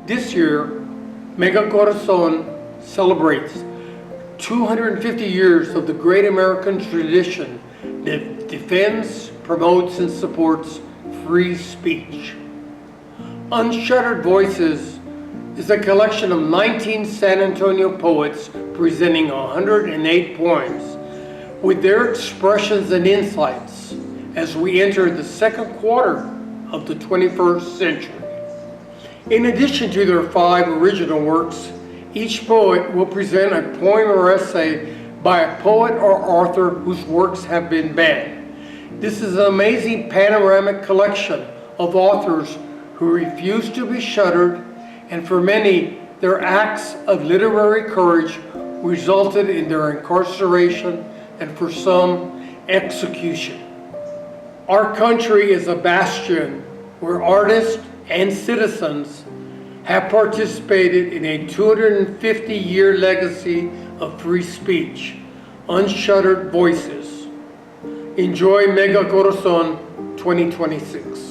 This year, Mega Corazón celebrates 250 years of the great American tradition that defends, promotes, and supports free speech. Unshuttered Voices is a collection of 19 San Antonio poets presenting 108 poems with their expressions and insights as we enter the second quarter of the 21st century. In addition to their 5 original works, each poet will present a poem or essay by a poet or author whose works have been banned. This is an amazing panoramic collection of authors who refuse to be shuttered, and for many, their acts of literary courage resulted in their incarceration and for some, execution. Our country is a bastion where artists and citizens have participated in a 250-year legacy of free speech, Unshuttered Voices. Enjoy Mega Corazón 2026.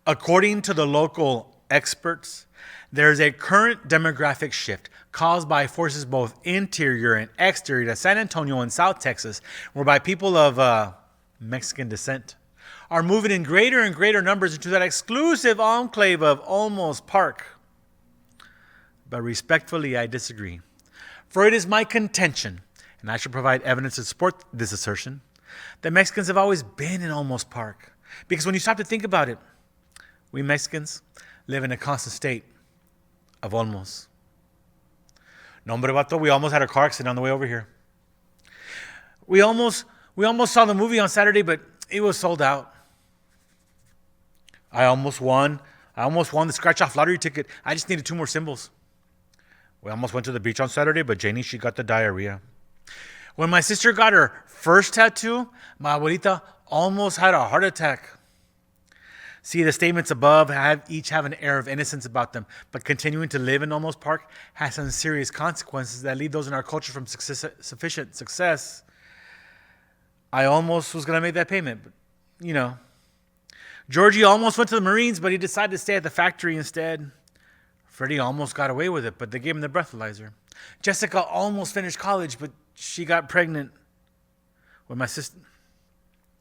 According to the local experts, there is a current demographic shift caused by forces both interior and exterior to San Antonio and South Texas, whereby people of Mexican descent are moving in greater and greater numbers into that exclusive enclave of Olmos Park. But respectfully, I disagree. For it is my contention, and I shall provide evidence to support this assertion, that Mexicans have always been in Olmos Park. Because when you stop to think about it, we Mexicans live in a constant state of Olmos. No, hombre, vato, we almost had a car accident on the way over here. We almost saw the movie on Saturday, but it was sold out. I almost won the scratch-off lottery ticket. I just needed 2 more symbols. We almost went to the beach on Saturday, but Janie, she got the diarrhea. When my sister got her first tattoo, my abuelita almost had a heart attack. See, the statements above each have an air of innocence about them, but continuing to live in Olmos Park has some serious consequences that leave those in our culture from sufficient success. I almost was going to make that payment, but, you know. Georgie almost went to the Marines, but he decided to stay at the factory instead. Freddie almost got away with it, but they gave him the breathalyzer. Jessica almost finished college, but she got pregnant with my sister.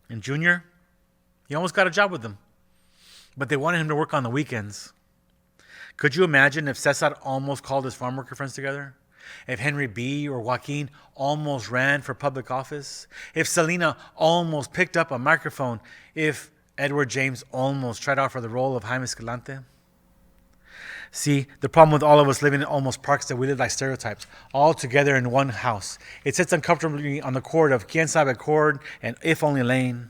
And Junior, he almost got a job with them, but they wanted him to work on the weekends. Could you imagine if Cesar almost called his farm worker friends together? If Henry B. or Joaquin almost ran for public office? If Selena almost picked up a microphone? If Edward James almost tried out for the role of Jaime Escalante? See, the problem with all of us living in Olmos Park is that we live like stereotypes, all together in one house. It sits uncomfortably on the chord of Quien Sabe chord and If Only Lane.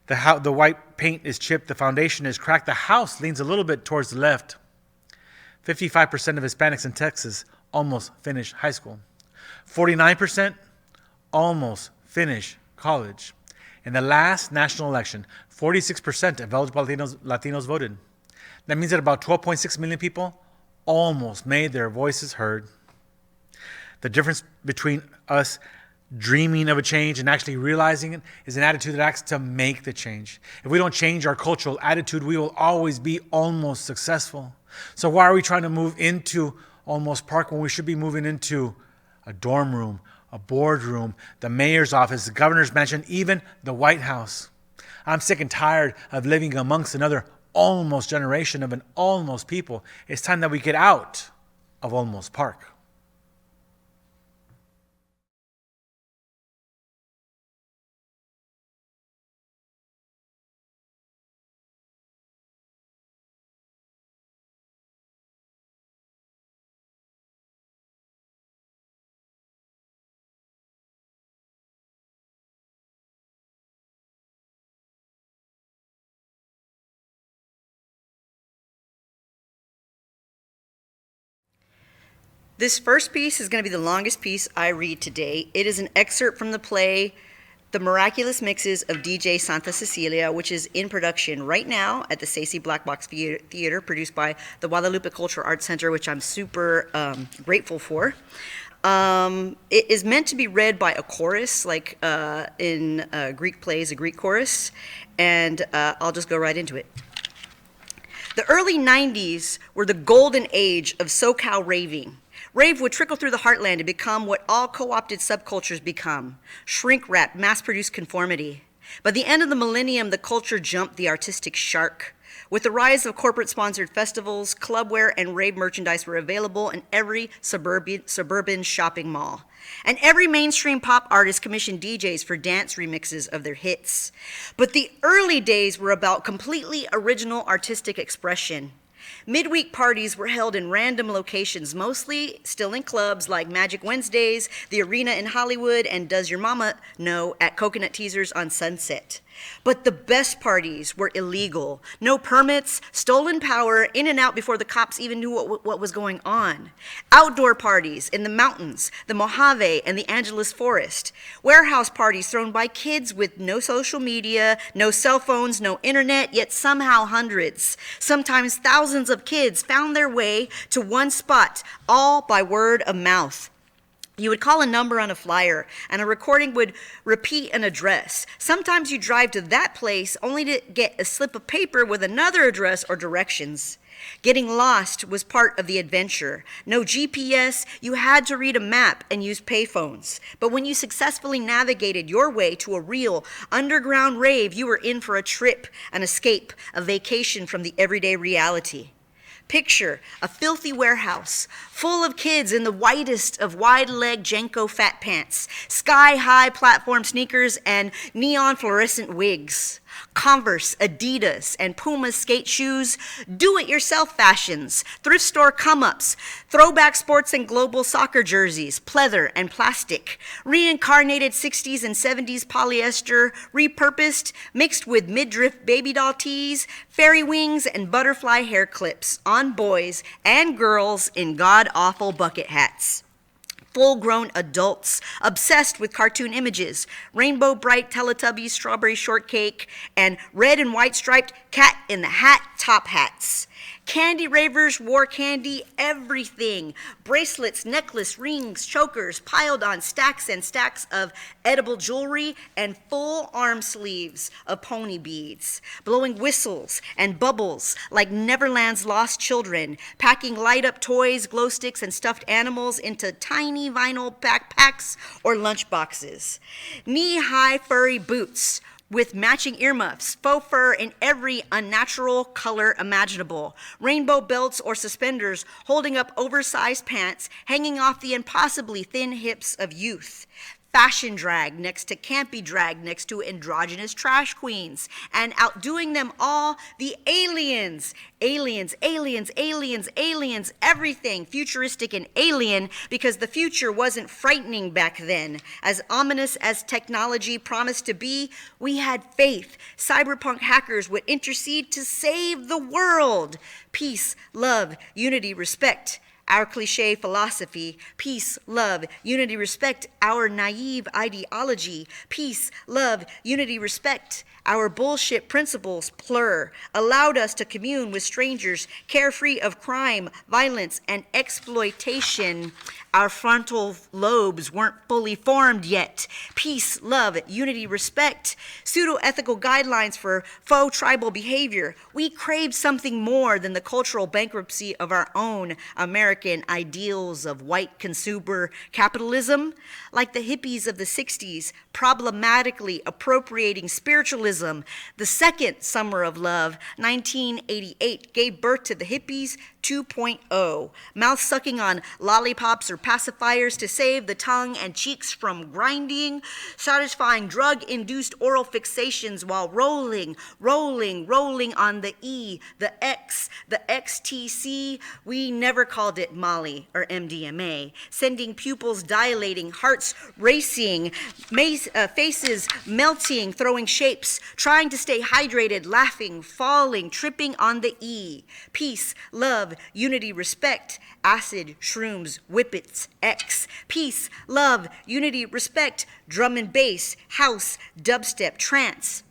The white paint is chipped, the foundation is cracked, the house leans a little bit towards the left. 55% of Hispanics in Texas almost finish high school. 49% almost finish college. In the last national election, 46% of eligible Latinos voted. That means that about 12.6 million people almost made their voices heard. The difference between us dreaming of a change and actually realizing it is an attitude that acts to make the change. If we don't change our cultural attitude, we will always be almost successful. So why are we trying to move into Olmos Park when we should be moving into a dorm room, a boardroom, the mayor's office, the governor's mansion, even the White House? I'm sick and tired of living amongst another almost generation of an almost people. It's time that we get out of Olmos Park. This first piece is going to be the longest piece I read today. It is an excerpt from the play The Miraculous Mixes of DJ Santa Cecilia, which is in production right now at the Stacey Black Box Theater, produced by the Guadalupe Cultural Arts Center, which I'm super grateful for. It is meant to be read by a chorus, like in Greek plays, a Greek chorus, and I'll just go right into it. The early 90s were the golden age of SoCal raving. Rave would trickle through the heartland and become what all co-opted subcultures become: shrink wrap, mass-produced conformity. By the end of the millennium, the culture jumped the artistic shark. With the rise of corporate-sponsored festivals, clubwear and rave merchandise were available in every suburban shopping mall. And every mainstream pop artist commissioned DJs for dance remixes of their hits. But the early days were about completely original artistic expression. Midweek parties were held in random locations, mostly still in clubs like Magic Wednesdays, the Arena in Hollywood, and Does Your Mama Know at Coconut Teasers on Sunset. But the best parties were illegal. No permits, stolen power, in and out before the cops even knew what was going on. Outdoor parties in the mountains, the Mojave, and the Angeles Forest. Warehouse parties thrown by kids with no social media, no cell phones, no internet, yet somehow hundreds, sometimes thousands of kids found their way to one spot, all by word of mouth. You would call a number on a flyer, and a recording would repeat an address. Sometimes you drive to that place only to get a slip of paper with another address or directions. Getting lost was part of the adventure. No GPS, you had to read a map and use payphones. But when you successfully navigated your way to a real underground rave, you were in for a trip, an escape, a vacation from the everyday reality. Picture a filthy warehouse full of kids in the whitest of wide-leg Jenko fat pants, sky-high platform sneakers, and neon fluorescent wigs. Converse, Adidas, and Puma skate shoes, do-it-yourself fashions, thrift store come-ups, throwback sports and global soccer jerseys, pleather and plastic, reincarnated 60s and 70s polyester, repurposed, mixed with midriff baby doll tees, fairy wings, and butterfly hair clips on boys and girls in god-awful bucket hats. Full-grown adults obsessed with cartoon images, rainbow bright Teletubbies, strawberry shortcake, and red and white striped cat in the hat top hats. Candy ravers wore candy everything. Bracelets, necklace, rings, chokers piled on stacks and stacks of edible jewelry and full arm sleeves of pony beads. Blowing whistles and bubbles like Neverland's lost children. Packing light up toys, glow sticks, and stuffed animals into tiny vinyl backpacks or lunch boxes. Knee-high furry boots with matching earmuffs, faux fur in every unnatural color imaginable, rainbow belts or suspenders holding up oversized pants hanging off the impossibly thin hips of youth. Fashion drag next to campy drag next to androgynous trash queens, and outdoing them all, the aliens. Aliens, aliens, aliens, aliens, everything futuristic and alien, because the future wasn't frightening back then. As ominous as technology promised to be, we had faith. Cyberpunk hackers would intercede to save the world. Peace, love, unity, respect. Our cliche philosophy, peace, love, unity, respect, our naive ideology, peace, love, unity, respect, our bullshit principles, plur, allowed us to commune with strangers, carefree of crime, violence, and exploitation. Our frontal lobes weren't fully formed yet. Peace, love, unity, respect, pseudo-ethical guidelines for faux tribal behavior. We craved something more than the cultural bankruptcy of our own American ideals of white consumer capitalism. Like the hippies of the 60s, problematically appropriating spiritualism, the second summer of love, 1988, gave birth to the hippies 2.0, mouth sucking on lollipops or pacifiers to save the tongue and cheeks from grinding, satisfying drug-induced oral fixations while rolling on the E, the X, the XTC. We never called it Molly or MDMA, sending pupils dilating, hearts racing, faces melting, throwing shapes, trying to stay hydrated, laughing, falling, tripping on the E. Peace, love, unity, respect, acid, shrooms, whippets, X. Peace, love, unity, respect, drum and bass, house, dubstep, trance,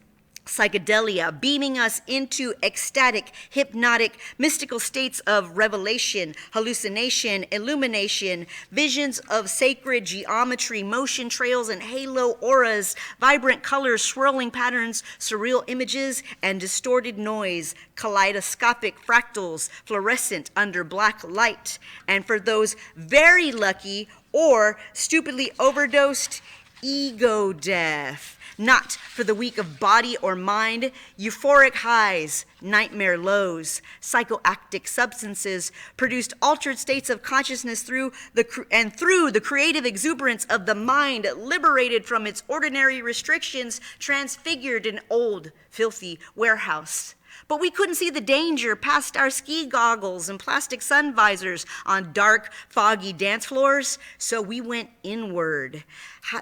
psychedelia, beaming us into ecstatic, hypnotic, mystical states of revelation, hallucination, illumination, visions of sacred geometry, motion trails and halo auras, vibrant colors, swirling patterns, surreal images, and distorted noise, kaleidoscopic fractals, fluorescent under black light. And for those very lucky or stupidly overdosed, ego death. Not for the weak of body or mind, euphoric highs, nightmare lows, psychoactive substances produced altered states of consciousness through the creative exuberance of the mind, liberated from its ordinary restrictions, transfigured an old, filthy warehouse. But we couldn't see the danger past our ski goggles and plastic sun visors on dark, foggy dance floors, so we went inward.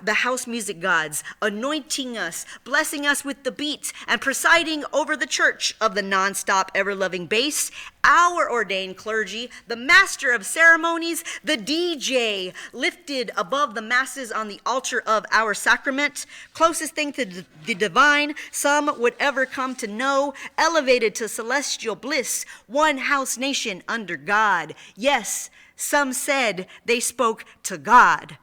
The house music gods anointing us, blessing us with the beat, and presiding over the church of the nonstop, ever-loving bass. Our ordained clergy, the master of ceremonies, the DJ, lifted above the masses on the altar of our sacrament, closest thing to the divine some would ever come to know, elevated to celestial bliss, one house nation under God. Yes, some said they spoke to God.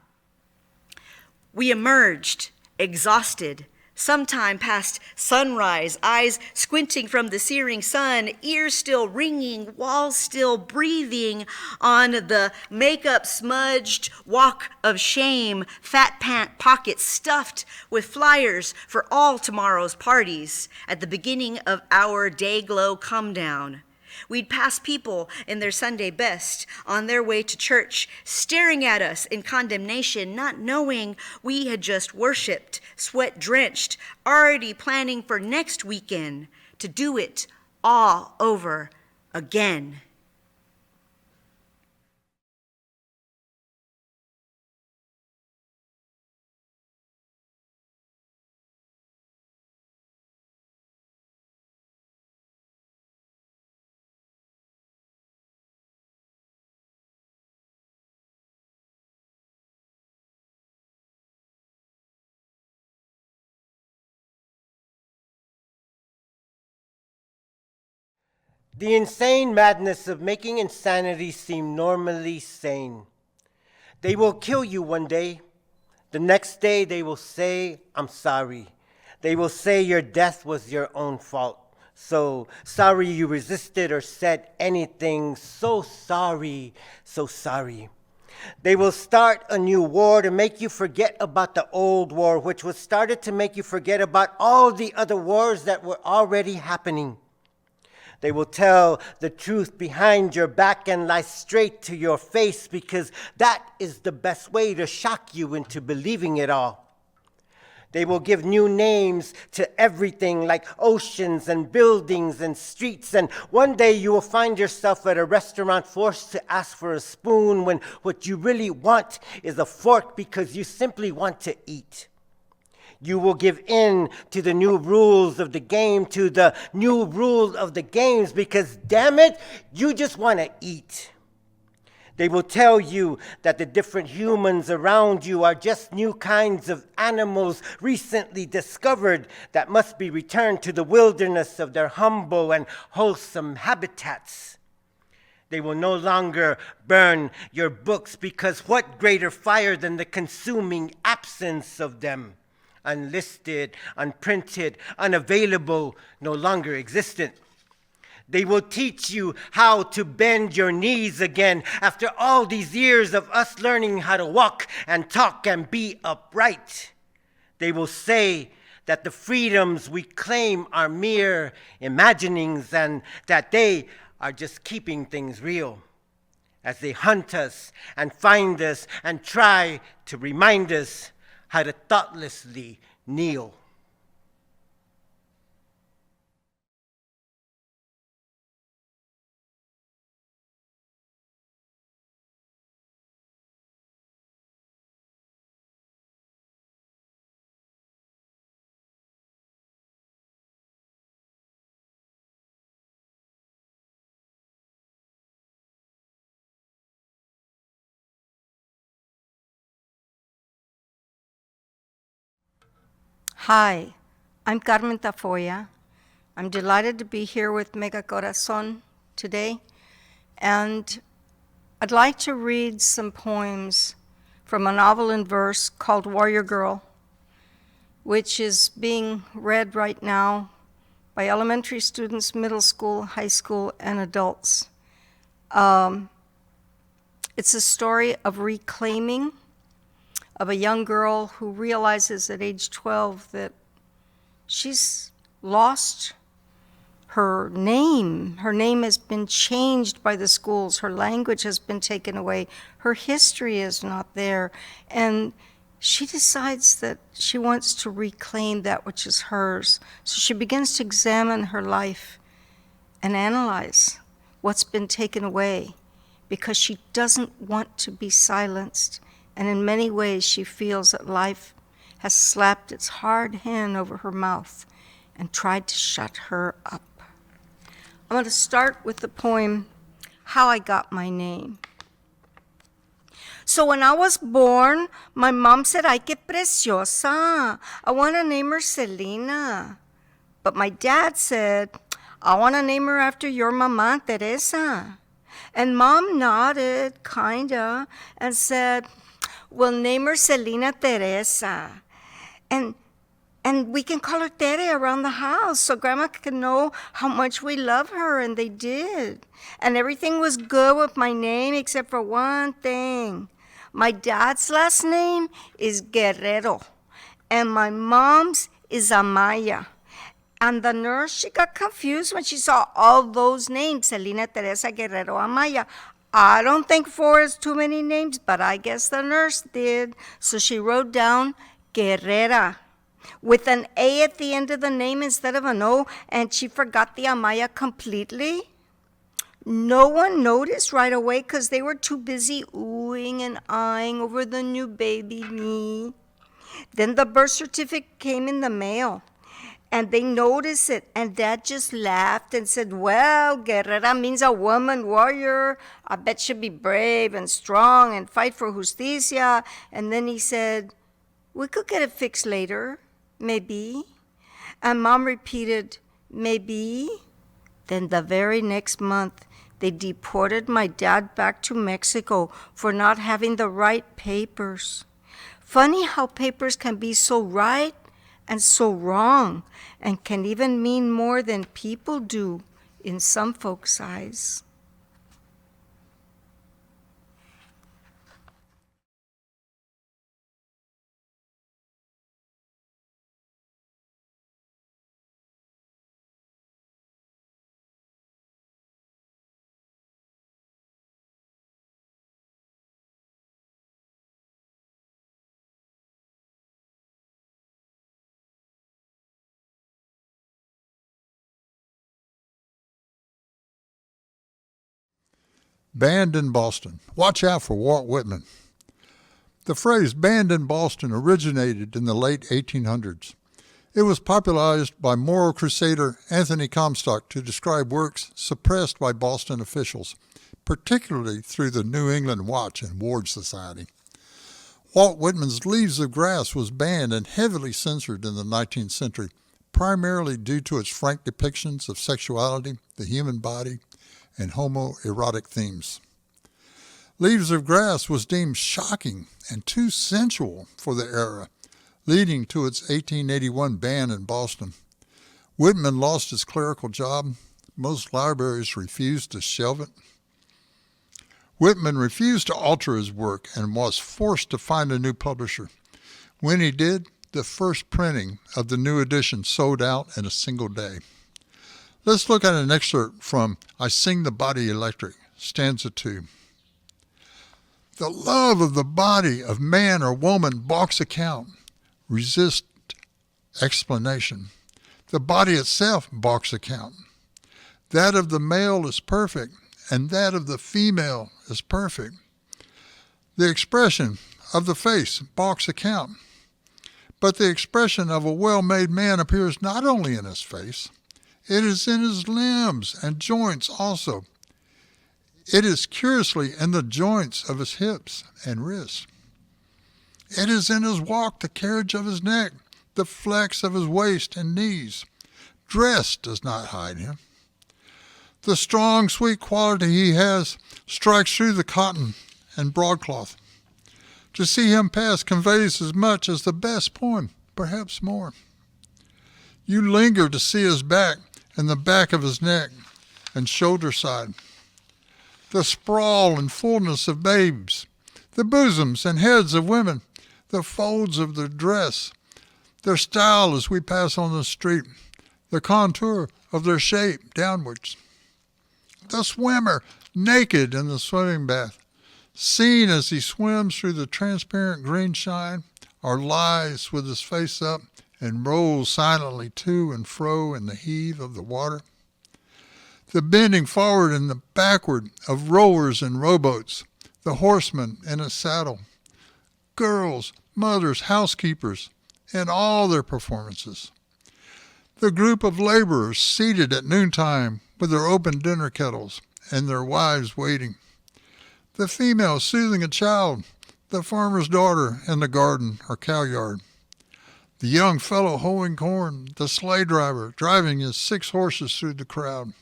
We emerged, exhausted, sometime past sunrise, eyes squinting from the searing sun, ears still ringing, walls still breathing, on the makeup smudged walk of shame, fat pant pockets stuffed with flyers for all tomorrow's parties. At the beginning of our day glow come down, we'd pass people in their Sunday best on their way to church, staring at us in condemnation, not knowing we had just worshiped, sweat-drenched, already planning for next weekend to do it all over again. The insane madness of making insanity seem normally sane. They will kill you one day. The next day they will say, I'm sorry. They will say your death was your own fault. So sorry you resisted or said anything. So sorry, so sorry. They will start a new war to make you forget about the old war, which was started to make you forget about all the other wars that were already happening. They will tell the truth behind your back and lie straight to your face, because that is the best way to shock you into believing it all. They will give new names to everything, like oceans and buildings and streets, and one day you will find yourself at a restaurant forced to ask for a spoon when what you really want is a fork, because you simply want to eat. You will give in to the new rules of the game, to the new rules of the games, because damn it, you just want to eat. They will tell you that the different humans around you are just new kinds of animals recently discovered that must be returned to the wilderness of their humble and wholesome habitats. They will no longer burn your books, because what greater fire than the consuming absence of them? Unlisted, unprinted, unavailable, no longer existent. They will teach you how to bend your knees again after all these years of us learning how to walk and talk and be upright. They will say that the freedoms we claim are mere imaginings and that they are just keeping things real. as they hunt us and find us and try to remind us how to thoughtlessly kneel. Hi, I'm Carmen Tafolla. I'm delighted to be here with Mega Corazón today, and I'd like to read some poems from a novel in verse called Warrior Girl, which is being read right now by elementary students, middle school, high school, and adults. It's a story of reclaiming, of a young girl who realizes at age 12 that she's lost her name. Her name has been changed by the schools. Her language has been taken away. Her history is not there. And she decides that she wants to reclaim that which is hers. So she begins to examine her life and analyze what's been taken away because she doesn't want to be silenced. And in many ways, she feels that life has slapped its hard hand over her mouth and tried to shut her up. I'm going to start with the poem, How I Got My Name. So when I was born, my mom said, ay, que preciosa. I want to name her Selena. But my dad said, I want to name her after your mama, Teresa. And mom nodded, kinda, and said, we'll name her Selena Teresa. And we can call her Tere around the house so Grandma can know how much we love her, and they did. And everything was good with my name except for one thing. My dad's last name is Guerrero, and my mom's is Amaya. And the nurse, she got confused when she saw all those names, Selena, Teresa, Guerrero, Amaya. I don't think 4 is too many names, but I guess the nurse did. So she wrote down Guerrera with an A at the end of the name instead of an O, and she forgot the Amaya completely. No one noticed right away because they were too busy oohing and eyeing over the new baby me. Then the birth certificate came in the mail. And they noticed it, and Dad just laughed and said, well, guerrera means a woman warrior. I bet she'll be brave and strong and fight for justicia. And then he said, we could get it fixed later, maybe. And Mom repeated, maybe. Then the very next month, they deported my dad back to Mexico for not having the right papers. Funny how papers can be so right and so wrong, and can even mean more than people do in some folks' eyes. Banned in Boston. Watch out for Walt Whitman. The phrase banned in Boston originated in the late 1800s. It was popularized by moral crusader Anthony Comstock to describe works suppressed by Boston officials, particularly through the New England Watch and Ward Society. Walt Whitman's Leaves of Grass was banned and heavily censored in the 19th century, primarily due to its frank depictions of sexuality, the human body, and homoerotic themes. Leaves of Grass was deemed shocking and too sensual for the era, leading to its 1881 ban in Boston. Whitman lost his clerical job. Most libraries refused to shelve it. Whitman refused to alter his work and was forced to find a new publisher. When he did, the first printing of the new edition sold out in a single day. Let's look at an excerpt from I Sing the Body Electric, stanza 2. The love of the body of man or woman balks account, resist explanation. The body itself balks account. That of the male is perfect, and that of the female is perfect. The expression of the face balks account, but the expression of a well-made man appears not only in his face, it is in his limbs and joints also. It is curiously in the joints of his hips and wrists. It is in his walk, the carriage of his neck, the flex of his waist and knees. Dress does not hide him. The strong, sweet quality he has strikes through the cotton and broadcloth. To see him pass conveys as much as the best poem, perhaps more. You linger to see his back and the back of his neck and shoulder side. The sprawl and fullness of babes, the bosoms and heads of women, the folds of their dress, their style as we pass on the street, the contour of their shape downwards. The swimmer, naked in the swimming bath, seen as he swims through the transparent green shine, or lies with his face up and rolls silently to and fro in the heave of the water. The bending forward and the backward of rowers and rowboats, the horseman in a saddle, girls, mothers, housekeepers, in all their performances. The group of laborers seated at noontime with their open dinner kettles and their wives waiting. The female soothing a child, the farmer's daughter in the garden or cow yard. The young fellow hoeing corn, the sleigh driver driving his 6 horses through the crowd.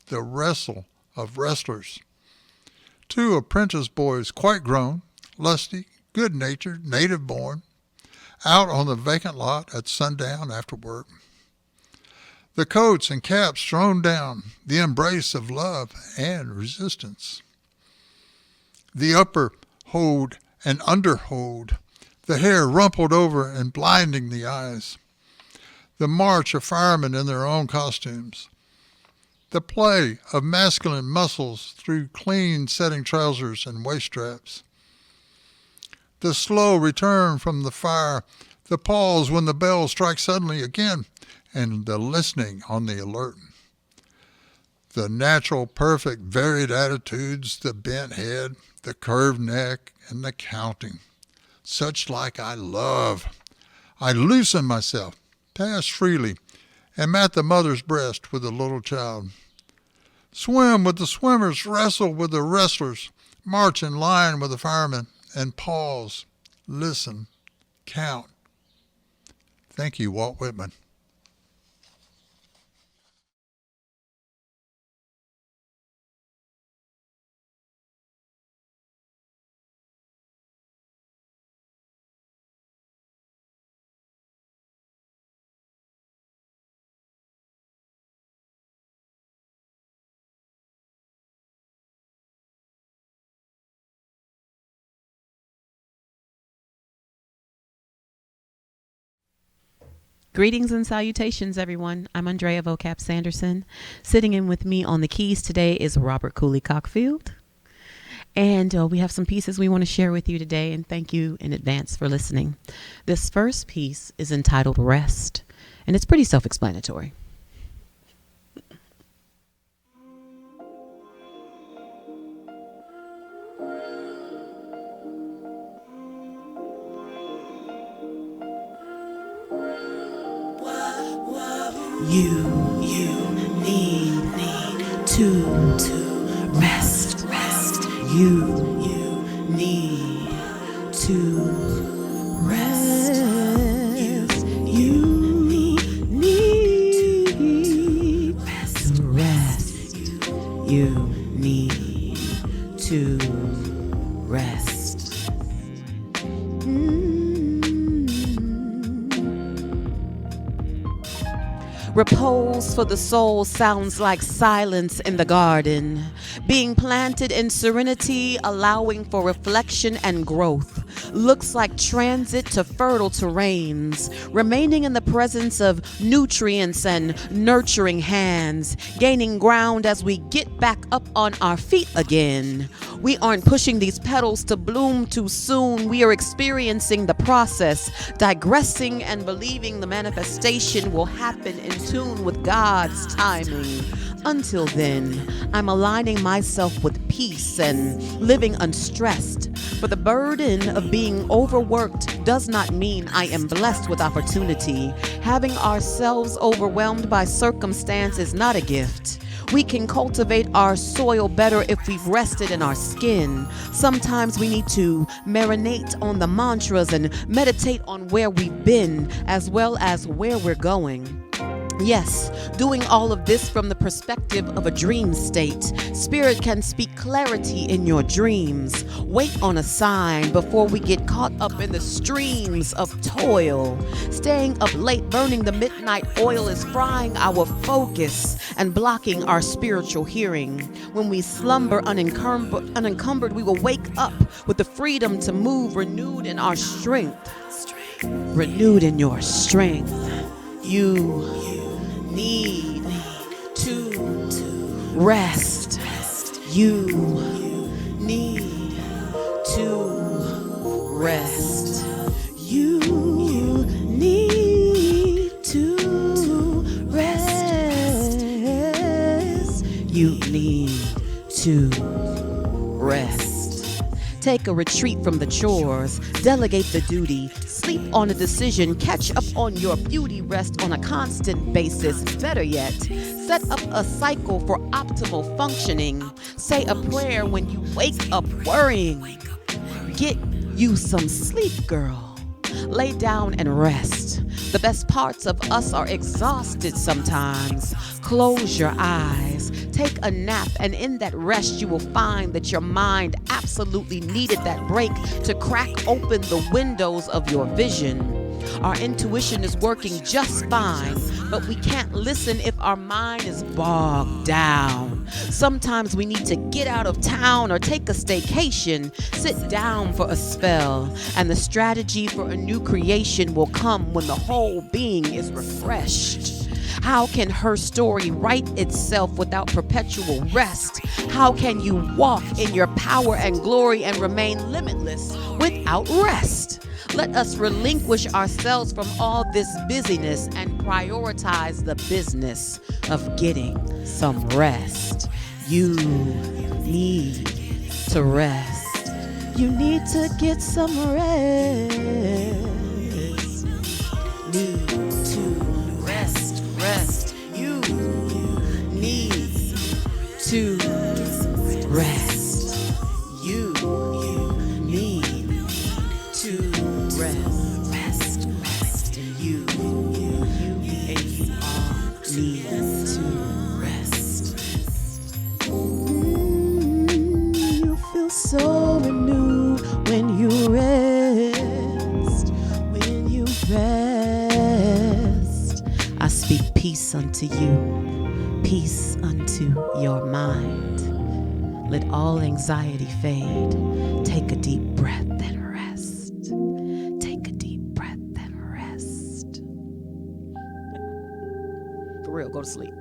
The wrestle of wrestlers. 2 apprentice boys, quite grown, lusty, good-natured, native-born, out on the vacant lot at sundown after work. The coats and caps thrown down, the embrace of love and resistance. The upper hoed and under hoed, the hair rumpled over and blinding the eyes. The march of firemen in their own costumes. The play of masculine muscles through clean setting trousers and waist straps. The slow return from the fire, the pause when the bell strikes suddenly again, and the listening on the alert. The natural, perfect, varied attitudes, the bent head, the curved neck, and the counting. Such like I love. I loosen myself, pass freely, am at the mother's breast with the little child. Swim with the swimmers, wrestle with the wrestlers, march in line with the firemen, and pause, listen, count. Thank you, Walt Whitman. Greetings and salutations, everyone. I'm Andrea Vocap Sanderson. Sitting in with me on the keys today is Robert Cooley Cockfield. And we have some pieces we want to share with you today, and thank you in advance for listening. This first piece is entitled Rest, and it's pretty self-explanatory. You need to rest. You need to rest. You need to rest. You need to rest. Repose for the soul sounds like silence in the garden, being planted in serenity, allowing for reflection and growth. Looks like transit to fertile terrains, remaining in the presence of nutrients and nurturing hands, gaining ground as we get back up on our feet again. We aren't pushing these petals to bloom too soon. We are experiencing the process, digressing and believing the manifestation will happen in tune with God's timing. Until then, I'm aligning myself with peace and living unstressed. For the burden of being overworked does not mean I am blessed with opportunity. Having ourselves overwhelmed by circumstance is not a gift. We can cultivate our soil better if we've rested in our skin. Sometimes we need to marinate on the mantras and meditate on where we've been as well as where we're going. Yes, doing all of this from the perspective of a dream state. Spirit can speak clarity in your dreams. Wait on a sign before we get caught up in the streams of toil. Staying up late, burning the midnight oil is frying our focus and blocking our spiritual hearing. When we slumber unencumbered, we will wake up with the freedom to move renewed in our strength. Renewed in your strength. You need to rest. You need to rest. You need to rest. You need to rest. Take a retreat from the chores, delegate the duty, sleep on a decision, catch up on your beauty, rest on a constant basis. Better yet, set up a cycle for optimal functioning. Say a prayer when you wake up worrying. Get you some sleep, girl. Lay down and rest. The best parts of us are exhausted sometimes. Close your eyes. Take a nap, and in that rest you will find that your mind absolutely needed that break to crack open the windows of your vision. Our intuition is working just fine, but we can't listen if our mind is bogged down. Sometimes we need to get out of town or take a staycation, sit down for a spell, and the strategy for a new creation will come when the whole being is refreshed. How can her story write itself without perpetual rest? How can you walk in your power and glory and remain limitless without rest? Let us relinquish ourselves from all this busyness and prioritize the business of getting some rest. You need to rest. You need to get some rest. Need to rest. Rest. You need to rest. You need to rest. Rest. You and you all need to rest. You feel so renewed when you rest. When you rest. I speak peace unto you, peace unto your mind. Let all anxiety fade. Take a deep breath and rest. Take a deep breath and rest. For real, go to sleep.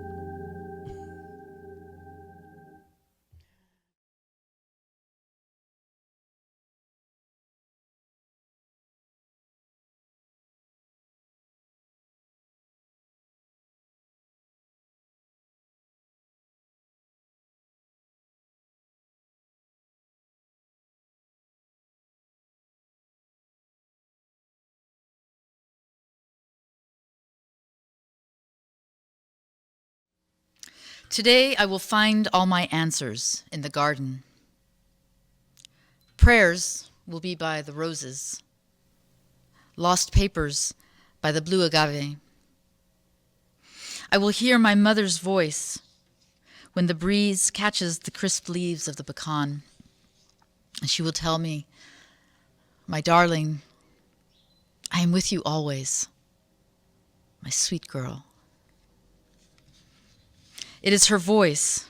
Today I will find all my answers in the garden. Prayers will be by the roses. Lost papers by the blue agave. I will hear my mother's voice when the breeze catches the crisp leaves of the pecan. And she will tell me, my darling, I am with you always, my sweet girl. It is her voice,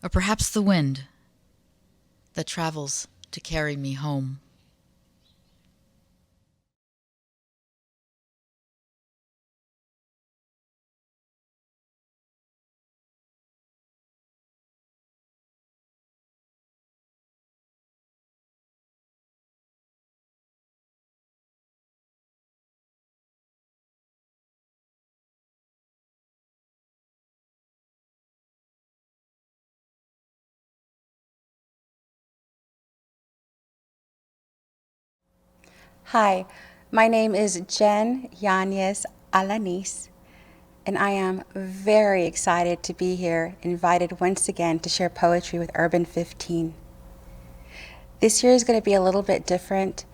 or perhaps the wind, that travels to carry me home. Hi, my name is Jen Yanez Alanis, and I am very excited to be here, invited once again to share poetry with URBAN-15. This year is going to be a little bit different.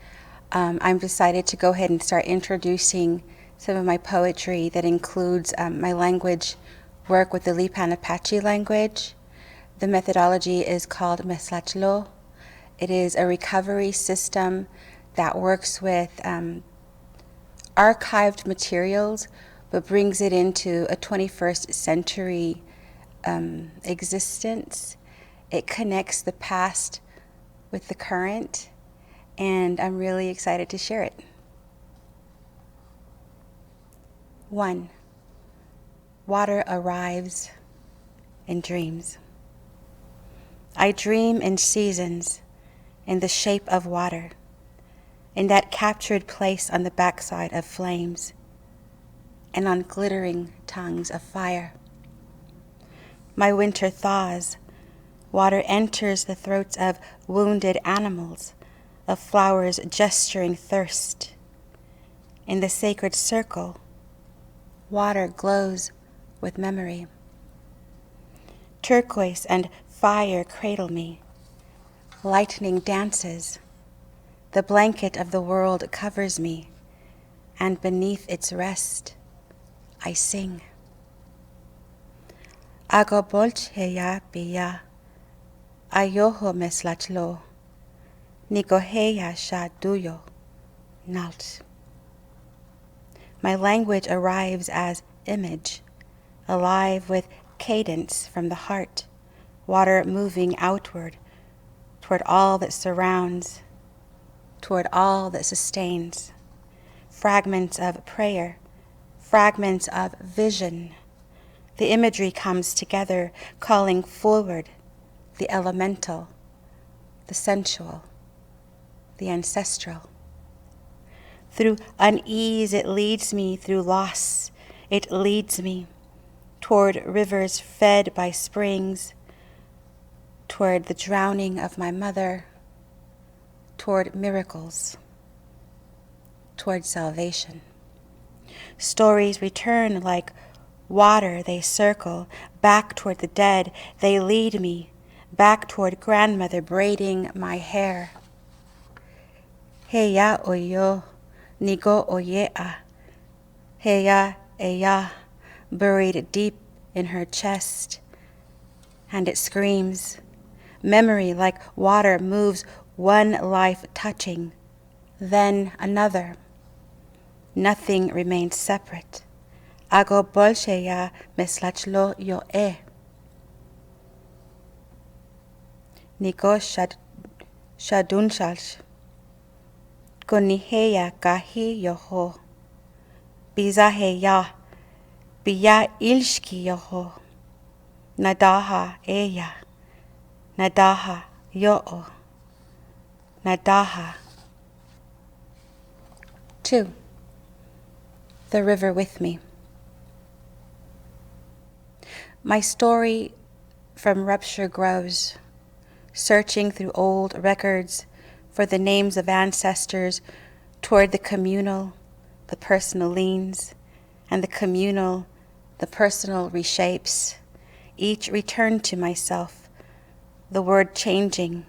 I'm decided to go ahead and start introducing some of my poetry that includes my language work with the Lipan Apache language. The methodology is called Meslachlo. It is a recovery system that works with archived materials, but brings it into a 21st century existence. It connects the past with the current, and I'm really excited to share it. 1. Water arrives in dreams. I dream in seasons, in the shape of water, in that captured place on the backside of flames, and on glittering tongues of fire. My winter thaws. Water enters the throats of wounded animals, of flowers gesturing thirst. In the sacred circle, water glows with memory. Turquoise and fire cradle me. Lightning dances. The blanket of the world covers me, and beneath its rest, I sing. Agobolcheya biya, ayoho meslachlo, nigoheya sha duyo, nalt. My language arrives as image, alive with cadence from the heart, water moving outward, toward all that surrounds, toward all that sustains. Fragments of prayer, fragments of vision. The imagery comes together, calling forward the elemental, the sensual, the ancestral. Through unease it leads me, through loss it leads me, toward rivers fed by springs, toward the drowning of my mother, toward miracles, toward salvation. Stories return like water, they circle, back toward the dead, they lead me, back toward grandmother braiding my hair. Heya oyo, nigo oyea, heya eya, buried deep in her chest, and it screams. Memory like water moves, one life touching, then another. Nothing remains separate. Ago bolsheya meslachlo yo e. Nigo shadunshals. Koniheya kahi yoho. Bizaheya. Biya ilshki yoho. Nadaha eya. Nadaha yo'o. Nadaha. 2. The river with me. My story from rupture grows, searching through old records for the names of ancestors toward the communal, the personal leans, and the communal, the personal reshapes. Each return to myself, the word changing,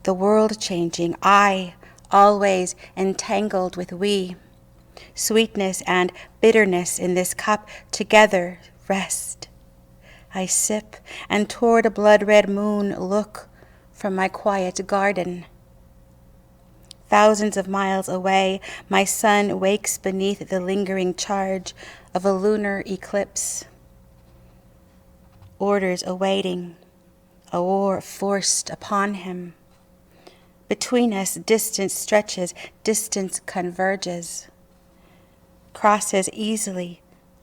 the world changing, I always entangled with we. Sweetness and bitterness in this cup together rest. I sip and toward a blood-red moon look from my quiet garden. Thousands of miles away, my sun wakes beneath the lingering charge of a lunar eclipse. Orders awaiting, a war forced upon him. Between us, distance stretches, distance converges. Crosses easily,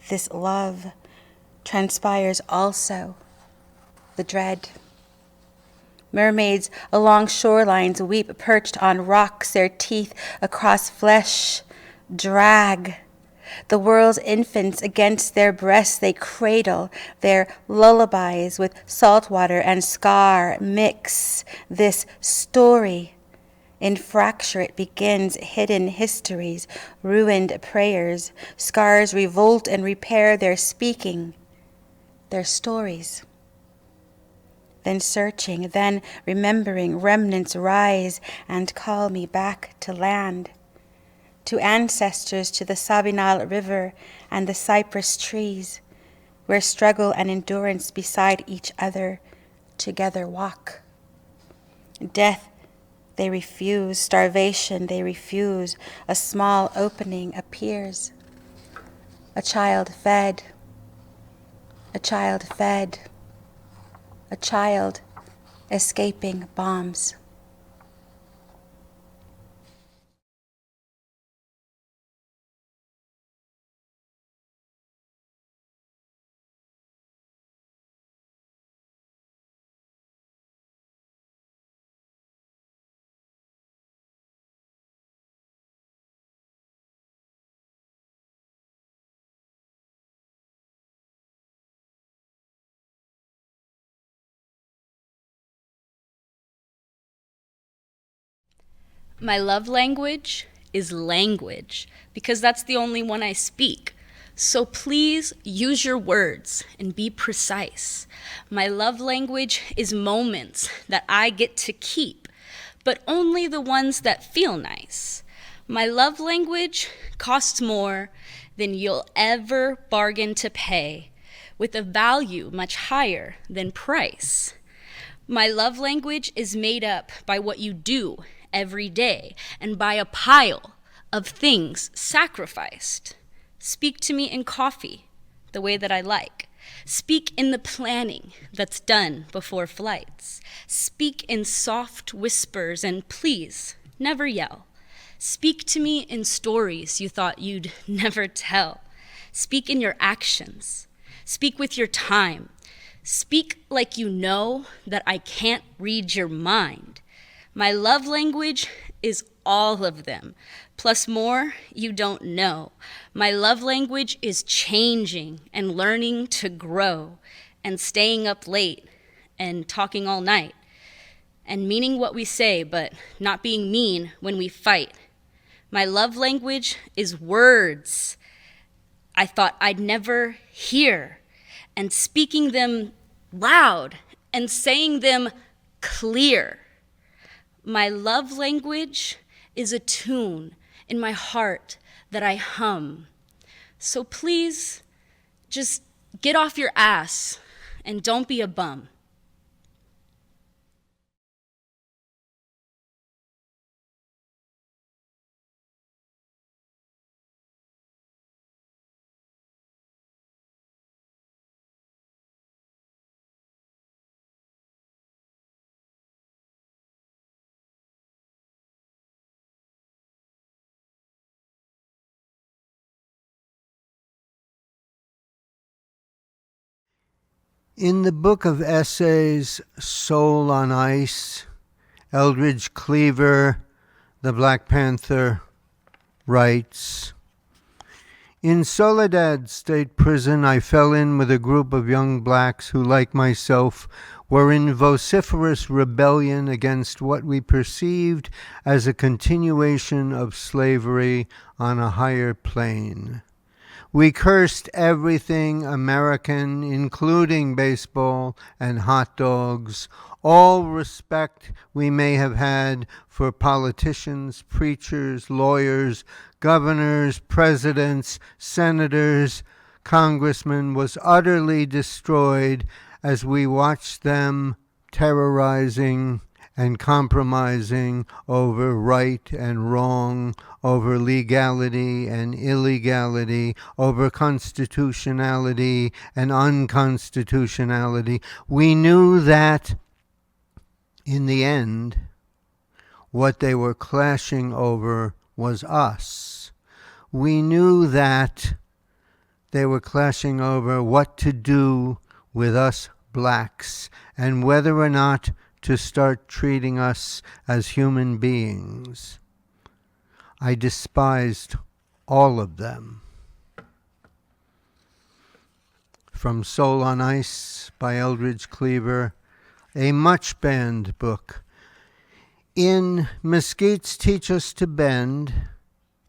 this love transpires also, the dread. Mermaids along shorelines weep perched on rocks, their teeth across flesh drag. The world's infants against their breasts they cradle, their lullabies with salt water and scar mix. This story In fracture it begins, hidden histories, ruined prayers, scars revolt and repair their speaking, their stories. Then searching, then remembering, remnants rise and call me back to land, to ancestors, to the Sabinal River and the cypress trees, where struggle and endurance beside each other together walk. Death they refuse, starvation they refuse, a small opening appears. A child fed, a child fed, a child escaping bombs. My love language is language, because that's the only one I speak. So please use your words and be precise. My love language is moments that I get to keep, but only the ones that feel nice. My love language costs more than you'll ever bargain to pay, with a value much higher than price. My love language is made up by what you do every day and by a pile of things sacrificed. Speak to me in coffee, the way that I like. Speak in the planning that's done before flights. Speak in soft whispers and please never yell. Speak to me in stories you thought you'd never tell. Speak in your actions. Speak with your time. Speak like you know that I can't read your mind. My love language is all of them, plus more you don't know. My love language is changing and learning to grow and staying up late and talking all night and meaning what we say but not being mean when we fight. My love language is words I thought I'd never hear and speaking them loud and saying them clear. My love language is a tune in my heart that I hum. So please, just get off your ass and don't be a bum. In the book of essays, Soul on Ice, Eldridge Cleaver, the Black Panther, writes, "In Soledad State Prison, I fell in with a group of young blacks who, like myself, were in vociferous rebellion against what we perceived as a continuation of slavery on a higher plane. We cursed everything American, including baseball and hot dogs, all respect we may have had for politicians, preachers, lawyers, governors, presidents, senators, congressmen was utterly destroyed as we watched them terrorizing and compromising over right and wrong, over legality and illegality, over constitutionality and unconstitutionality. We knew that, in the end, what they were clashing over was us. We knew that they were clashing over what to do with us blacks and whether or not to start treating us as human beings. I despised all of them." From Soul on Ice by Eldridge Cleaver, a much banned book. In Mesquites Teach Us to Bend,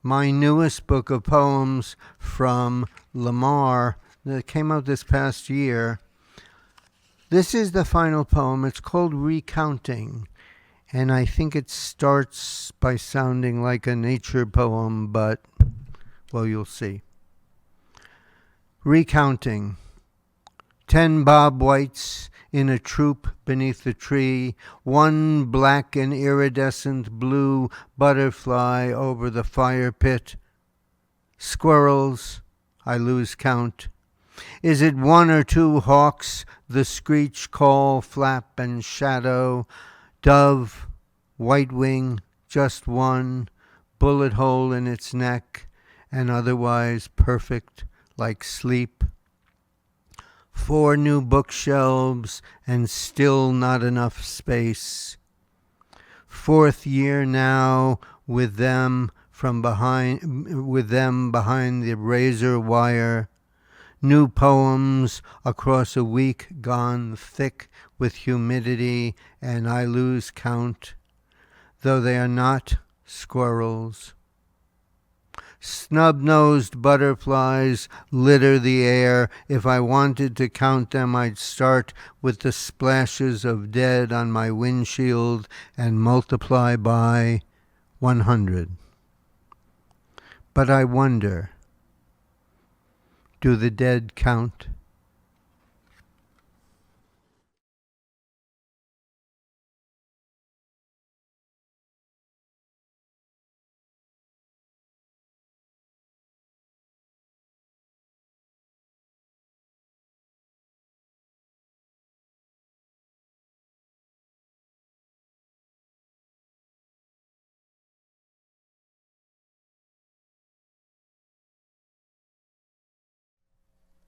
my newest book of poems from Lamar that came out this past year, this is the final poem. It's called Recounting, and I think it starts by sounding like a nature poem, but, well, you'll see. Recounting. 10 bob whites in a troop beneath the tree, one black and iridescent blue butterfly over the fire pit. Squirrels, I lose count. Is it one or two hawks, the screech, call, flap, and shadow? Dove, white wing, just one, bullet hole in its neck, and otherwise perfect like sleep. 4 new bookshelves and still not enough space. 4th year now with them behind the razor wire. New poems across a week gone thick with humidity, and I lose count, though they are not squirrels. Snub-nosed butterflies litter the air. If I wanted to count them, I'd start with the splashes of dead on my windshield and multiply by 100. But I wonder, do the dead count?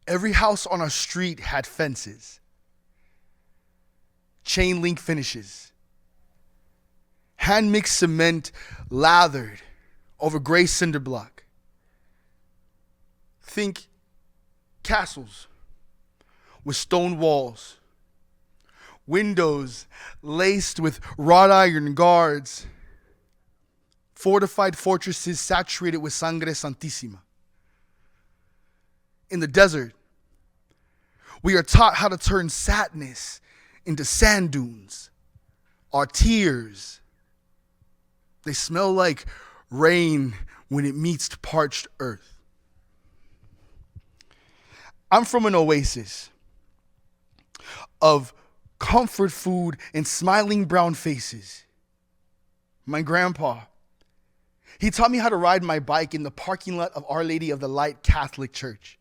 Every house on our street had fences, chain link finishes, hand-mixed cement lathered over gray cinder block. Think castles with stone walls, windows laced with wrought iron guards, fortified fortresses saturated with sangre santísima. In the desert, we are taught how to turn sadness into sand dunes. Our tears, they smell like rain when it meets parched earth. I'm from an oasis of comfort food and smiling brown faces. My grandpa, he taught me how to ride my bike in the parking lot of Our Lady of the Light Catholic Church,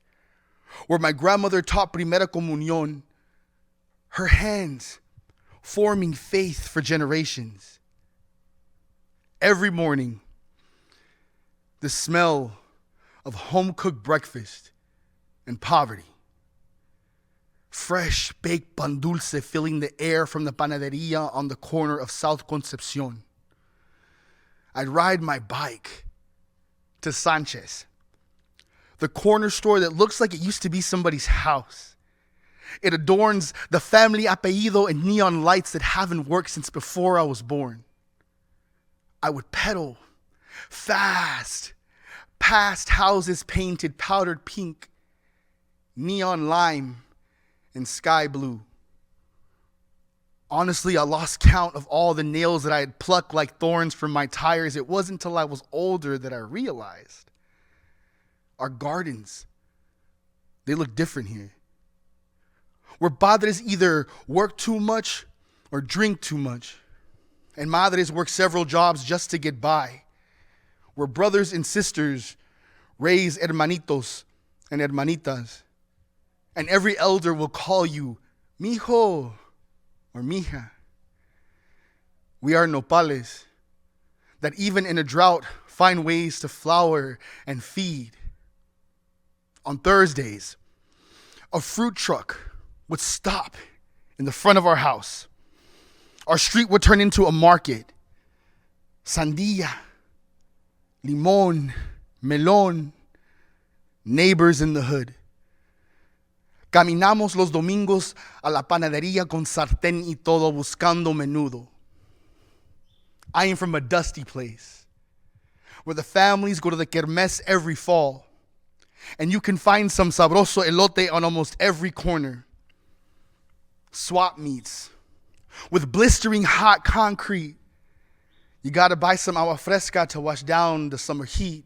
where my grandmother taught Primera Comunión, her hands forming faith for generations. Every morning, the smell of home-cooked breakfast and poverty, fresh baked pan dulce filling the air from the panaderia on the corner of South Concepcion. I'd ride my bike to Sanchez, the corner store that looks like it used to be somebody's house. It adorns the family apellido and neon lights that haven't worked since before I was born. I would pedal fast past houses painted powdered pink, neon lime, and sky blue. Honestly, I lost count of all the nails that I had plucked like thorns from my tires. It wasn't until I was older that I realized our gardens, they look different here. Where padres either work too much or drink too much, and madres work several jobs just to get by. Where brothers and sisters raise hermanitos and hermanitas, and every elder will call you mijo or mija. We are nopales that even in a drought find ways to flower and feed. On Thursdays, a fruit truck would stop in the front of our house. Our street would turn into a market. Sandía, limón, melón, neighbors in the hood. Caminamos los domingos a la panadería con sartén y todo buscando menudo. I am from a dusty place where the families go to the kermés every fall, and you can find some sabroso elote on almost every corner. Swap meets with blistering hot concrete. You gotta buy some agua fresca to wash down the summer heat.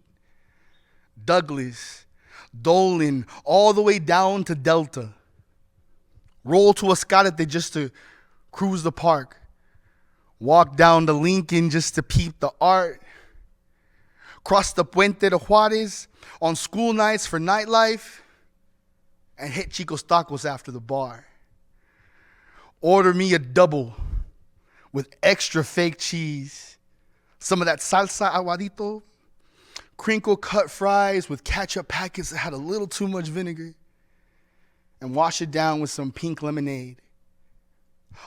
Douglas, Dolan, all the way down to Delta. Roll to Escalate just to cruise the park. Walk down to Lincoln just to peep the art. Cross the Puente de Juarez on school nights for nightlife. And hit Chico's Tacos after the bar. Order me a double with extra fake cheese. Some of that salsa aguadito. Crinkle cut fries with ketchup packets that had a little too much vinegar. And wash it down with some pink lemonade.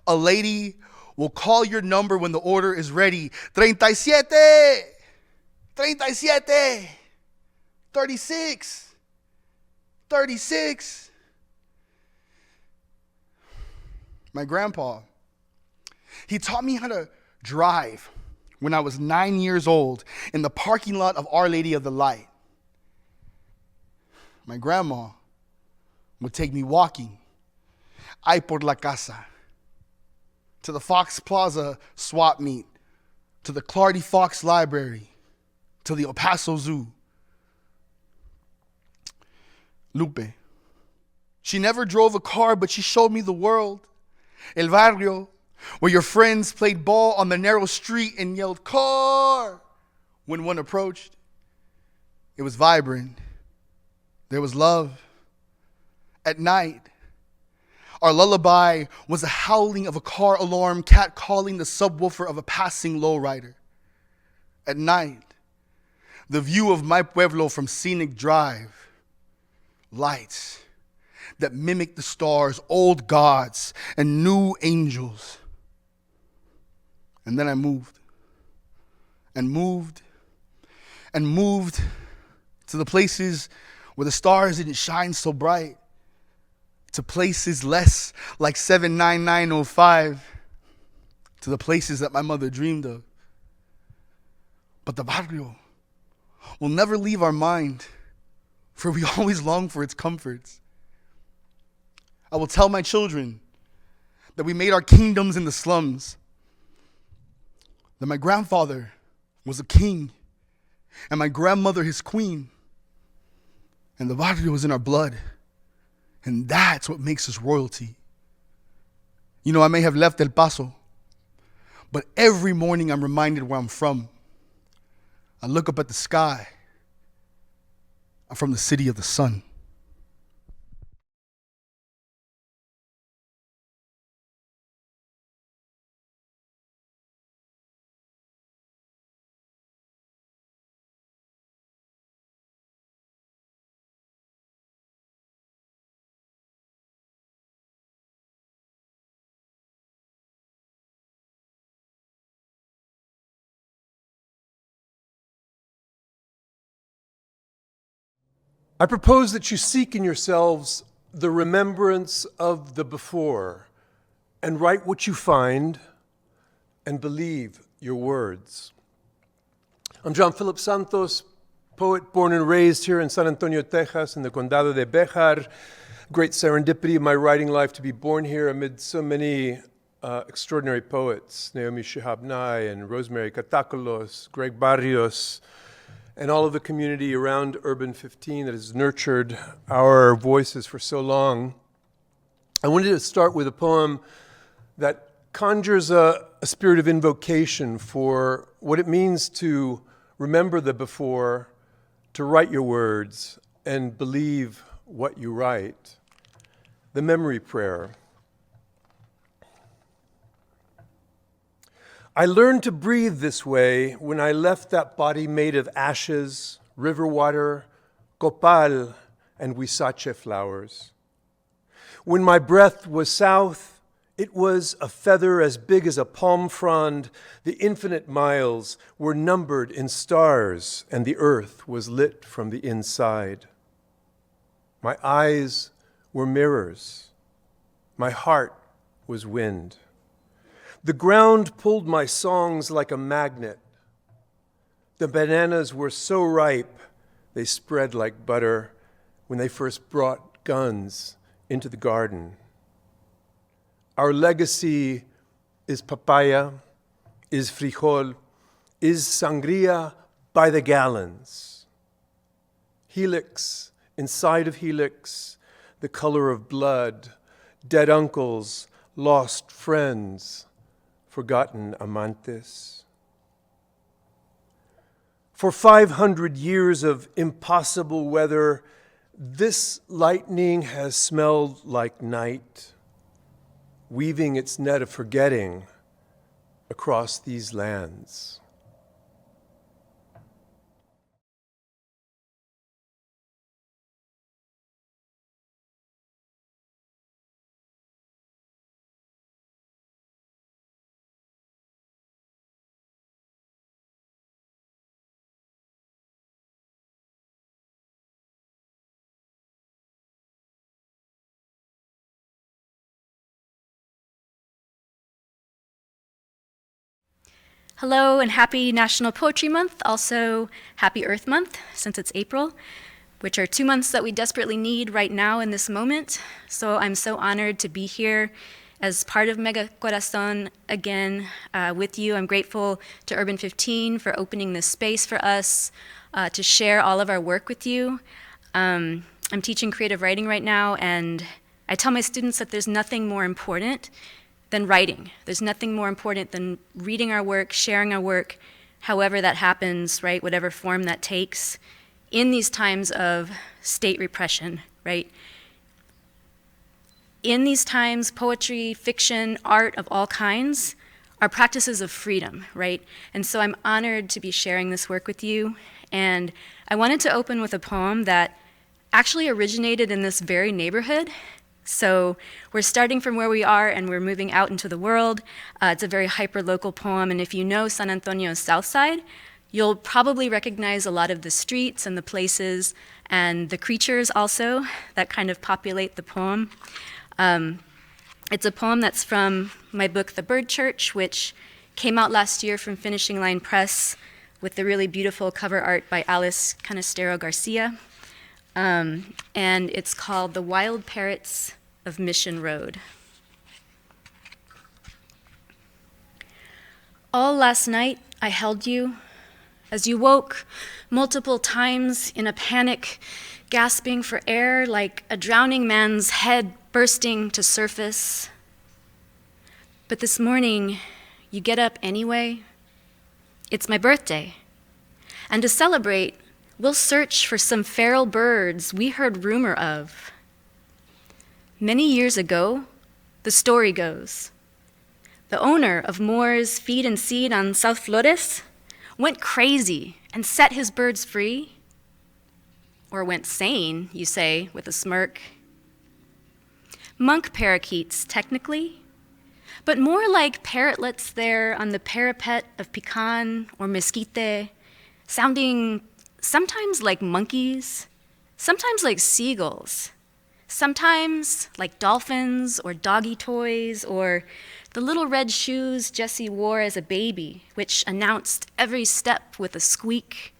A lady will call your number when the order is ready. 37, 37, 36, 36. My grandpa, he taught me how to drive when I was 9 years old in the parking lot of Our Lady of the Light. My grandma would take me walking, ay por la casa, to the Fox Plaza swap meet, to the Clardy Fox Library, to the El Paso Zoo. Lupe, she never drove a car, but she showed me the world. El barrio, where your friends played ball on the narrow street and yelled, "Car!" when one approached. It was vibrant. There was love. At night, our lullaby was the howling of a car alarm, cat calling the subwoofer of a passing lowrider. At night, the view of my pueblo from Scenic Drive, lights that mimic the stars, old gods and new angels. And then I moved and moved and moved to the places where the stars didn't shine so bright, to places less like 79905, to the places that my mother dreamed of. But the barrio will never leave our mind, for we always long for its comforts. I will tell my children that we made our kingdoms in the slums, that my grandfather was a king, and my grandmother his queen, and the barrio was in our blood, and that's what makes us royalty. You know, I may have left El Paso, but every morning I'm reminded where I'm from. I look up at the sky. I'm from the city of the sun. I propose that you seek in yourselves the remembrance of the before and write what you find and believe your words. I'm John Philip Santos, poet born and raised here in San Antonio, Texas, in the Condado de Béjar. Great serendipity of my writing life to be born here amid so many extraordinary poets, Naomi Shihab Nye and Rosemary Catacolos, Greg Barrios, and all of the community around URBAN-15 that has nurtured our voices for so long. I wanted to start with a poem that conjures a spirit of invocation for what it means to remember the before, to write your words, and believe what you write. The Memory Prayer. I learned to breathe this way when I left that body made of ashes, river water, copal, and huizache flowers. When my breath was south, it was a feather as big as a palm frond. The infinite miles were numbered in stars, and the earth was lit from the inside. My eyes were mirrors. My heart was wind. The ground pulled my songs like a magnet. The bananas were so ripe, they spread like butter when they first brought guns into the garden. Our legacy is papaya, is frijol, is sangria by the gallons. Helix inside of helix, the color of blood, dead uncles, lost friends, forgotten amantes. For 500 years of impossible weather, this lightning has smelled like night, weaving its net of forgetting across these lands. Hello and happy National Poetry Month, also happy Earth Month, since it's April, which are 2 months that we desperately need right now in this moment. So I'm so honored to be here as part of Mega Corazón again with you. I'm grateful to URBAN-15 for opening this space for us to share all of our work with you. I'm teaching creative writing right now, and I tell my students that there's nothing more important than writing. There's nothing more important than reading our work, sharing our work, however that happens, right, whatever form that takes, in these times of state repression, right? In these times, poetry, fiction, art of all kinds are practices of freedom, right? And so I'm honored to be sharing this work with you. And I wanted to open with a poem that actually originated in this very neighborhood. So we're starting from where we are and we're moving out into the world. It's a very hyper-local poem, and if you know San Antonio's South Side, you'll probably recognize a lot of the streets and the places and the creatures also that kind of populate the poem. It's a poem that's from my book, The Bird Church, which came out last year from Finishing Line Press with the really beautiful cover art by Alice Canestero Garcia. And it's called The Wild Parrots of Mission Road. All last night I held you as you woke multiple times in a panic, gasping for air like a drowning man's head bursting to surface. But this morning, you get up anyway. It's my birthday. And to celebrate, we'll search for some feral birds we heard rumor of. Many years ago, the story goes, the owner of Moore's Feed and Seed on South Flores went crazy and set his birds free. Or went sane, you say, with a smirk. Monk parakeets, technically, but more like parrotlets there on the parapet of pecan or mesquite, sounding sometimes like monkeys, sometimes like seagulls, sometimes like dolphins or doggy toys or the little red shoes Jessie wore as a baby, which announced every step with a squeak.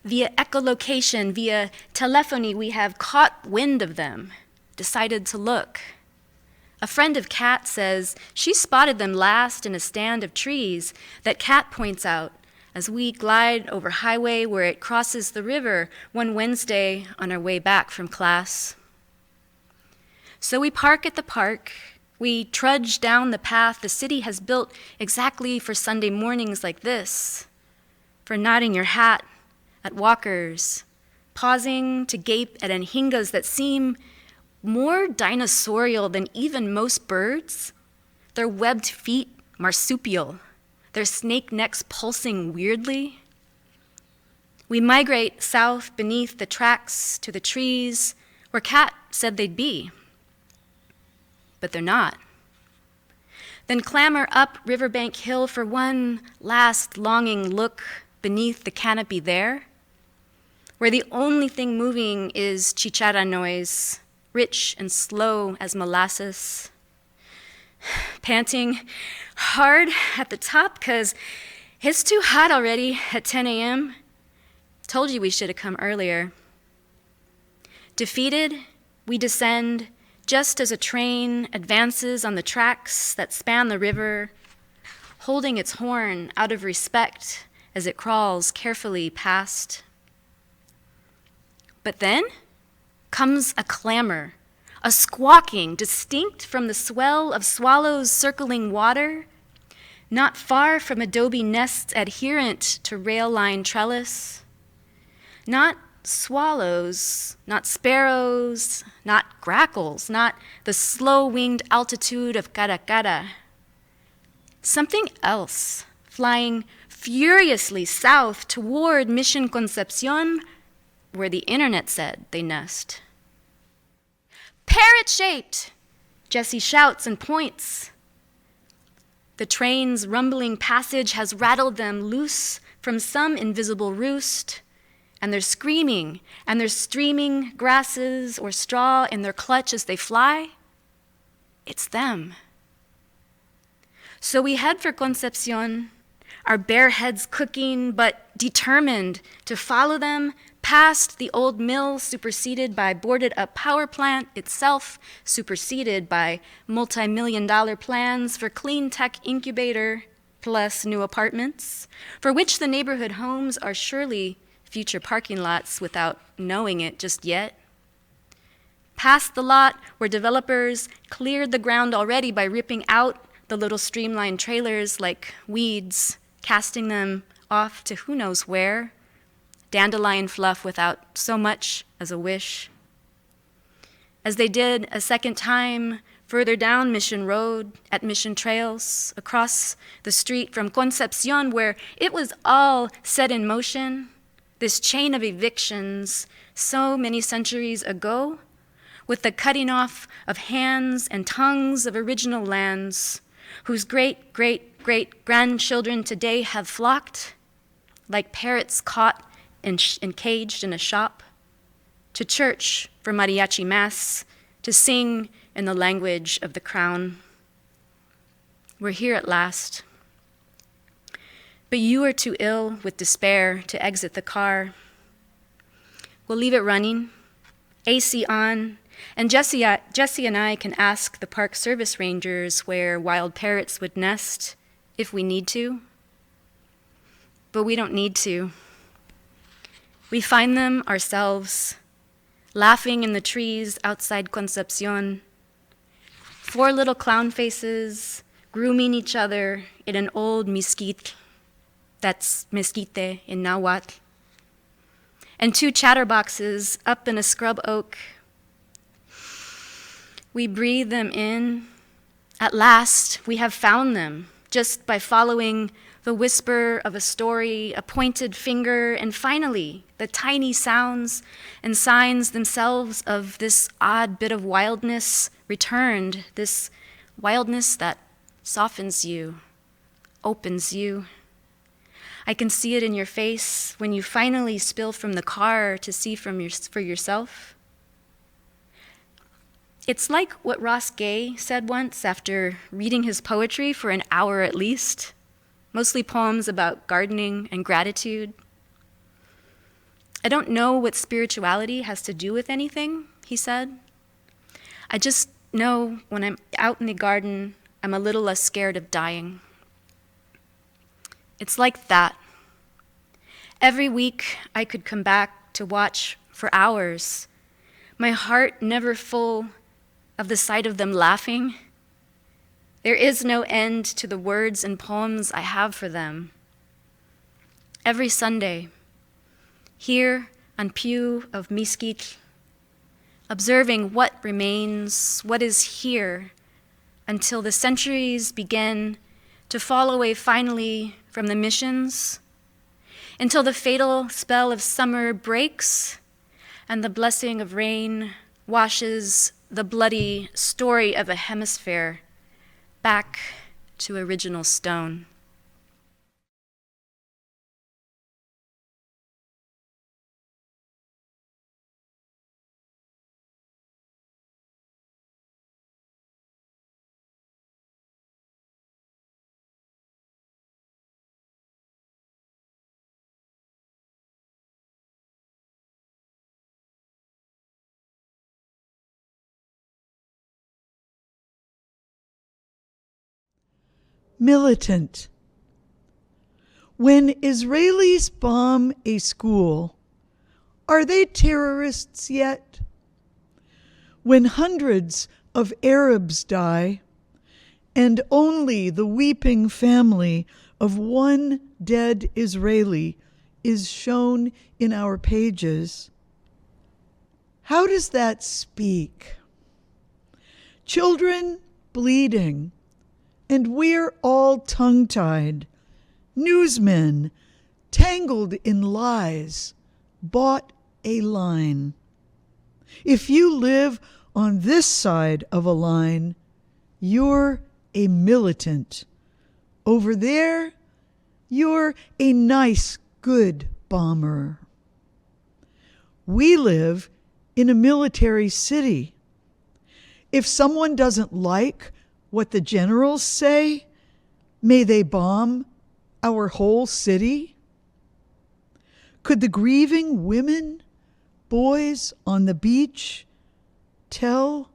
Via echolocation, via telephony, we have caught wind of them, decided to look. A friend of Kat says she spotted them last in a stand of trees that Kat points out as we glide over highway where it crosses the river one Wednesday on our way back from class. So we park at the park. We trudge down the path the city has built exactly for Sunday mornings like this, for nodding your hat at walkers, pausing to gape at anhingas that seem more dinosaurial than even most birds, their webbed feet marsupial, their snake necks pulsing weirdly. We migrate south beneath the tracks to the trees where Kat said they'd be, but they're not. Then clamber up Riverbank Hill for one last longing look beneath the canopy there, where the only thing moving is chicharra noise, rich and slow as molasses. Panting hard at the top because it's too hot already at 10 a.m. Told you we should have come earlier. Defeated, we descend just as a train advances on the tracks that span the river, holding its horn out of respect as it crawls carefully past. But then comes a clamor, a squawking distinct from the swell of swallows circling water, not far from adobe nests adherent to rail-line trellis. Not swallows, not sparrows, not grackles, not the slow-winged altitude of caracara. Something else, flying furiously south toward Mission Concepcion, where the internet said they nest. Parrot-shaped, Jesse shouts and points. The train's rumbling passage has rattled them loose from some invisible roost, and they're screaming, and they're streaming grasses or straw in their clutch as they fly. It's them. So we head for Concepcion, our bare heads cooking, but determined to follow them past the old mill superseded by boarded-up power plant itself, superseded by multi-million-dollar plans for clean tech incubator plus new apartments, for which the neighborhood homes are surely future parking lots without knowing it just yet. Past the lot where developers cleared the ground already by ripping out the little streamlined trailers like weeds, casting them off to who knows where, dandelion fluff without so much as a wish. As they did a second time further down Mission Road, at Mission Trails, across the street from Concepcion, where it was all set in motion, this chain of evictions so many centuries ago, with the cutting off of hands and tongues of original lands, whose great-great-great-grandchildren today have flocked, like parrots caught and caged in a shop, to church for mariachi mass, to sing in the language of the crown. We're here at last. But you are too ill with despair to exit the car. We'll leave it running, AC on, and Jesse and I can ask the park service rangers where wild parrots would nest if we need to. But we don't need to. We find them ourselves, laughing in the trees outside Concepcion. 4 little clown faces grooming each other in an old mesquite. That's mesquite in Nahuatl. And 2 chatterboxes up in a scrub oak. We breathe them in. At last, we have found them, just by following the whisper of a story, a pointed finger, and finally, the tiny sounds and signs themselves of this odd bit of wildness returned, this wildness that softens you, opens you. I can see it in your face when you finally spill from the car to see for yourself. It's like what Ross Gay said once after reading his poetry for an hour at least, mostly poems about gardening and gratitude. I don't know what spirituality has to do with anything, he said. I just know when I'm out in the garden, I'm a little less scared of dying. It's like that. Every week I could come back to watch for hours, my heart never full of the sight of them laughing. There is no end to the words and poems I have for them. Every Sunday, here on pew of mesquite, observing what remains, what is here, until the centuries begin to fall away finally from the missions, until the fatal spell of summer breaks and the blessing of rain washes the bloody story of a hemisphere back to original stone. militant. When Israelis bomb a school, are they terrorists yet? When hundreds of Arabs die, and only the weeping family of one dead Israeli is shown in our pages, how does that speak? Children bleeding, and we're all tongue-tied, newsmen tangled in lies, bought a line. If you live on this side of a line, you're a militant. Over there, you're a nice, good bomber. We live in a military city. If someone doesn't like what the generals say, may they bomb our whole city? Could the grieving women, boys on the beach tell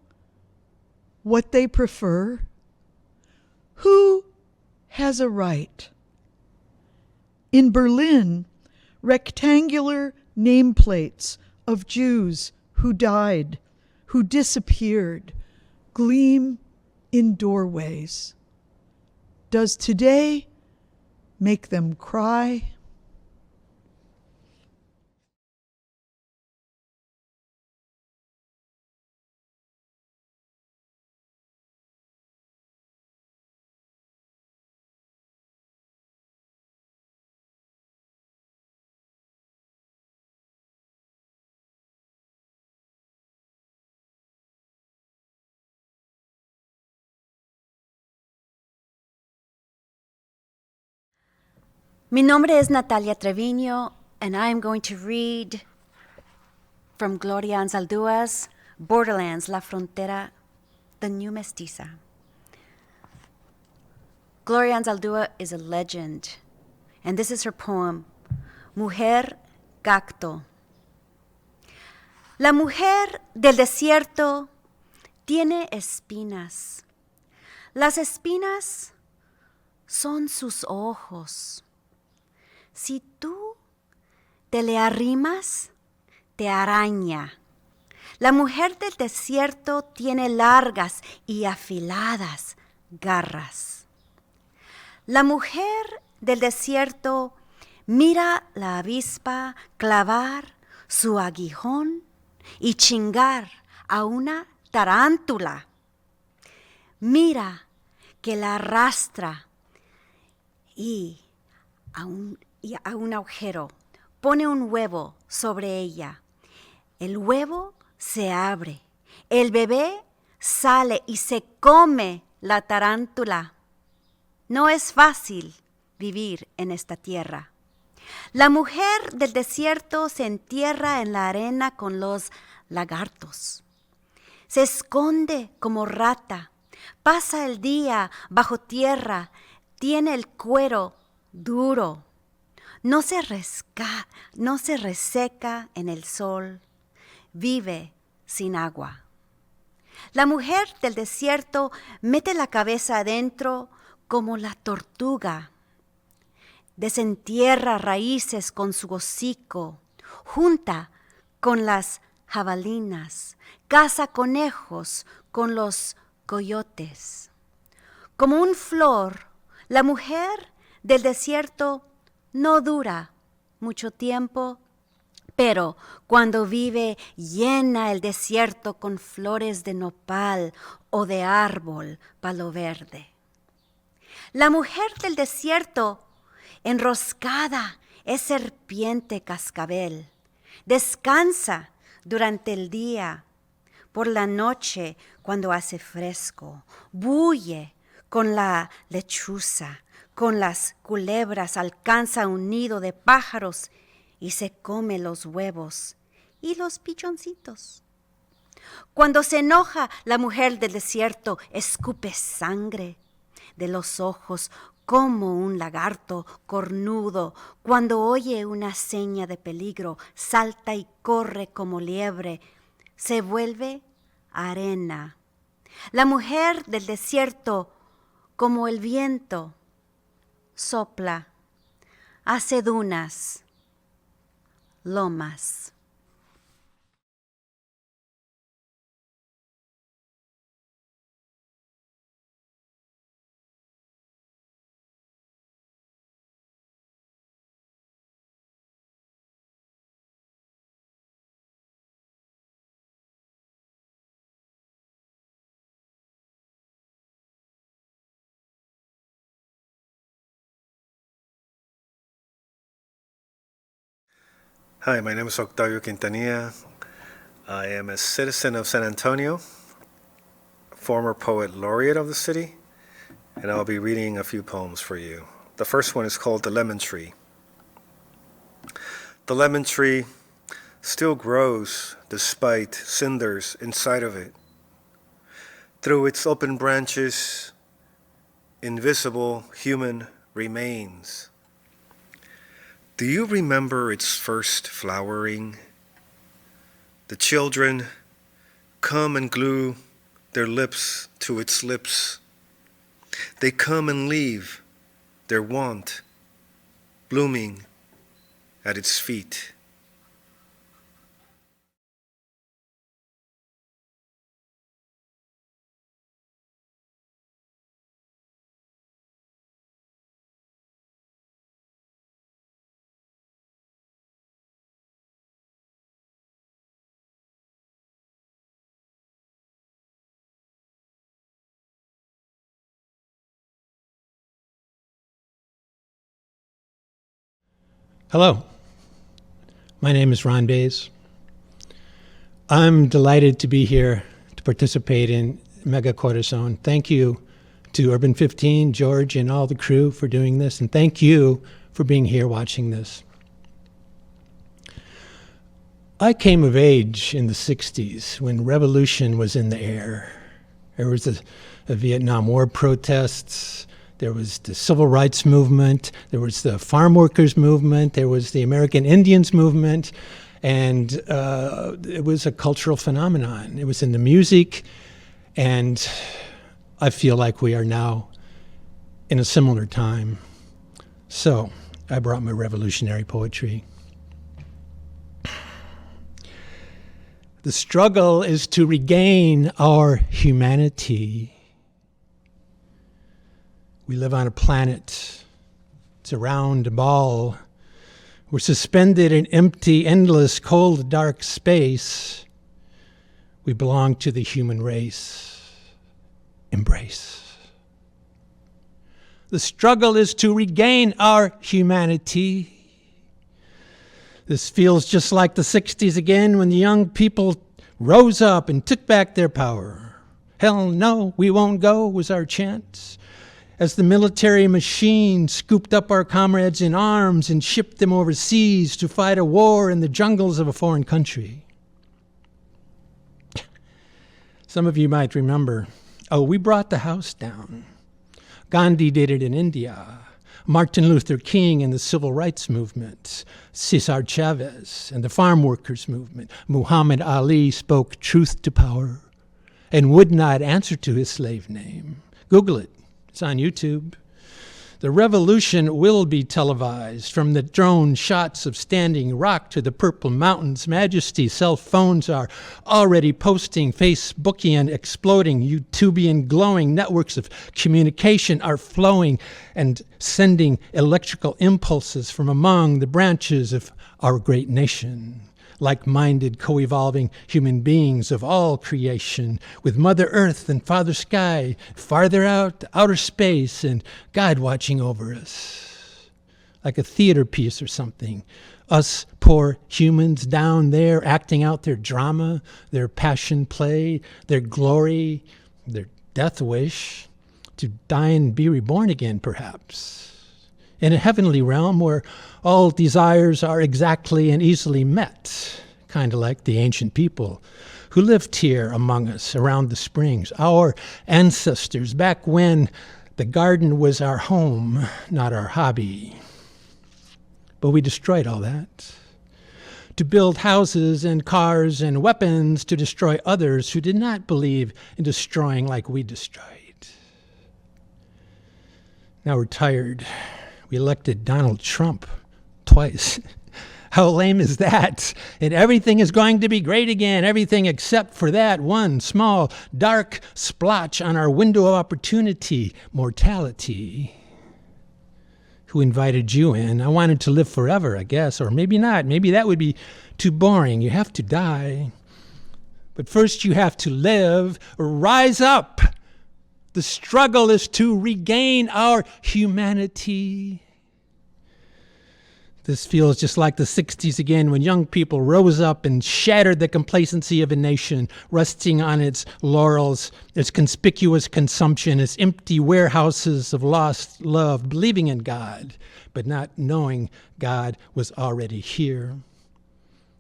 what they prefer? Who has a right? In Berlin, rectangular nameplates of Jews who died, who disappeared, gleam in doorways. Does today make them cry? Mi nombre es Natalia Treviño, and I am going to read from Gloria Anzaldua's Borderlands, La Frontera, The New Mestiza. Gloria Anzaldúa is a legend, and this is her poem, Mujer Cacto. La mujer del desierto tiene espinas. Las espinas son sus ojos. Si tú te le arrimas, te araña. La mujer del desierto tiene largas y afiladas garras. La mujer del desierto mira la avispa clavar su aguijón y chingar a una tarántula. Mira que la arrastra y a un agujero pone un huevo sobre ella. El huevo se abre, el bebé sale y se come la tarántula. No es fácil vivir en esta tierra. La mujer del desierto se entierra en la arena con los lagartos. Se esconde como rata, pasa el día bajo tierra, tiene el cuero duro. No se reseca en el sol, vive sin agua. La mujer del desierto mete la cabeza adentro como la tortuga. Desentierra raíces con su hocico, junta con las jabalinas, caza conejos con los coyotes. Como un flor, la mujer del desierto no dura mucho tiempo, pero cuando vive llena el desierto con flores de nopal o de árbol palo verde. La mujer del desierto, enroscada, es serpiente cascabel. Descansa durante el día. Por la noche, cuando hace fresco, bulle con la lechuza. Con las culebras alcanza un nido de pájaros y se come los huevos y los pichoncitos. Cuando se enoja, la mujer del desierto escupe sangre de los ojos como un lagarto cornudo. Cuando oye una seña de peligro, salta y corre como liebre. Se vuelve arena. La mujer del desierto como el viento, sopla, hace dunas, lomas. Hi, my name is Octavio Quintanilla. I am a citizen of San Antonio, former poet laureate of the city, and I'll be reading a few poems for you. The first one is called The Lemon Tree. The lemon tree still grows despite cinders inside of it. Through its open branches, invisible human remains. Do you remember its first flowering? The children come and glue their lips to its lips. They come and leave their want, blooming at its feet. Hello, my name is Ron Bays. I'm delighted to be here to participate in Mega Corazón. Thank you to URBAN-15, George, and all the crew for doing this, and thank you for being here watching this. I came of age in the 60s when revolution was in the air. There was the Vietnam War protests, there was the civil rights movement, there was the farm workers movement, there was the American Indians movement, and it was a cultural phenomenon. It was in the music, and I feel like we are now in a similar time. So I brought my revolutionary poetry. The struggle is to regain our humanity. We live on a planet. It's a round ball. We're suspended in empty, endless, cold, dark space. We belong to the human race. Embrace. The struggle is to regain our humanity. This feels just like the 60s again when the young people rose up and took back their power. Hell no, we won't go was our chant. As the military machine scooped up our comrades in arms and shipped them overseas to fight a war in the jungles of a foreign country. Some of you might remember, we brought the house down. Gandhi did it in India. Martin Luther King and the civil rights movement, Cesar Chavez and the farm workers movement, Muhammad Ali spoke truth to power and would not answer to his slave name. Google it. It's on YouTube. The revolution will be televised from the drone shots of Standing Rock to the Purple Mountains. Majesty cell phones are already posting, Facebookian exploding, YouTubian glowing. Networks of communication are flowing and sending electrical impulses from among the branches of our great nation. Like-minded, co-evolving human beings of all creation, with Mother Earth and Father Sky farther out, outer space, and God watching over us. Like a theater piece or something. Us poor humans down there acting out their drama, their passion play, their glory, their death wish, to die and be reborn again, perhaps. In a heavenly realm where all desires are exactly and easily met, kind of like the ancient people who lived here among us around the springs, our ancestors, back when the garden was our home, not our hobby. But we destroyed all that to build houses and cars and weapons to destroy others who did not believe in destroying like we destroyed. Now we're tired. We elected Donald Trump twice. How lame is that? And everything is going to be great again. Everything except for that one small, dark splotch on our window of opportunity, mortality. Who invited you in? I wanted to live forever, I guess. Or maybe not. Maybe that would be too boring. You have to die. But first you have to live. Rise up. The struggle is to regain our humanity. This feels just like the 60s again, when young people rose up and shattered the complacency of a nation, resting on its laurels, its conspicuous consumption, its empty warehouses of lost love, believing in God, but not knowing God was already here.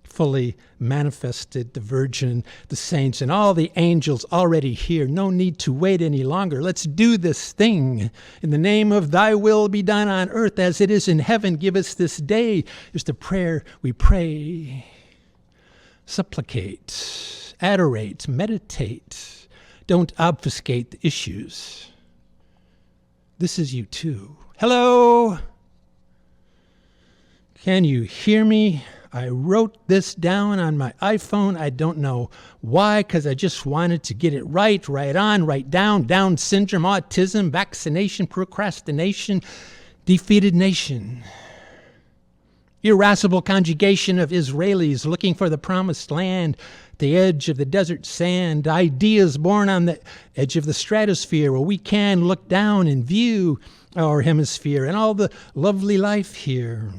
Fully manifested, the Virgin, the saints, and all the angels already here. No need to wait any longer. Let's do this thing. In the name of thy will be done on earth as it is in heaven, give us this day, is the prayer we pray. Supplicate, adorate, meditate. Don't obfuscate the issues. This is you too. Hello? Can you hear me? I wrote this down on my iPhone. I don't know why, because I just wanted to get it right on, right down. Down syndrome, autism, vaccination, procrastination, defeated nation. Irascible conjugation of Israelis looking for the promised land, the edge of the desert sand, ideas born on the edge of the stratosphere where we can look down and view our hemisphere and all the lovely life here.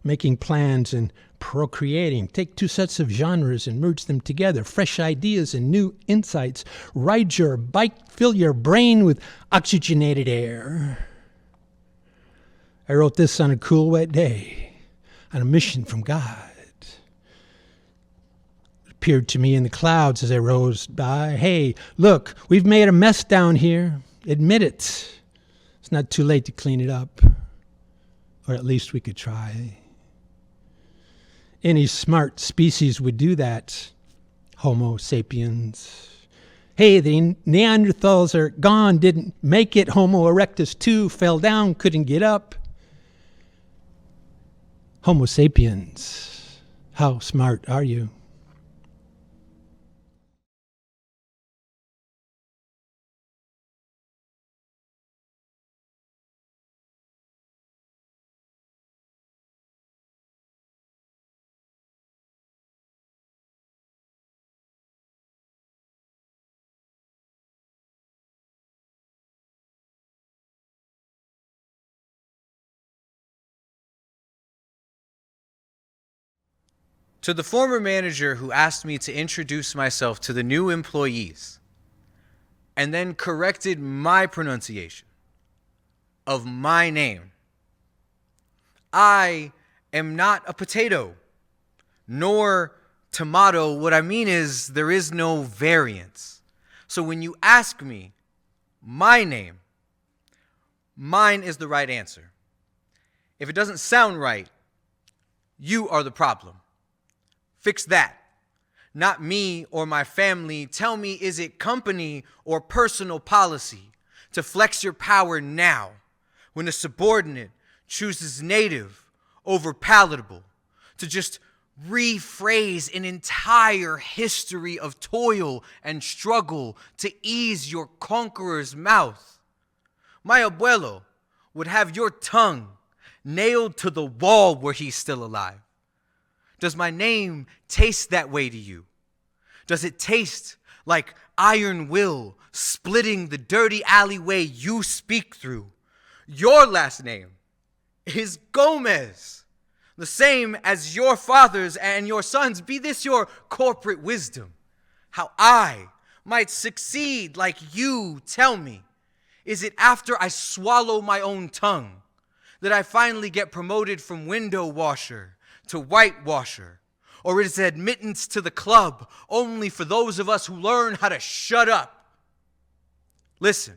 Making plans and procreating. Take two sets of genres and merge them together. Fresh ideas and new insights. Ride your bike, fill your brain with oxygenated air. I wrote this on a cool, wet day, on a mission from God. It appeared to me in the clouds as I rose by. Hey, look, we've made a mess down here. Admit it. It's not too late to clean it up. Or at least we could try. Any smart species would do that. Homo sapiens. Hey, the Neanderthals are gone, didn't make it. Homo erectus too, fell down, couldn't get up. Homo sapiens, how smart are you? To the former manager who asked me to introduce myself to the new employees and then corrected my pronunciation of my name, I am not a potato, nor tomato. What I mean is there is no variance. So when you ask me my name, mine is the right answer. If it doesn't sound right, you are the problem. Fix that. Not me or my family. Tell me, is it company or personal policy to flex your power now when a subordinate chooses native over palatable, to just rephrase an entire history of toil and struggle to ease your conqueror's mouth? My abuelo would have your tongue nailed to the wall were he still alive. Does my name taste that way to you? Does it taste like iron will splitting the dirty alleyway you speak through? Your last name is Gomez, the same as your father's and your son's. Be this your corporate wisdom, how I might succeed like you. Tell me, is it after I swallow my own tongue that I finally get promoted from window washer to whitewasher? Or is it admittance to the club only for those of us who learn how to shut up? Listen,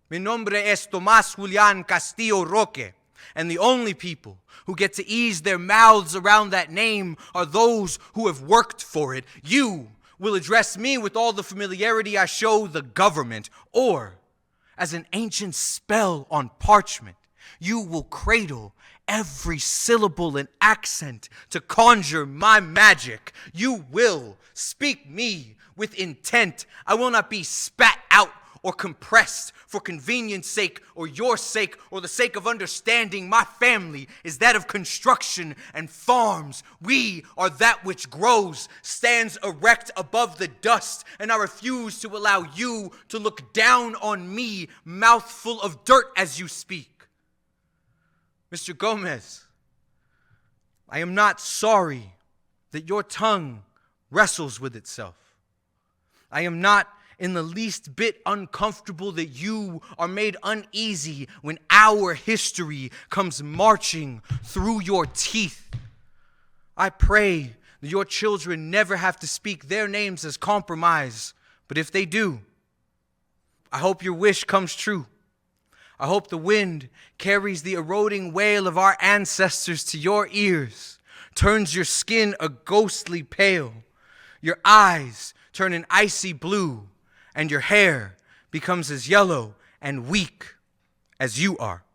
mi nombre es Tomás Julián Castillo Roque, and the only people who get to ease their mouths around that name are those who have worked for it. You will address me with all the familiarity I show the government, or as an ancient spell on parchment. You will cradle every syllable and accent to conjure my magic. You will speak me with intent. I will not be spat out or compressed for convenience sake or your sake or the sake of understanding. My family is that of construction and farms. We are that which grows, stands erect above the dust, and I refuse to allow you to look down on me, mouthful of dirt as you speak. Mr. Gomez, I am not sorry that your tongue wrestles with itself. I am not in the least bit uncomfortable that you are made uneasy when our history comes marching through your teeth. I pray that your children never have to speak their names as compromise, but if they do, I hope your wish comes true. I hope the wind carries the eroding wail of our ancestors to your ears, turns your skin a ghostly pale, your eyes turn an icy blue, and your hair becomes as yellow and weak as you are.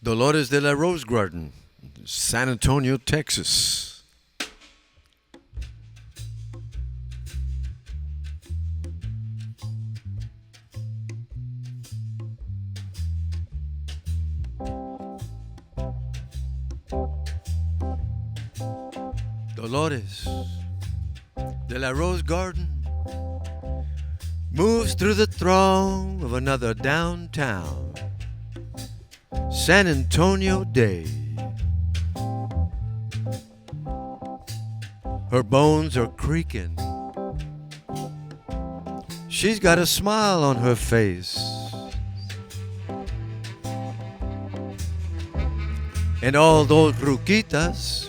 Dolores de la Rose Garden, San Antonio, Texas. Dolores de la Rose Garden moves through the throng of another downtown San Antonio day. Her bones are creaking. She's got a smile on her face. And all those ruquitas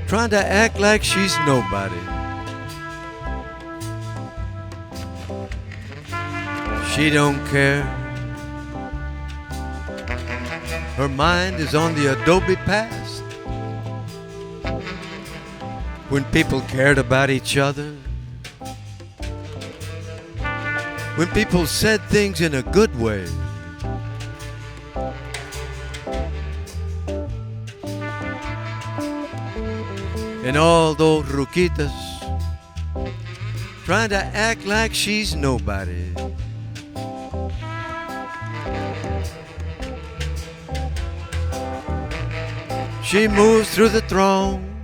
trying to act like she's nobody. She don't care. Her mind is on the Adobe past, when people cared about each other, when people said things in a good way. And all those ruquitas trying to act like she's nobody. She moves through the throng,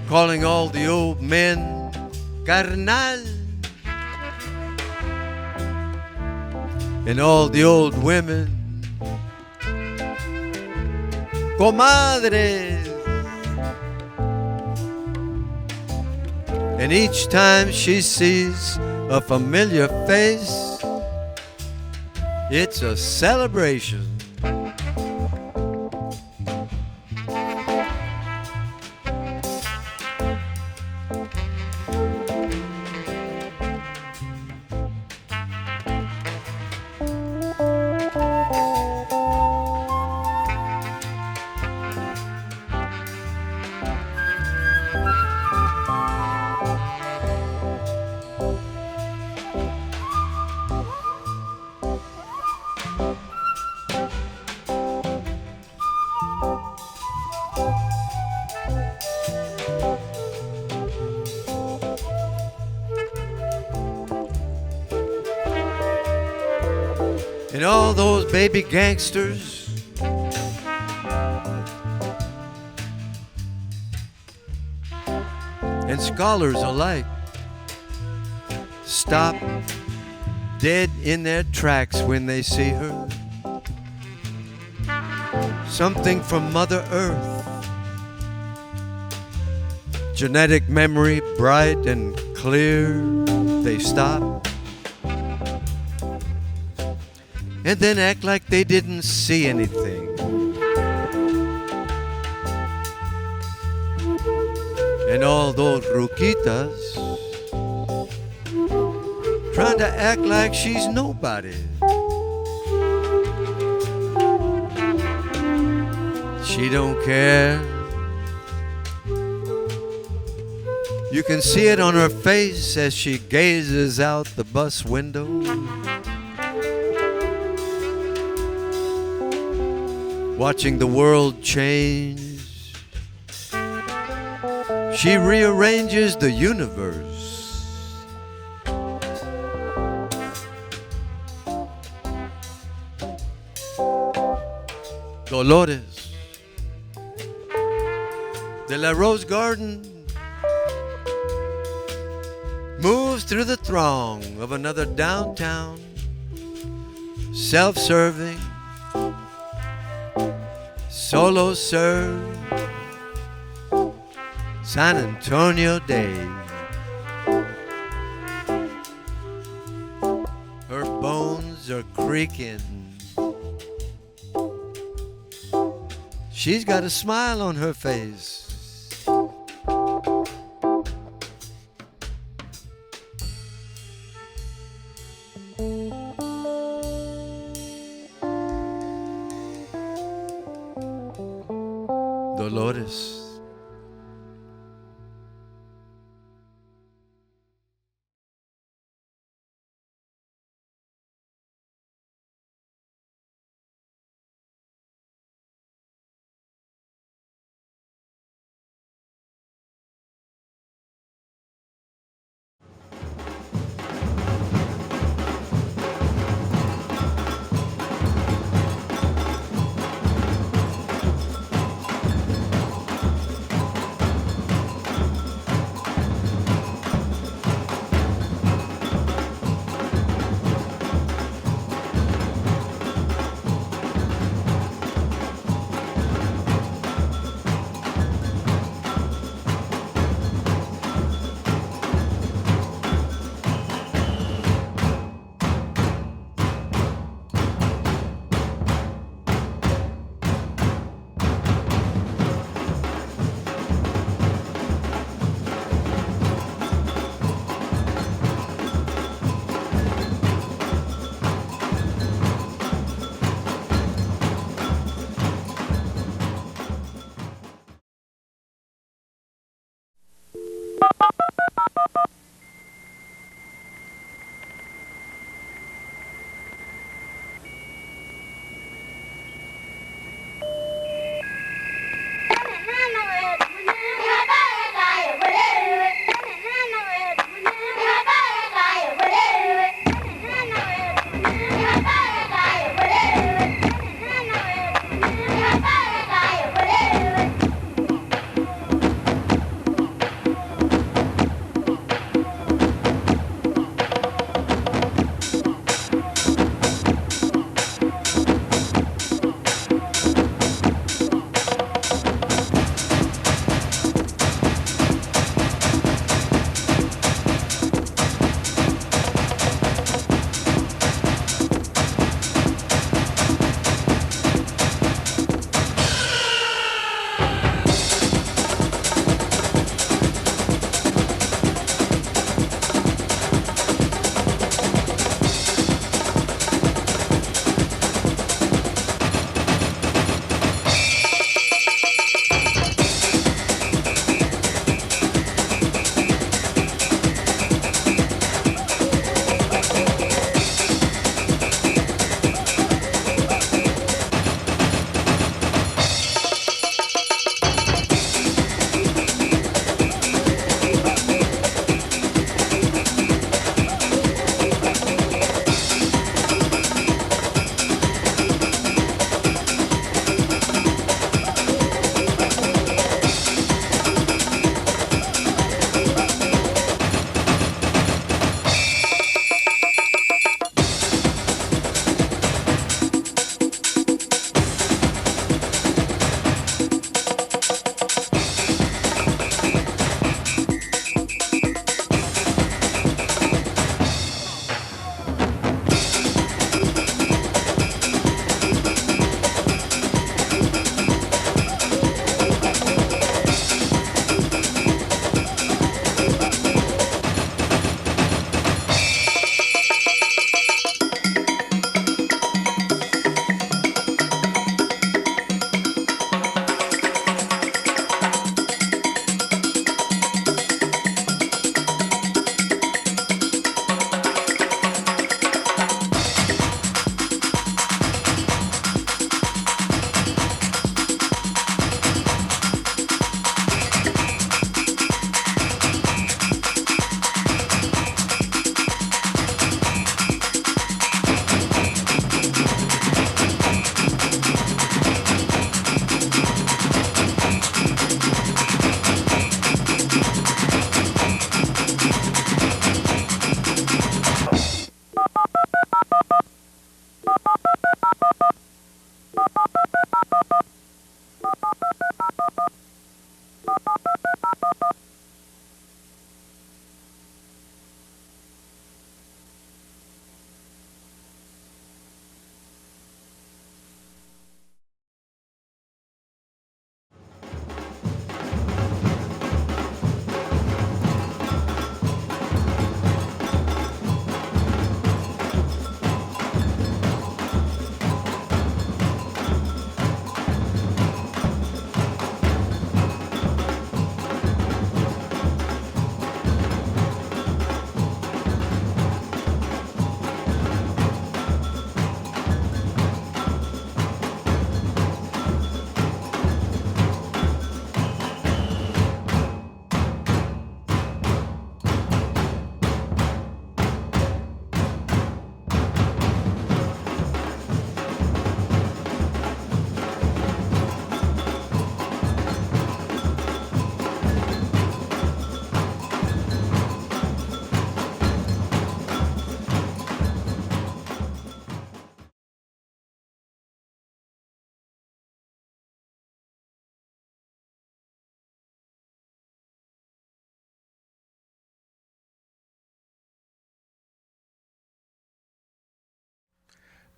calling all the old men carnal, and all the old women comadres. And each time she sees a familiar face, it's a celebration. And all those baby gangsters and scholars alike stop dead in their tracks when they see her. Something from Mother Earth, genetic memory bright and clear. They stop and then act like they didn't see anything. And all those ruquitas trying to act like she's nobody. She don't care. You can see it on her face as she gazes out the bus window. Watching the world change. She rearranges the universe. Dolores de la Rose Garden moves through the throng of another downtown, self-serving, solo serve, San Antonio day. Her bones are creaking. She's got a smile on her face. Dolores.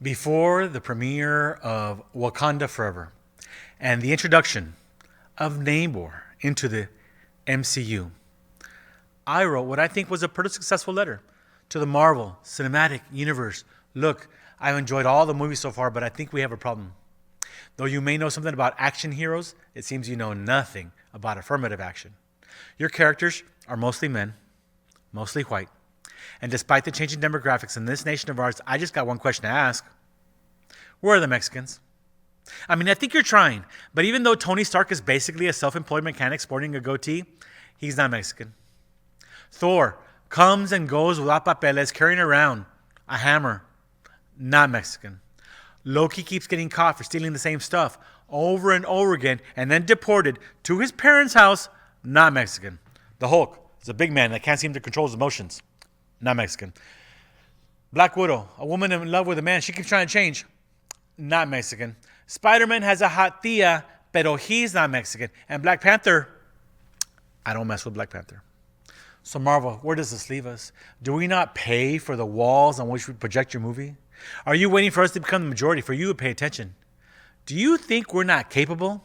before the premiere of Wakanda Forever and the introduction of Namor into the MCU, I wrote what I think was a pretty successful letter to the Marvel Cinematic Universe. Look, I've enjoyed all the movies so far, but I think we have a problem. Though you may know something about action heroes, it seems you know nothing about affirmative action. Your characters are mostly men, mostly white. And despite the changing demographics in this nation of ours, I just got one question to ask. Where are the Mexicans? I mean, I think you're trying, but even though Tony Stark is basically a self-employed mechanic sporting a goatee, he's not Mexican. Thor comes and goes without papeles, carrying around a hammer, not Mexican. Loki keeps getting caught for stealing the same stuff over and over again and then deported to his parents' house, not Mexican. The Hulk is a big man that can't seem to control his emotions, not Mexican. Black Widow, a woman in love with a man, she keeps trying to change, not Mexican. Spider-Man has a hot tia, pero he's not Mexican. And Black Panther, I don't mess with Black Panther. So Marvel, where does this leave us? Do we not pay for the walls on which we project your movie? Are you waiting for us to become the majority, for you to pay attention? Do you think we're not capable?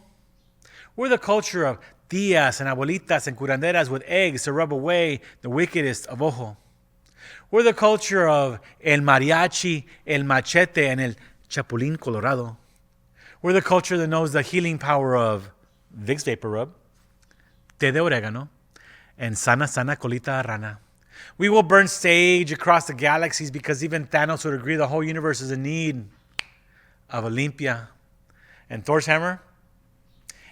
We're the culture of tias and abuelitas and curanderas with eggs to rub away the wickedest of ojo. We're the culture of el mariachi, el machete, and el chapulín colorado. We're the culture that knows the healing power of Vicks Vapor Rub, té de orégano, and sana sana colita rana. We will burn sage across the galaxies because even Thanos would agree the whole universe is in need of Olympia. And Thor's hammer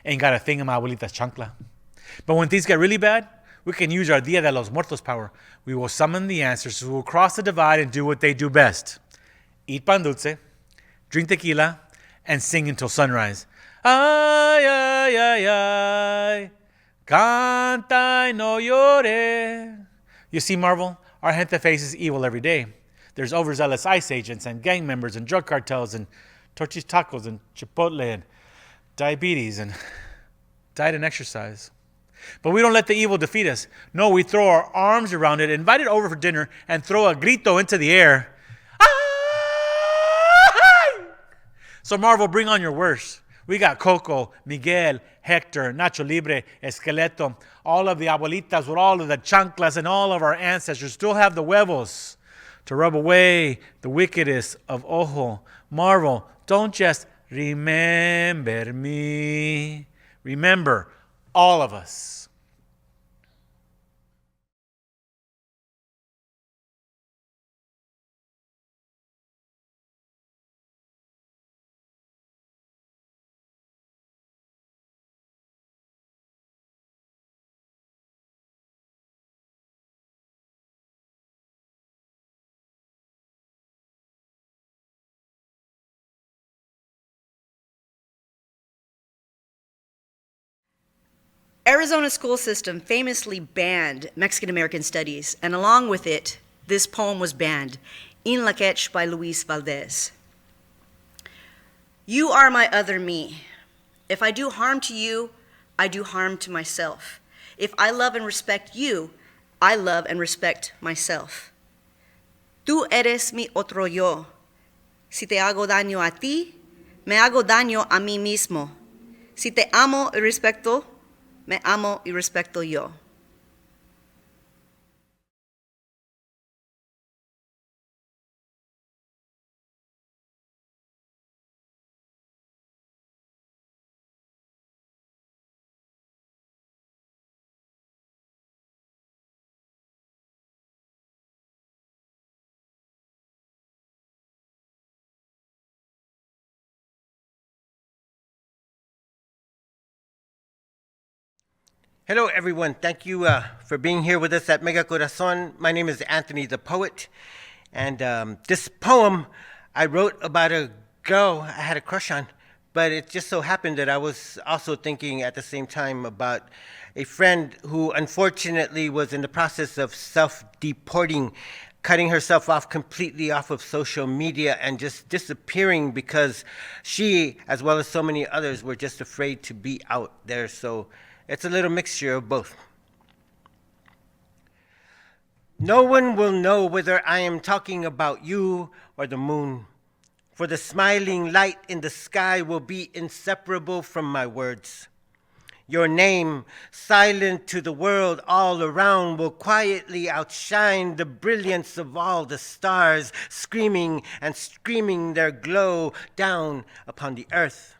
ain't got a thing in my abuelita's chancla. But when things get really bad, we can use our Dia de los Muertos power. We will summon the ancestors who will cross the divide and do what they do best. Eat pan dulce, drink tequila, and sing until sunrise. Ay, ay, ay, ay. Canta y no llore. You see, Marvel, our gente faces evil every day. There's overzealous ICE agents and gang members and drug cartels and torchis tacos and chipotle and diabetes and diet and exercise. But we don't let the evil defeat us. No, we throw our arms around it, invite it over for dinner, and throw a grito into the air. So Marvel, bring on your worst. We got Coco, Miguel, Hector, Nacho Libre, Esqueleto, all of the abuelitas with all of the chanclas, and all of our ancestors still have the huevos to rub away the wickedest of ojo. Marvel, don't just remember me. Remember all of us. Arizona school system famously banned Mexican American studies, and along with it, this poem was banned, In La Quech by Luis Valdez. You are my other me. If I do harm to you, I do harm to myself. If I love and respect you, I love and respect myself. Tú eres mi otro yo. Si te hago daño a ti, me hago daño a mí mismo. Si te amo y respeto, me amo y respeto yo. Hello, everyone. Thank you for being here with us at Mega Corazón. My name is Anthony the Poet. And this poem I wrote about a girl I had a crush on. But it just so happened that I was also thinking at the same time about a friend who unfortunately was in the process of self-deporting, cutting herself off completely off of social media and just disappearing because she, as well as so many others, were just afraid to be out there. So it's a little mixture of both. No one will know whether I am talking about you or the moon. for the smiling light in the sky will be inseparable from my words. Your name, silent to the world all around, will quietly outshine the brilliance of all the stars, screaming and screaming their glow down upon the earth.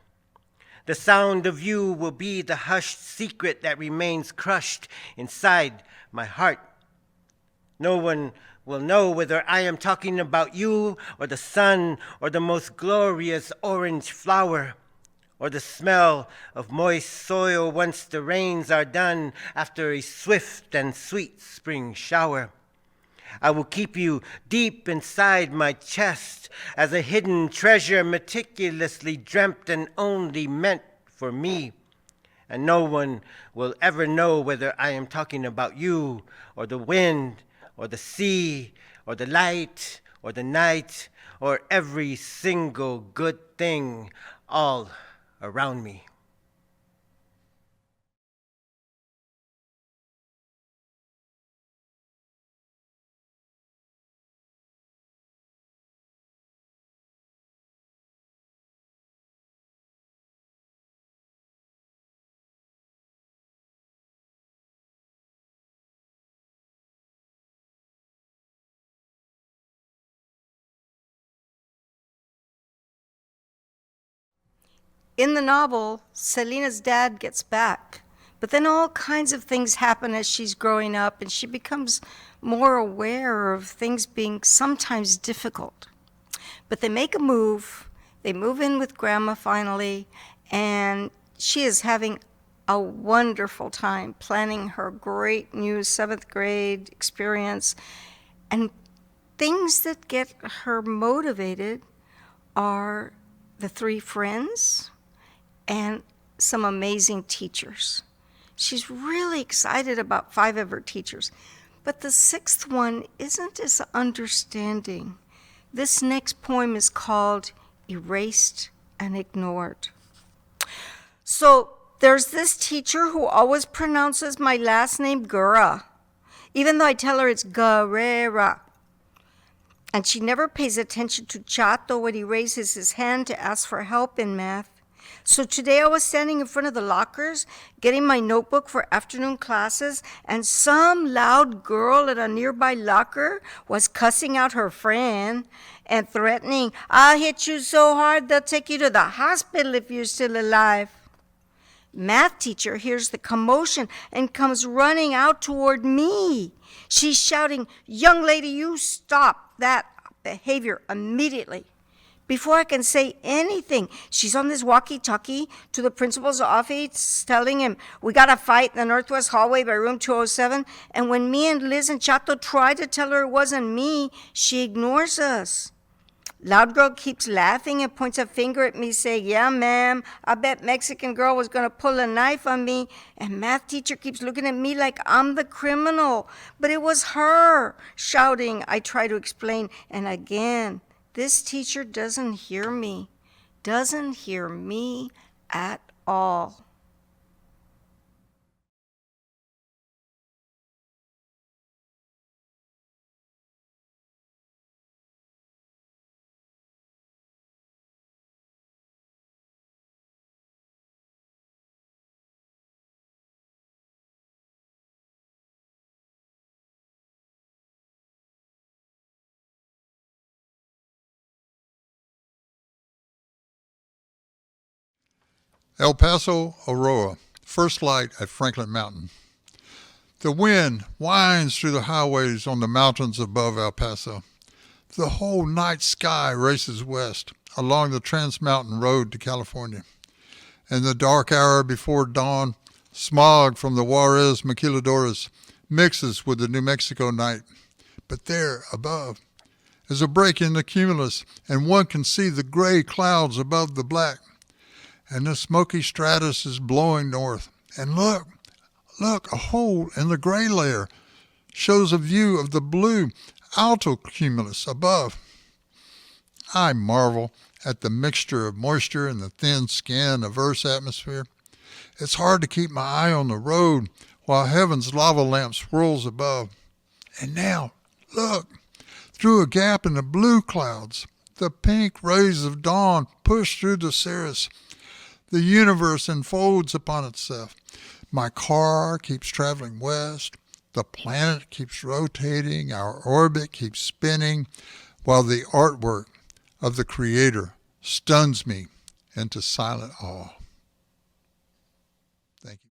The sound of you will be the hushed secret that remains crushed inside my heart. No one will know whether I am talking about you or the sun or the most glorious orange flower, or the smell of moist soil once the rains are done after a swift and sweet spring shower. I will keep you deep inside my chest as a hidden treasure meticulously dreamt and only meant for me. And no one will ever know whether I am talking about you or the wind or the sea or the light or the night or every single good thing all around me. In the novel, Selina's dad gets back, but then all kinds of things happen as she's growing up, and she becomes more aware of things being sometimes difficult. But they make a move, they move in with Grandma finally, and she is having a wonderful time planning her great new 7th grade experience. And things that get her motivated are the 3 friends and some amazing teachers. She's really excited about 5 of her teachers, but the 6th one isn't as understanding. This next poem is called Erased and Ignored. So there's this teacher who always pronounces my last name Gura, even though I tell her it's Guerrera. And she never pays attention to Chato when he raises his hand to ask for help in math. So today I was standing in front of the lockers, getting my notebook for afternoon classes, and some loud girl at a nearby locker was cussing out her friend and threatening, "I'll hit you so hard they'll take you to the hospital if you're still alive." Math teacher hears the commotion and comes running out toward me. She's shouting, "Young lady, you stop that behavior immediately." Before I can say anything, she's on this walkie-talkie to the principal's office telling him, "We got a fight in the northwest hallway by room 207, and when me and Liz and Chato try to tell her it wasn't me, she ignores us." Loud girl keeps laughing and points a finger at me saying, "Yeah, ma'am, I bet Mexican girl was gonna pull a knife on me." And math teacher keeps looking at me like I'm the criminal. But it was her shouting. I try to explain, and again, this teacher doesn't hear me at all. El Paso, Aurora, first light at Franklin Mountain. The wind winds through the highways on the mountains above El Paso. The whole night sky races west along the Trans-Mountain Road to California. In the dark hour before dawn, smog from the Juarez Maquiladoras mixes with the New Mexico night. But there, above, is a break in the cumulus, and one can see the gray clouds above the black. And the smoky stratus is blowing north. And look, a hole in the gray layer shows a view of the blue alto cumulus above. I marvel at the mixture of moisture and the thin skin of Earth's atmosphere. It's hard to keep my eye on the road while heaven's lava lamp swirls above. And now, look, through a gap in the blue clouds, The pink rays of dawn push through the cirrus. The universe enfolds upon itself. My car keeps traveling west. The planet keeps rotating. Our orbit keeps spinning, while the artwork of the Creator stuns me into silent awe. Thank you.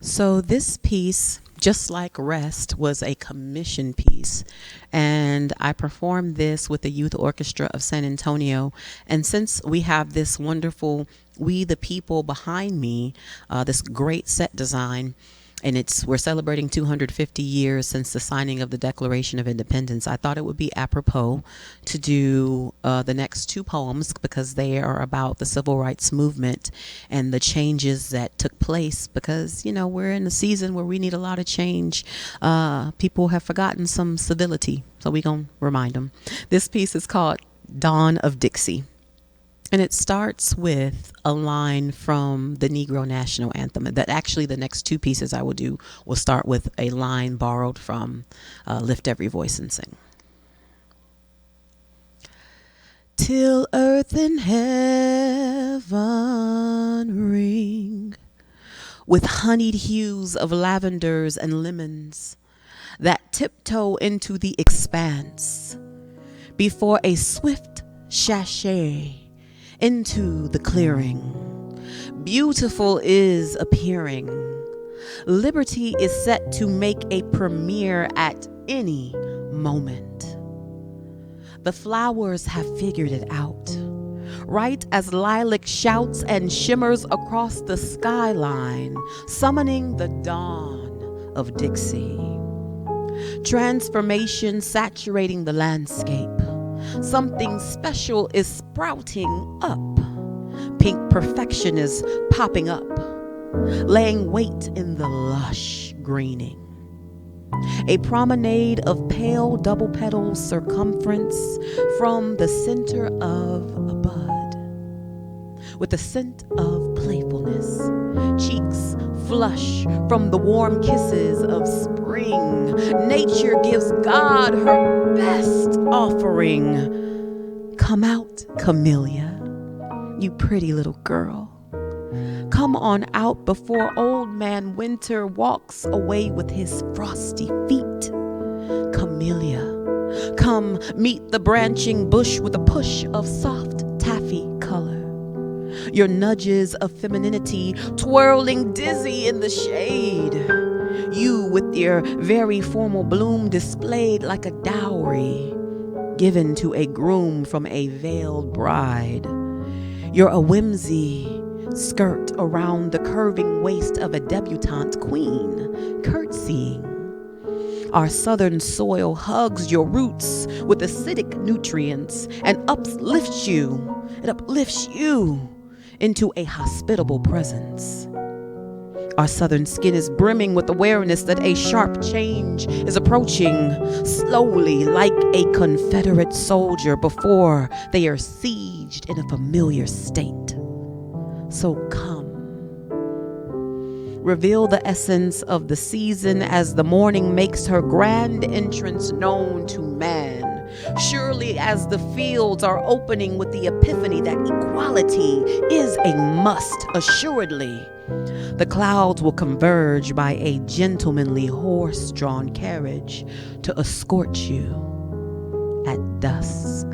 So this piece, just like Rest, was a commission piece, and I performed this with the Youth Orchestra of San Antonio. And since we have this wonderful We the People behind me, this great set design, and we're celebrating 250 years since the signing of the Declaration of Independence, I thought it would be apropos to do the next two poems, because they are about the civil rights movement and the changes that took place, because, you know, we're in a season where we need a lot of change. People have forgotten some civility, so we're going to remind them. This piece is called Dawn of Dixie. And it starts with a line from the Negro National Anthem. That actually, the next two pieces I will do will start with a line borrowed from Lift Every Voice and Sing. Till earth and heaven ring with honeyed hues of lavenders and lemons that tiptoe into the expanse before a swift sachet into the clearing. Beautiful is appearing. Liberty is set to make a premiere at any moment. The flowers have figured it out. Right as lilac shouts and shimmers across the skyline, summoning the dawn of Dixie. Transformation saturating the landscape. Something special is sprouting up. Pink perfection is popping up, laying weight in the lush greening. A promenade of pale double petal circumference from the center of a bud, with a scent of playfulness, cheeks flush from the warm kisses of spring. Nature gives God her best offering. Come out, Camellia, you pretty little girl. Come on out before old man winter walks away with his frosty feet. Camellia, come meet the branching bush with a push of soft taffy color. Your nudges of femininity twirling dizzy in the shade. You with your very formal bloom displayed like a dowry given to a groom from a veiled bride. You're a whimsy skirt around the curving waist of a debutante queen, curtsying. Our southern soil hugs your roots with acidic nutrients and uplifts you. It uplifts you into a hospitable presence. Our southern skin is brimming with awareness that a sharp change is approaching, slowly like a Confederate soldier before they are sieged in a familiar state. So come, reveal the essence of the season as the morning makes her grand entrance known to man. Surely as the fields are opening with the epiphany that equality is a must, assuredly. The clouds will converge by a gentlemanly horse-drawn carriage to escort you. At dusk,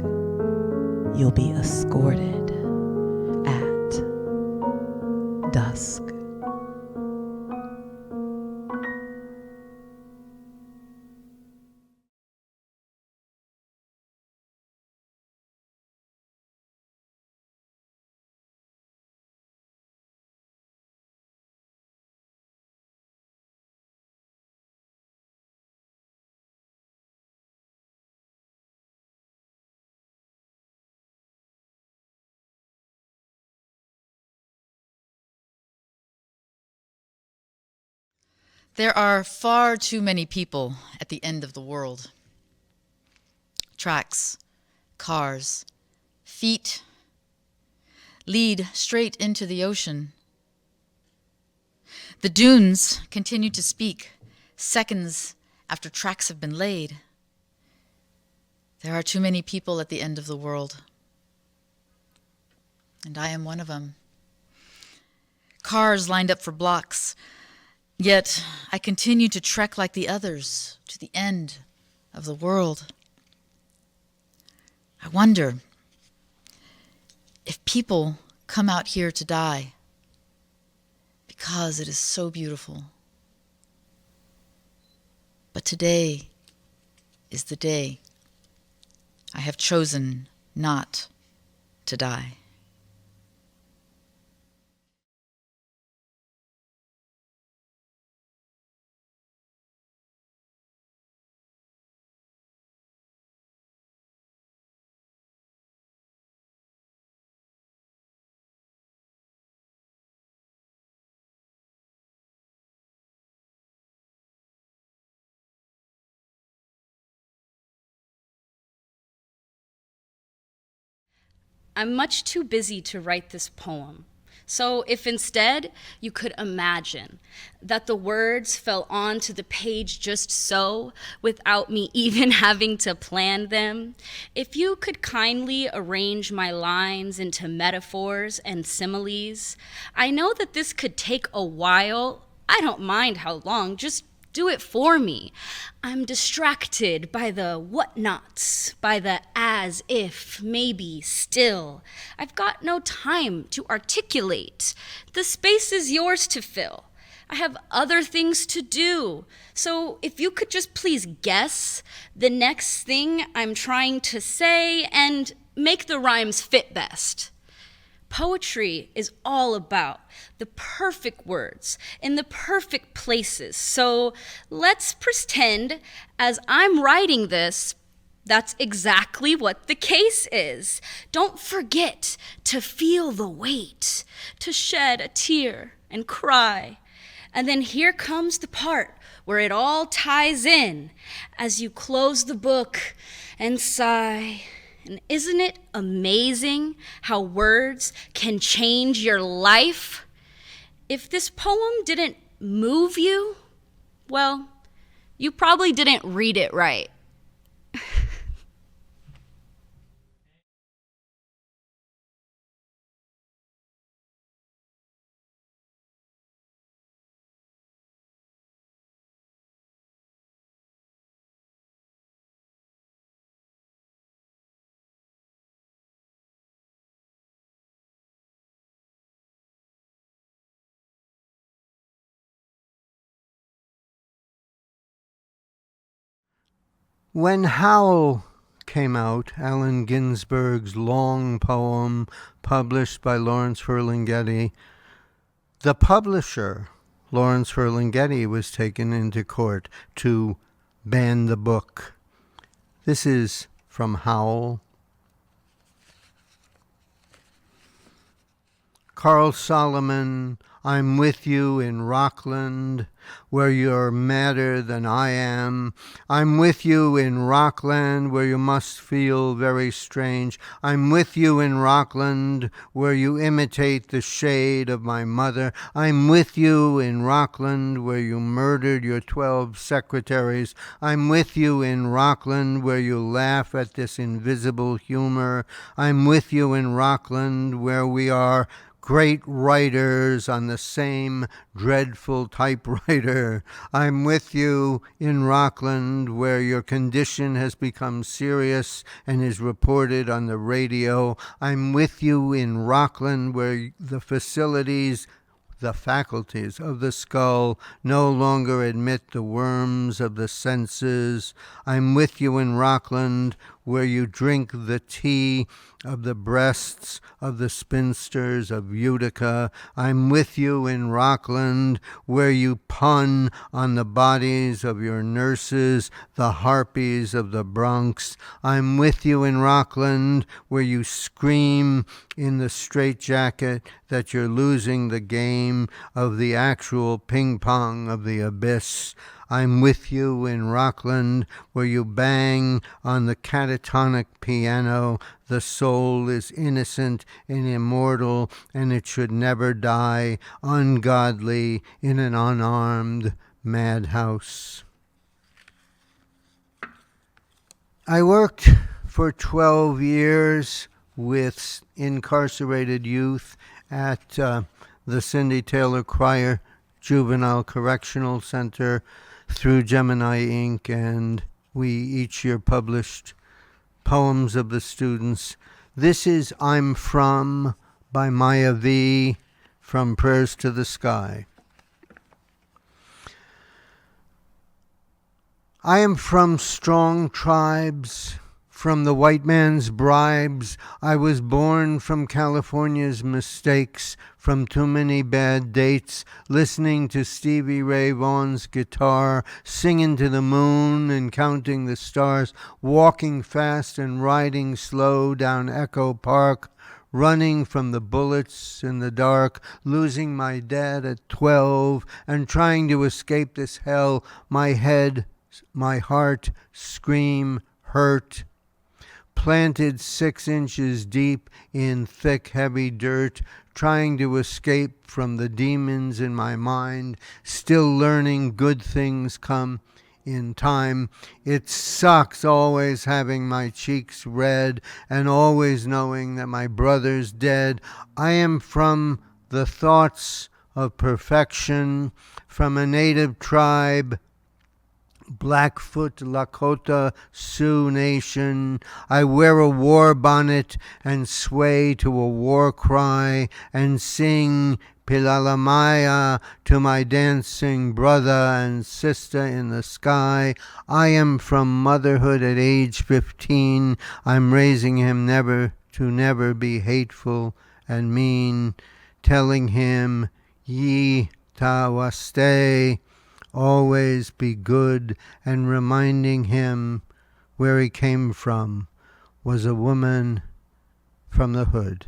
you'll be escorted at dusk. There are far too many people at the end of the world. Tracks, cars, feet lead straight into the ocean. The dunes continue to speak seconds after tracks have been laid. There are too many people at the end of the world, and I am one of them. Cars lined up for blocks, yet I continue to trek like the others to the end of the world. I wonder if people come out here to die because it is so beautiful. But today is the day I have chosen not to die. I'm much too busy to write this poem. So if instead you could imagine that the words fell onto the page just so, without me even having to plan them, if you could kindly arrange my lines into metaphors and similes, I know that this could take a while. I don't mind how long, just do it for me. I'm distracted by the whatnots, by the as if, maybe, still. I've got no time to articulate. The space is yours to fill. I have other things to do. So if you could just please guess the next thing I'm trying to say and make the rhymes fit best. Poetry is all about the perfect words in the perfect places. So let's pretend as I'm writing this, that's exactly what the case is. Don't forget to feel the weight, to shed a tear and cry. And then here comes the part where it all ties in as you close the book and sigh. And isn't it amazing how words can change your life? If this poem didn't move you, well, you probably didn't read it right. When Howl came out, Allen Ginsberg's long poem published by Lawrence Ferlinghetti, the publisher, Lawrence Ferlinghetti, was taken into court to ban the book. This is from Howl. Carl Solomon, I'm with you in Rockland, where you're madder than I am. I'm with you in Rockland, where you must feel very strange. I'm with you in Rockland, where you imitate the shade of my mother. I'm with you in Rockland, where you murdered your 12 secretaries. I'm with you in Rockland, where you laugh at this invisible humor. I'm with you in Rockland, where we are great writers on the same dreadful typewriter. I'm with you in Rockland, where your condition has become serious and is reported on the radio. I'm with you in Rockland, where the faculties of the skull no longer admit the worms of the senses. I'm with you in Rockland, where you drink the tea of the breasts of the spinsters of Utica. I'm with you in Rockland, where you pun on the bodies of your nurses, the harpies of the Bronx. I'm with you in Rockland, where you scream in the straitjacket that you're losing the game of the actual ping pong of the abyss. I'm with you in Rockland, where you bang on the catatonic piano. The soul is innocent and immortal, and it should never die ungodly in an unarmed madhouse. I worked for 12 years with incarcerated youth at the Cindy Taylor Cryer Juvenile Correctional Center through Gemini Inc., and we each year published poems of the students. This is I'm From by Maya V. from Prayers to the Sky. I am from strong tribes, from the white man's bribes. I was born from California's mistakes, from too many bad dates, listening to Stevie Ray Vaughan's guitar, singing to the moon and counting the stars, walking fast and riding slow down Echo Park, running from the bullets in the dark, losing my dad at 12 and trying to escape this hell. My head, my heart scream hurt. Planted 6 inches deep in thick, heavy dirt, trying to escape from the demons in my mind, still learning good things come in time. It sucks always having my cheeks red and always knowing that my brother's dead. I am from the thoughts of perfection, from a native tribe, Blackfoot Lakota Sioux Nation. I wear a war bonnet and sway to a war cry and sing Pilalamaya to my dancing brother and sister in the sky. I am from motherhood at age 15. I'm raising him never be hateful and mean, telling him Yi Tawaste, always be good, and reminding him where he came from was a woman from the hood.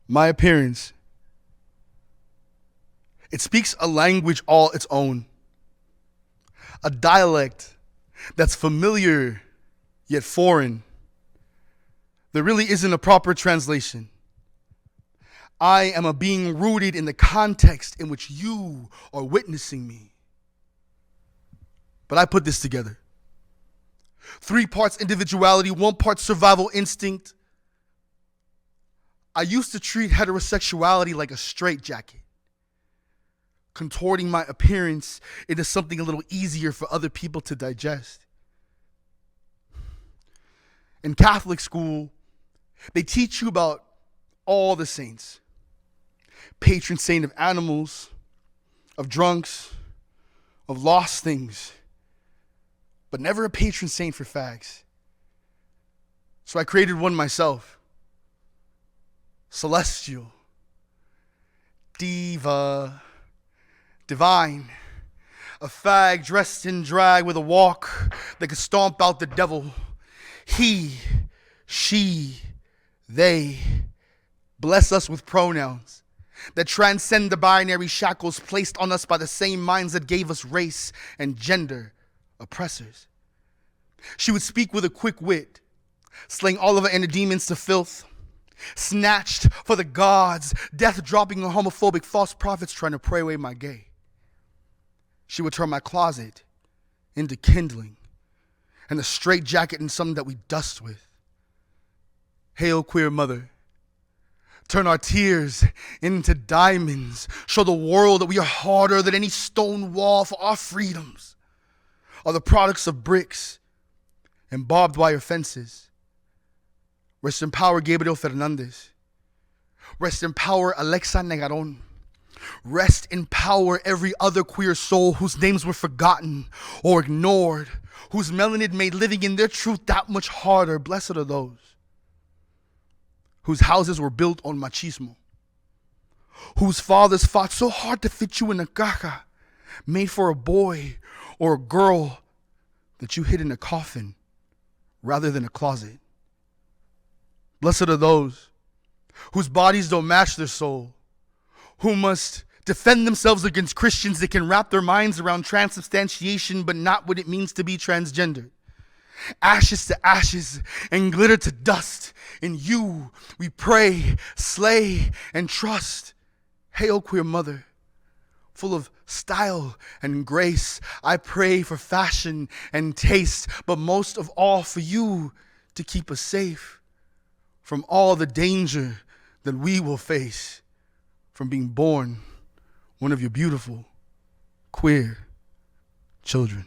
My appearance, it speaks a language all its own, a dialect that's familiar yet foreign. There really isn't a proper translation. I am a being rooted in the context in which you are witnessing me. But I put this together. 3 parts individuality, 1 part survival instinct. I used to treat heterosexuality like a straitjacket, contorting my appearance into something a little easier for other people to digest. In Catholic school, they teach you about all the saints. Patron saint of animals, of drunks, of lost things, but never a patron saint for fags. So I created one myself. Celestial, diva, divine, a fag dressed in drag with a walk that could stomp out the devil. He, she, they, bless us with pronouns that transcend the binary shackles placed on us by the same minds that gave us race and gender oppressors. She would speak with a quick wit, slaying all of her inner demons to filth, snatched for the gods, death dropping on homophobic false prophets trying to pray away my gay. She would turn my closet into kindling and a straitjacket and something that we dust with. Hail, queer mother. Turn our tears into diamonds. Show the world that we are harder than any stone wall, for our freedoms are the products of bricks and barbed wire fences. Rest in power, Gabriel Fernandez. Rest in power, Alexa Negaron. Rest in power, every other queer soul whose names were forgotten or ignored, whose melanin made living in their truth that much harder. Blessed are those whose houses were built on machismo, whose fathers fought so hard to fit you in a caja made for a boy or a girl that you hid in a coffin rather than a closet. Blessed are those whose bodies don't match their soul, who must defend themselves against Christians that can wrap their minds around transubstantiation but not what it means to be transgender. Ashes to ashes and glitter to dust. In you we pray, slay, and trust. Hail, queer mother, full of style and grace. I pray for fashion and taste, but most of all for you to keep us safe from all the danger that we will face from being born one of your beautiful, queer children.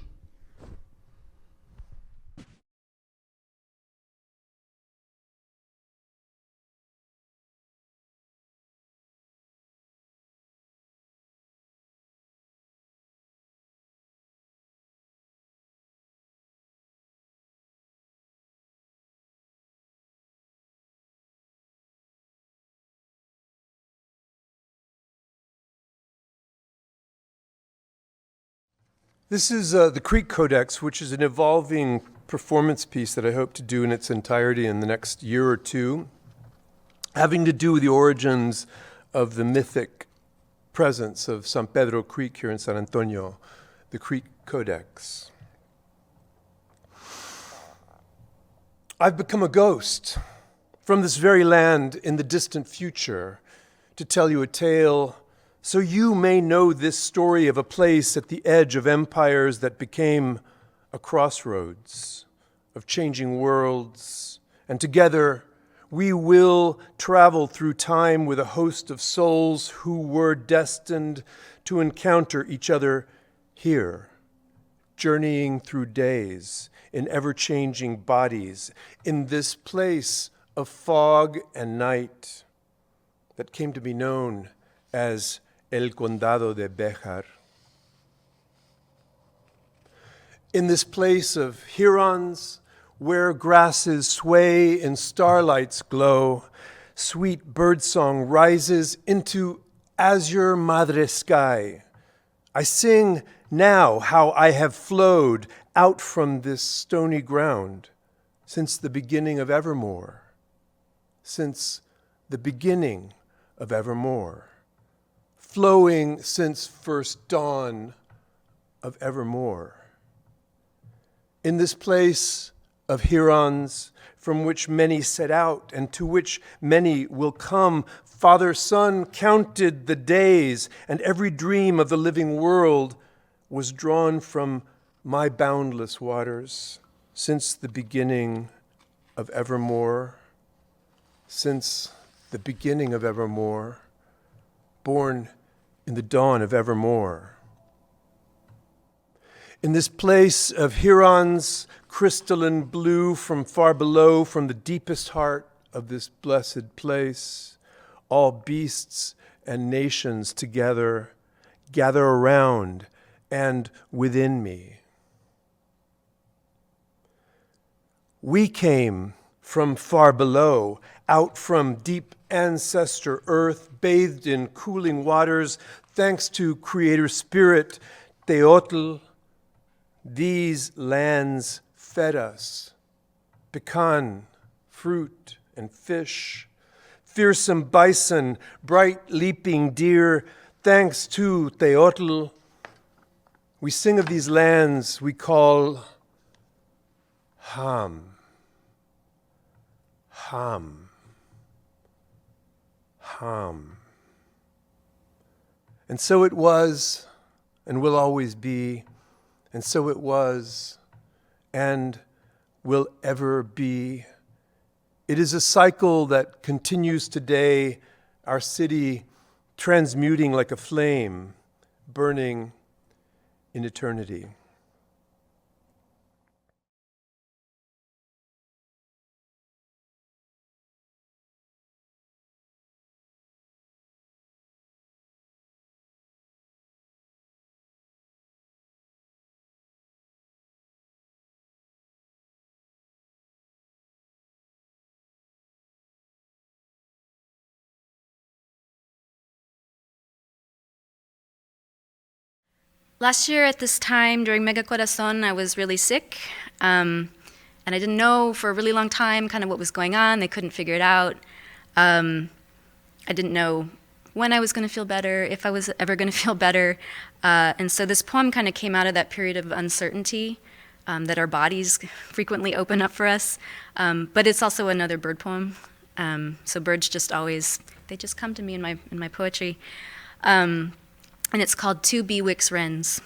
This is the Creek Codex, which is an evolving performance piece that I hope to do in its entirety in the next year or two, having to do with the origins of the mythic presence of San Pedro Creek here in San Antonio, the Creek Codex. I've become a ghost from this very land in the distant future to tell you a tale so you may know this story of a place at the edge of empires that became a crossroads of changing worlds. And together we will travel through time with a host of souls who were destined to encounter each other here, journeying through days in ever-changing bodies in this place of fog and night that came to be known as El Condado de Béjar. In this place of Hurons, where grasses sway in starlight's glow, sweet birdsong rises into azure madre sky. I sing now how I have flowed out from this stony ground since the beginning of evermore, since the beginning of evermore. Flowing since first dawn of evermore. In this place of Hurons, from which many set out and to which many will come, Father Son counted the days, and every dream of the living world was drawn from my boundless waters since the beginning of evermore, since the beginning of evermore, born in the dawn of evermore. In this place of Hurons, crystalline blue from far below, from the deepest heart of this blessed place, all beasts and nations together gather around and within me. We came from far below, out from deep ancestor earth, bathed in cooling waters, thanks to Creator Spirit, Teotl. These lands fed us, pecan, fruit, and fish, fearsome bison, bright leaping deer, thanks to Teotl. We sing of these lands we call Ham. Ham. Ham. And so it was, and will always be, and so it was, and will ever be, It is a cycle that continues today, our city transmuting like a flame, burning in eternity. Last year at this time during Mega Corazón, I was really sick, and I didn't know for a really long time kind of what was going on. They couldn't figure it out. I didn't know when I was going to feel better, if I was ever going to feel better. And so this poem kind of came out of that period of uncertainty that our bodies frequently open up for us. But it's also another bird poem. So birds just always, they just come to me in my poetry. And it's called Two Bewick's Wrens.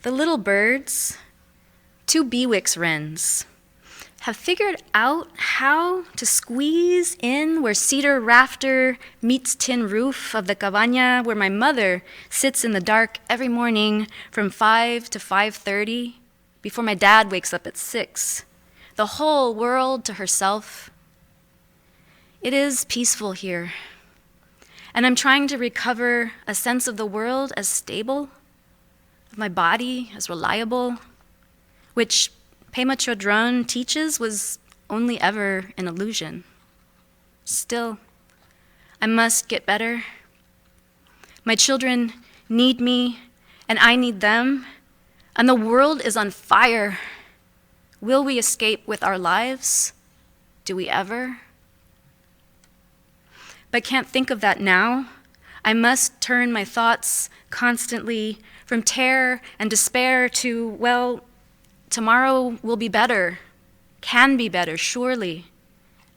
The little birds, two Bewick's wrens, have figured out how to squeeze in where cedar rafter meets tin roof of the cabana where my mother sits in the dark every morning from 5 to 5:30 before my dad wakes up at 6. The whole world to herself. It is peaceful here. And I'm trying to recover a sense of the world as stable, of my body as reliable, which Pema Chodron teaches was only ever an illusion. Still, I must get better. My children need me, and I need them, and the world is on fire. Will we escape with our lives? Do we ever? But can't think of that now. I must turn my thoughts constantly from terror and despair to, well, tomorrow will be better, can be better, surely.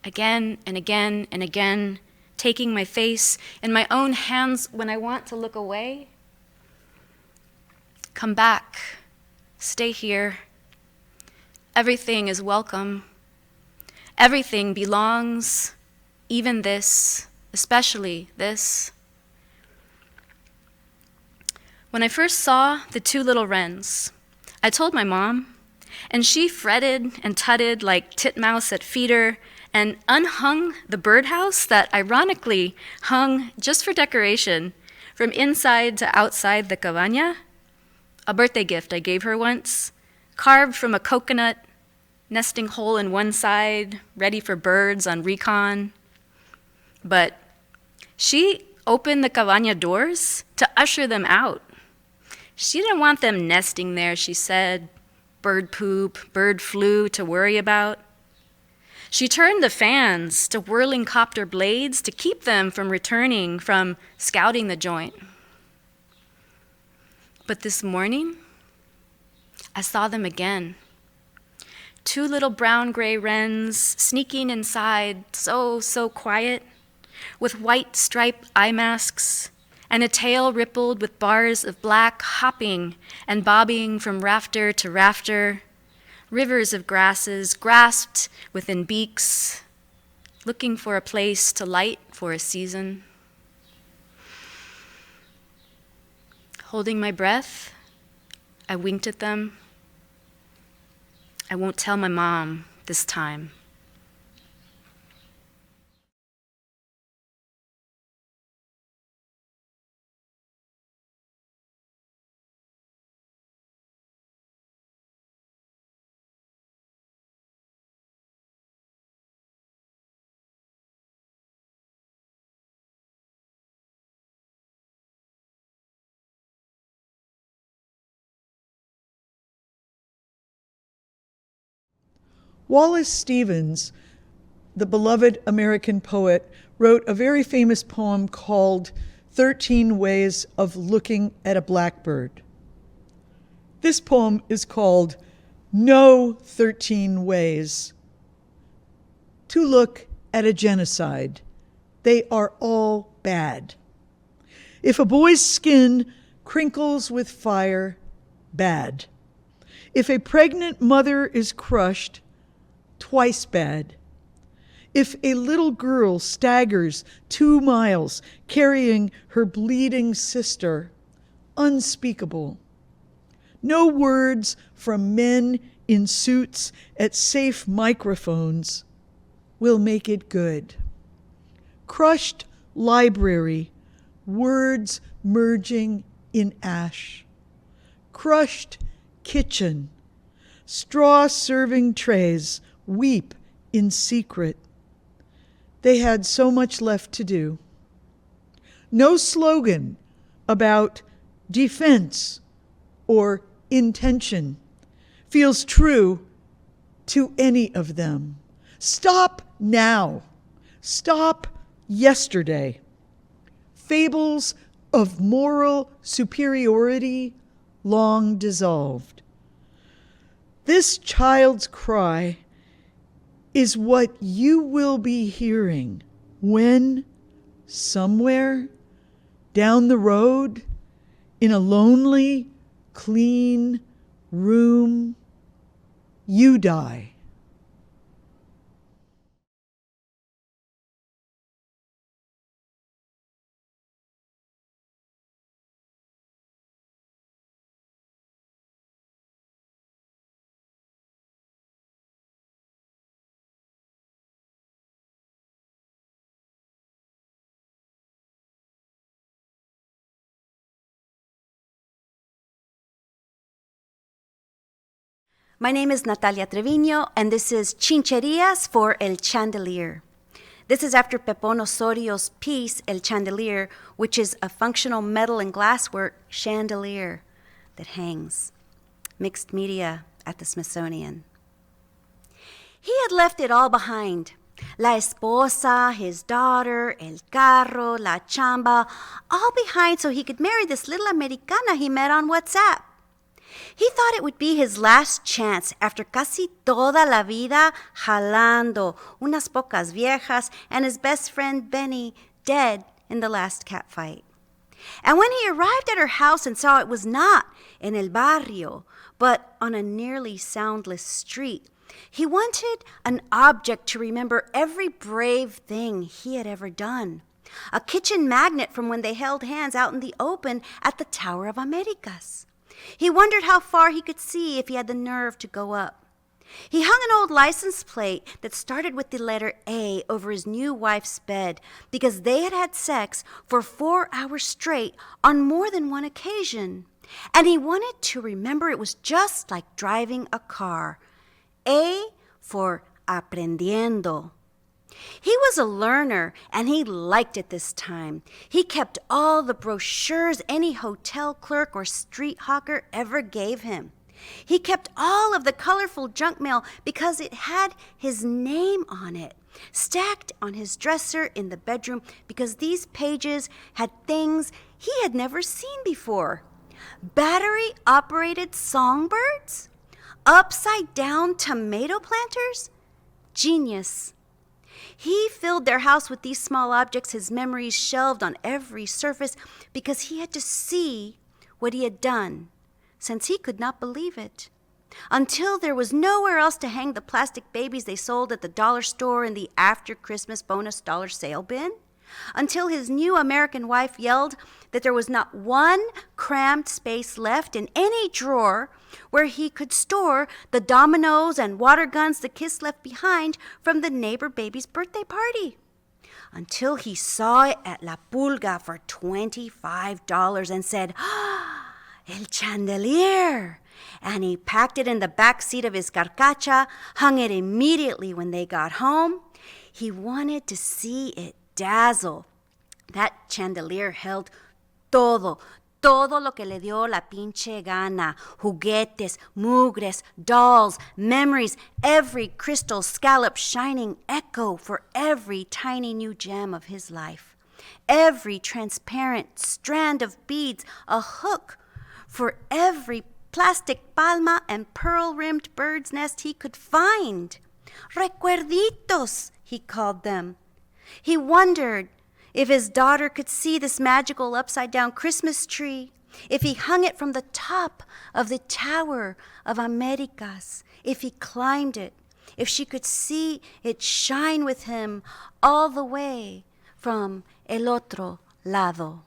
Again and again and again, taking my face in my own hands when I want to look away. Come back, stay here. Everything is welcome. Everything belongs, even this. Especially this. When I first saw the two little wrens, I told my mom, and she fretted and tutted like titmouse at feeder and unhung the birdhouse that ironically hung just for decoration from inside to outside the cabana, a birthday gift I gave her once, carved from a coconut, nesting hole in one side, ready for birds on recon. But she opened the cabana doors to usher them out. She didn't want them nesting there, she said, bird poop, bird flu to worry about. She turned the fans to whirling copter blades to keep them from returning from scouting the joint. But this morning, I saw them again. Two little brown-gray wrens sneaking inside, so quiet, with white striped eye masks and a tail rippled with bars of black hopping and bobbing from rafter to rafter, rivers of grasses grasped within beaks, looking for a place to light for a season. Holding my breath, I winked at them. I won't tell my mom this time. Wallace Stevens, the beloved American poet, wrote a very famous poem called 13 Ways of Looking at a Blackbird. This poem is called No 13 Ways to Look at a Genocide. They are all bad. If a boy's skin crinkles with fire, bad. If a pregnant mother is crushed, twice bad. If a little girl staggers 2 miles carrying her bleeding sister, unspeakable. No words from men in suits at safe microphones will make it good. Crushed library, words merging in ash. Crushed kitchen, straw serving trays weep in secret. They had so much left to do. No slogan about defense or intention feels true to any of them. Stop now. Stop yesterday. Fables of moral superiority long dissolved. This child's cry is what you will be hearing when, somewhere down the road, in a lonely, clean room, you die. My name is Natalia Trevino, and this is Chincherías for El Chandelier. This is after Pepón Osorio's piece, El Chandelier, which is a functional metal and glasswork chandelier that hangs. Mixed media at the Smithsonian. He had left it all behind. La esposa, his daughter, el carro, la chamba, all behind so he could marry this little Americana he met on WhatsApp. He thought it would be his last chance after casi toda la vida jalando, unas pocas viejas, and his best friend Benny dead in the last catfight. And when he arrived at her house and saw it was not in el barrio, but on a nearly soundless street, he wanted an object to remember every brave thing he had ever done. A kitchen magnet from when they held hands out in the open at the Tower of Americas. He wondered how far he could see if he had the nerve to go up. He hung an old license plate that started with the letter A over his new wife's bed because they had had sex for 4 hours straight on more than one occasion. And he wanted to remember it was just like driving a car. A for aprendiendo. He was a learner, and he liked it this time. He kept all the brochures any hotel clerk or street hawker ever gave him. He kept all of the colorful junk mail because it had his name on it, stacked on his dresser in the bedroom because these pages had things he had never seen before. Battery-operated songbirds? Upside-down tomato planters? Genius. He filled their house with these small objects, his memories shelved on every surface, because he had to see what he had done, since he could not believe it. Until there was nowhere else to hang the plastic babies they sold at the dollar store in the after-Christmas bonus dollar sale bin. Until his new American wife yelled that there was not one crammed space left in any drawer where he could store the dominoes and water guns the kids left behind from the neighbor baby's birthday party. Until he saw it at La Pulga for $25 and said, "Ah, el chandelier!" And he packed it in the back seat of his carcacha, hung it immediately when they got home. He wanted to see it dazzle. That chandelier held todo lo que le dio la pinche gana. Juguetes, mugres, dolls, memories, every crystal scallop shining echo for every tiny new gem of his life. Every transparent strand of beads, a hook for every plastic palma and pearl-rimmed bird's nest he could find. Recuerditos, he called them. He wondered if his daughter could see this magical upside-down Christmas tree, if he hung it from the top of the Tower of Americas, if he climbed it, if she could see it shine with him all the way from el otro lado.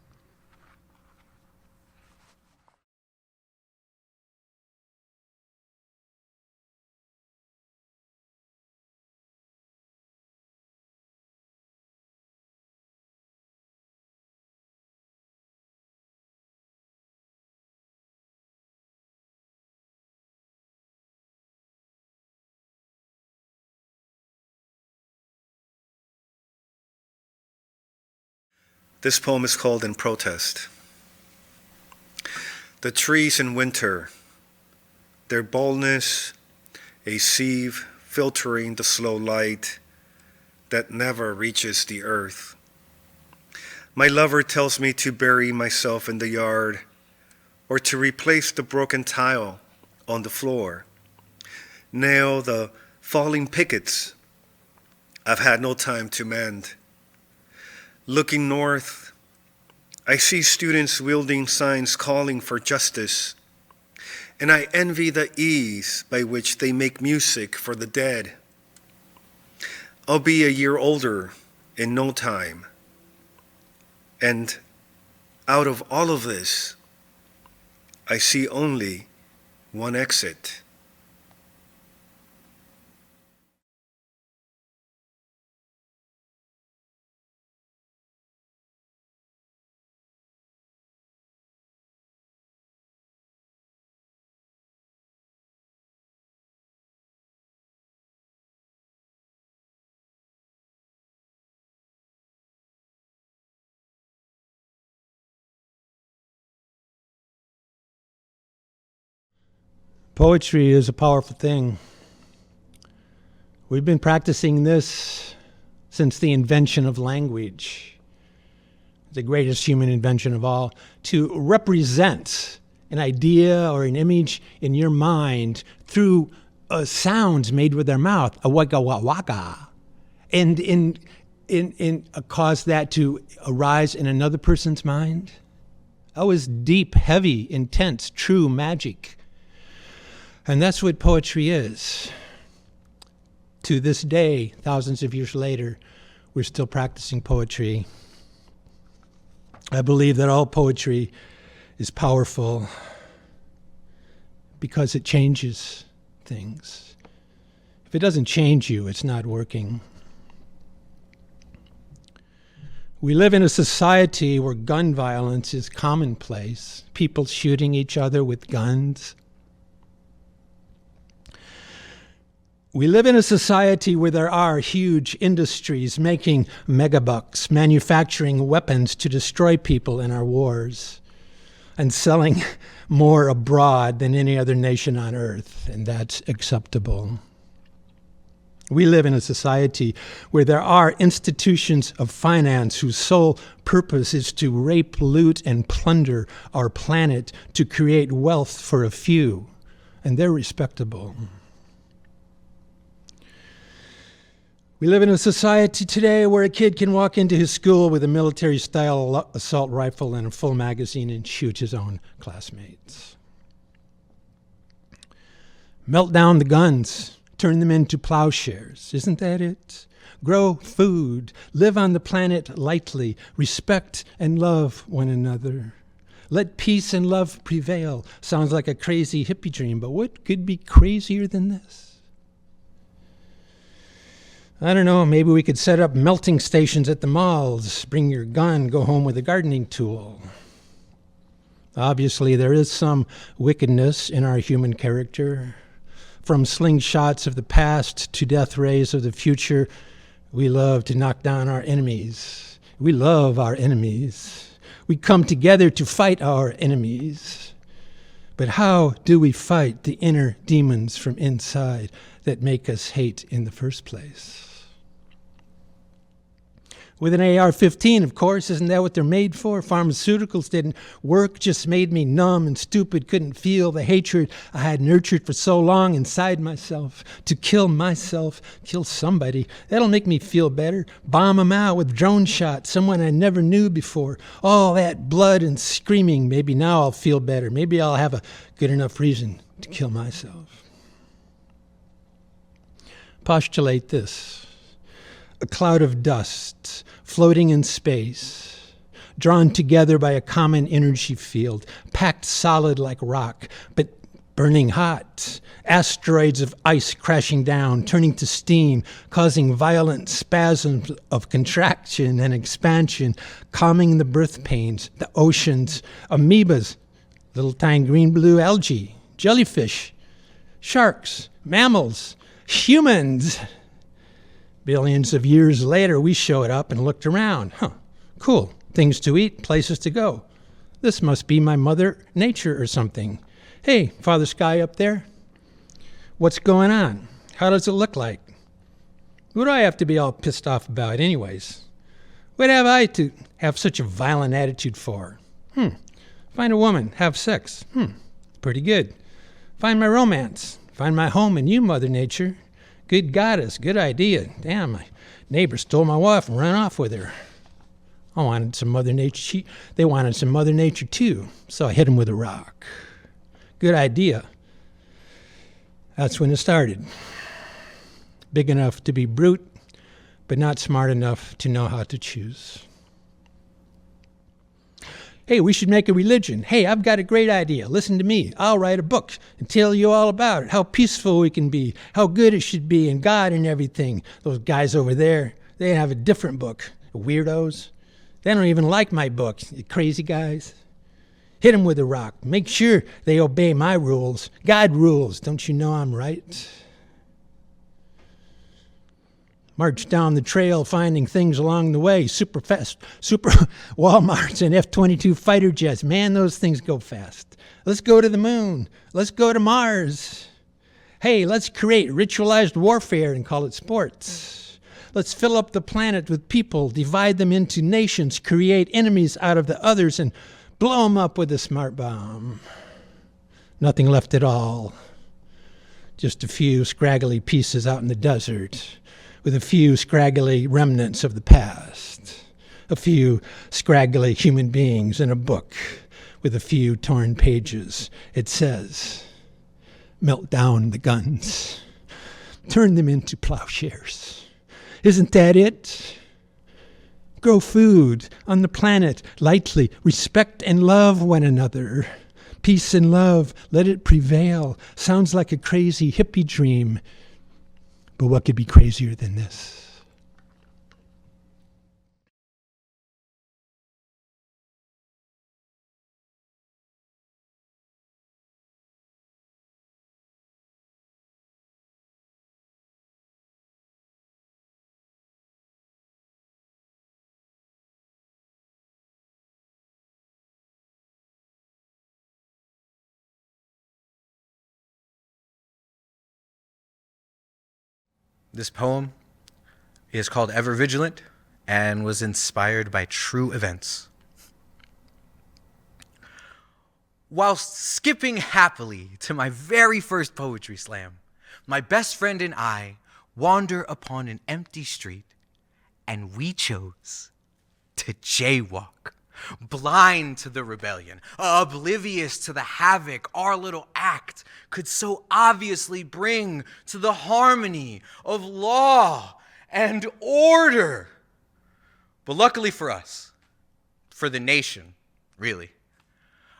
This poem is called In Protest. The trees in winter, their baldness, a sieve filtering the slow light that never reaches the earth. My lover tells me to bury myself in the yard or to replace the broken tile on the floor. Nail the falling pickets I've had no time to mend. Looking north, I see students wielding signs calling for justice, and I envy the ease by which they make music for the dead. I'll be a year older in no time, and out of all of this, I see only one exit. Poetry is a powerful thing. We've been practicing this since the invention of language, the greatest human invention of all, to represent an idea or an image in your mind through sounds made with their mouth, a waka waka, and cause that to arise in another person's mind. That was deep, heavy, intense, true magic. And that's what poetry is. To this day, thousands of years later, we're still practicing poetry. I believe that all poetry is powerful because it changes things. If it doesn't change you, it's not working. We live in a society where gun violence is commonplace, people shooting each other with guns. We live in a society where there are huge industries making megabucks, manufacturing weapons to destroy people in our wars, and selling more abroad than any other nation on earth, and that's acceptable. We live in a society where there are institutions of finance whose sole purpose is to rape, loot, and plunder our planet to create wealth for a few, and they're respectable. We live in a society today where a kid can walk into his school with a military-style assault rifle and a full magazine and shoot his own classmates. Melt down the guns, turn them into plowshares. Isn't that it? Grow food, live on the planet lightly, respect and love one another. Let peace and love prevail. Sounds like a crazy hippie dream, but what could be crazier than this? I don't know, maybe we could set up melting stations at the malls, bring your gun, go home with a gardening tool. Obviously, there is some wickedness in our human character. From slingshots of the past to death rays of the future, we love to knock down our enemies. We love our enemies. We come together to fight our enemies. But how do we fight the inner demons from inside that make us hate in the first place? With an AR-15, of course. Isn't that what they're made for? Pharmaceuticals didn't work, just made me numb and stupid, couldn't feel the hatred I had nurtured for so long inside myself. To kill myself, kill somebody, that'll make me feel better. Bomb them out with drone shots, someone I never knew before. All that blood and screaming, maybe now I'll feel better. Maybe I'll have a good enough reason to kill myself. Postulate this. A cloud of dust floating in space, drawn together by a common energy field, packed solid like rock, but burning hot. Asteroids of ice crashing down, turning to steam, causing violent spasms of contraction and expansion, calming the birth pains, the oceans, amoebas, little tiny green-blue algae, jellyfish, sharks, mammals, humans. Billions of years later, we showed up and looked around. Cool. Things to eat, places to go. This must be my mother nature or something. Hey, Father Sky up there. What's going on? How does it look like? What do I have to be all pissed off about anyways? What have I to have such a violent attitude for? Find a woman, have sex. Pretty good. Find my romance. Find my home in you, Mother Nature. Good goddess, good idea. Damn, my neighbor stole my wife and ran off with her. I wanted some Mother Nature. They wanted some Mother Nature too, so I hit them with a rock. Good idea. That's when it started. Big enough to be brute, but not smart enough to know how to choose. Hey, we should make a religion. Hey, I've got a great idea. Listen to me. I'll write a book and tell you all about it, how peaceful we can be, how good it should be, and God and everything. Those guys over there, they have a different book. Weirdos. They don't even like my book, you crazy guys. Hit them with a rock. Make sure they obey my rules. God rules. Don't you know I'm right? March down the trail, finding things along the way. Super Walmarts and F-22 fighter jets. Man, those things go fast. Let's go to the moon. Let's go to Mars. Hey, let's create ritualized warfare and call it sports. Let's fill up the planet with people, divide them into nations, create enemies out of the others, and blow them up with a smart bomb. Nothing left at all. Just a few scraggly pieces out in the desert, with a few scraggly remnants of the past, a few scraggly human beings in a book with a few torn pages. It says, melt down the guns, turn them into plowshares. Isn't that it? Grow food on the planet lightly, respect and love one another. Peace and love, let it prevail. Sounds like a crazy hippie dream. But what could be crazier than this? This poem is called Ever Vigilant and was inspired by true events. While skipping happily to my very first poetry slam, my best friend and I wander upon an empty street, and we chose to jaywalk. Blind to the rebellion, oblivious to the havoc our little act could so obviously bring to the harmony of law and order. But luckily for us, for the nation, really,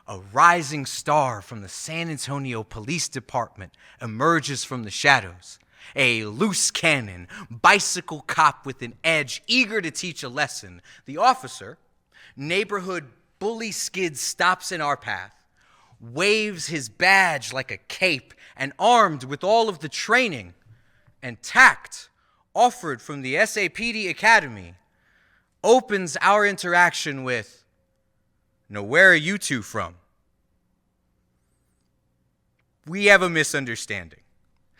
a rising star from the San Antonio Police Department emerges from the shadows. A loose cannon, bicycle cop with an edge, eager to teach a lesson. The officer, neighborhood bully skid, stops in our path, waves his badge like a cape, and armed with all of the training and tact offered from the SAPD Academy, opens our interaction with, "Now, where are you two from?" We have a misunderstanding.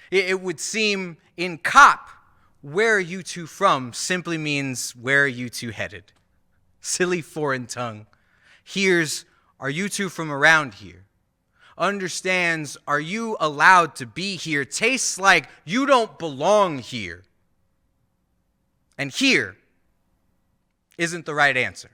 It would seem in cop, where are you two from simply means where are you two headed? Silly foreign tongue. Here's, are you two from around here? Understands, are you allowed to be here? Tastes like you don't belong here. And here isn't the right answer.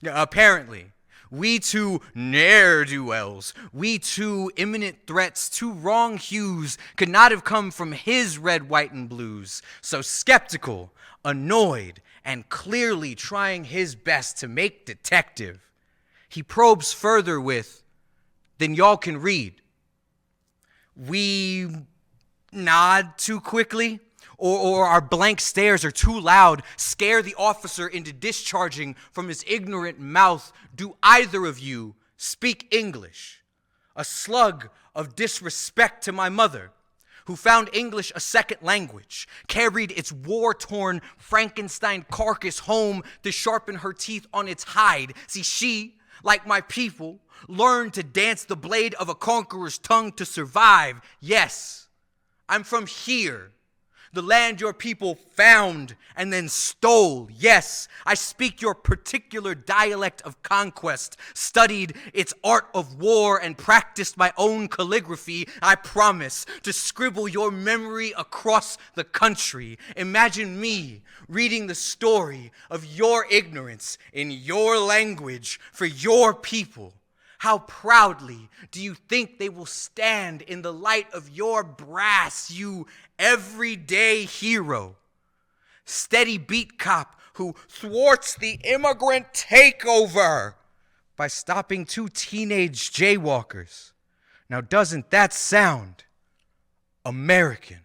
Apparently, we two ne'er-do-wells, we two imminent threats, two wrong hues could not have come from his red, white, and blues. So skeptical, annoyed, and clearly trying his best to make detective, he probes further with, then y'all can read. We nod too quickly, or our blank stares are too loud, scare the officer into discharging from his ignorant mouth. Do either of you speak English? A slug of disrespect to my mother, who found English a second language, carried its war-torn Frankenstein carcass home to sharpen her teeth on its hide. See, she, like my people, learned to dance the blade of a conqueror's tongue to survive. Yes, I'm from here, the land your people found and then stole. Yes, I speak your particular dialect of conquest, studied its art of war, and practiced my own calligraphy. I promise to scribble your memory across the country. Imagine me reading the story of your ignorance in your language for your people. How proudly do you think they will stand in the light of your brass, you everyday hero? Steady beat cop who thwarts the immigrant takeover by stopping two teenage jaywalkers. Now, doesn't that sound American?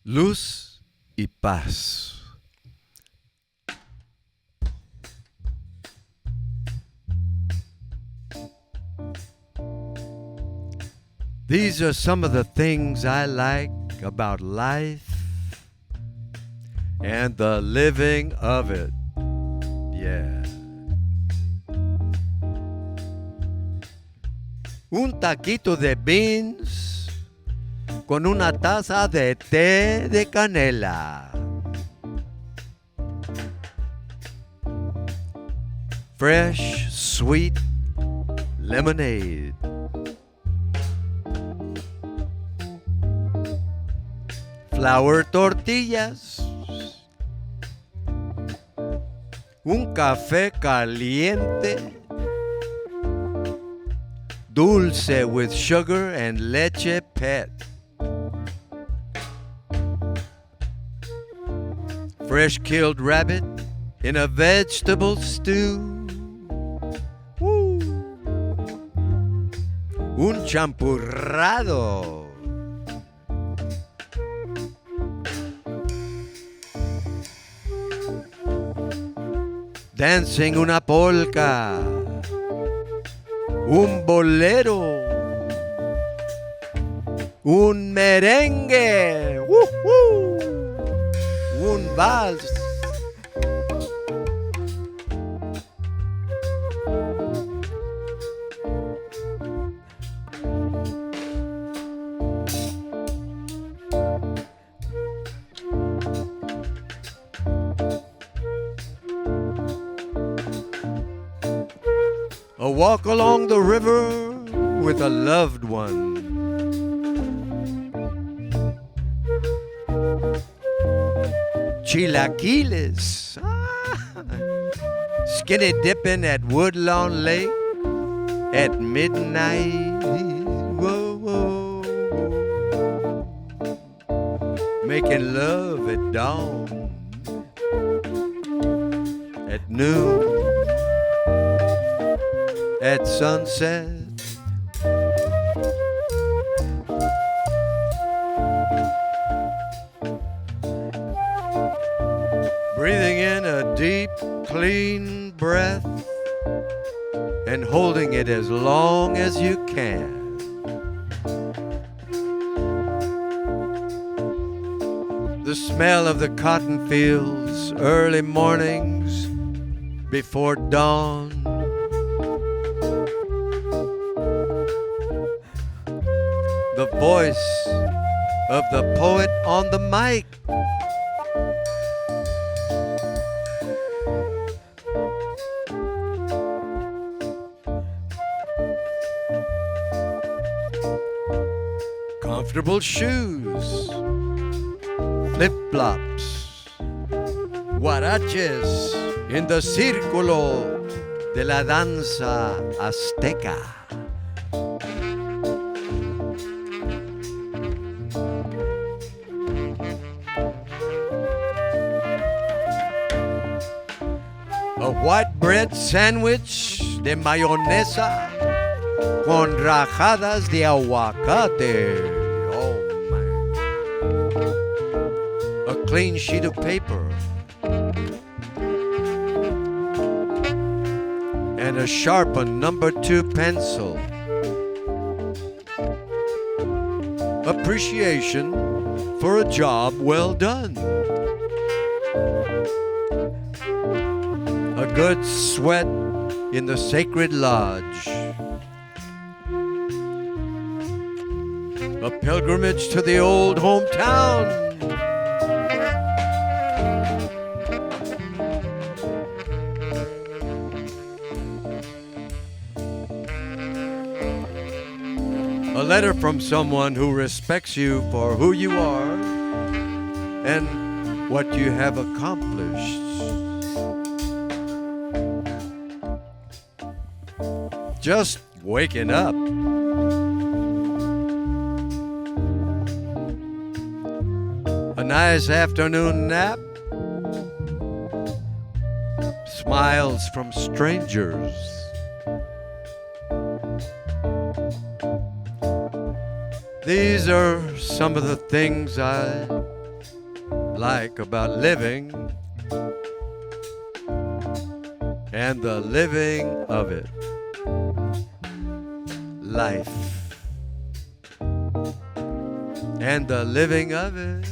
Luz y paz. These are some of the things I like about life and the living of it. Yeah. Un taquito de beans con una taza de té de canela. Fresh, sweet lemonade. Flour tortillas. Un café caliente. Dulce with sugar and leche pet. Fresh killed rabbit in a vegetable stew. Woo. Un champurrado. Dancing una polka. Un bolero. Un merengue. Woo-hoo. Un vals. A walk along the river with a loved one. Chilaquiles. Skinny dipping at Woodlawn Lake at midnight. Whoa, whoa. Making love at dawn. At noon. At sunset. breathing in a deep, clean breath and holding it as long as you can. The smell of the cotton fields, early mornings before dawn. The voice of the poet on the mic. Comfortable shoes, flip-flops, guaraches in the círculo de la danza azteca. A white bread sandwich de mayonesa con rajadas de aguacate. Oh man. A clean sheet of paper. And a sharpened number 2 pencil. Appreciation for a job well done. A good sweat in the sacred lodge. A pilgrimage to the old hometown. A letter from someone who respects you for who you are and what you have accomplished. Just waking up. A nice afternoon nap. Smiles from strangers. These are some of the things I like about living and the living of it. Life and the living of it.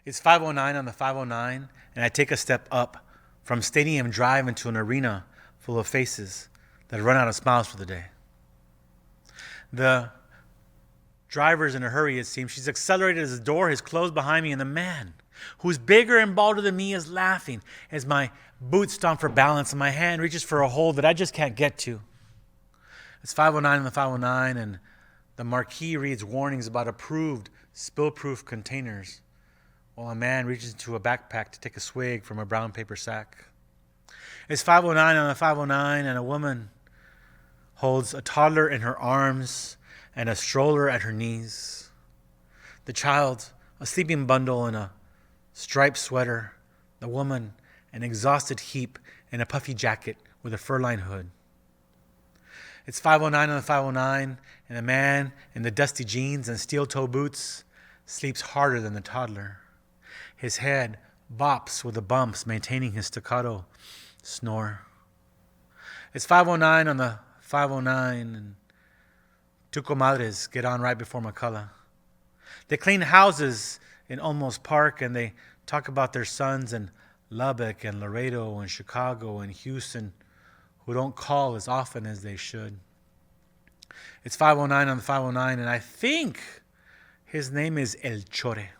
It's 5:09 on the 5:09, and I take a step up from Stadium Drive into an arena full of faces that run out of smiles for the day. The driver's in a hurry, it seems. She's accelerated as the door has closed behind me, and the man, who's bigger and balder than me, is laughing as my boots stomp for balance and my hand reaches for a hold that I just can't get to. It's 5:09 on the 5:09, and the marquee reads warnings about approved spill-proof containers, while a man reaches into a backpack to take a swig from a brown paper sack. It's 5:09 on the 5:09, and a woman holds a toddler in her arms and a stroller at her knees. The child, a sleeping bundle in a striped sweater. The woman, an exhausted heap in a puffy jacket with a fur-lined hood. It's 5:09 on the 5:09, and the man in the dusty jeans and steel-toe boots sleeps harder than the toddler. His head bops with the bumps, maintaining his staccato snore. It's 5:09 on the 5:09, and two comadres get on right before McCullough. They clean houses in Olmos Park, and they talk about their sons in Lubbock and Laredo and Chicago and Houston who don't call as often as they should. It's 5:09 on the 5:09, and I think his name is El Chore.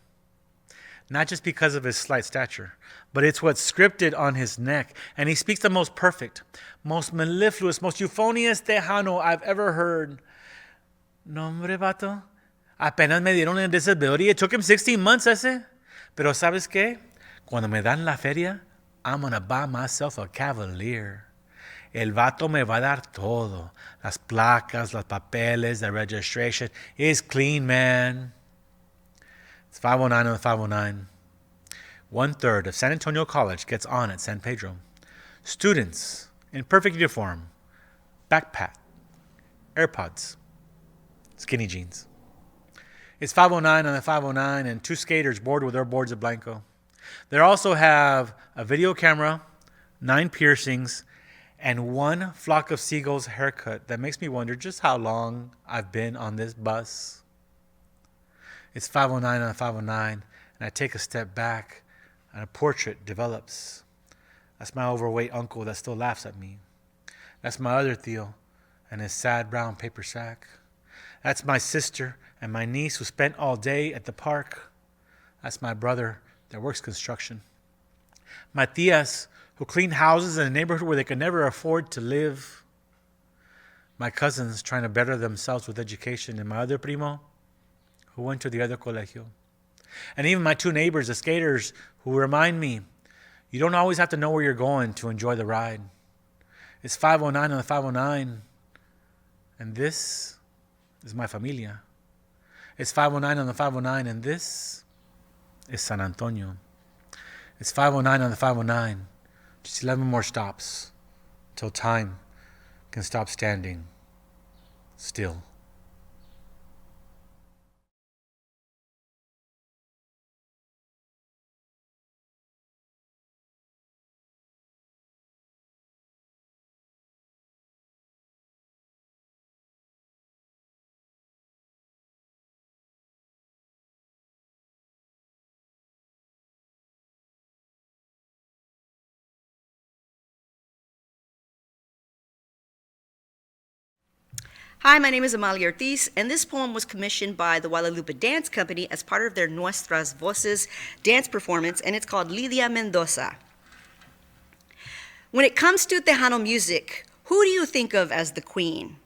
Not just because of his slight stature, but it's what's scripted on his neck. And he speaks the most perfect, most mellifluous, most euphonious Tejano I've ever heard. No, hombre, vato. Apenas me dieron a disability. It took him 16 months, ese. Pero ¿sabes qué? Cuando me dan la feria, I'm gonna buy myself a Cavalier. El vato me va a dar todo. Las placas, los papeles, the registration. It's clean, man. It's 5:09 on the 5:09. 1/3 of San Antonio College gets on at San Pedro. Students in perfect uniform, backpack, AirPods, skinny jeans. It's 5:09 on the 5:09, and two skaters board with their boards of Blanco. They also have a video camera, 9 piercings, and one flock of seagulls haircut that makes me wonder just how long I've been on this bus. It's 5:09 on the 5:09, and I take a step back, and a portrait develops. That's my overweight uncle that still laughs at me. That's my other Theo and his sad brown paper sack. That's my sister and my niece who spent all day at the park. That's my brother that works construction. My tias who clean houses in a neighborhood where they could never afford to live. My cousins trying to better themselves with education, and my other primo who went to the other colegio. And even my 2 neighbors, the skaters, who remind me, you don't always have to know where you're going to enjoy the ride. It's 5:09 on the 5:09, and this is my familia. It's 5:09 on the 5:09, and this is San Antonio. It's 5:09 on the 5:09. Just 11 more stops till time can stop standing still. Hi, my name is Amalia Ortiz, and this poem was commissioned by the Guadalupe Dance Company as part of their Nuestras Voces dance performance, and it's called Lidia Mendoza. When it comes to Tejano music, who do you think of as the queen?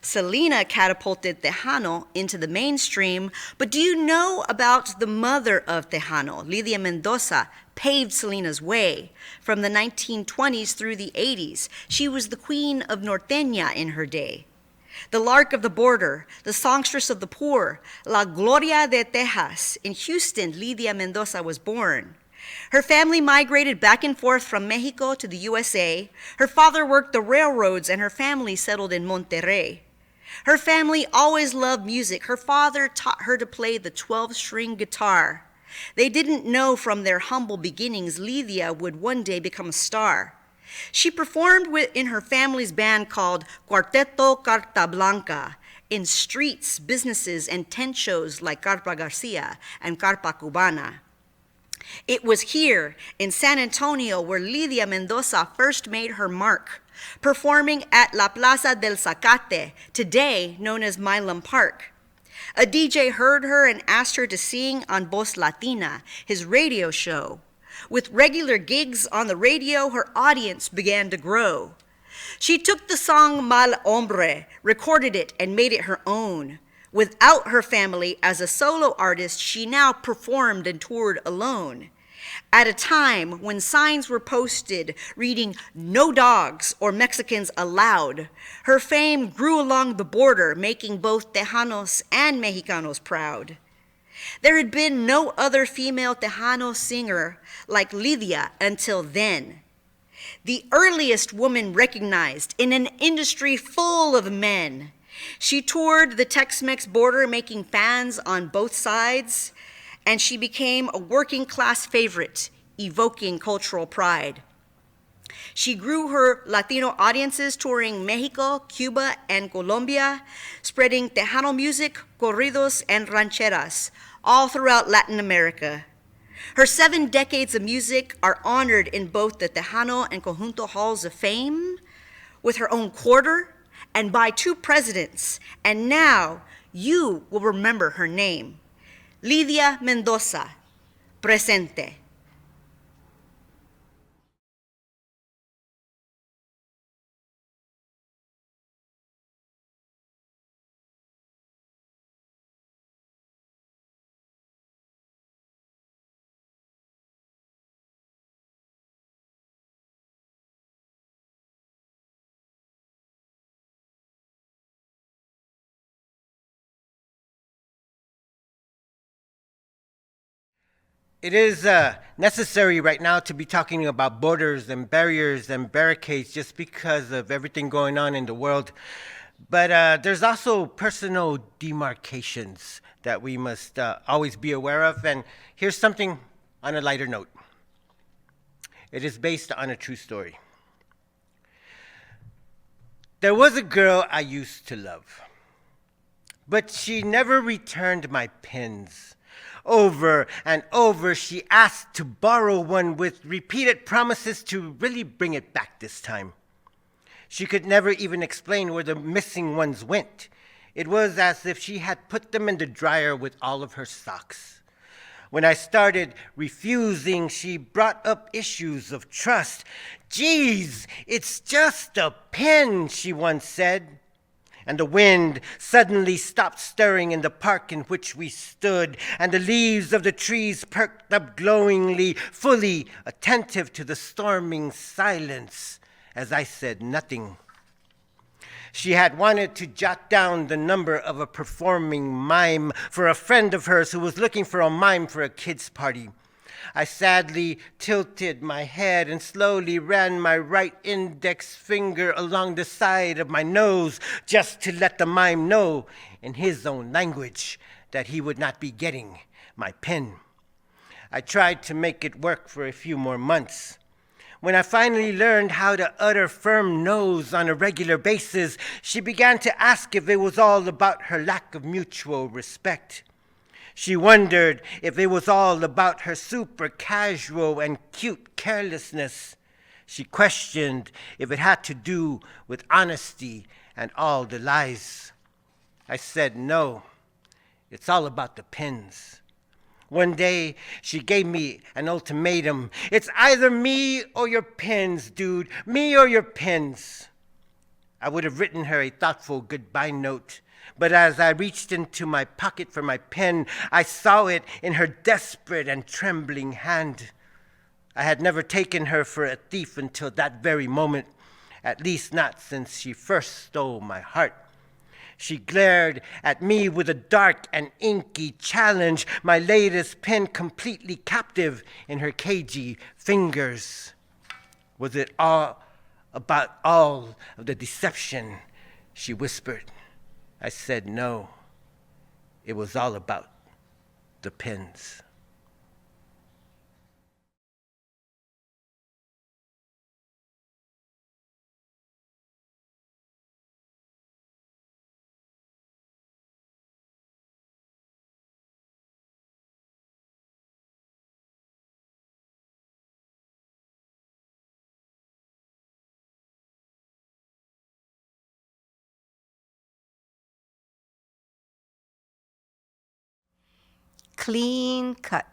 Selena catapulted Tejano into the mainstream, but do you know about the mother of Tejano? Lidia Mendoza paved Selena's way. From the 1920s through the 80s, she was the queen of Norteña in her day. The lark of the border, the songstress of the poor, La Gloria de Texas. In Houston, Lidia Mendoza was born. Her family migrated back and forth from Mexico to the USA. Her father worked the railroads, and her family settled in Monterrey. Her family always loved music. Her father taught her to play the 12-string guitar. They didn't know from their humble beginnings Lidia would one day become a star. She performed in her family's band called Cuarteto Carta Blanca in streets, businesses, and tent shows like Carpa Garcia and Carpa Cubana. It was here in San Antonio where Lidia Mendoza first made her mark, performing at La Plaza del Zacate, today known as Milam Park. A DJ heard her and asked her to sing on Voz Latina, his radio show. With regular gigs on the radio, her audience began to grow. She took the song Mal Hombre, recorded it, and made it her own. Without her family, as a solo artist, she now performed and toured alone. At a time when signs were posted reading "No dogs" or "Mexicans allowed," her fame grew along the border, making both Tejanos and Mexicanos proud. There had been no other female Tejano singer like Lidia until then. The earliest woman recognized in an industry full of men. She toured the Tex-Mex border, making fans on both sides, and she became a working class favorite, evoking cultural pride. She grew her Latino audiences touring Mexico, Cuba, and Colombia, spreading Tejano music, corridos, and rancheras all throughout Latin America. Her 7 decades of music are honored in both the Tejano and Conjunto Halls of Fame, with her own quarter, and by 2 presidents, and now you will remember her name. Lidia Mendoza, presente. It is necessary right now to be talking about borders and barriers and barricades just because of everything going on in the world. But there's also personal demarcations that we must always be aware of. And here's something on a lighter note. It is based on a true story. There was a girl I used to love, but she never returned my pens. Over and over, she asked to borrow one with repeated promises to really bring it back this time. She could never even explain where the missing ones went. It was as if she had put them in the dryer with all of her socks. When I started refusing, she brought up issues of trust. "Geez, it's just a pen," she once said. And the wind suddenly stopped stirring in the park in which we stood, and the leaves of the trees perked up glowingly, fully attentive to the storming silence, as I said nothing. She had wanted to jot down the number of a performing mime for a friend of hers who was looking for a mime for a kid's party. I sadly tilted my head and slowly ran my right index finger along the side of my nose just to let the mime know in his own language that he would not be getting my pen. I tried to make it work for a few more months. When I finally learned how to utter firm no's on a regular basis, she began to ask if it was all about her lack of mutual respect. She wondered if it was all about her super casual and cute carelessness. She questioned if it had to do with honesty and all the lies. I said, no, it's all about the pens. One day, she gave me an ultimatum. "It's either me or your pens, dude. Me or your pens." I would have written her a thoughtful goodbye note, but as I reached into my pocket for my pen, I saw it in her desperate and trembling hand. I had never taken her for a thief until that very moment, at least not since she first stole my heart. She glared at me with a dark and inky challenge, my latest pen completely captive in her cagey fingers. Was it all about all of the deception? She whispered. I said no. It was all about the pens. clean cut.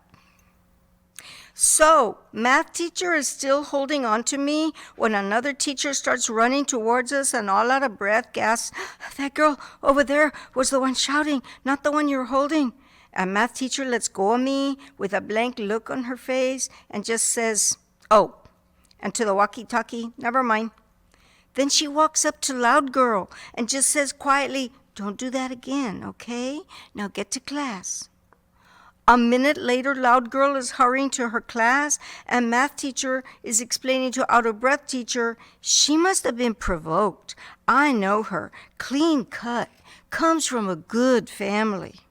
So, math teacher is still holding on to me when another teacher starts running towards us and all out of breath gasps, "That girl over there was the one shouting, not the one you're holding." And math teacher lets go of me with a blank look on her face and just says, "Oh," and to the walkie-talkie, "Never mind." Then she walks up to Loud Girl and just says quietly, "Don't do that again, okay? Now get to class." A minute later, Loud Girl is hurrying to her class, and math teacher is explaining to out-of-breath teacher, "She must have been provoked. I know her. Clean cut. Comes from a good family."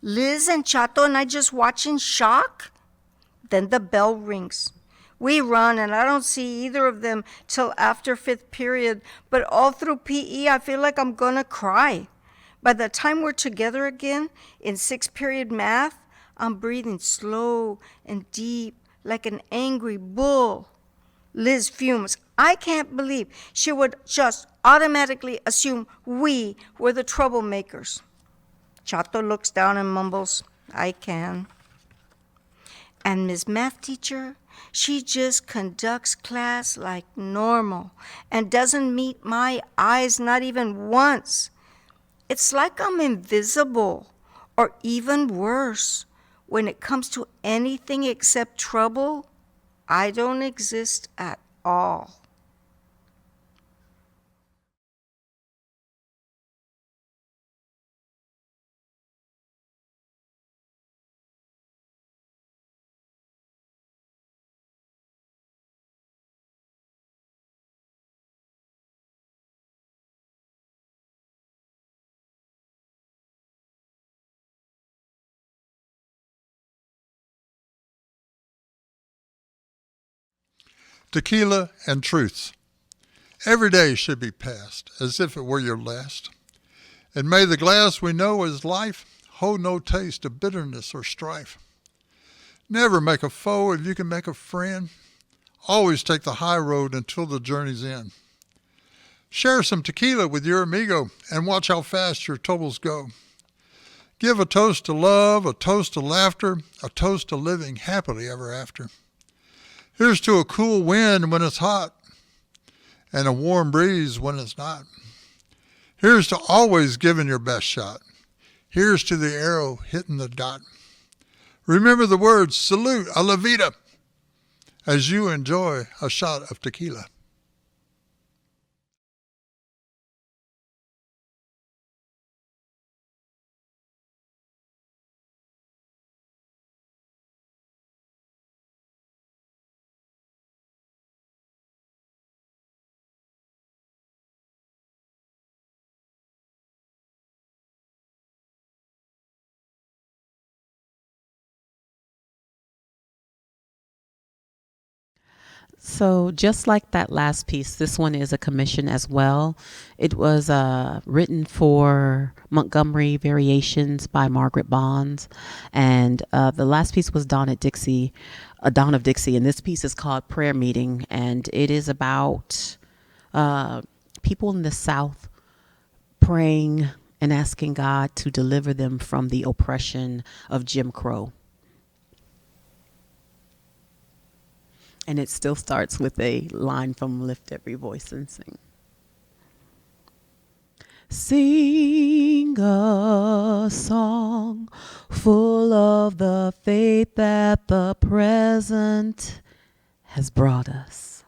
Liz and Chato and I just watch in shock. Then the bell rings. We run, and I don't see either of them till after 5th period, but all through PE, I feel like I'm gonna cry. By the time we're together again in 6th period math, I'm breathing slow and deep like an angry bull. Liz fumes. I can't believe she would just automatically assume we were the troublemakers. Chato looks down and mumbles, "I can." And Miss Math teacher, she just conducts class like normal and doesn't meet my eyes not even once. It's like I'm invisible, or even worse, when it comes to anything except trouble, I don't exist at all. Tequila and truths. Every day should be passed as if it were your last. And may the glass we know as life hold no taste of bitterness or strife. Never make a foe if you can make a friend. Always take the high road until the journey's end. Share some tequila with your amigo and watch how fast your troubles go. Give a toast to love, a toast to laughter, a toast to living happily ever after. Here's to a cool wind when it's hot and a warm breeze when it's not. Here's to always giving your best shot. Here's to the arrow hitting the dot. Remember the words, salute, a la vida, as you enjoy a shot of tequila. So just like that last piece, this one is a commission as well. It was written for Montgomery Variations by Margaret Bonds. And the last piece was Dawn of Dixie. And this piece is called Prayer Meeting. And it is about people in the South praying and asking God to deliver them from the oppression of Jim Crow. And it still starts with a line from Lift Every Voice and Sing. Sing a song full of the faith that the present has brought us.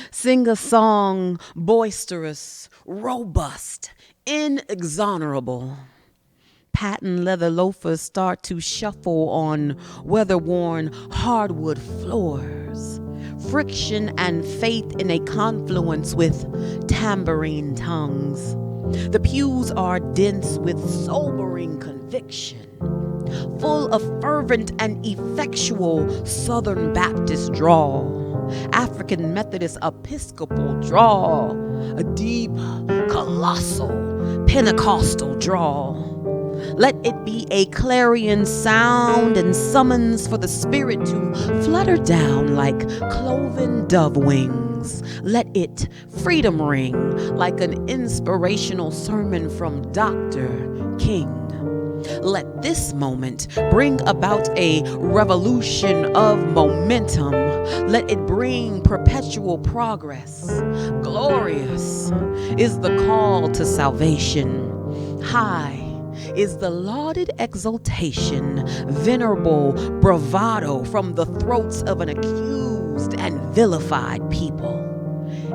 Sing a song boisterous, robust, inexorable. Patent leather loafers start to shuffle on weather-worn hardwood floors. Friction and faith in a confluence with tambourine tongues. The pews are dense with sobering conviction, full of fervent and effectual Southern Baptist drawl, African Methodist Episcopal drawl, a deep, colossal Pentecostal drawl. Let it be a clarion sound and summons for the spirit to flutter down like cloven dove wings. Let it freedom ring like an inspirational sermon from Dr. King. Let this moment bring about a revolution of momentum. Let it bring perpetual progress. Glorious is the call to salvation. High is the lauded exultation, venerable bravado from the throats of an accused and vilified people.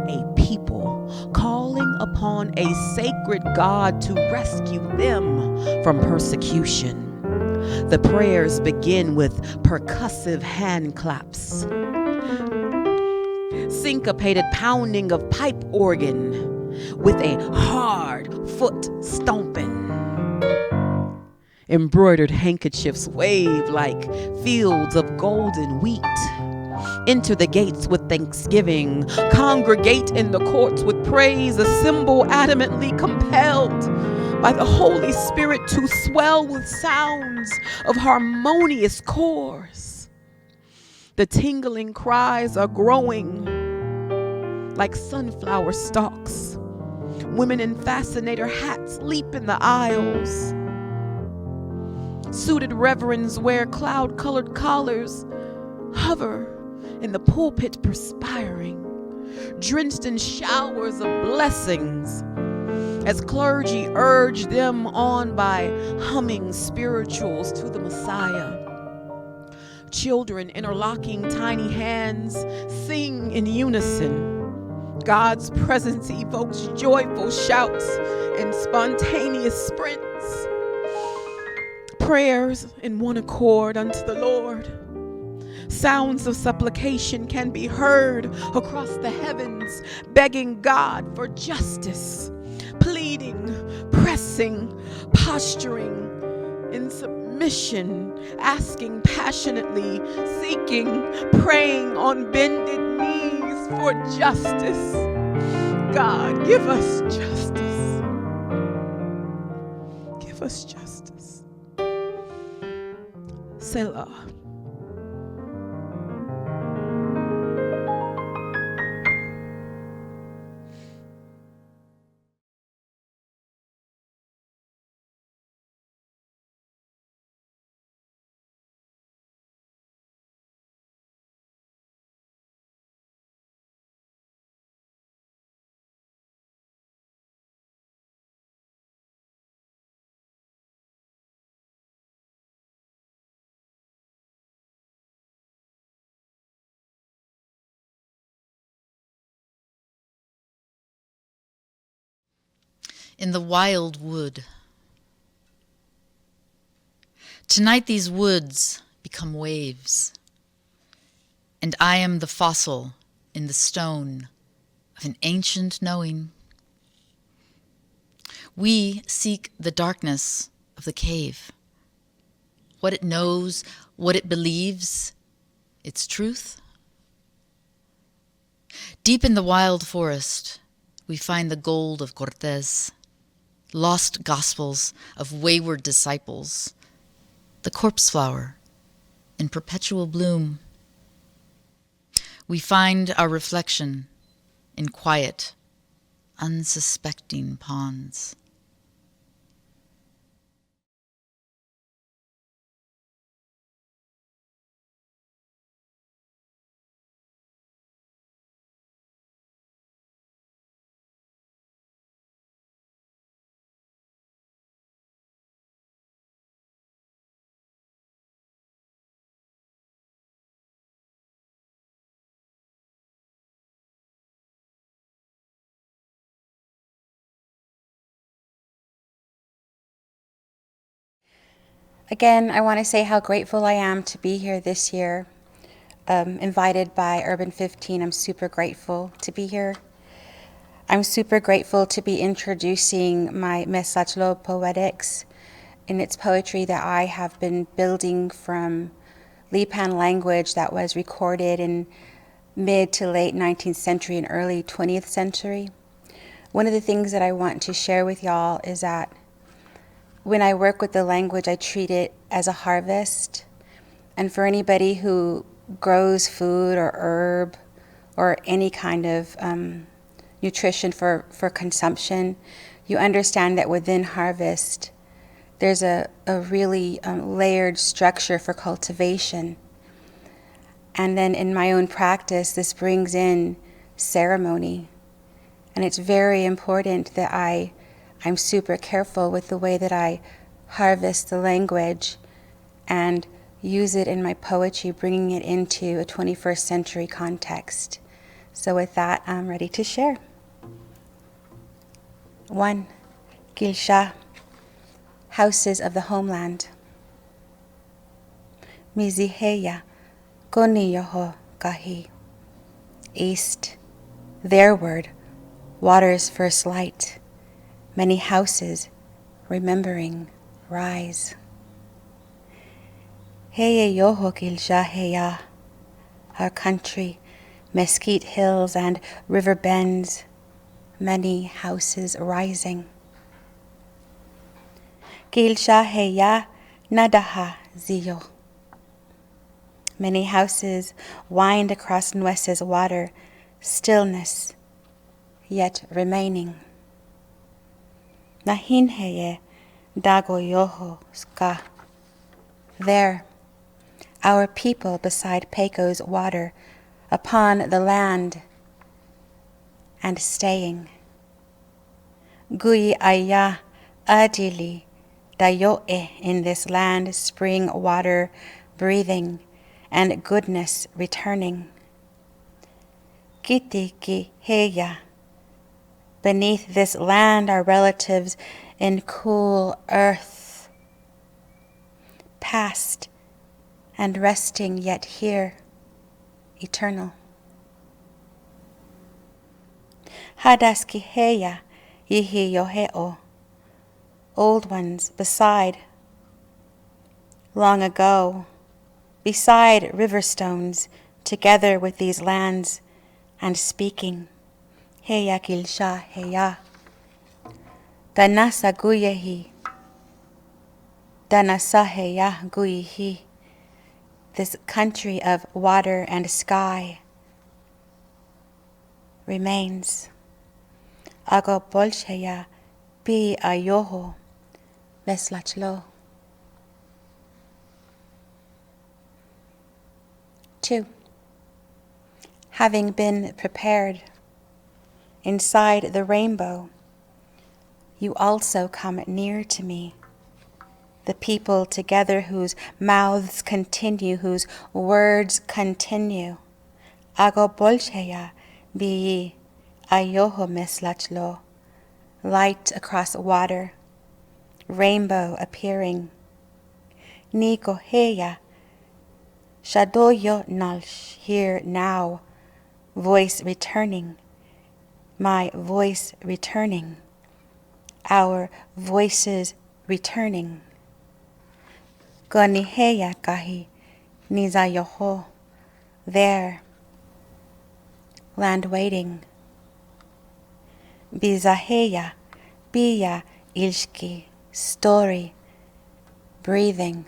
A people calling upon a sacred God to rescue them from persecution. The prayers begin with percussive hand claps, syncopated pounding of pipe organ with a hard foot stomping. Embroidered handkerchiefs wave like fields of golden wheat. Enter the gates with thanksgiving, congregate in the courts with praise, assemble adamantly compelled by the Holy Spirit to swell with sounds of harmonious chorus. The tingling cries are growing like sunflower stalks. Women in fascinator hats leap in the aisles. Suited reverends wear cloud-colored collars, hover in the pulpit perspiring, drenched in showers of blessings, as clergy urge them on by humming spirituals to the Messiah. Children interlocking tiny hands sing in unison. God's presence evokes joyful shouts and spontaneous sprints. Prayers in one accord unto the Lord. Sounds of supplication can be heard across the heavens, begging God for justice, pleading, pressing, posturing in submission, asking passionately, seeking, praying on bended knees for justice. God, give us justice. Give us justice. Selah. In the wild wood. Tonight these woods become waves, and I am the fossil in the stone of an ancient knowing. We seek the darkness of the cave, what it knows, what it believes, its truth. Deep in the wild forest, we find the gold of Cortez, lost gospels of wayward disciples, the corpse flower in perpetual bloom. We find our reflection in quiet, unsuspecting ponds. Again, I want to say how grateful I am to be here this year. Invited by URBAN-15, I'm super grateful to be here. I'm super grateful to be introducing my Mesachlo Poetics, and it's poetry that I have been building from Lipan language that was recorded in mid to late 19th century and early 20th century. One of the things that I want to share with y'all is that when I work with the language, I treat it as a harvest. And for anybody who grows food or herb or any kind of nutrition for consumption, you understand that within harvest, there's a really layered structure for cultivation. And then in my own practice, this brings in ceremony. And it's very important that I'm super careful with the way that I harvest the language and use it in my poetry, bringing it into a 21st century context. So with that, I'm ready to share. 1. Gilsha, Houses of the Homeland. Miziheya, Koniyoho Kahi. East, their word, water's first light. Many houses, remembering, rise. Heye yoho Gilsha heya, our country, mesquite hills and river bends, many houses rising. Gilsha heya nadaha ziyo. Many houses wind across Nueces water, stillness, yet remaining. Nahin heye dago yoho ska. There, our people beside Peco's water, upon the land, and staying. Gui aya adili dayoe, in this land, spring water breathing, and goodness returning. Kiti ki heya, beneath this land are relatives in cool earth, past and resting yet here, eternal. Hadaski heya yihi yoheo, old ones beside, long ago, beside river stones, together with these lands, and speaking, heya Gilsha heya, danasa guyehi, danasa heya guyihi, this country of water and sky remains. Ago bolsheya bi ayoho meslachlo. 2. Having been prepared inside the rainbow, you also come near to me, the people together whose mouths continue, whose words continue. Ago bolsheya bi ayoho meslachlo, light across water, rainbow appearing. Niko heya shadoyo nalsh, here now, voice returning, my voice returning, our voices returning. Goniheya kahi nizayoho, there, land waiting. Bizaheya biya ilshki, story, breathing,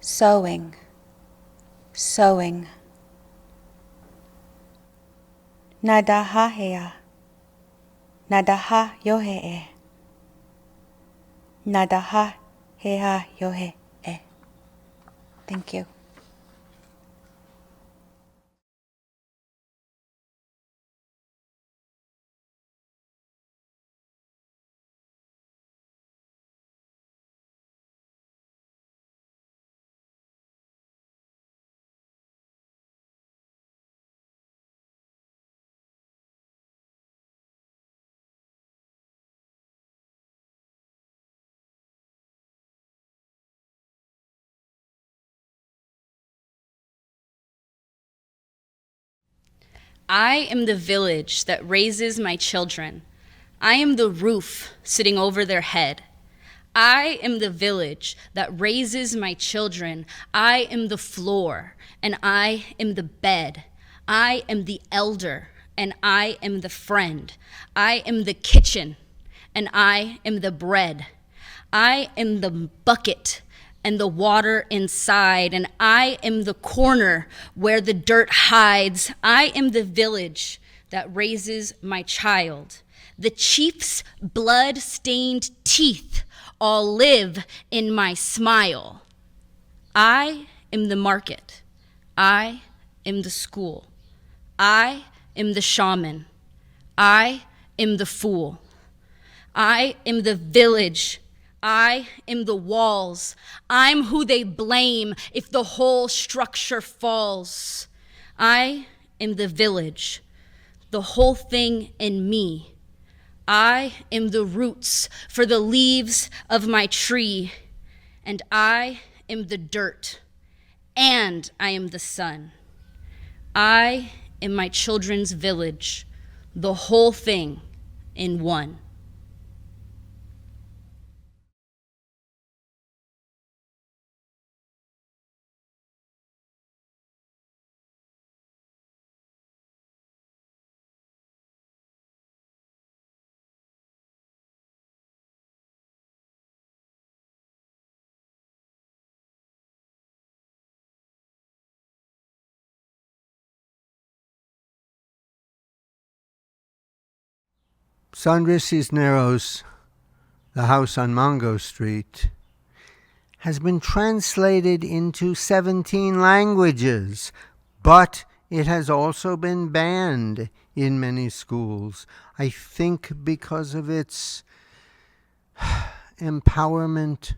sowing, sowing. Nadaha heya, nadaha yohe. Nadaha heya yohe. Thank you. I am the village that raises my children. I am the roof sitting over their head. I am the village that raises my children. I am the floor, and I am the bed. I am the elder, and I am the friend. I am the kitchen, and I am the bread. I am the bucket and the water inside, and I am the corner where the dirt hides. I am the village that raises my child. The chief's blood-stained teeth all live in my smile. I am the market. I am the school. I am the shaman. I am the fool. I am the village. I am the walls. I'm who they blame if the whole structure falls. I am the village, the whole thing in me. I am the roots for the leaves of my tree, and I am the dirt, and I am the sun. I am my children's village, the whole thing in one. George Cisneros, The House on Mango Street, has been translated into 17 languages, but it has also been banned in many schools, I think because of its empowerment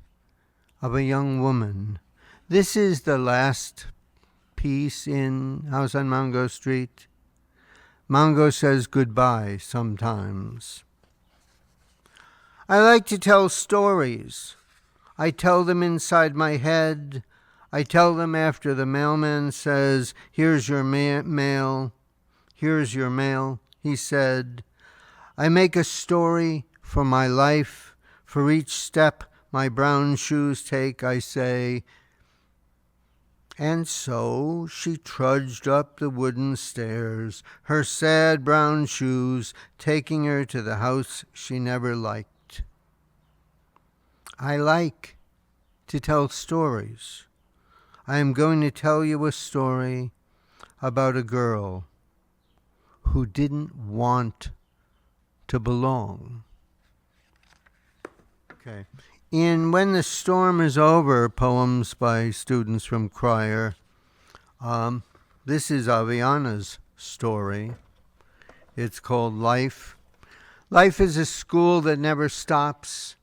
of a young woman. This is the last piece in House on Mango Street. Mango says goodbye sometimes. I like to tell stories. I tell them inside my head. I tell them after the mailman says, "Here's your mail. Here's your mail," he said. I make a story for my life. For each step my brown shoes take, I say. And so she trudged up the wooden stairs, her sad brown shoes taking her to the house she never liked. I like to tell stories. I am going to tell you a story about a girl who didn't want to belong. Okay. In When the Storm is Over, poems by students from choir, this is Aviana's story. It's called Life. Life is a school that never stops.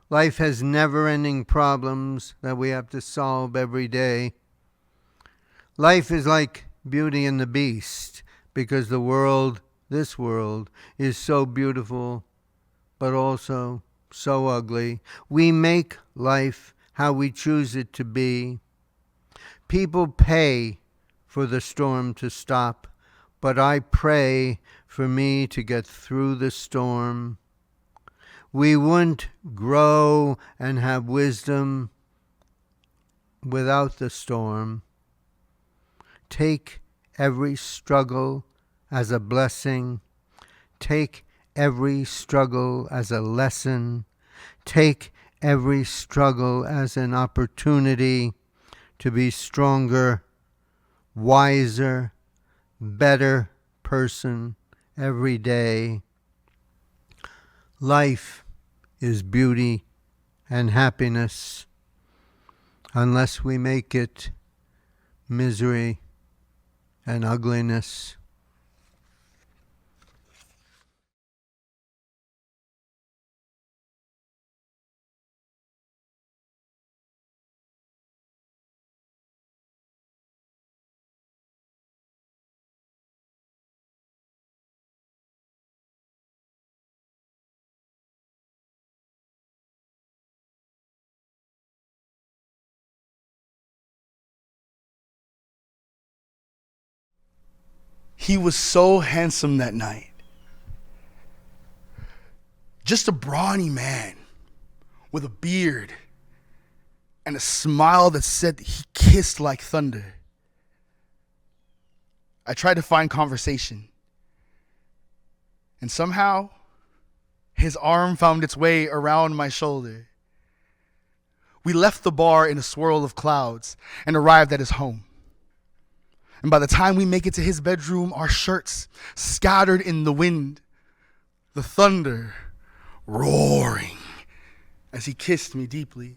Life has never-ending problems that we have to solve every day. Life is like Beauty and the Beast, because the world, this world, is so beautiful, but also so ugly. We make life how we choose it to be. People pay for the storm to stop, but I pray for me to get through the storm. We wouldn't grow and have wisdom without the storm. Take every struggle as a blessing. Take every struggle as a lesson. Take every struggle as an opportunity to be stronger, wiser, better person every day. Life is beauty and happiness unless we make it misery and ugliness. He was so handsome that night. Just a brawny man with a beard and a smile that said he kissed like thunder. I tried to find conversation, and somehow his arm found its way around my shoulder. We left the bar in a swirl of clouds and arrived at his home. And by the time we make it to his bedroom, our shirts scattered in the wind, the thunder roaring as he kissed me deeply.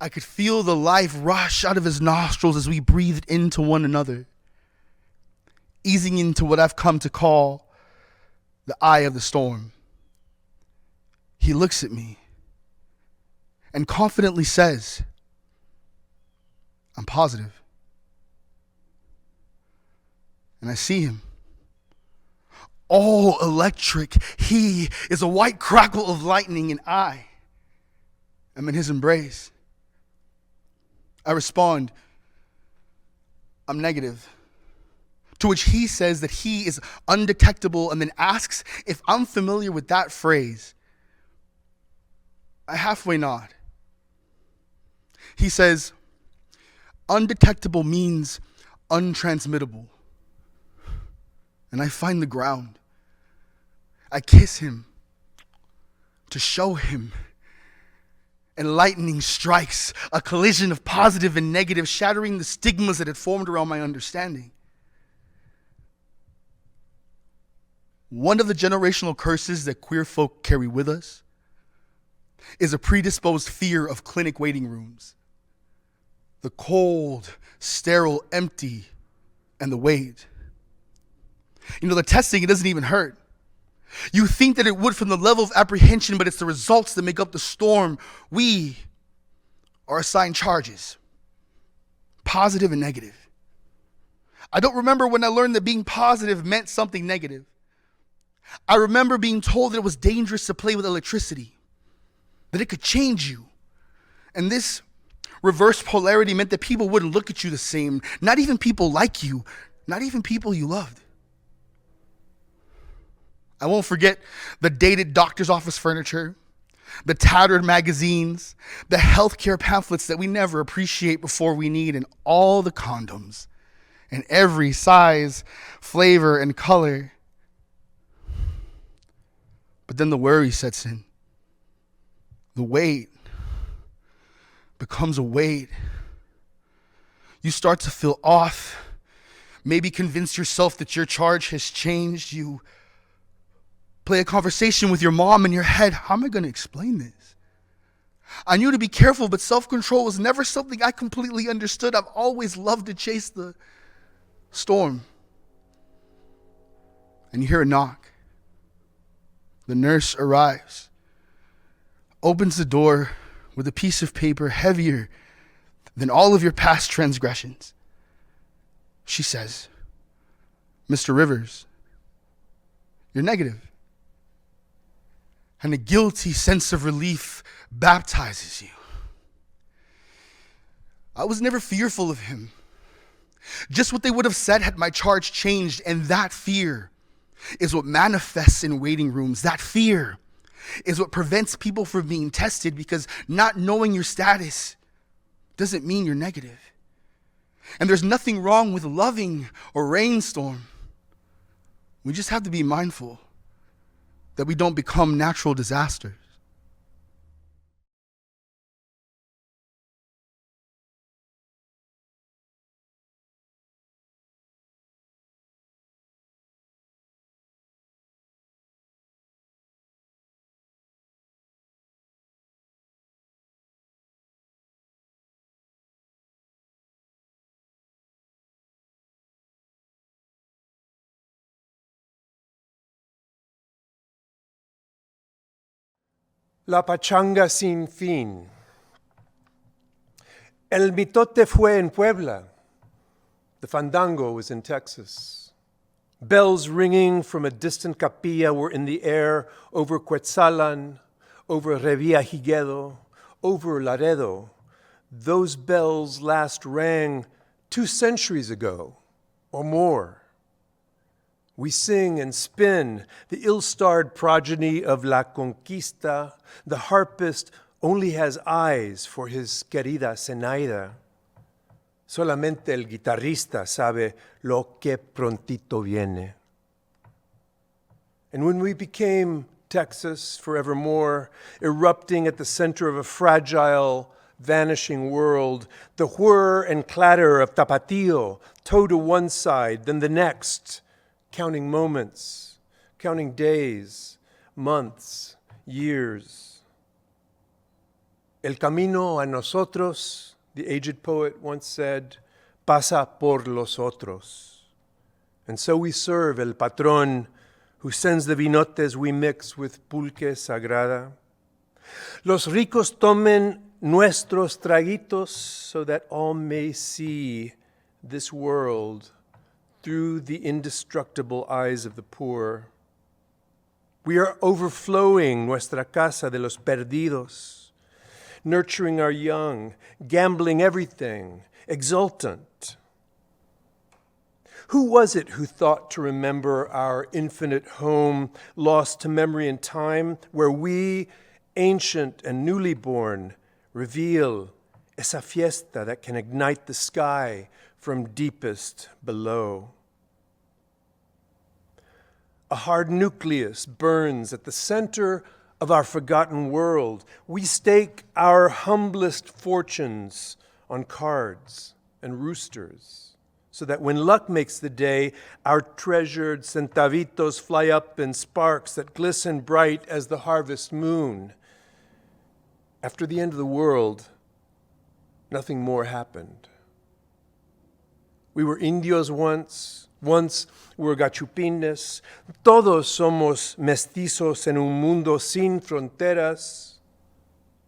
I could feel the life rush out of his nostrils as we breathed into one another, easing into what I've come to call the eye of the storm. He looks at me and confidently says, "I'm positive." And I see him, all electric. He is a white crackle of lightning, and I am in his embrace. I respond, "I'm negative." To which he says that he is undetectable and then asks if I'm familiar with that phrase. I halfway nod. He says, "Undetectable means untransmittable." And I find the ground. I kiss him to show him. And lightning strikes, a collision of positive and negative, shattering the stigmas that had formed around my understanding. One of the generational curses that queer folk carry with us is a predisposed fear of clinic waiting rooms. The cold, sterile, empty, and the wait. You know, the testing, it doesn't even hurt. You think that it would from the level of apprehension, but it's the results that make up the storm. We are assigned charges, positive and negative. I don't remember when I learned that being positive meant something negative. I remember being told that it was dangerous to play with electricity, that it could change you. And this reverse polarity meant that people wouldn't look at you the same, not even people like you, not even people you loved. I won't forget the dated doctor's office furniture, the tattered magazines, the healthcare pamphlets that we never appreciate before we need, and all the condoms in every size, flavor, and color. But then the worry sets in. The weight becomes a weight. You start to feel off, maybe convince yourself that your charge has changed. You play a conversation with your mom in your head. How am I going to explain this? I knew to be careful, but self-control was never something I completely understood. I've always loved to chase the storm. And you hear a knock. The nurse arrives, opens the door with a piece of paper heavier than all of your past transgressions. She says, "Mr. Rivers, you're negative." And a guilty sense of relief baptizes you. I was never fearful of him. Just what they would have said had my charge changed, and that fear is what manifests in waiting rooms. That fear is what prevents people from being tested, because not knowing your status doesn't mean you're negative. And there's nothing wrong with loving a rainstorm. We just have to be mindful that we don't become natural disasters. La pachanga sin fin. El mitote fue en Puebla. The fandango was in Texas. Bells ringing from a distant capilla were in the air over Quetzalan, over Revillagigedo, over Laredo. Those bells last rang 2 centuries ago or more. We sing and spin, the ill-starred progeny of La Conquista. The harpist only has eyes for his querida Zenaida. Solamente el guitarrista sabe lo que prontito viene. And when we became Texas forevermore, erupting at the center of a fragile, vanishing world, the whir and clatter of Tapatio, toe to one side, then the next, counting moments, counting days, months, years. El camino a nosotros, the aged poet once said, pasa por los otros. And so we serve el patrón who sends the vinotes we mix with pulque sagrada. Los ricos tomen nuestros traguitos so that all may see this world through the indestructible eyes of the poor. We are overflowing nuestra casa de los perdidos, nurturing our young, gambling everything, exultant. Who was it who thought to remember our infinite home, lost to memory and time, where we, ancient and newly born, reveal esa fiesta that can ignite the sky from deepest below? A hard nucleus burns at the center of our forgotten world. We stake our humblest fortunes on cards and roosters, so that when luck makes the day, our treasured centavitos fly up in sparks that glisten bright as the harvest moon. After the end of the world, nothing more happened. We were indios once we were gachupines. Todos somos mestizos en un mundo sin fronteras.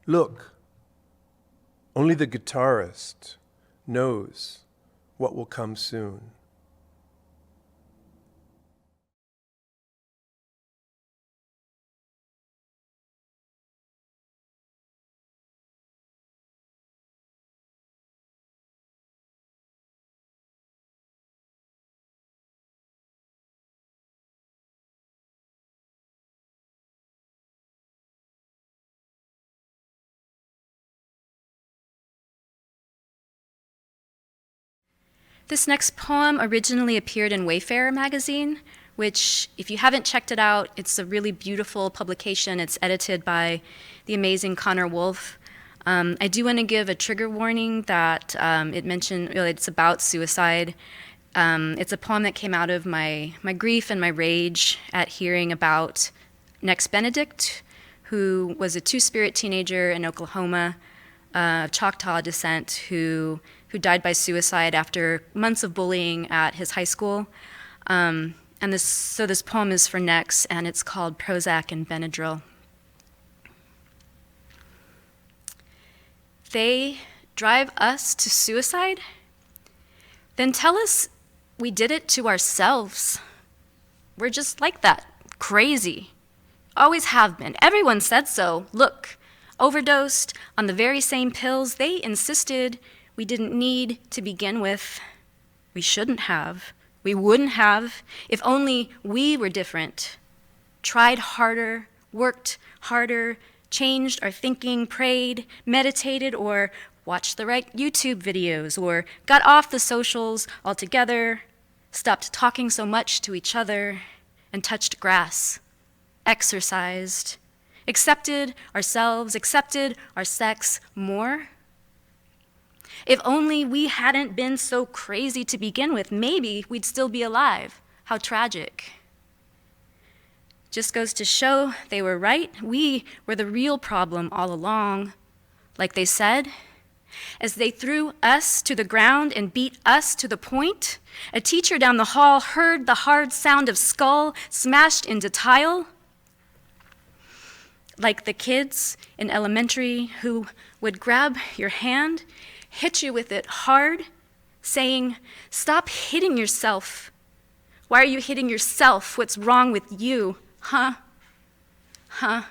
Look, only the guitarist knows what will come soon. This next poem originally appeared in Wayfarer magazine, which, if you haven't checked it out, it's a really beautiful publication. It's edited by the amazing Connor Wolfe. I do want to give a trigger warning that it's about suicide. It's a poem that came out of my grief and my rage at hearing about Nex Benedict, who was a two-spirit teenager in Oklahoma, Choctaw descent, who died by suicide after months of bullying at his high school. So this poem is for Nex, and it's called Prozac and Benadryl. They drive us to suicide? Then tell us we did it to ourselves. We're just like that, crazy. Always have been. Everyone said so. Look, overdosed on the very same pills they insisted we didn't need to begin with. We shouldn't have. We wouldn't have if only we were different. Tried harder, worked harder, changed our thinking, prayed, meditated, or watched the right YouTube videos, or got off the socials altogether, stopped talking so much to each other, and touched grass, exercised, accepted ourselves, accepted our sex more. If only we hadn't been so crazy to begin with, maybe we'd still be alive. How tragic. Just goes to show they were right. We were the real problem all along. Like they said, as they threw us to the ground and beat us to the point, a teacher down the hall heard the hard sound of skull smashed into tile. Like the kids in elementary who would grab your hand, hit you with it hard, saying, "Stop hitting yourself. Why are you hitting yourself? What's wrong with you? Huh? Huh?"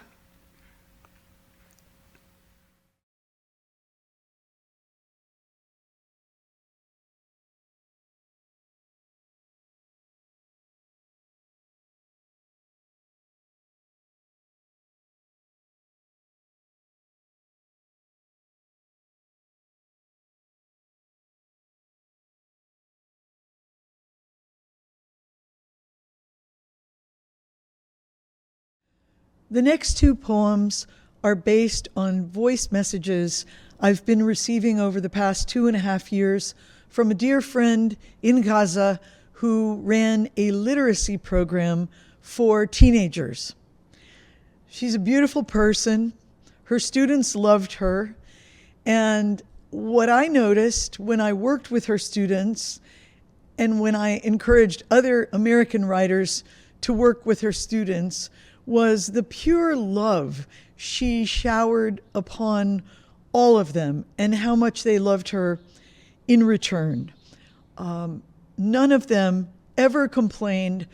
The next two poems are based on voice messages I've been receiving over the past 2.5 years from a dear friend in Gaza who ran a literacy program for teenagers. She's a beautiful person. Her students loved her. And what I noticed when I worked with her students and when I encouraged other American writers to work with her students was the pure love she showered upon all of them and how much they loved her in return. None of them ever complained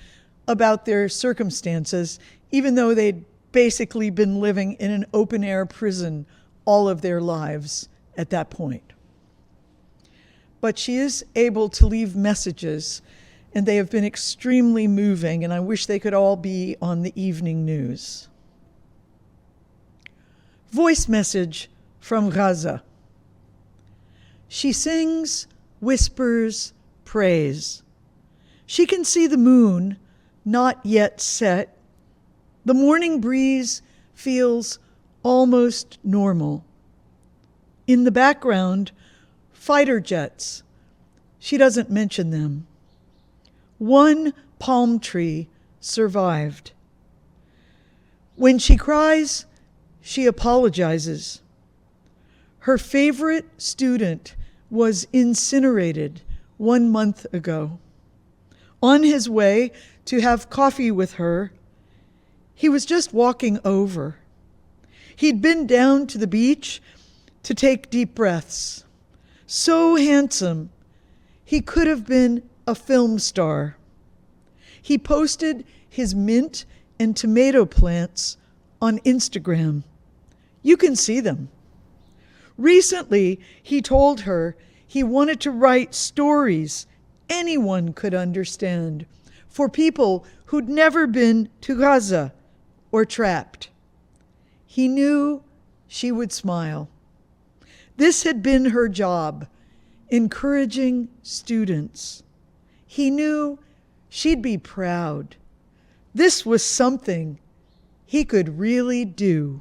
about their circumstances, even though they'd basically been living in an open-air prison all of their lives at that point. But she is able to leave messages, and they have been extremely moving, and I wish they could all be on the evening news. Voice message from Gaza. She sings, whispers, prays. She can see the moon, not yet set. The morning breeze feels almost normal. In the background, fighter jets. She doesn't mention them. One palm tree survived. When she cries, she apologizes. Her favorite student was incinerated 1 month ago. On his way to have coffee with her, he was just walking over. He'd been down to the beach to take deep breaths. So handsome, he could have been a film star. He posted his mint and tomato plants on Instagram. You can see them. Recently, he told her he wanted to write stories anyone could understand for people who'd never been to Gaza or trapped. He knew she would smile. This had been her job, encouraging students. He knew she'd be proud. This was something he could really do.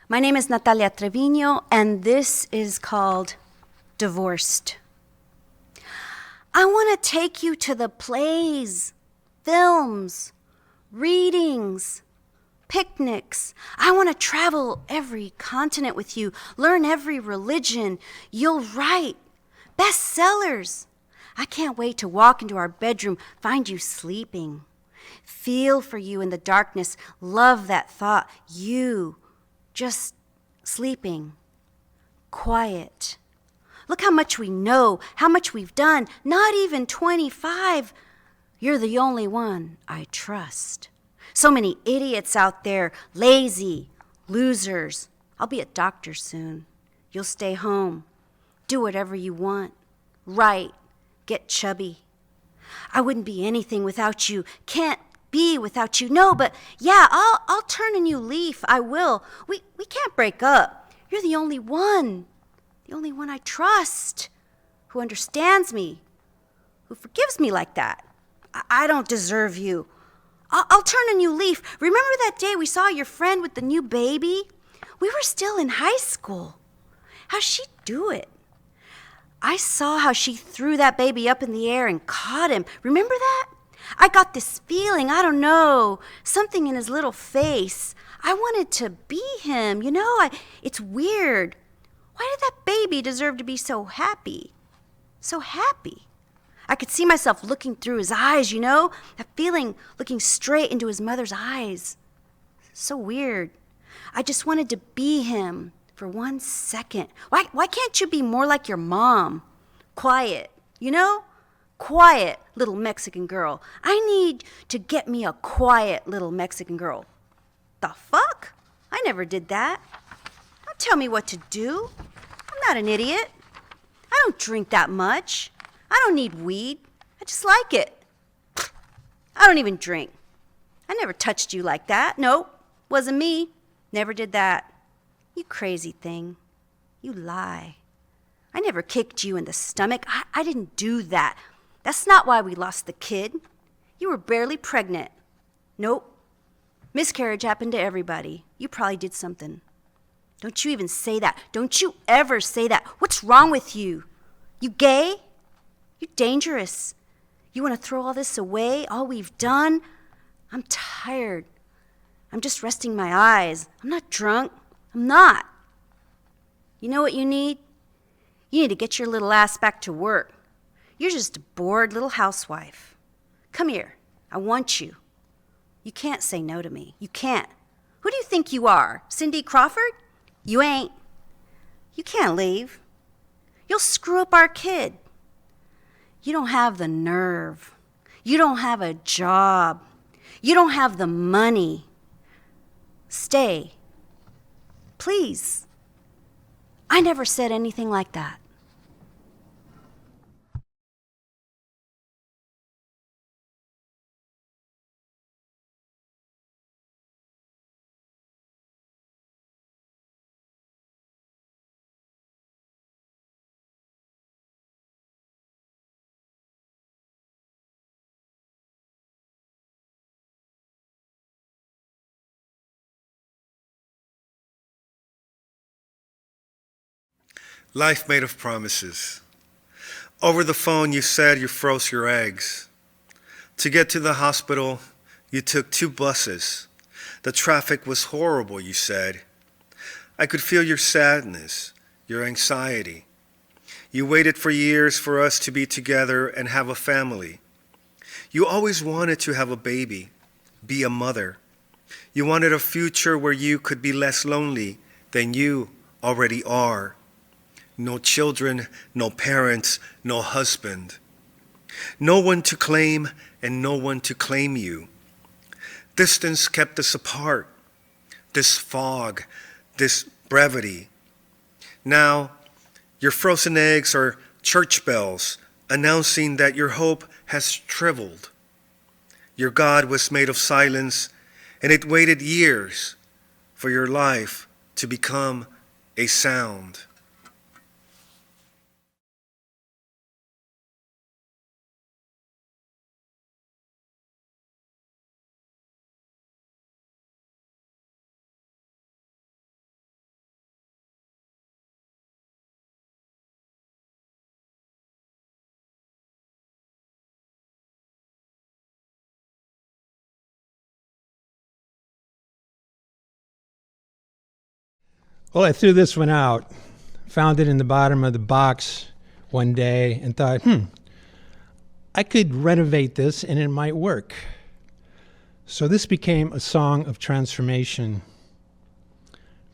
My name is Natalia Trevino, and this is called Divorced. I want to take you to the plays, films, readings, picnics. I want to travel every continent with you, learn every religion. You'll write bestsellers. I can't wait to walk into our bedroom, find you sleeping, feel for you in the darkness, love that thought, you just sleeping, quiet. Look how much we know, how much we've done. Not even 25. You're the only one I trust. So many idiots out there, lazy, losers. I'll be a doctor soon. You'll stay home. Do whatever you want. Write. Get chubby. I wouldn't be anything without you. Can't be without you. No, but yeah, I'll turn a new leaf. I will. We can't break up. You're the only one I trust, who understands me, who forgives me like that. I don't deserve you. I'll turn a new leaf. Remember that day we saw your friend with the new baby? We were still in high school. How'd she do it? I saw how she threw that baby up in the air and caught him. Remember that? I got this feeling, I don't know, something in his little face. I wanted to be him, you know? It's weird. Why did that baby deserve to be so happy? So happy. I could see myself looking through his eyes, you know? That feeling, looking straight into his mother's eyes. So weird. I just wanted to be him for 1 second. Why can't you be more like your mom? Quiet, you know? Quiet little Mexican girl. I need to get me a quiet little Mexican girl. The fuck? I never did that. Don't tell me what to do. I'm not an idiot. I don't drink that much. I don't need weed. I just like it. I don't even drink. I never touched you like that. Nope. Wasn't me. Never did that. You crazy thing. You lie. I never kicked you in the stomach. I didn't do that. That's not why we lost the kid. You were barely pregnant. Nope. Miscarriage happened to everybody. You probably did something. Don't you even say that. Don't you ever say that. What's wrong with you? You gay? You're dangerous. You want to throw all this away, all we've done? I'm tired. I'm just resting my eyes. I'm not drunk. I'm not. You know what you need? You need to get your little ass back to work. You're just a bored little housewife. Come here. I want you. You can't say no to me. You can't. Who do you think you are? Cindy Crawford? You ain't. You can't leave. You'll screw up our kid. You don't have the nerve. You don't have a job. You don't have the money. Stay. Please. I never said anything like that. Life made of promises. Over the phone, you said you froze your eggs. To get to the hospital, you took 2 buses. The traffic was horrible, you said. I could feel your sadness, your anxiety. You waited for years for us to be together and have a family. You always wanted to have a baby, be a mother. You wanted a future where you could be less lonely than you already are. No children, no parents, no husband. No one to claim and no one to claim you. Distance kept us apart. This fog, this brevity. Now, your frozen eggs are church bells announcing that your hope has shriveled. Your God was made of silence, and it waited years for your life to become a sound. Well, I threw this one out, found it in the bottom of the box one day and thought, I could renovate this and it might work. So this became a song of transformation.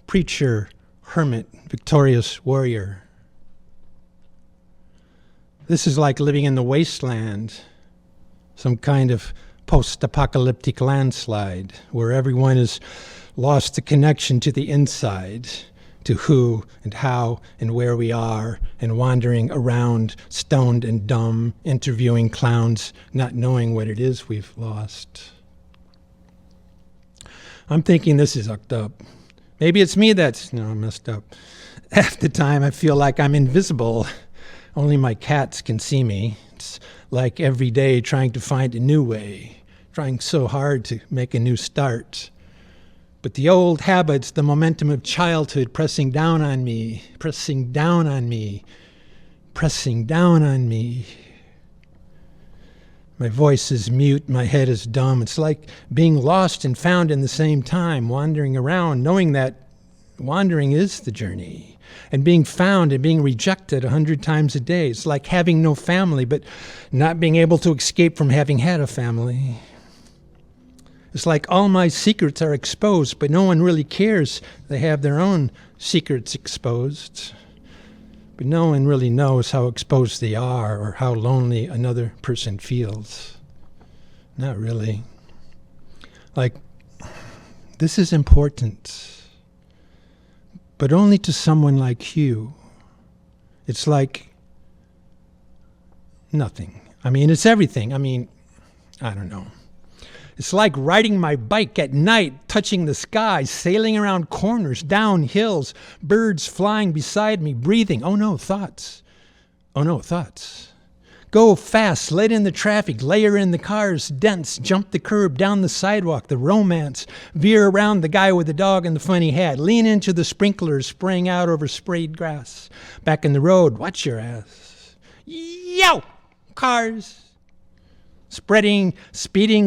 Preacher, hermit, victorious warrior. This is like living in the wasteland, some kind of post-apocalyptic landslide where everyone has lost the connection to the inside, to who and how and where we are, and wandering around stoned and dumb, interviewing clowns, not knowing what it is we've lost. I'm thinking this is fucked up. Maybe it's me that's messed up. Half the time I feel like I'm invisible. Only my cats can see me. It's like every day trying to find a new way, trying so hard to make a new start. But the old habits, the momentum of childhood pressing down on me, pressing down on me, pressing down on me. My voice is mute, my head is dumb. It's like being lost and found in the same time, wandering around, knowing that wandering is the journey, and being found and being rejected 100 times a day. It's like having no family, but not being able to escape from having had a family. It's like all my secrets are exposed, but no one really cares. They have their own secrets exposed. But no one really knows how exposed they are or how lonely another person feels. Not really. Like, this is important, but only to someone like you. It's like nothing. I mean, it's everything. I mean, I don't know. It's like riding my bike at night, touching the sky, sailing around corners, down hills, birds flying beside me, breathing. Oh no, thoughts. Oh no, thoughts. Go fast, let in the traffic, layer in the cars, dense, jump the curb, down the sidewalk, the romance, veer around the guy with the dog and the funny hat, lean into the sprinklers spraying out over sprayed grass. Back in the road, watch your ass. Yow! Cars. Speeding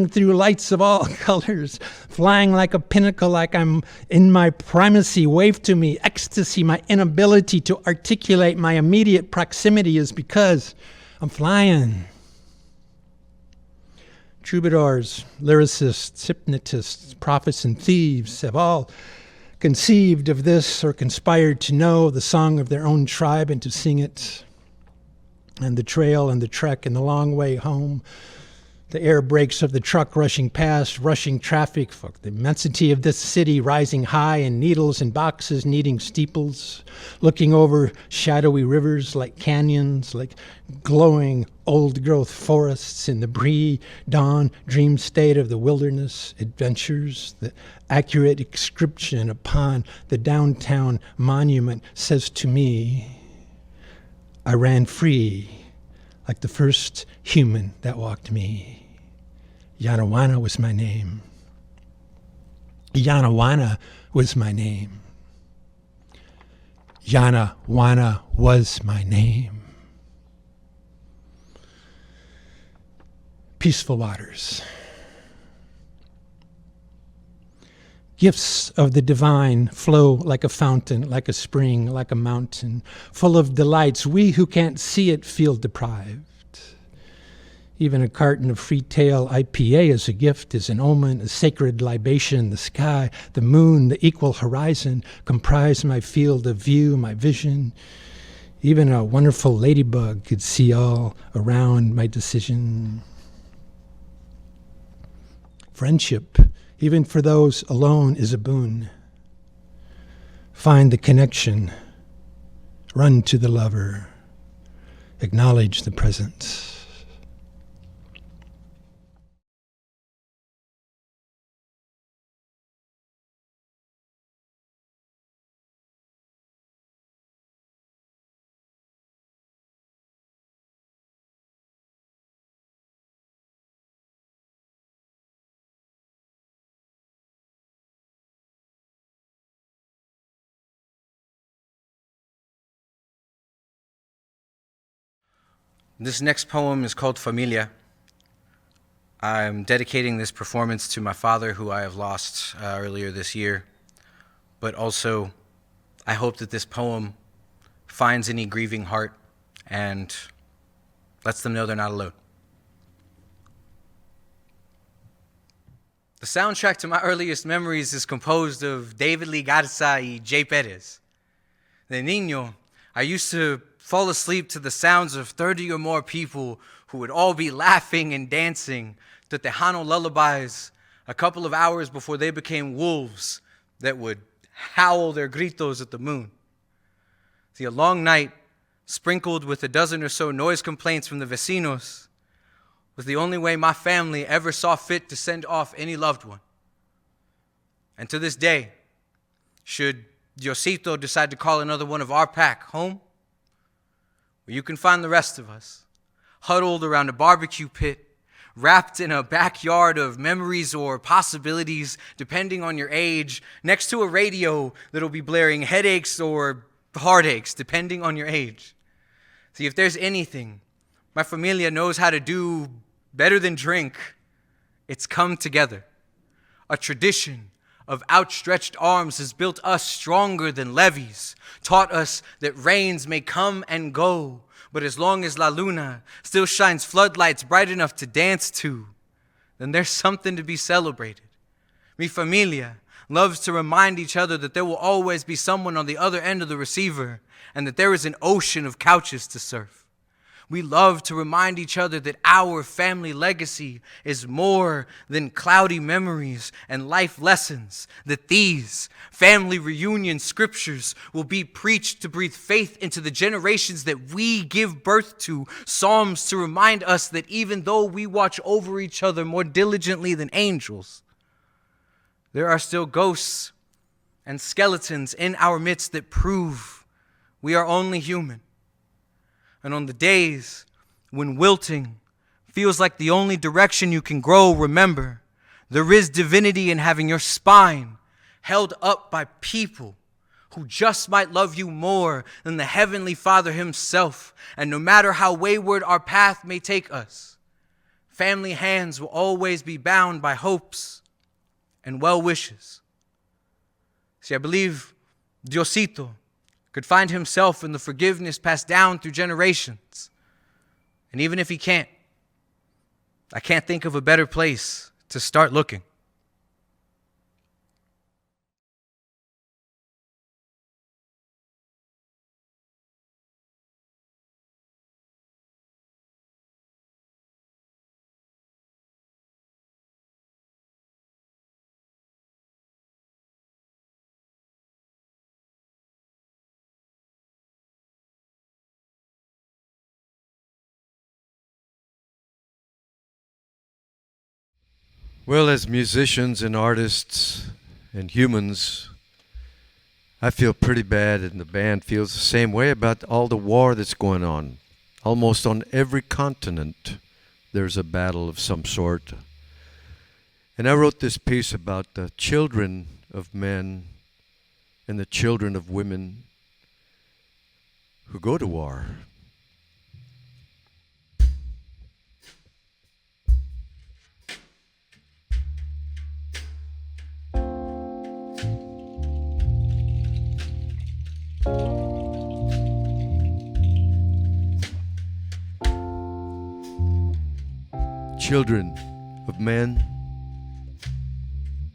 through lights of all colors, flying like a pinnacle, like I'm in my primacy, wave to me, ecstasy, my inability to articulate my immediate proximity is because I'm flying. Troubadours, lyricists, hypnotists, prophets, and thieves have all conceived of this or conspired to know the song of their own tribe and to sing it. And the trail and the trek and the long way home, the air brakes of the truck rushing past, rushing traffic, the immensity of this city rising high and needles and boxes needing steeples, looking over shadowy rivers like canyons, like glowing old-growth forests in the pre-dawn dream state of the wilderness adventures. The accurate inscription upon the downtown monument says to me, I ran free like the first human that walked me. Yanawana was my name. Yanawana was my name. Yanawana was my name. Peaceful waters. Gifts of the divine flow like a fountain, like a spring, like a mountain, full of delights. We who can't see it feel deprived. Even a carton of Freetail IPA is a gift, is an omen, a sacred libation. The sky, the moon, the equal horizon comprise my field of view, my vision. Even a wonderful ladybug could see all around my decision. Friendship, even for those alone, is a boon. Find the connection. Run to the lover. Acknowledge the presence. This next poem is called Familia. I'm dedicating this performance to my father, who I have lost earlier this year. But also, I hope that this poem finds any grieving heart and lets them know they're not alone. The soundtrack to my earliest memories is composed of David Lee Garza y Jay Perez. De niño, I used to fall asleep to the sounds of 30 or more people who would all be laughing and dancing to Tejano lullabies a couple of hours before they became wolves that would howl their gritos at the moon. See, a long night sprinkled with a dozen or so noise complaints from the vecinos was the only way my family ever saw fit to send off any loved one. And to this day, should Diosito decide to call another one of our pack home, where you can find the rest of us, huddled around a barbecue pit, wrapped in a backyard of memories or possibilities, depending on your age, next to a radio that'll be blaring headaches or heartaches, depending on your age. See, if there's anything my familia knows how to do better than drink, it's come together. A tradition of outstretched arms has built us stronger than levees, taught us that rains may come and go, but as long as La Luna still shines floodlights bright enough to dance to, then there's something to be celebrated. Mi familia loves to remind each other that there will always be someone on the other end of the receiver and that there is an ocean of couches to surf. We love to remind each other that our family legacy is more than cloudy memories and life lessons, that these family reunion scriptures will be preached to breathe faith into the generations that we give birth to, psalms to remind us that even though we watch over each other more diligently than angels, there are still ghosts and skeletons in our midst that prove we are only human. And on the days when wilting feels like the only direction you can grow, remember, there is divinity in having your spine held up by people who just might love you more than the Heavenly Father himself. And no matter how wayward our path may take us, family hands will always be bound by hopes and well wishes. See, I believe Diosito could find himself in the forgiveness passed down through generations. And even if he can't, I can't think of a better place to start looking. Well, as musicians and artists and humans, I feel pretty bad, and the band feels the same way about all the war that's going on. Almost on every continent, there's a battle of some sort. And I wrote this piece about the children of men and the children of women who go to war. Children of men,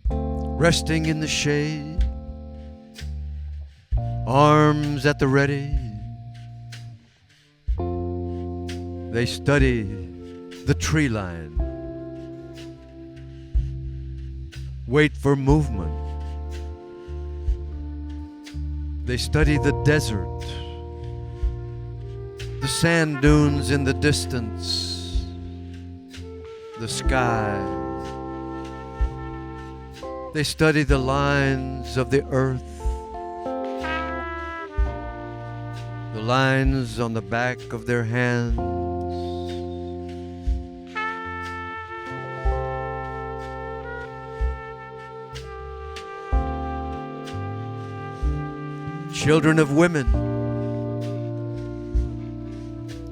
resting in the shade, arms at the ready. They study the tree line, wait for movement. They study the desert, the sand dunes in the distance, the sky. They study the lines of the earth, the lines on the back of their hands. Children of women,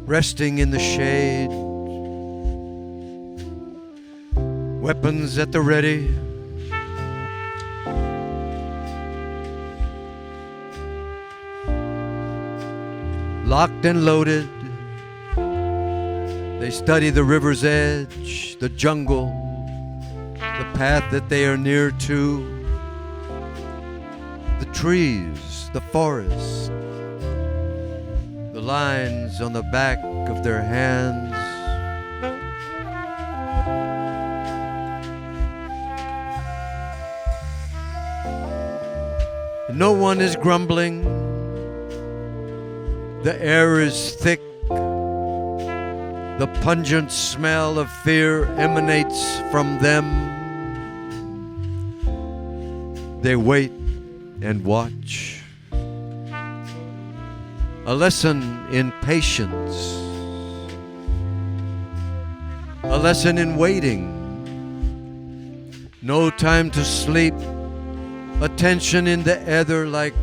resting in the shade, weapons at the ready. Locked and loaded, they study the river's edge, the jungle, the path that they are near to, the trees, the forest, the lines on the back of their hands. No one is grumbling. The air is thick. The pungent smell of fear emanates from them. They wait and watch. A lesson in patience. A lesson in waiting. No time to sleep. Attention in the ether like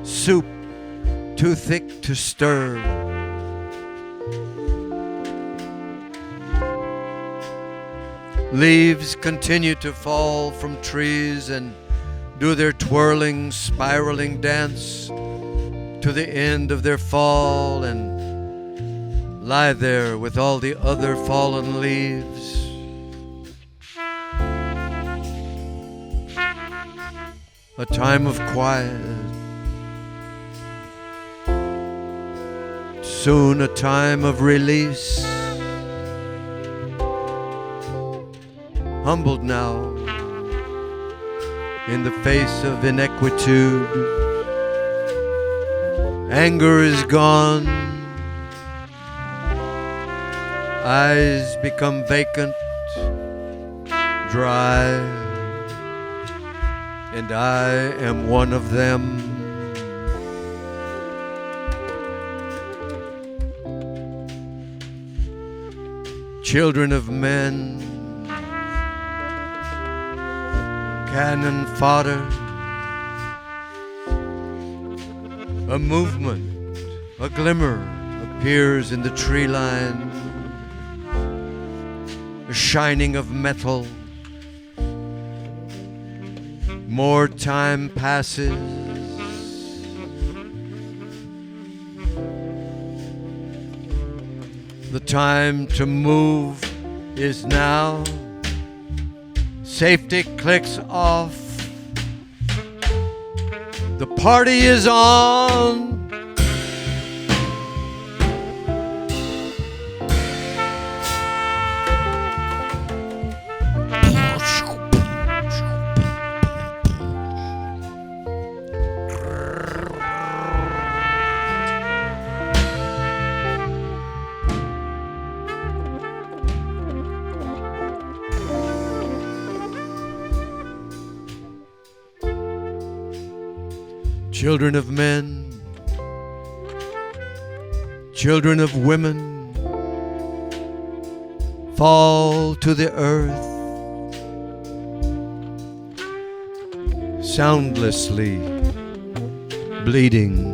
soup too thick to stir. Leaves continue to fall from trees and do their twirling, spiraling dance to the end of their fall and lie there with all the other fallen leaves. A time of quiet, soon a time of release. Humbled now in the face of ineptitude. Anger is gone. Eyes become vacant, dry, and I am one of them. Children of men, cannon fodder, a movement, a glimmer appears in the tree line, a shining of metal. More time passes. The time to move is now. Safety clicks off. The party is on. Children of men, children of women, fall to the earth, soundlessly bleeding.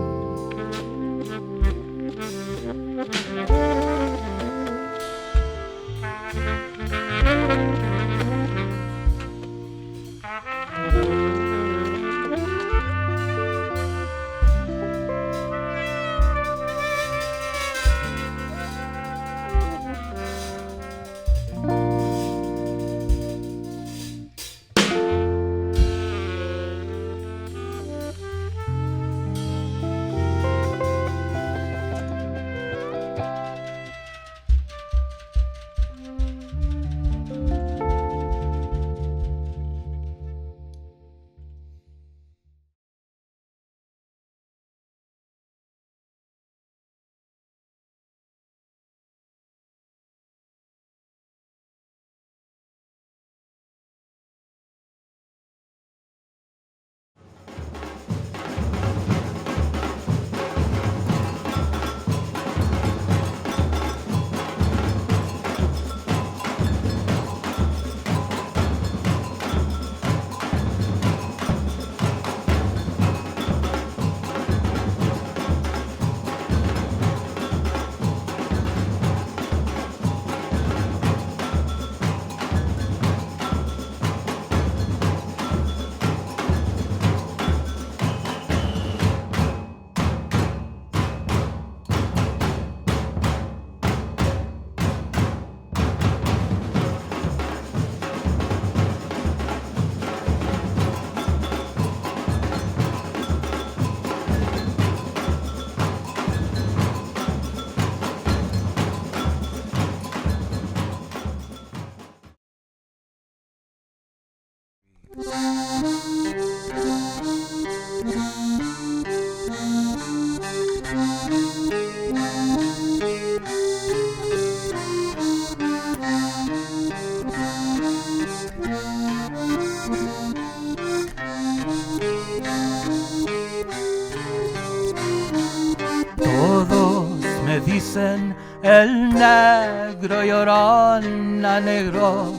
dicen el negro llorón a negro,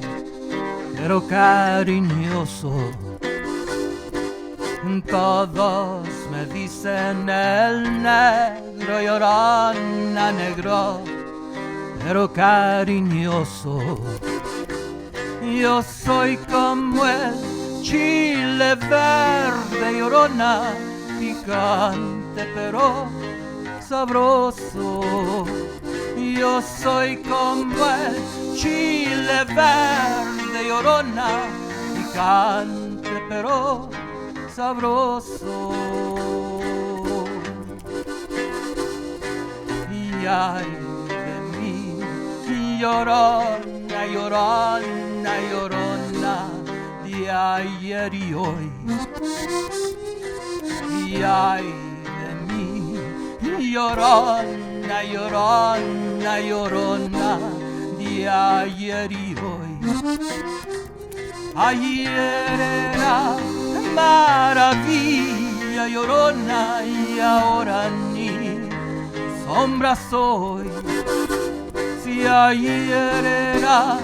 pero cariñoso. Todos me dicen el negro llorón a negro, pero cariñoso. Yo soy como el chile verde llorona, picante pero sabroso. Yo soy como el chile verde llorona, picante pero sabroso. y ay de mí, llorona, llorona, llorona, de ayer y hoy. Y ay de mí, llorona, llorona, llorona, de ayer y hoy. Ayer era maravilla, llorona, y ahora ni sombra soy. Si ayer era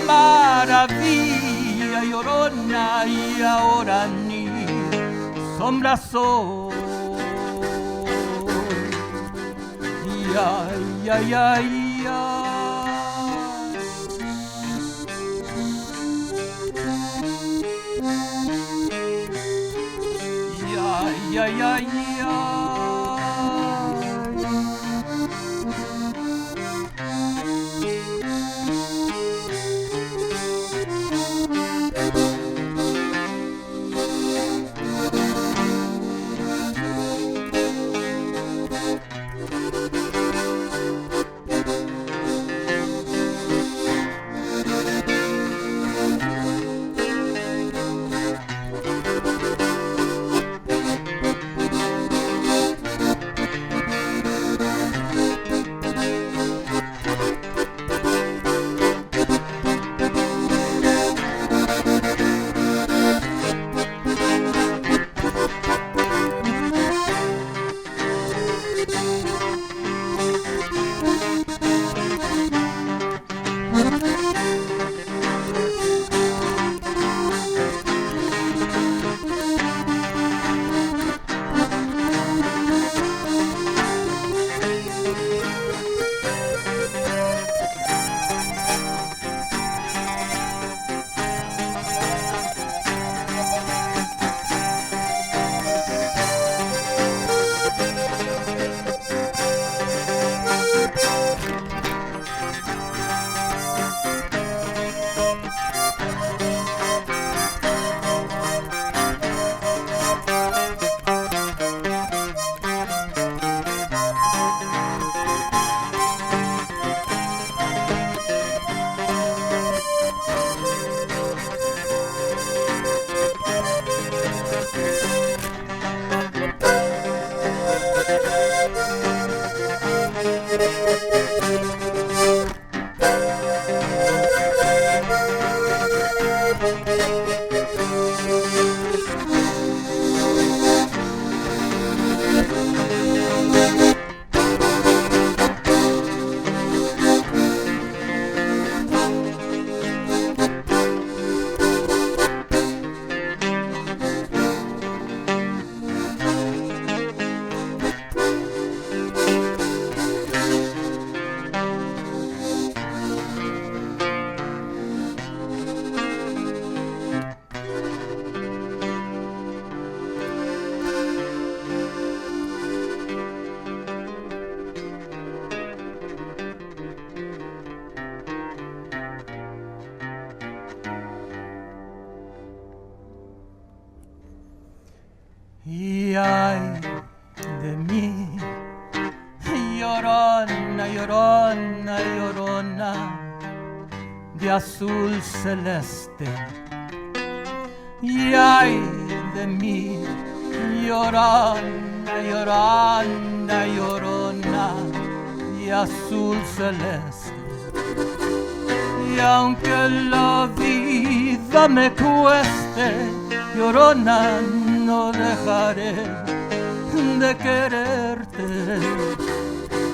maravilla, llorona, y ahora ni sombra soy. Y ay, ay, ay, ay. Y ay, ay, ay, ay. Y ay de mí, llorona, llorona, llorona, de azul celeste. Y ay de mí, llorona, llorona, llorona, de azul celeste. Y aunque la vida me cueste, llorona, no dejaré de quererte.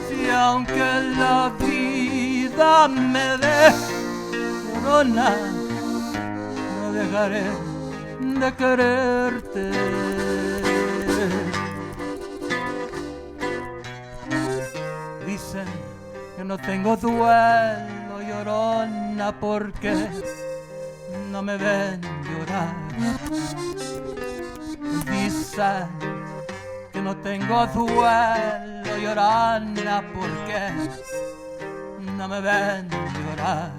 Si aunque la vida me dé, llorona, no dejaré de quererte. Dicen que no tengo duelo, llorona, porque no me ven llorar. Dicen que no tengo duelo, llorona, porque no me ven llorar.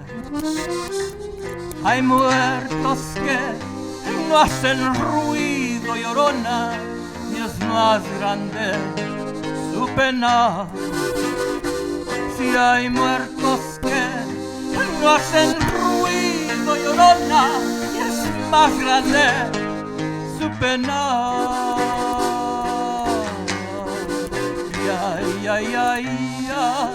Hay muertos que no hacen ruido, llorona, y es más grande su pena. Si hay muertos que no hacen ruido, llorona, y es más grande su pena. Ay, ay, ay, ay.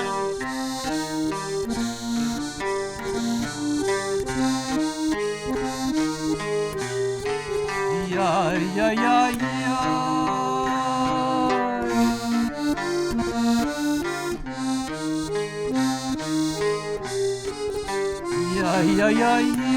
Ay, ay, ay, ay, ay, ay,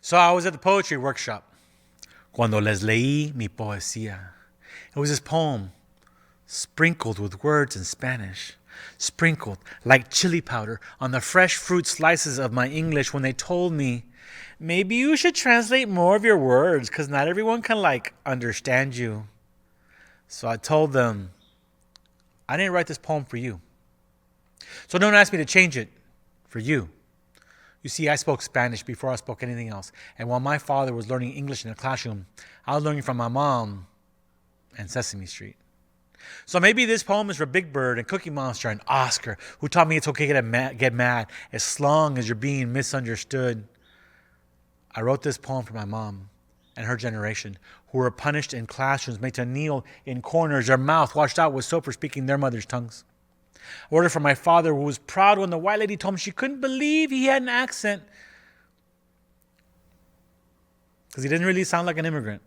So I was at the poetry workshop. Cuando les leí mi poesía. It was this poem, sprinkled with words in Spanish, sprinkled like chili powder on the fresh fruit slices of my English when they told me, maybe you should translate more of your words because not everyone can understand you. So I told them, I didn't write this poem for you. So don't ask me to change it for you. You see, I spoke Spanish before I spoke anything else. And while my father was learning English in the classroom, I was learning from my mom and Sesame Street. So maybe this poem is for Big Bird and Cookie Monster and Oscar, who taught me it's okay to get mad as long as you're being misunderstood. I wrote this poem for my mom and her generation, who were punished in classrooms, made to kneel in corners, their mouth washed out with soap for speaking their mother's tongues. I wrote it for my father, who was proud when the white lady told him she couldn't believe he had an accent because he didn't really sound like an immigrant.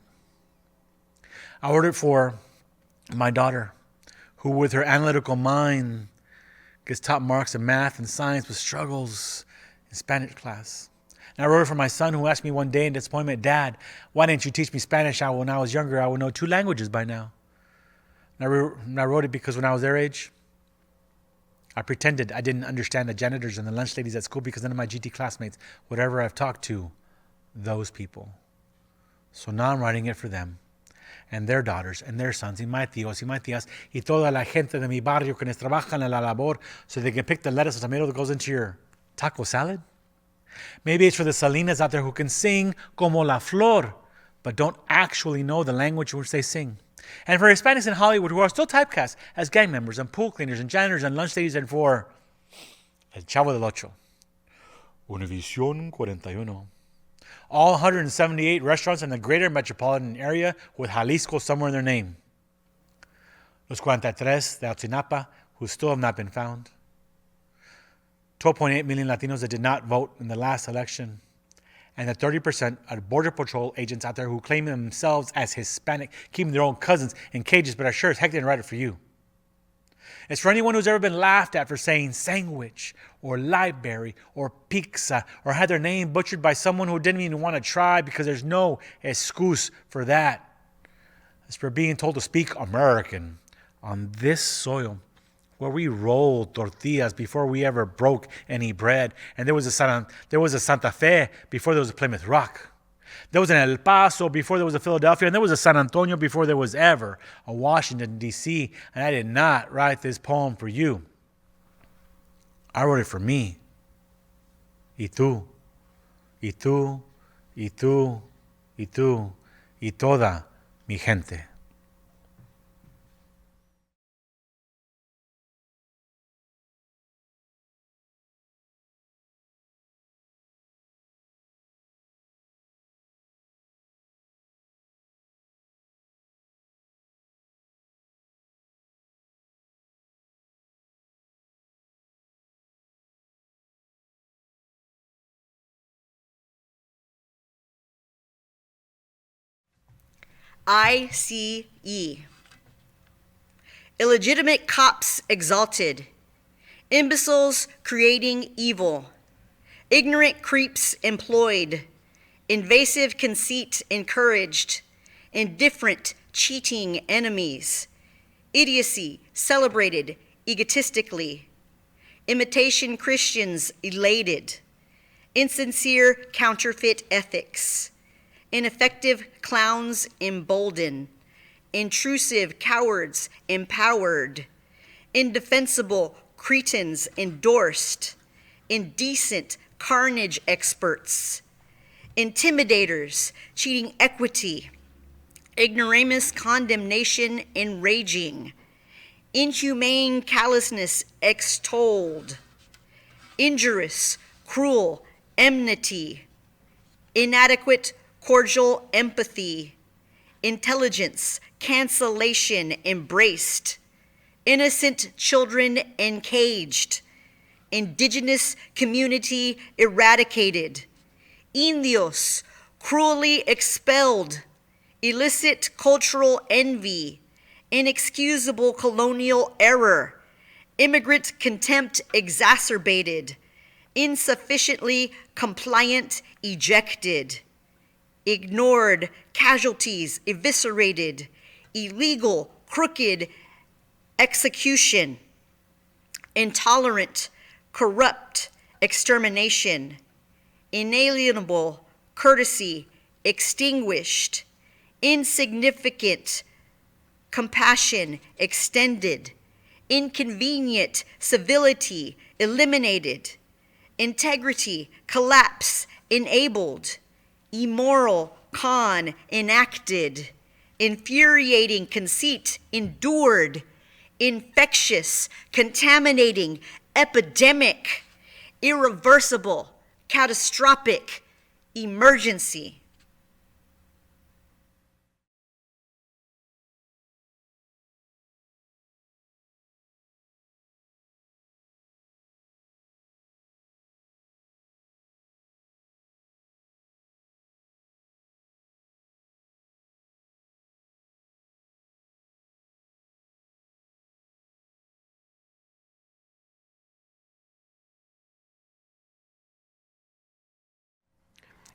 I wrote it for my daughter, who with her analytical mind gets top marks in math and science but struggles in Spanish class. And I wrote it for my son, who asked me one day in disappointment, Dad, why didn't you teach me Spanish? When I was younger, I would know 2 languages by now. And I wrote it because when I was their age, I pretended I didn't understand the janitors and the lunch ladies at school because none of my GT classmates would ever have talked to those people. So now I'm writing it for them and their daughters and their sons, y my tíos y my tías, y toda la gente de mi barrio que les trabajan en la labor so they can pick the lettuce or tomato that goes into your taco salad. Maybe it's for the Salinas out there who can sing como la flor, but don't actually know the language in which they sing. And for Hispanics in Hollywood who are still typecast as gang members and pool cleaners and janitors and lunch ladies, and for El Chavo del Ocho, Univision 41, all 178 restaurants in the greater metropolitan area with Jalisco somewhere in their name. Los 43 de Ayotzinapa who still have not been found. 12.8 million Latinos that did not vote in the last election. And the 30% of Border Patrol agents out there who claim themselves as Hispanic, keeping their own cousins in cages, but are sure as heck didn't write it for you. It's for anyone who's ever been laughed at for saying sandwich or library or pizza or had their name butchered by someone who didn't even want to try because there's no excuse for that. It's for being told to speak American on this soil where we rolled tortillas before we ever broke any bread. And there was a Santa Fe before there was a Plymouth Rock. There was an El Paso before there was a Philadelphia, and there was a San Antonio before there was ever a Washington, D.C., and I did not write this poem for you. I wrote it for me. Y tú, y tú, y tú, y tú, y toda mi gente. ICE. Illegitimate cops exalted, imbeciles creating evil, ignorant creeps employed, invasive conceit encouraged, indifferent cheating enemies, idiocy celebrated egotistically, imitation Christians elated, insincere counterfeit ethics, ineffective clowns emboldened, intrusive cowards empowered, indefensible cretins endorsed, indecent carnage experts, intimidators cheating equity, ignoramus condemnation enraging, inhumane callousness extolled, injurious cruel enmity, inadequate cordial empathy, intelligence cancellation embraced, innocent children encaged, indigenous community eradicated, indios cruelly expelled, illicit cultural envy, inexcusable colonial error, immigrant contempt exacerbated, insufficiently compliant ejected, ignored casualties eviscerated, illegal crooked execution, intolerant corrupt extermination, inalienable courtesy extinguished, insignificant compassion extended, inconvenient civility eliminated, integrity collapse enabled, immoral con enacted, infuriating conceit endured, infectious contaminating epidemic, irreversible catastrophic emergency.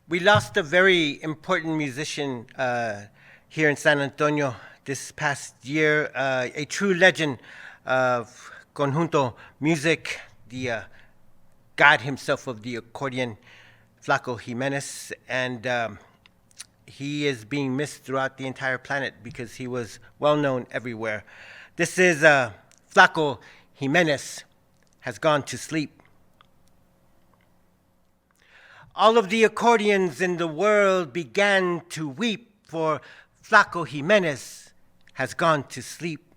We lost a very important musician here in San Antonio this past year, a true legend of conjunto music, the god himself of the accordion, Flaco Jimenez, and he is being missed throughout the entire planet because he was well known everywhere. This is Flaco Jimenez has gone to sleep. All of the accordions in the world began to weep, for Flaco Jimenez has gone to sleep.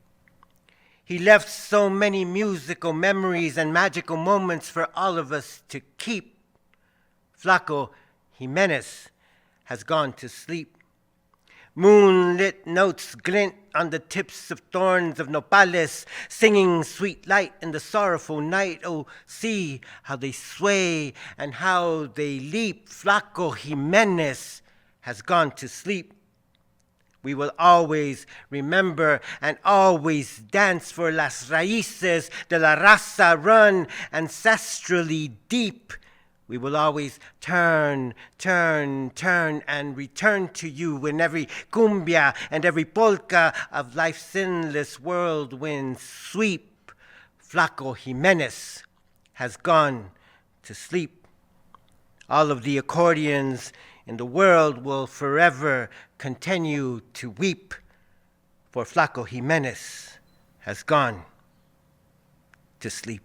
He left so many musical memories and magical moments for all of us to keep. Flaco Jimenez has gone to sleep. Moonlit notes glint on the tips of thorns of nopales, singing sweet light in the sorrowful night. Oh, see how they sway and how they leap. Flaco Jimenez has gone to sleep. We will always remember and always dance, for las raíces de la raza run ancestrally deep. We will always turn, turn, turn, and return to you in every cumbia and every polka of life's endless whirlwind sweep. Flaco Jimenez has gone to sleep. All of the accordions in the world will forever continue to weep, for Flaco Jimenez has gone to sleep.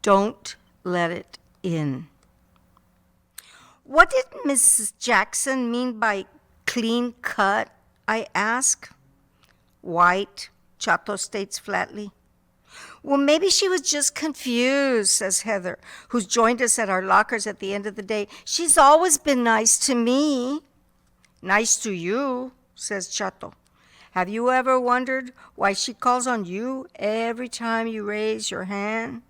Don't let it in. What did Mrs. Jackson mean by clean cut? I ask. White, Chato states flatly. Well, maybe she was just confused, says Heather, who's joined us at our lockers at the end of the day. She's always been nice to me. Nice to you, says Chato. Have you ever wondered why she calls on you every time you raise your hand?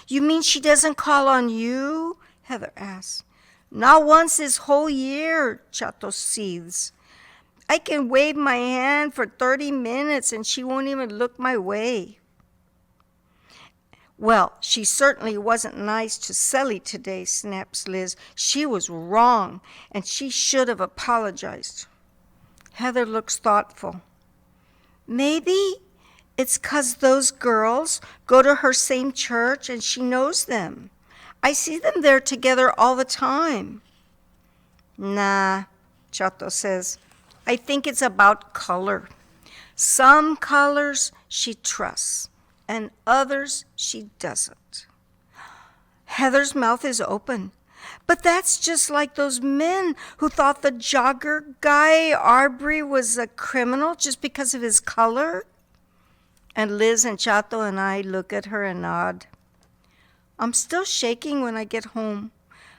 You mean she doesn't call on you? Heather asks. Not once this whole year, Chato seethes. I can wave my hand for 30 minutes and she won't even look my way. Well, she certainly wasn't nice to Sally today, snaps Liz. She was wrong, and she should have apologized. Heather looks thoughtful. Maybe it's 'cause those girls go to her same church and she knows them. I see them there together all the time. Nah, Chato says. I think it's about color. Some colors she trusts, and others she doesn't. Heather's mouth is open. But that's just like those men who thought the jogger guy, Arbery, was a criminal just because of his color. And Liz and Chato and I look at her and nod. I'm still shaking when I get home.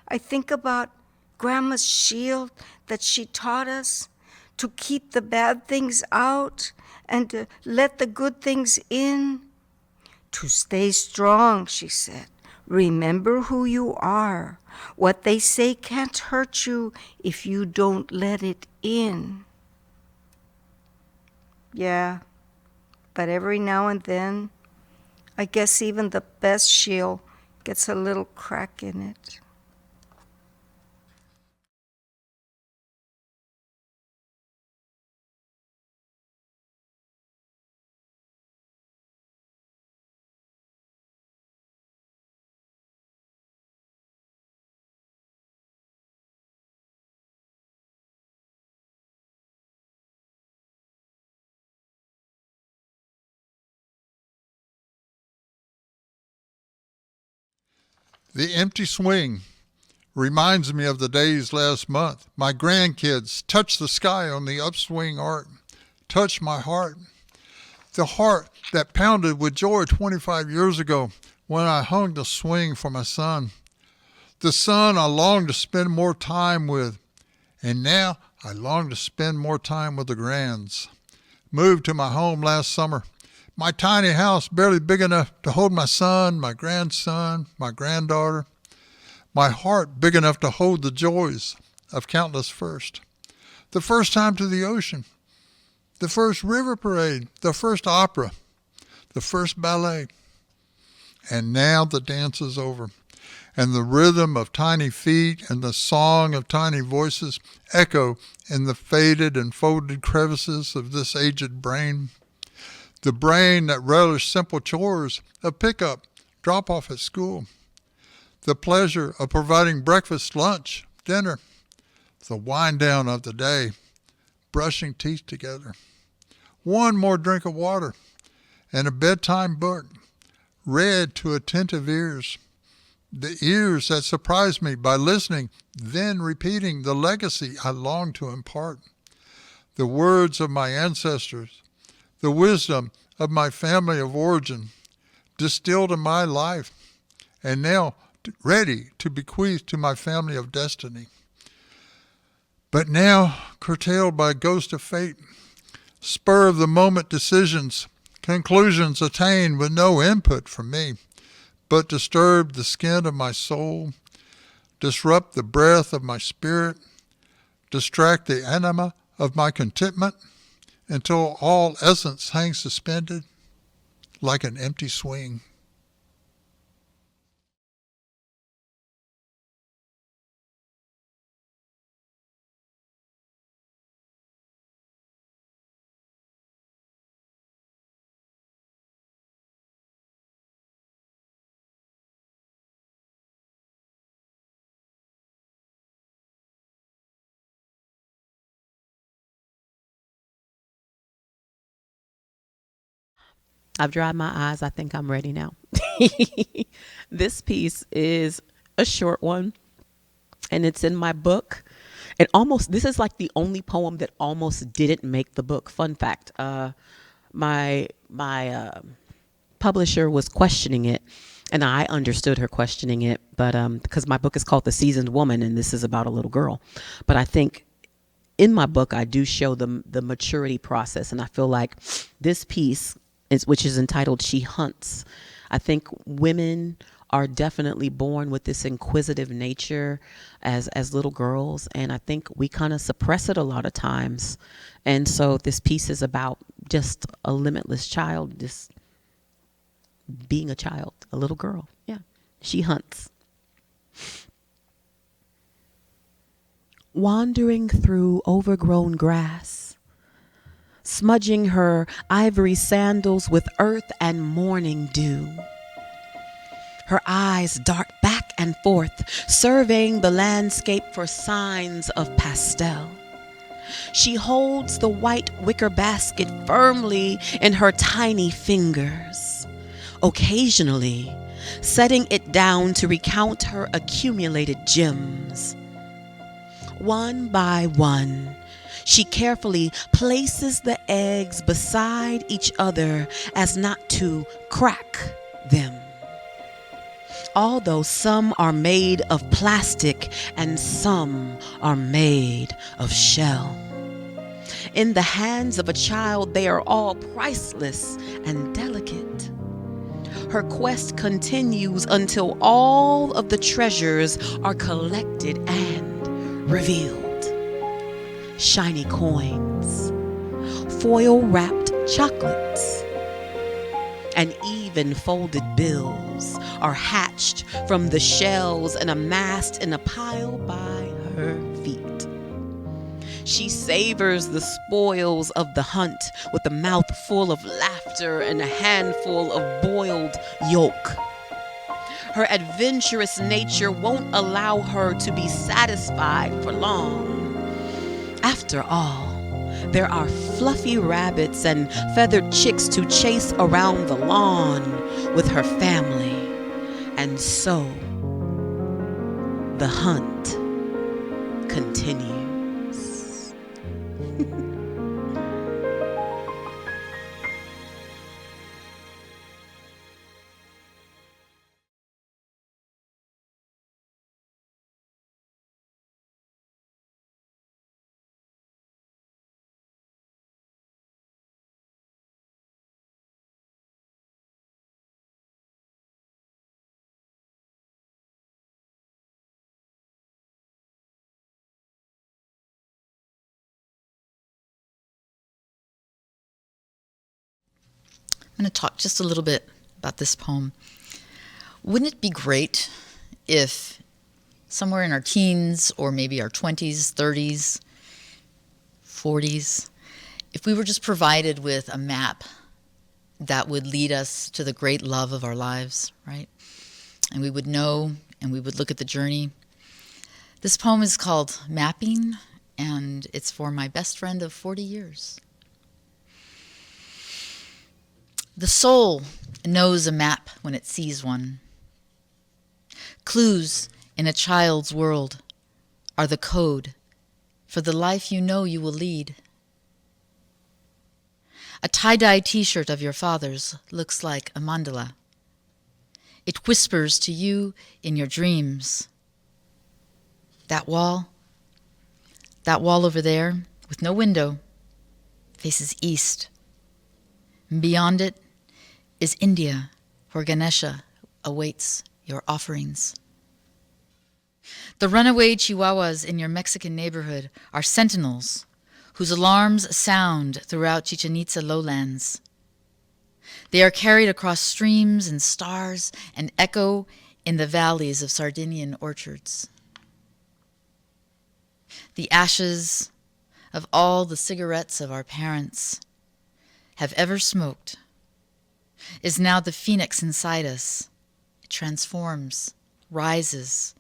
I think about Grandma's shield that she taught us to keep the bad things out and to let the good things in. To stay strong, she said. Remember who you are. What they say can't hurt you if you don't let it in. Yeah, but every now and then, I guess even the best shield gets a little crack in it. The empty swing reminds me of the days last month. My grandkids touched the sky on the upswing arc, touched my heart. The heart that pounded with joy 25 years ago when I hung the swing for my son. The son I longed to spend more time with, and now I long to spend more time with the grands. Moved to my home last summer. My tiny house barely big enough to hold my son, my grandson, my granddaughter. My heart big enough to hold the joys of countless firsts. The first time to the ocean, the first river parade, the first opera, the first ballet. And now the dance is over, and the rhythm of tiny feet and the song of tiny voices echo in the faded and folded crevices of this aged brain. The brain that relished simple chores, a pickup, drop off at school. The pleasure of providing breakfast, lunch, dinner. The wind down of the day, brushing teeth together. One more drink of water and a bedtime book, read to attentive ears. The ears that surprised me by listening, then repeating the legacy I long to impart. The words of my ancestors, the wisdom of my family of origin, distilled in my life, and now ready to bequeath to my family of destiny. But now curtailed by ghost of fate, spur of the moment decisions, conclusions attained with no input from me, but disturb the skin of my soul, disrupt the breath of my spirit, distract the anima of my contentment until all essence hangs suspended like an empty swing. I've dried my eyes. I think I'm ready now. This piece is a short one, and it's in my book. This is like the only poem that almost didn't make the book. Fun fact, my publisher was questioning it, and I understood her questioning it, but because my book is called The Seasoned Woman, and this is about a little girl. But I think in my book, I do show the maturity process, and I feel like this piece, which is entitled She Hunts. I think women are definitely born with this inquisitive nature as little girls, and I think we kind of suppress it a lot of times. And so this piece is about just a limitless child, just being a child, a little girl. Yeah. She hunts. Wandering through overgrown grass, smudging her ivory sandals with earth and morning dew. Her eyes dart back and forth, surveying the landscape for signs of pastel. She holds the white wicker basket firmly in her tiny fingers, occasionally setting it down to recount her accumulated gems. One by one, she carefully places the eggs beside each other as not to crack them. Although some are made of plastic and some are made of shell. In the hands of a child, they are all priceless and delicate. Her quest continues until all of the treasures are collected and revealed. Shiny coins, foil-wrapped chocolates, and even folded bills are hatched from the shells and amassed in a pile by her feet. She savors the spoils of the hunt with a mouth full of laughter and a handful of boiled yolk. Her adventurous nature won't allow her to be satisfied for long. After all, there are fluffy rabbits and feathered chicks to chase around the lawn with her family. And so, the hunt continues. I'm going to talk just a little bit about this poem. Wouldn't it be great if somewhere in our teens or maybe our 20s, 30s, 40s, if we were just provided with a map that would lead us to the great love of our lives, right? And we would know and we would look at the journey. This poem is called Mapping, and it's for my best friend of 40 years. The soul knows a map when it sees one. Clues in a child's world are the code for the life you know you will lead. A tie-dye t-shirt of your father's looks like a mandala. It whispers to you in your dreams. That wall over there with no window faces east. And beyond it is India, where Ganesha awaits your offerings. The runaway chihuahuas in your Mexican neighborhood are sentinels whose alarms sound throughout Chichen Itza lowlands. They are carried across streams and stars and echo in the valleys of Sardinian orchards. The ashes of all the cigarettes of our parents have ever smoked is now the phoenix inside us. It transforms, rises,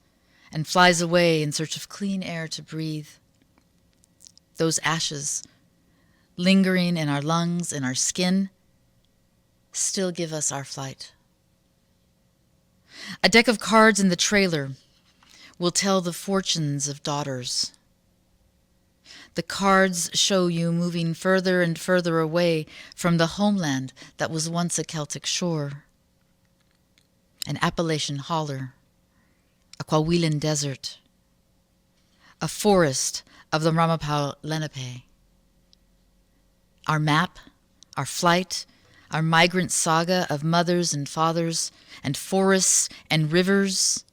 and flies away in search of clean air to breathe. Those ashes, lingering in our lungs and our skin, still give us our flight. A deck of cards in the trailer will tell the fortunes of daughters. The cards show you moving further and further away from the homeland that was once a Celtic shore, an Appalachian holler, a Coahuilan desert, a forest of the Ramapo Lenape. Our map, our flight, our migrant saga of mothers and fathers and forests and rivers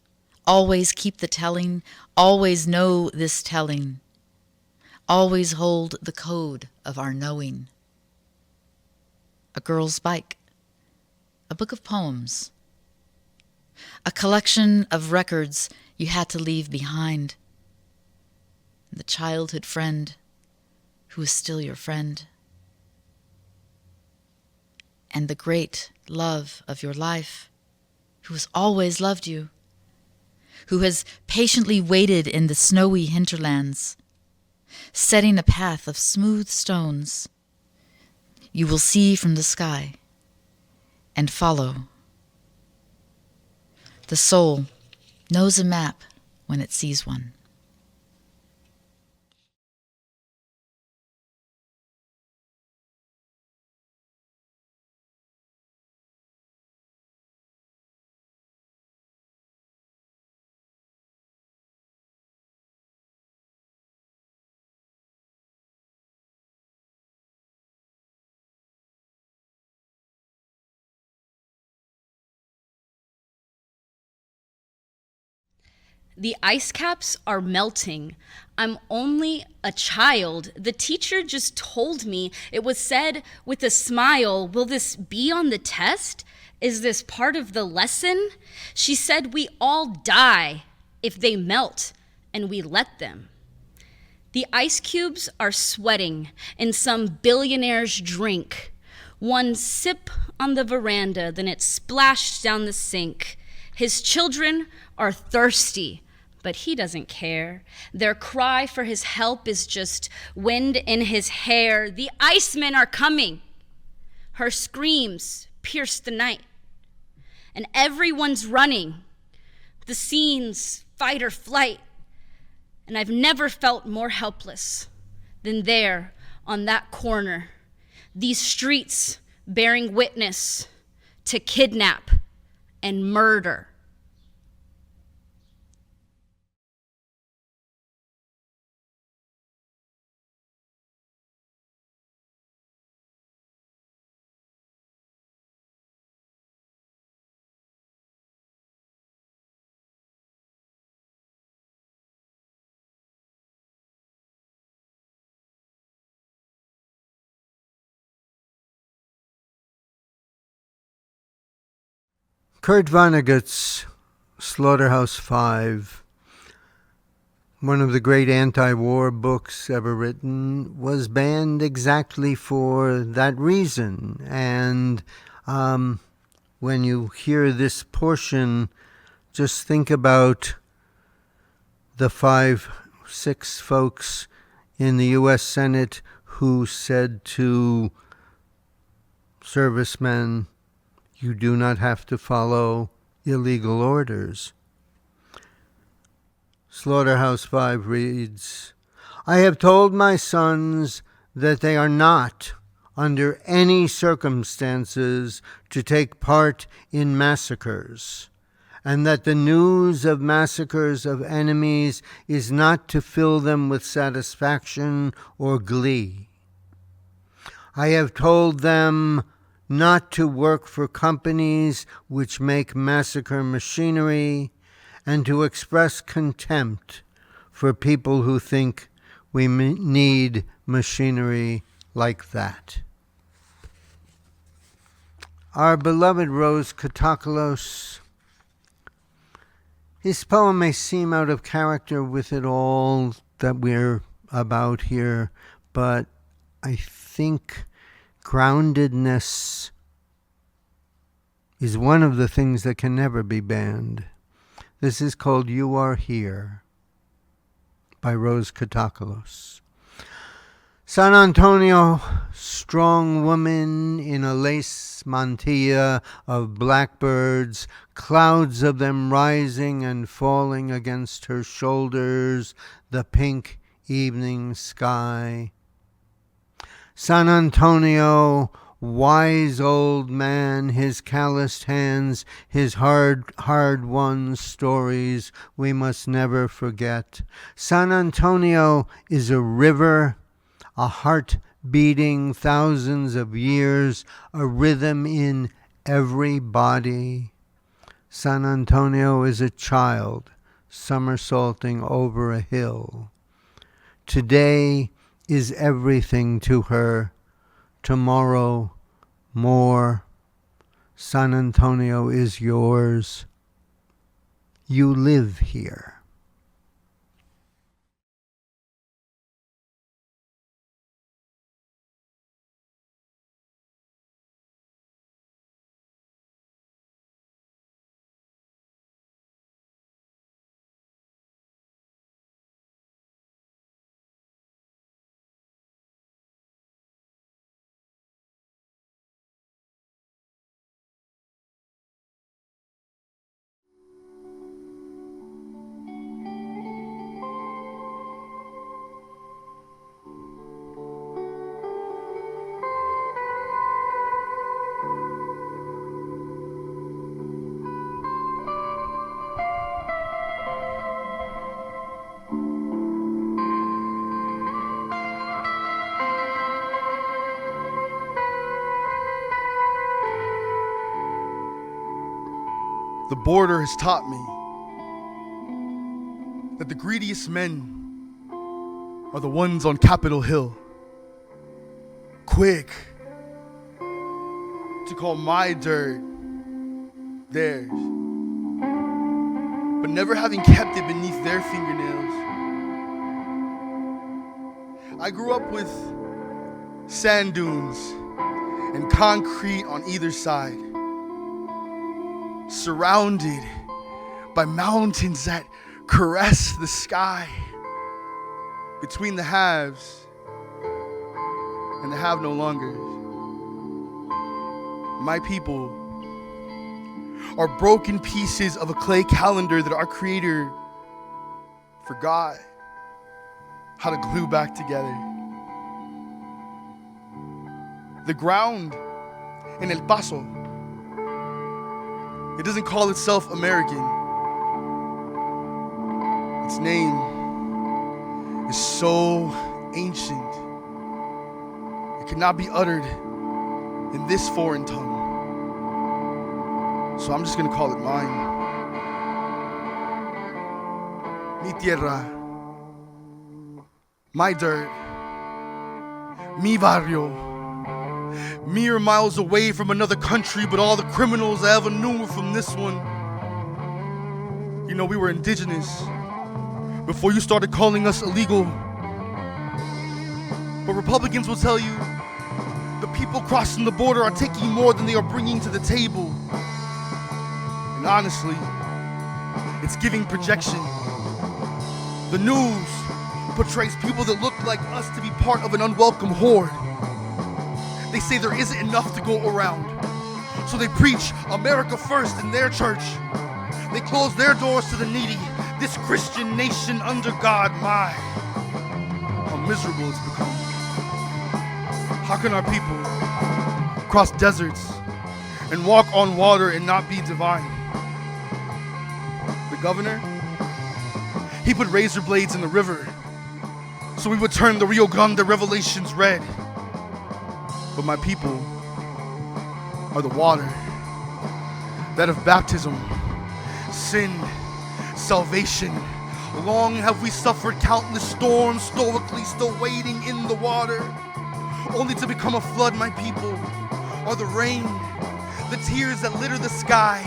always keep the telling, always know this telling, always hold the code of our knowing. A girl's bike, a book of poems, a collection of records you had to leave behind, the childhood friend who is still your friend, and the great love of your life who has always loved you, who has patiently waited in the snowy hinterlands, setting a path of smooth stones you will see from the sky and follow. The soul knows a map when it sees one. The ice caps are melting. I'm only a child. The teacher just told me. It was said with a smile, will this be on the test? Is this part of the lesson? She said we all die if they melt and we let them. The ice cubes are sweating in some billionaire's drink. One sip on the veranda, then it splashed down the sink. His children are thirsty, but he doesn't care. Their cry for his help is just wind in his hair. The icemen are coming. Her screams pierce the night, and everyone's running. The scene's fight or flight, and I've never felt more helpless than there on that corner. These streets bearing witness to kidnap and murder. Kurt Vonnegut's Slaughterhouse-Five, one of the great anti-war books ever written, was banned exactly for that reason. And when you hear this portion, just think about the 5-6 folks in the U.S. Senate who said to servicemen, you do not have to follow illegal orders. Slaughterhouse-Five reads, I have told my sons that they are not, under any circumstances, to take part in massacres, and that the news of massacres of enemies is not to fill them with satisfaction or glee. I have told them not to work for companies which make massacre machinery, and to express contempt for people who think we need machinery like that. Our beloved Rose Katakalos, his poem may seem out of character with it all that we're about here, but I think groundedness is one of the things that can never be banned. This is called You Are Here by Rose Katakalos. San Antonio, strong woman in a lace mantilla of blackbirds, clouds of them rising and falling against her shoulders, the pink evening sky. San Antonio, wise old man, his calloused hands, his hard-won stories we must never forget. San Antonio is a river, a heart beating thousands of years, a rhythm in every body. San Antonio is a child somersaulting over a hill. Today is everything to her, tomorrow more. San Antonio is yours. You live here. The border has taught me that the greediest men are the ones on Capitol Hill, quick to call my dirt theirs, but never having kept it beneath their fingernails. I grew up with sand dunes and concrete on either side, surrounded by mountains that caress the sky, between the haves and the have no longer. My people are broken pieces of a clay calendar that our Creator forgot how to glue back together. The ground in El Paso, it doesn't call itself American. Its name is so ancient, it cannot be uttered in this foreign tongue. So I'm just gonna call it mine. Mi tierra, my dirt, mi barrio. Mere miles away from another country, but all the criminals I ever knew were from this one. You know, we were indigenous before you started calling us illegal. But Republicans will tell you the people crossing the border are taking more than they are bringing to the table. And honestly, it's giving projection. The news portrays people that look like us to be part of an unwelcome horde. They say there isn't enough to go around, so they preach America first in their church. They close their doors to the needy. This Christian nation under God, my, how miserable it's become. How can our people cross deserts and walk on water and not be divine? The governor, he put razor blades in the river so we would turn the Rio Grande revelations red. But my people, are the water, that of baptism, sin, salvation. Long have we suffered countless storms, stoically still waiting in the water, only to become a flood, my people, or the rain, the tears that litter the sky,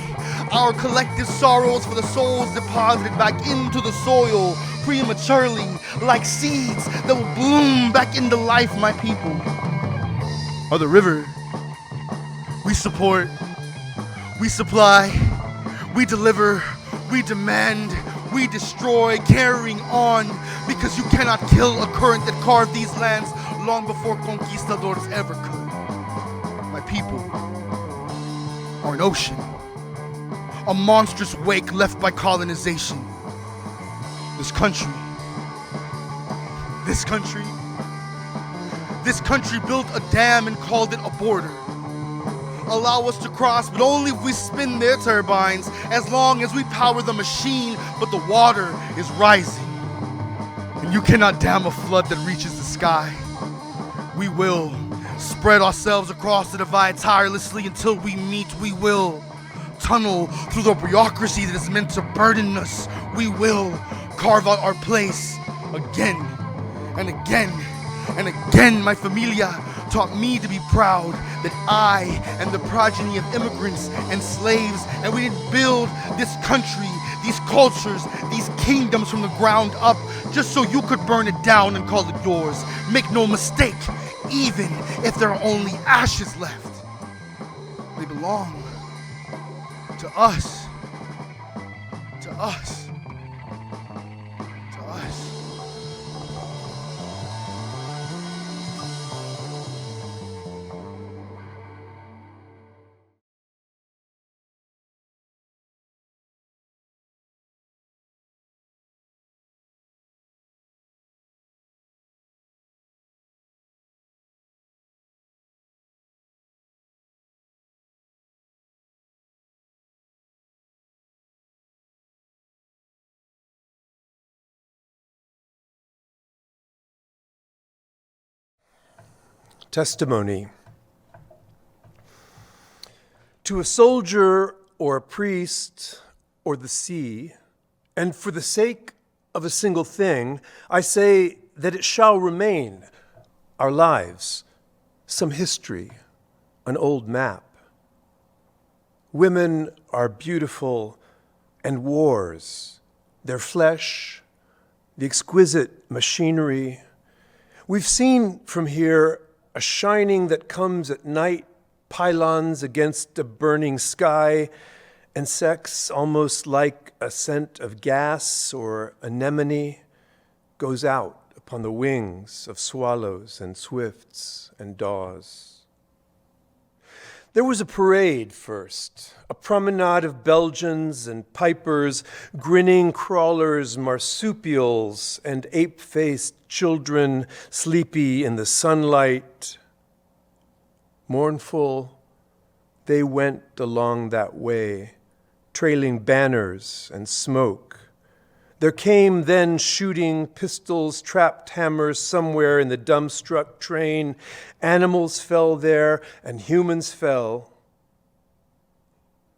our collective sorrows for the souls deposited back into the soil prematurely, like seeds that will bloom back into life, my people, or the river. We support, we supply, we deliver, we demand, we destroy, carrying on, because you cannot kill a current that carved these lands long before conquistadors ever could. My people are an ocean, a monstrous wake left by colonization. This country built a dam and called it a border. Allow us to cross, but only if we spin their turbines, as long as we power the machine, but the water is rising. And you cannot dam a flood that reaches the sky. We will spread ourselves across the divide tirelessly until we meet. We will tunnel through the bureaucracy that is meant to burden us. We will carve out our place again and again and again. My familia taught me to be proud that I am the progeny of immigrants and slaves, and we didn't build this country, these cultures, these kingdoms from the ground up just so you could burn it down and call it yours. Make no mistake, even if there are only ashes left, they belong to us, to us, to us. Testimony. To a soldier or a priest or the sea, and for the sake of a single thing, I say that it shall remain, our lives, some history, an old map. Women are beautiful, and wars, their flesh, the exquisite machinery. We've seen from here a shining that comes at night, pylons against a burning sky, and sex almost like a scent of gas or anemone goes out upon the wings of swallows and swifts and daws. There was a parade first, a promenade of Belgians and pipers, grinning crawlers, marsupials, and ape-faced children sleepy in the sunlight. Mournful, they went along that way, trailing banners and smoke. There came then shooting pistols, trapped hammers somewhere in the dumbstruck train. Animals fell there and humans fell.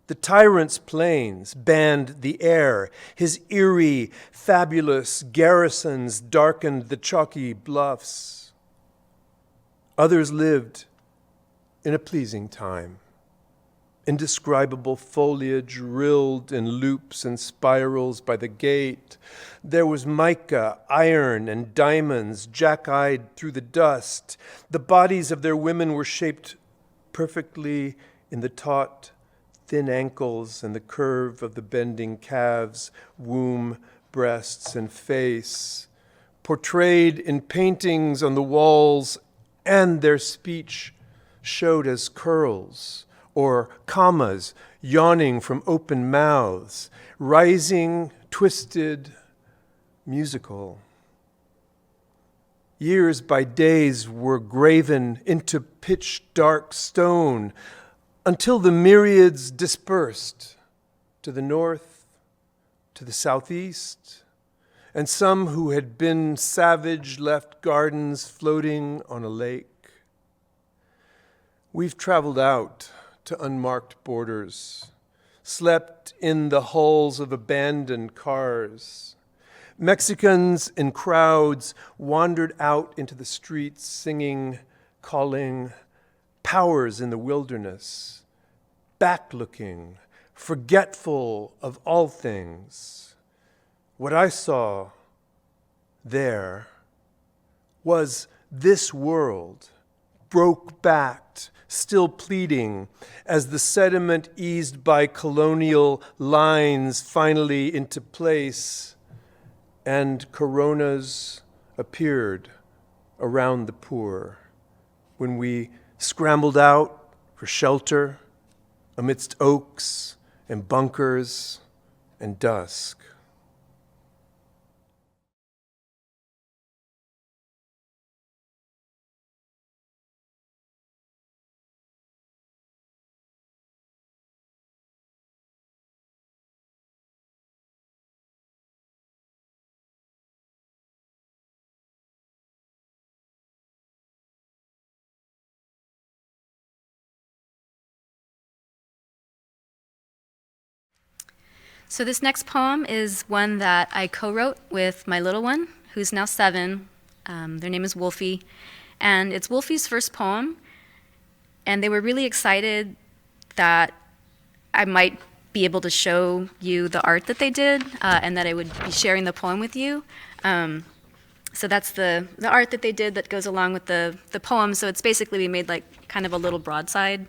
The tyrant's planes banned the air. His eerie, fabulous garrisons darkened the chalky bluffs. Others lived in a pleasing time. Indescribable foliage rilled in loops and spirals by the gate. There was mica, iron, and diamonds jack-eyed through the dust. The bodies of their women were shaped perfectly in the taut, thin ankles and the curve of the bending calves, womb, breasts, and face, portrayed in paintings on the walls, and their speech showed as curls or commas yawning from open mouths, rising, twisted, musical. Years by days were graven into pitch dark stone until the myriads dispersed to the north, to the southeast, and some who had been savage left gardens floating on a lake. We've traveled out to unmarked borders, slept in the hulls of abandoned cars. Mexicans in crowds wandered out into the streets singing, calling, powers in the wilderness, back-looking, forgetful of all things. What I saw there was this world, broke-backed, still pleading, as the sediment eased by colonial lines finally into place, and coronas appeared around the poor when we scrambled out for shelter amidst oaks and bunkers and dusk. So this next poem is one that I co-wrote with my little one, who's now 7. Their name is Wolfie, and it's Wolfie's first poem, and they were really excited that I might be able to show you the art that they did, and that I would be sharing the poem with you. So that's the art that they did that goes along with the poem. So it's basically, we made like kind of a little broadside.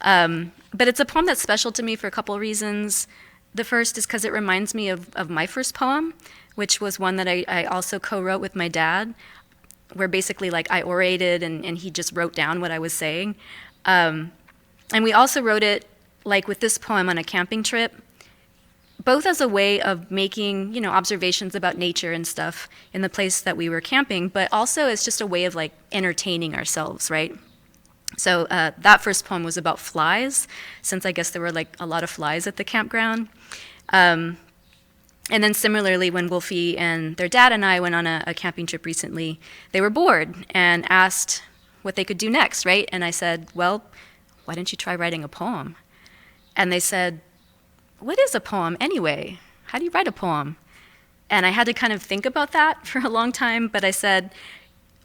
But it's a poem that's special to me for a couple of reasons. The first is because it reminds me of my first poem, which was one that I also co-wrote with my dad, where basically like I orated and he just wrote down what I was saying. And we also wrote it like with this poem on a camping trip, both as a way of making, observations about nature and stuff in the place that we were camping, but also as just a way of like entertaining ourselves, right? So that first poem was about flies, since I guess there were like a lot of flies at the campground. And then similarly, when Wolfie and their dad and I went on a camping trip recently, they were bored and asked what they could do next, right? And I said, well, why don't you try writing a poem? And they said, what is a poem anyway? How do you write a poem? And I had to kind of think about that for a long time, but I said,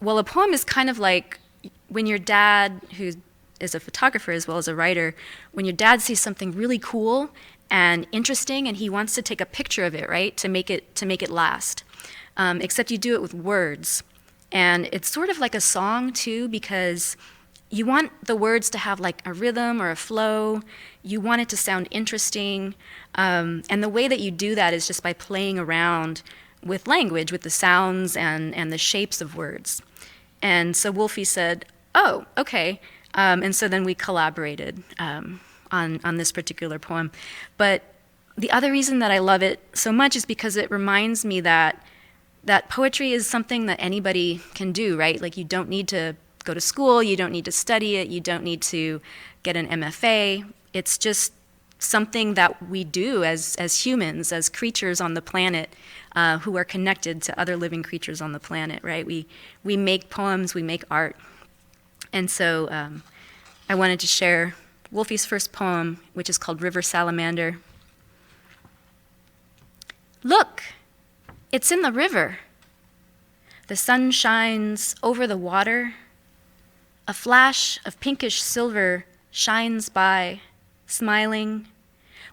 well, a poem is kind of like when your dad, who is a photographer as well as a writer, when your dad sees something really cool and interesting and he wants to take a picture of it, right, to make it last. Except you do it with words. And it's sort of like a song too, because you want the words to have like a rhythm or a flow. You want it to sound interesting. And the way that you do that is just by playing around with language, with the sounds and the shapes of words. And so Wolfie said, oh, okay. And so then we collaborated on this particular poem. But the other reason that I love it so much is because it reminds me that poetry is something that anybody can do, right? Like you don't need to go to school, you don't need to study it, you don't need to get an MFA. It's just something that we do as humans, as creatures on the planet, who are connected to other living creatures on the planet, right? We make poems, we make art. And so I wanted to share Wolfie's first poem, which is called River Salamander. Look, it's in the river. The sun shines over the water. A flash of pinkish silver shines by, smiling,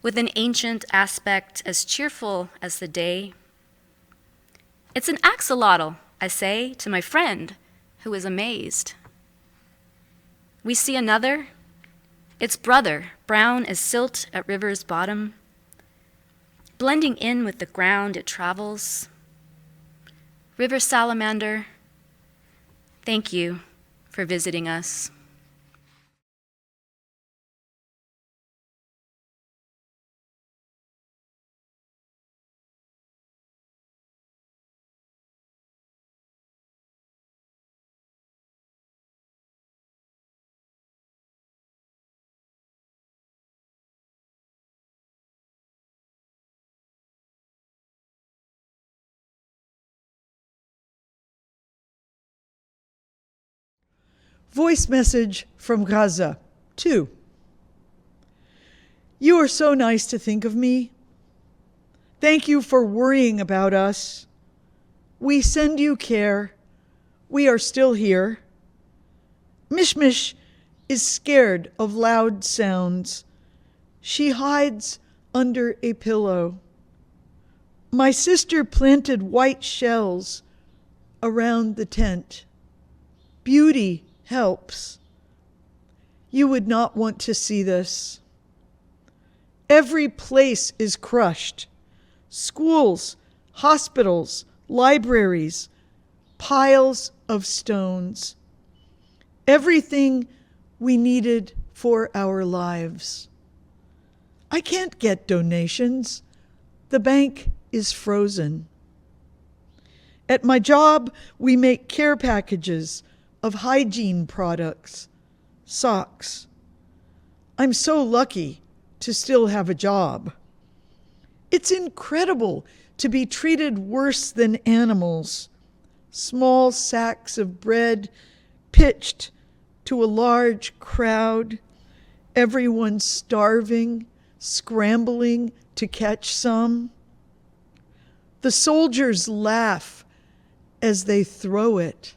with an ancient aspect as cheerful as the day. It's an axolotl, I say to my friend, who is amazed. We see another, its brother, brown as silt at river's bottom, blending in with the ground it travels. River salamander, thank you for visiting us. Voice message from Gaza, 2. You are so nice to think of me. Thank you for worrying about us. We send you care. We are still here. Mishmish is scared of loud sounds. She hides under a pillow. My sister planted white shells around the tent. Beauty helps. You would not want to see this. Every place is crushed. Schools, hospitals, libraries, piles of stones. Everything we needed for our lives. I can't get donations. The bank is frozen. At my job, we make care packages of hygiene products, socks. I'm so lucky to still have a job. It's incredible to be treated worse than animals. Small sacks of bread pitched to a large crowd, everyone starving, scrambling to catch some. The soldiers laugh as they throw it.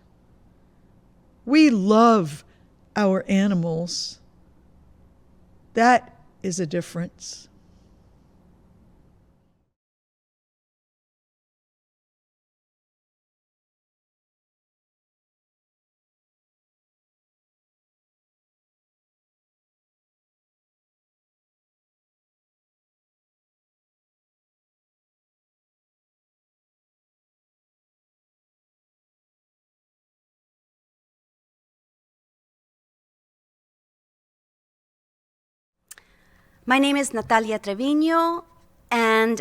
We love our animals. That is a difference. My name is Natalia Trevino, and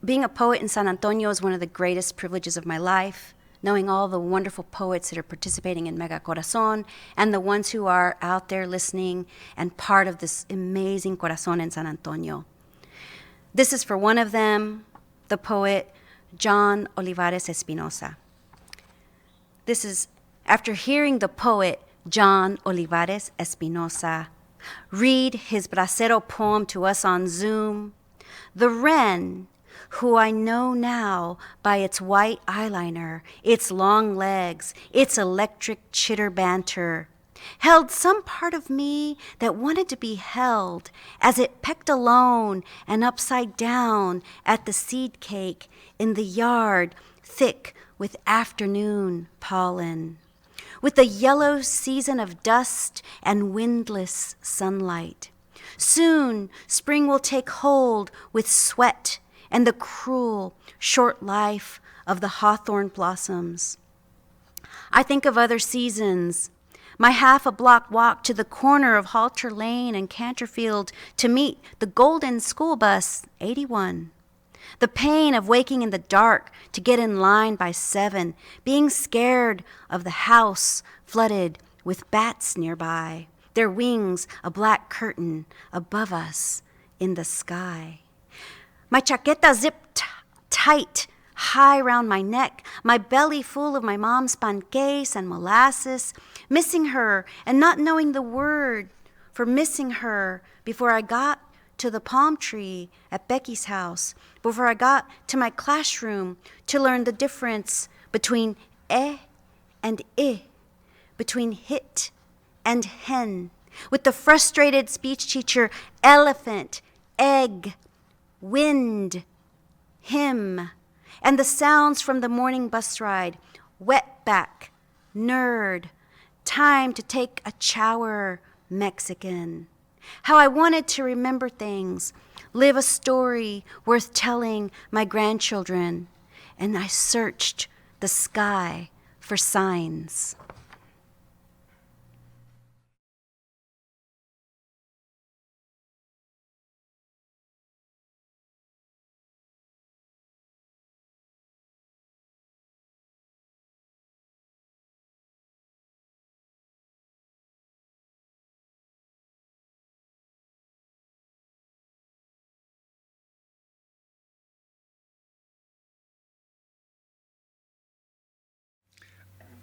being a poet in San Antonio is one of the greatest privileges of my life, knowing all the wonderful poets that are participating in Mega Corazón and the ones who are out there listening and part of this amazing Corazón in San Antonio. This is for one of them, the poet John Olivares Espinosa. This is after hearing the poet John Olivares Espinosa read his bracero poem to us on Zoom. The wren, who I know now by its white eyeliner, its long legs, its electric chitter banter, held some part of me that wanted to be held as it pecked alone and upside down at the seed cake in the yard thick with afternoon pollen, with the yellow season of dust and windless sunlight. Soon spring will take hold with sweat and the cruel, short life of the hawthorn blossoms. I think of other seasons, my half-a-block walk to the corner of Halter Lane and Canterfield to meet the Golden School Bus 81. The pain of waking in the dark to get in line by 7, being scared of the house flooded with bats nearby, their wings a black curtain above us in the sky. My chaqueta zipped tight, high round my neck, my belly full of my mom's panqués and molasses, missing her and not knowing the word for missing her before I got to the palm tree at Becky's house, before I got to my classroom to learn the difference between and I, between hit and hen, with the frustrated speech teacher, elephant, egg, wind, him, and the sounds from the morning bus ride, wetback, nerd, time to take a shower, Mexican. How I wanted to remember things, live a story worth telling my grandchildren, and I searched the sky for signs.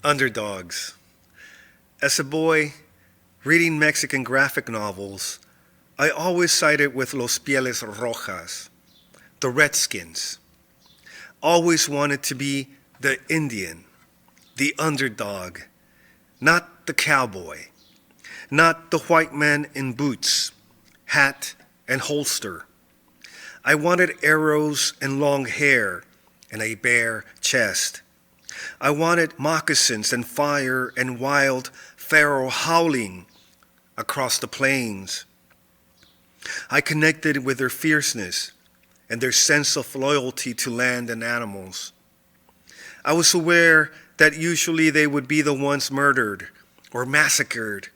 Underdogs. As a boy, reading Mexican graphic novels, I always sided with Los Pieles Rojas, the Redskins. Always wanted to be the Indian, the underdog, not the cowboy, not the white man in boots, hat, and holster. I wanted arrows and long hair and a bare chest. I wanted moccasins and fire and wild pharaoh howling across the plains. I connected with their fierceness and their sense of loyalty to land and animals. I was aware that usually they would be the ones murdered or massacred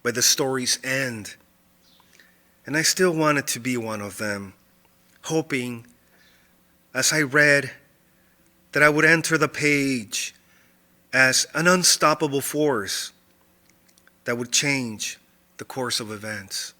by the story's end. And I still wanted to be one of them, hoping, as I read, that I would enter the page as an unstoppable force that would change the course of events.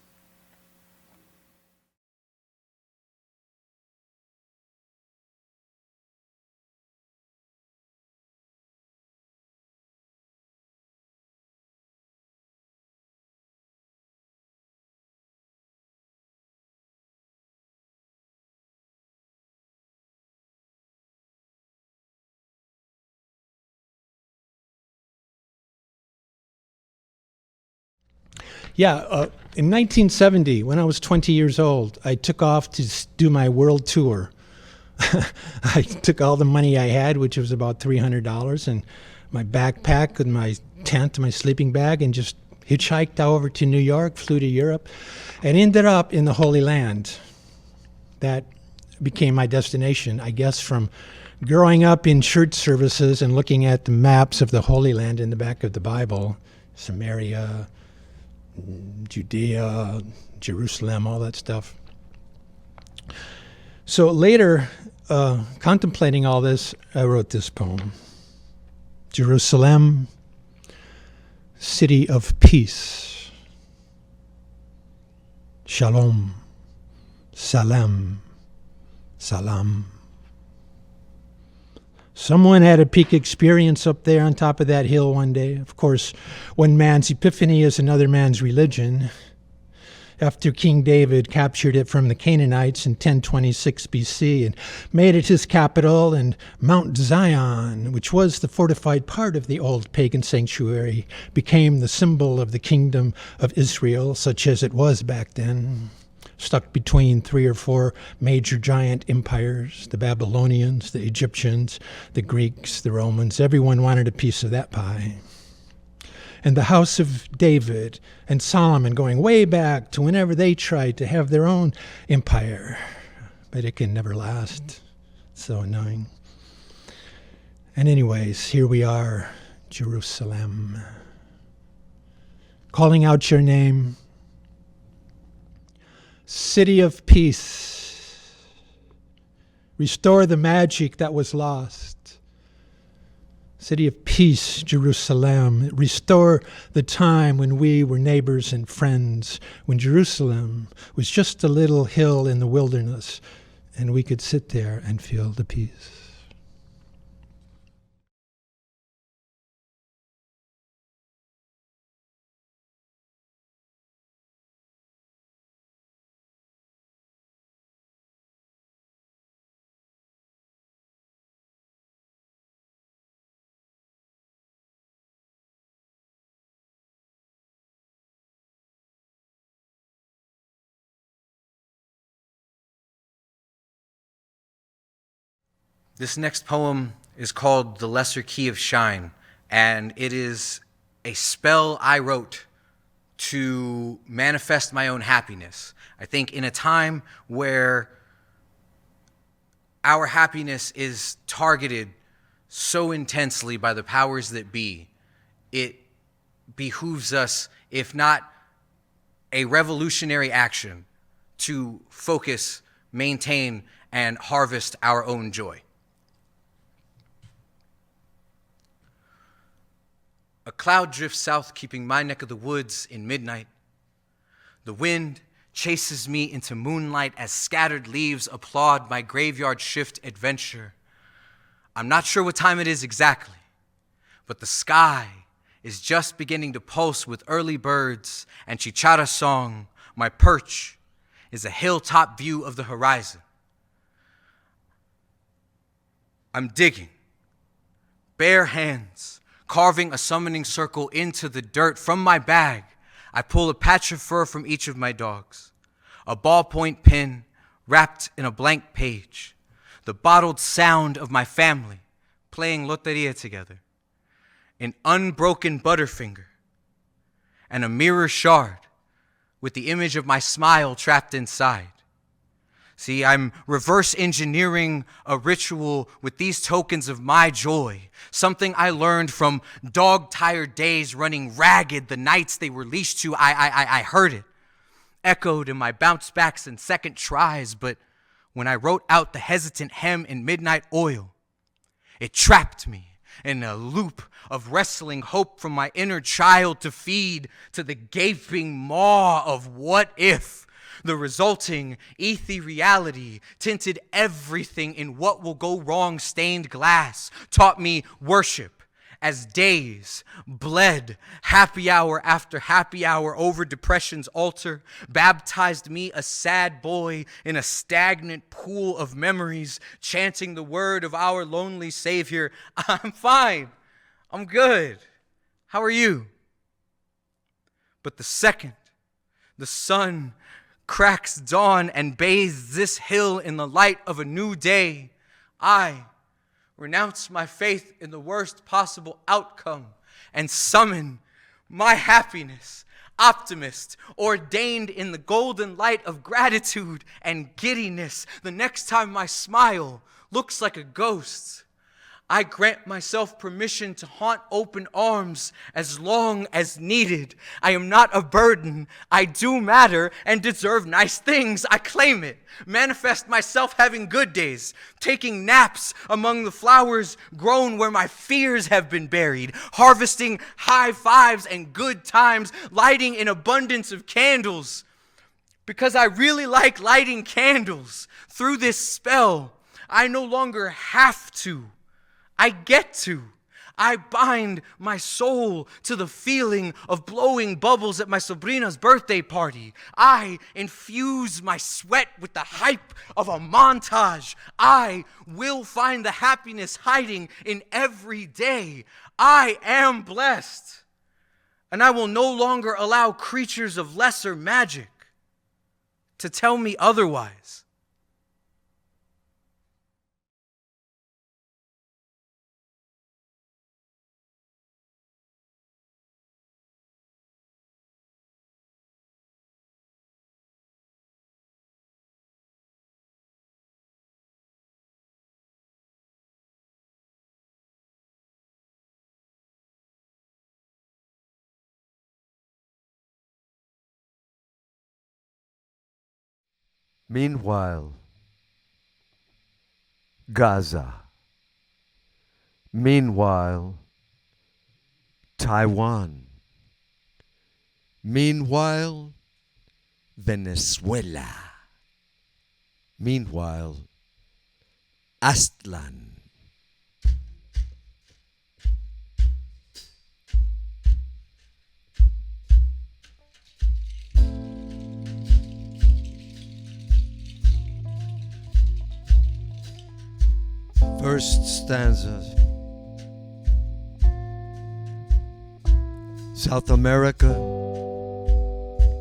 Yeah, in 1970, when I was 20 years old, I took off to do my world tour. I took all the money I had, which was about $300, and my backpack and my tent, my sleeping bag, and just hitchhiked over to New York, flew to Europe, and ended up in the Holy Land. That became my destination, I guess, from growing up in church services and looking at the maps of the Holy Land in the back of the Bible, Samaria, Judea, Jerusalem, all that stuff. So later, contemplating all this, I wrote this poem. Jerusalem, city of peace. Shalom, salam, salam. Someone had a peak experience up there on top of that hill one day. Of course, one man's epiphany is another man's religion. After King David captured it from the Canaanites in 1026 BC and made it his capital, and Mount Zion, which was the fortified part of the old pagan sanctuary, became the symbol of the kingdom of Israel, such as it was back then. Stuck between 3 or 4 major giant empires, the Babylonians, the Egyptians, the Greeks, the Romans. Everyone wanted a piece of that pie. And the house of David and Solomon, going way back to whenever they tried to have their own empire. But it can never last. It's so annoying. And anyways, here we are, Jerusalem. Calling out your name. City of peace, restore the magic that was lost. City of peace, Jerusalem, restore the time when we were neighbors and friends, when Jerusalem was just a little hill in the wilderness and we could sit there and feel the peace. This next poem is called The Lesser Key of Shine, and it is a spell I wrote to manifest my own happiness. I think in a time where our happiness is targeted so intensely by the powers that be, it behooves us, if not a revolutionary action, to focus, maintain, and harvest our own joy. A cloud drifts south, keeping my neck of the woods in midnight. The wind chases me into moonlight as scattered leaves applaud my graveyard shift adventure. I'm not sure what time it is exactly, but the sky is just beginning to pulse with early birds and chichara song, My perch is a hilltop view of the horizon. I'm digging, bare hands, carving a summoning circle into the dirt. From my bag, I pull a patch of fur from each of my dogs, a ballpoint pen wrapped in a blank page, the bottled sound of my family playing loteria together, an unbroken butterfinger, and a mirror shard with the image of my smile trapped inside. See, I'm reverse engineering a ritual with these tokens of my joy, something I learned from dog-tired days running ragged the nights they were leashed to. I heard it, echoed in my bounce backs and second tries, but when I wrote out the hesitant hem in midnight oil, it trapped me in a loop of wrestling hope from my inner child to feed to the gaping maw of what if. The resulting ethy reality tinted everything in what will go wrong stained glass, taught me worship as days bled happy hour after happy hour over depression's altar, baptized me a sad boy in a stagnant pool of memories, chanting the word of our lonely Savior. I'm fine. I'm good. How are you? But the second the sun cracks dawn and bathes this hill in the light of a new day, I renounce my faith in the worst possible outcome and summon my happiness, optimist, ordained in the golden light of gratitude and giddiness. The next time my smile looks like a ghost, I grant myself permission to haunt open arms as long as needed. I am not a burden. I do matter and deserve nice things. I claim it. Manifest myself having good days, taking naps among the flowers grown where my fears have been buried, harvesting high fives and good times, lighting an abundance of candles. Because I really like lighting candles. Through this spell, I no longer have to. I get to. I bind my soul to the feeling of blowing bubbles at my sobrina's birthday party. I infuse my sweat with the hype of a montage. I will find the happiness hiding in every day. I am blessed. And I will no longer allow creatures of lesser magic to tell me otherwise. Meanwhile, Gaza. Meanwhile, Taiwan. Meanwhile, Venezuela. Meanwhile, Aztlán. First stanza. South America,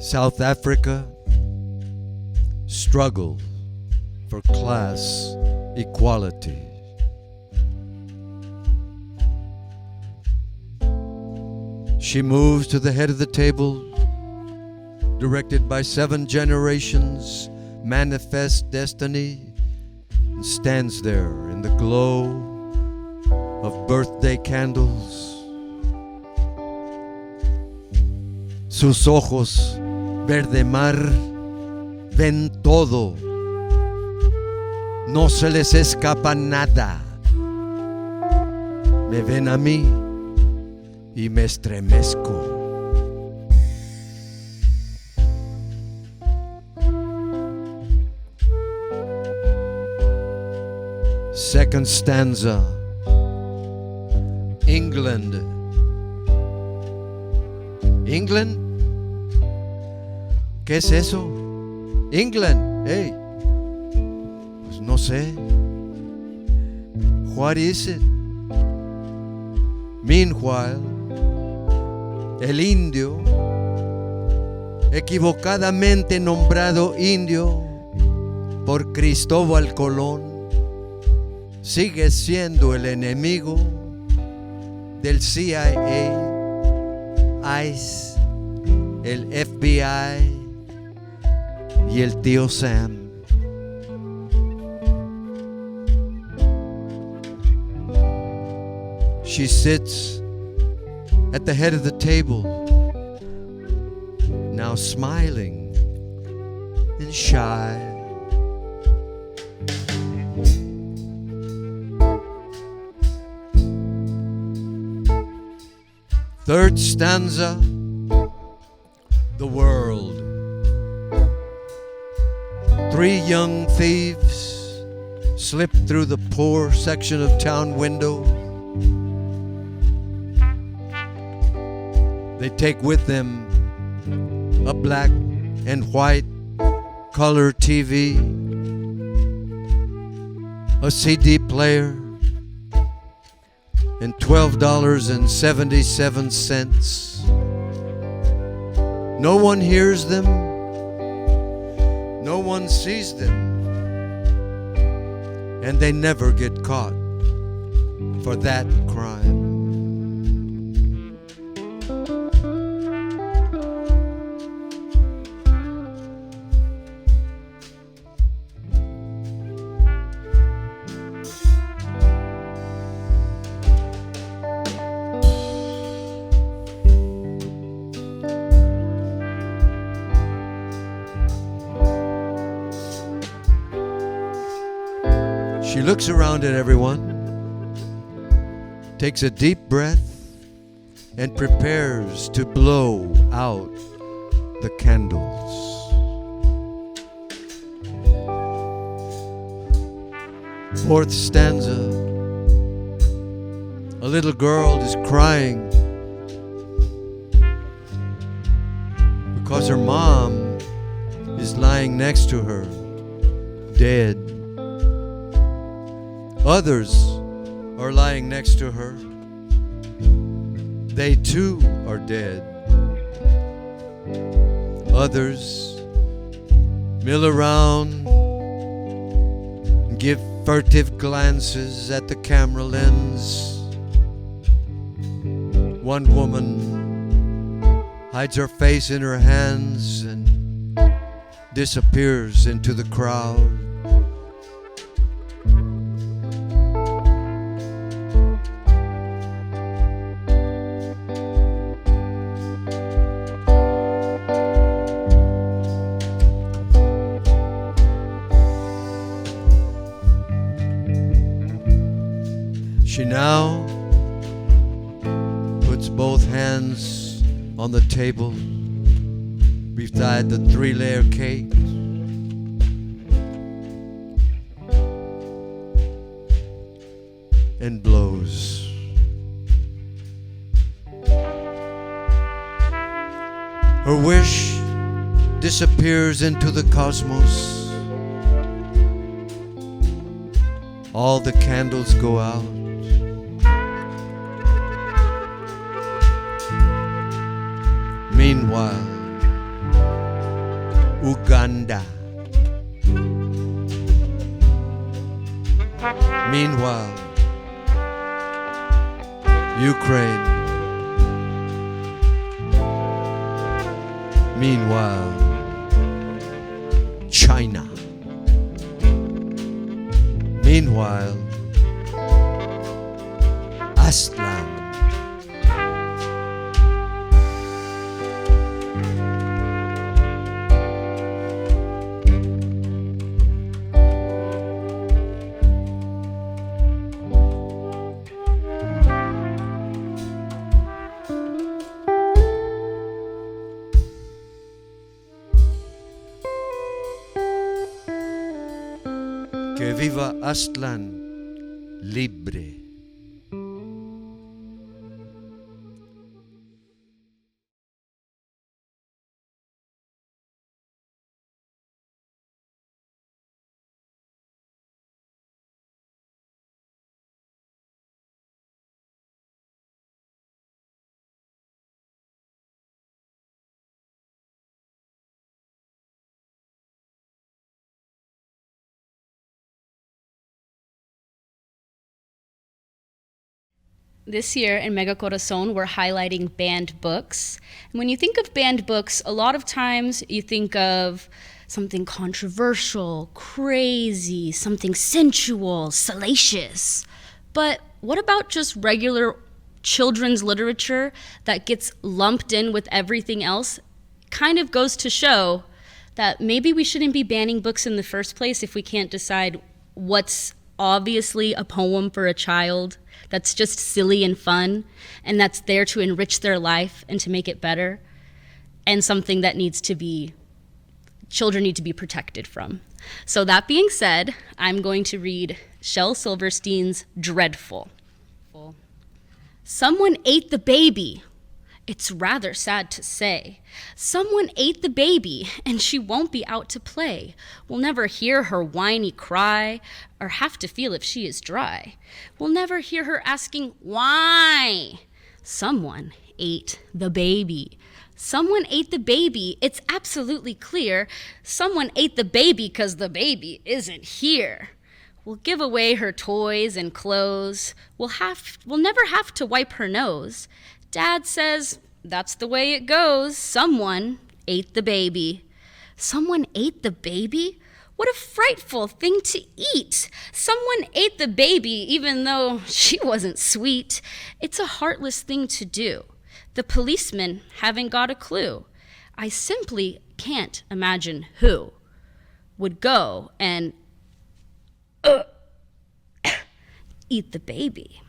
South Africa, struggle for class equality. She moves to the head of the table, directed by 7 generations, manifest destiny, and stands there in the glow of birthday candles. Sus ojos, verde mar, ven todo. No se les escapa nada. Me ven a mí y me estremezco. Second stanza. England. England? ¿Qué es eso? England, hey. Pues no sé. What is it? Meanwhile, el indio, equivocadamente nombrado indio por Cristóbal Colón, sigue siendo el enemigo del CIA, ICE, el FBI y el tío Sam. She sits at the head of the table, now smiling and shy. Third stanza, the world. Three young thieves slip through the poor section of town window. They take with them a black and white color TV, a CD player, and $12.77. No one hears them, no one sees them, and they never get caught for that crime. She looks around at everyone, takes a deep breath, and prepares to blow out the candles. Fourth stanza. A little girl is crying because her mom is lying next to her, dead. Others are lying next to her. They too are dead. Others mill around and give furtive glances at the camera lens. One woman hides her face in her hands and disappears into the crowd. She now puts both hands on the table beside the 3-layer cake. And blows. Her wish disappears into the cosmos. All the candles go out. Meanwhile, Uganda. Meanwhile, Ukraine. Meanwhile, China. Meanwhile, Aztlan. Que viva Aztlán libre. This year in Mega Corazón, we're highlighting banned books. And when you think of banned books, a lot of times you think of something controversial, crazy, something sensual, salacious. But what about just regular children's literature that gets lumped in with everything else? Kind of goes to show that maybe we shouldn't be banning books in the first place if we can't decide what's obviously a poem for a child that's just silly and fun and that's there to enrich their life and to make it better, and something that children need to be protected from. So that being said, I'm going to read Shel Silverstein's Dreadful. Someone ate the baby. It's rather sad to say. Someone ate the baby, and she won't be out to play. We'll never hear her whiny cry, or have to feel if she is dry. We'll never hear her asking, why? Someone ate the baby. Someone ate the baby. It's absolutely clear. Someone ate the baby 'cause the baby isn't here. We'll give away her toys and clothes. We'll never have to wipe her nose. Dad says, that's the way it goes. Someone ate the baby. Someone ate the baby? What a frightful thing to eat. Someone ate the baby even though she wasn't sweet. It's a heartless thing to do. The policemen haven't got a clue. I simply can't imagine who would go and eat the baby.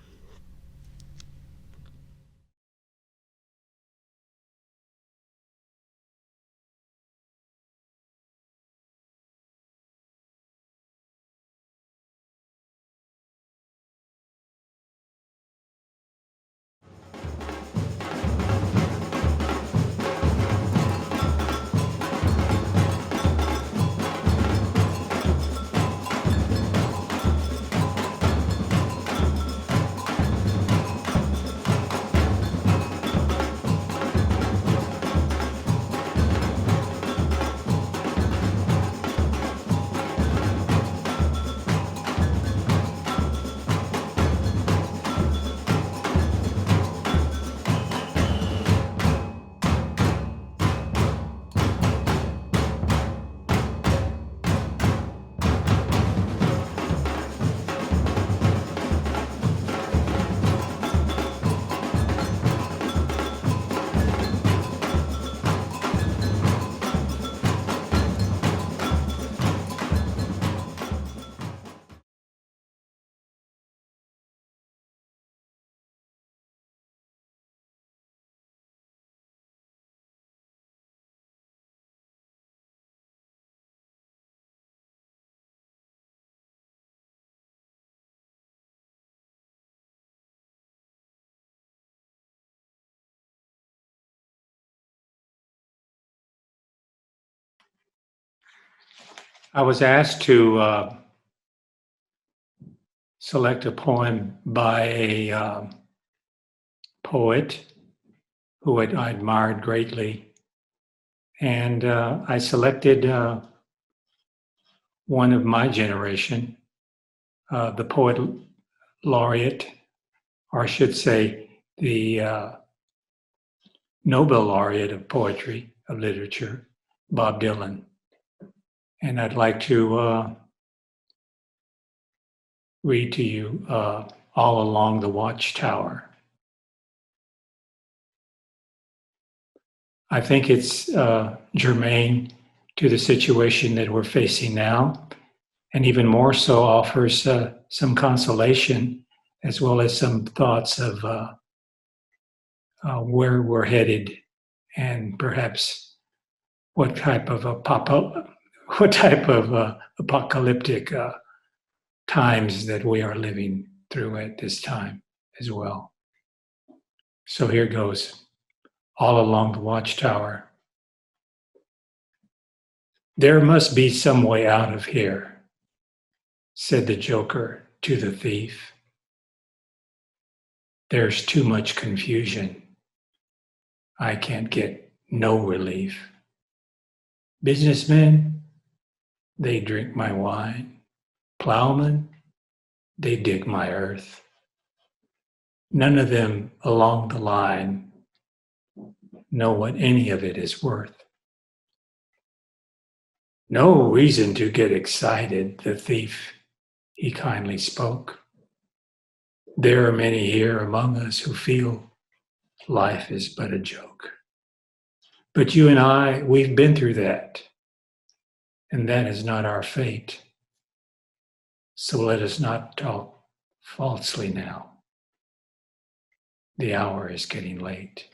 I was asked to select a poem by a poet who I admired greatly. And I selected one of my generation, the poet laureate, or I should say the Nobel laureate of poetry, of literature, Bob Dylan. And I'd like to read to you All Along the Watchtower. I think it's germane to the situation that we're facing now, and even more so offers some consolation as well as some thoughts of where we're headed and perhaps what type of apocalyptic times that we are living through at this time as well. So here goes. All Along the Watchtower. There must be some way out of here, said the joker to the thief. There's too much confusion. I can't get no relief. Businessmen, they drink my wine. Plowmen, they dig my earth. None of them along the line know what any of it is worth. No reason to get excited, the thief, he kindly spoke. There are many here among us who feel life is but a joke. But you and I, we've been through that, and that is not our fate. So let us not talk falsely now. The hour is getting late.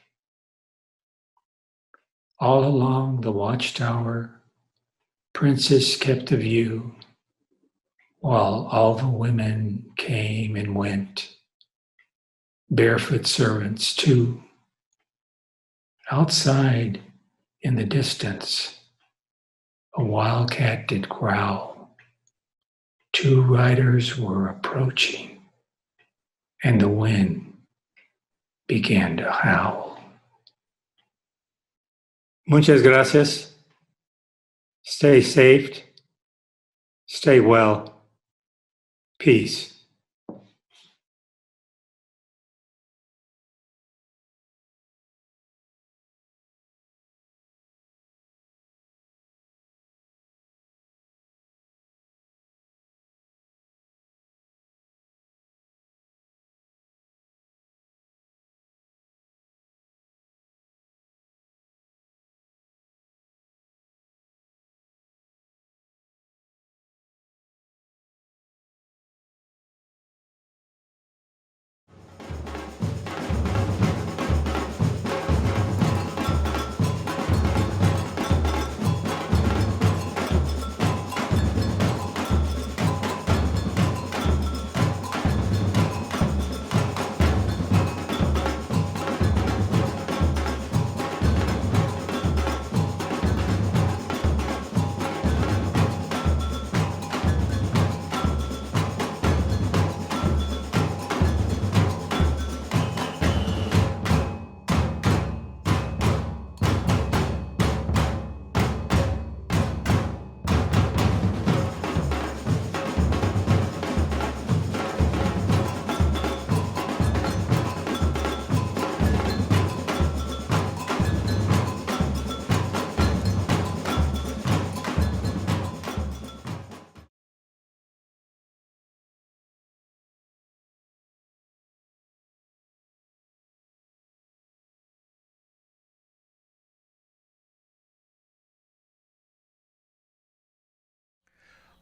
All along the watchtower, Princess kept the view, while all the women came and went, barefoot servants too. Outside, in the distance, a wildcat did growl. 2 riders were approaching, and the wind began to howl. Muchas gracias. Stay safe. Stay well. Peace.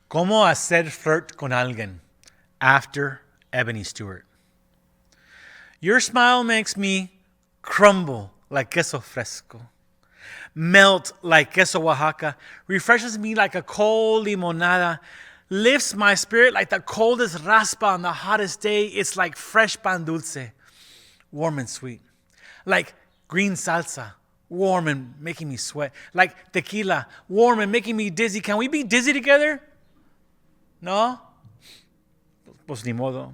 ¿Cómo hacer flirt con alguien? After Ebony Stewart. Your smile makes me crumble like queso fresco, melt like queso Oaxaca, refreshes me like a cold limonada, lifts my spirit like the coldest raspa on the hottest day. It's like fresh pan dulce, warm and sweet. Like green salsa, warm and making me sweat. Like tequila, warm and making me dizzy. Can we be dizzy together? No? Pues ni modo.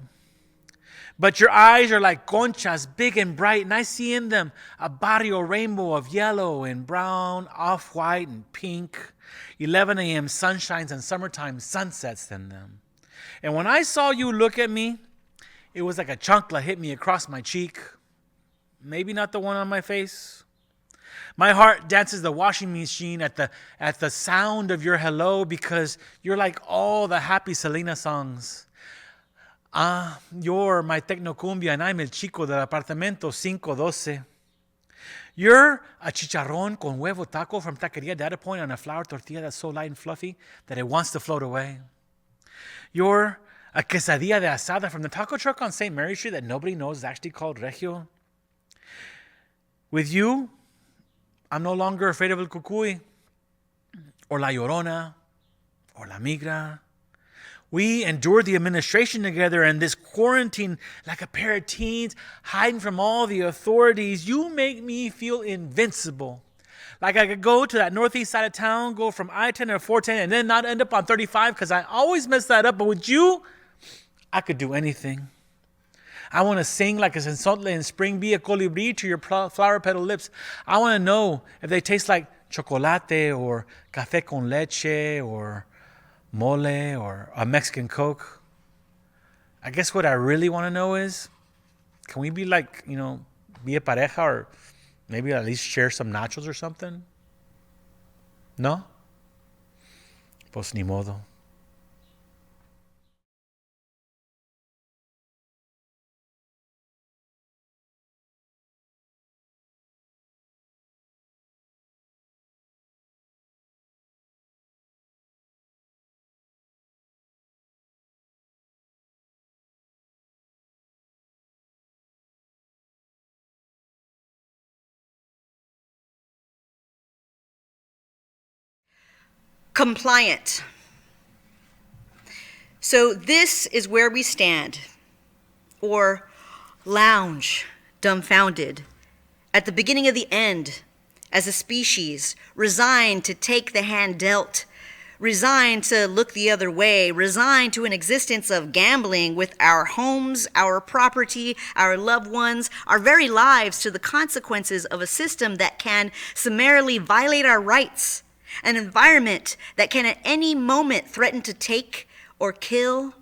But your eyes are like conchas, big and bright, and I see in them a barrio rainbow of yellow and brown, off-white and pink. 11 a.m. sunshines and summertime sunsets in them. And when I saw you look at me, it was like a chancla hit me across my cheek. Maybe not the one on my face. My heart dances the washing machine at the sound of your hello, because you're like all the happy Selena songs. You're my tecnocumbia and I'm el chico del apartamento 512. You're a chicharrón con huevo taco from Taqueria Data Point on a flour tortilla that's so light and fluffy that it wants to float away. You're a quesadilla de asada from the taco truck on St. Mary Street that nobody knows is actually called Regio. With you, I'm no longer afraid of el cucuy, or la llorona, or la migra. We endured the administration together and this quarantine like a pair of teens hiding from all the authorities. You make me feel invincible. Like I could go to that northeast side of town, go from I-10 or 410, and then not end up on 35 because I always mess that up. But with you, I could do anything. I want to sing like a sensotle in spring, be a colibri to your flower petal lips. I want to know if they taste like chocolate or café con leche or mole or a Mexican Coke. I guess what I really want to know is, can we be like, be a pareja, or maybe at least share some nachos or something? No? Pues ni modo. Compliant. So this is where we stand, or lounge, dumbfounded, at the beginning of the end, as a species, resigned to take the hand dealt, resigned to look the other way, resigned to an existence of gambling with our homes, our property, our loved ones, our very lives, to the consequences of a system that can summarily violate our rights, an environment that can at any moment threaten to take or kill,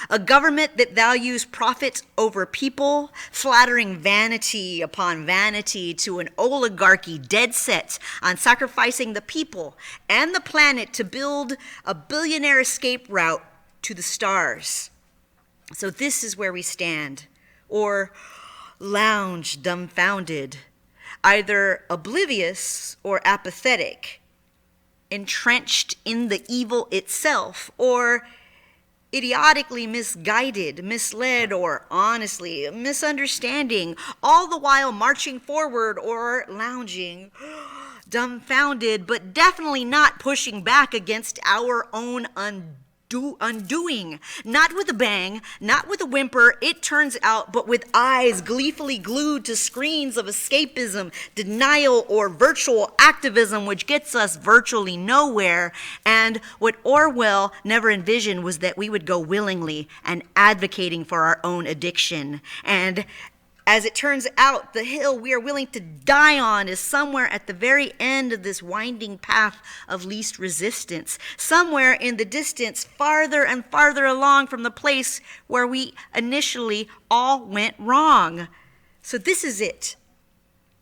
a government that values profit over people, flattering vanity upon vanity, to an oligarchy dead set on sacrificing the people and the planet to build a billionaire escape route to the stars. So this is where we stand, or lounge dumbfounded, either oblivious or apathetic, entrenched in the evil itself, or idiotically misguided, misled, or honestly misunderstanding, all the while marching forward or lounging, dumbfounded, but definitely not pushing back against our own undoing. Not with a bang, not with a whimper, it turns out, but with eyes gleefully glued to screens of escapism, denial, or virtual activism, which gets us virtually nowhere. And what Orwell never envisioned was that we would go willingly and advocating for our own addiction. And as it turns out, the hill we are willing to die on is somewhere at the very end of this winding path of least resistance, somewhere in the distance, farther and farther along from the place where we initially all went wrong. So this is it.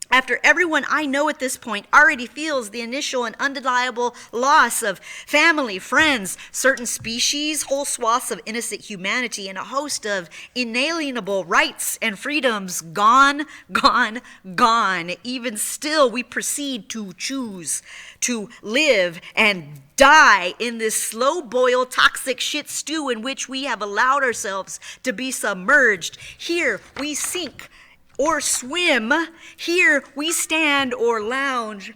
After everyone I know at this point already feels the initial and undeniable loss of family, friends, certain species, whole swaths of innocent humanity, and a host of inalienable rights and freedoms gone, gone, gone, even still we proceed to choose to live and die in this slow-boiled toxic shit stew in which we have allowed ourselves to be submerged. Here we sink or swim, here we stand or lounge,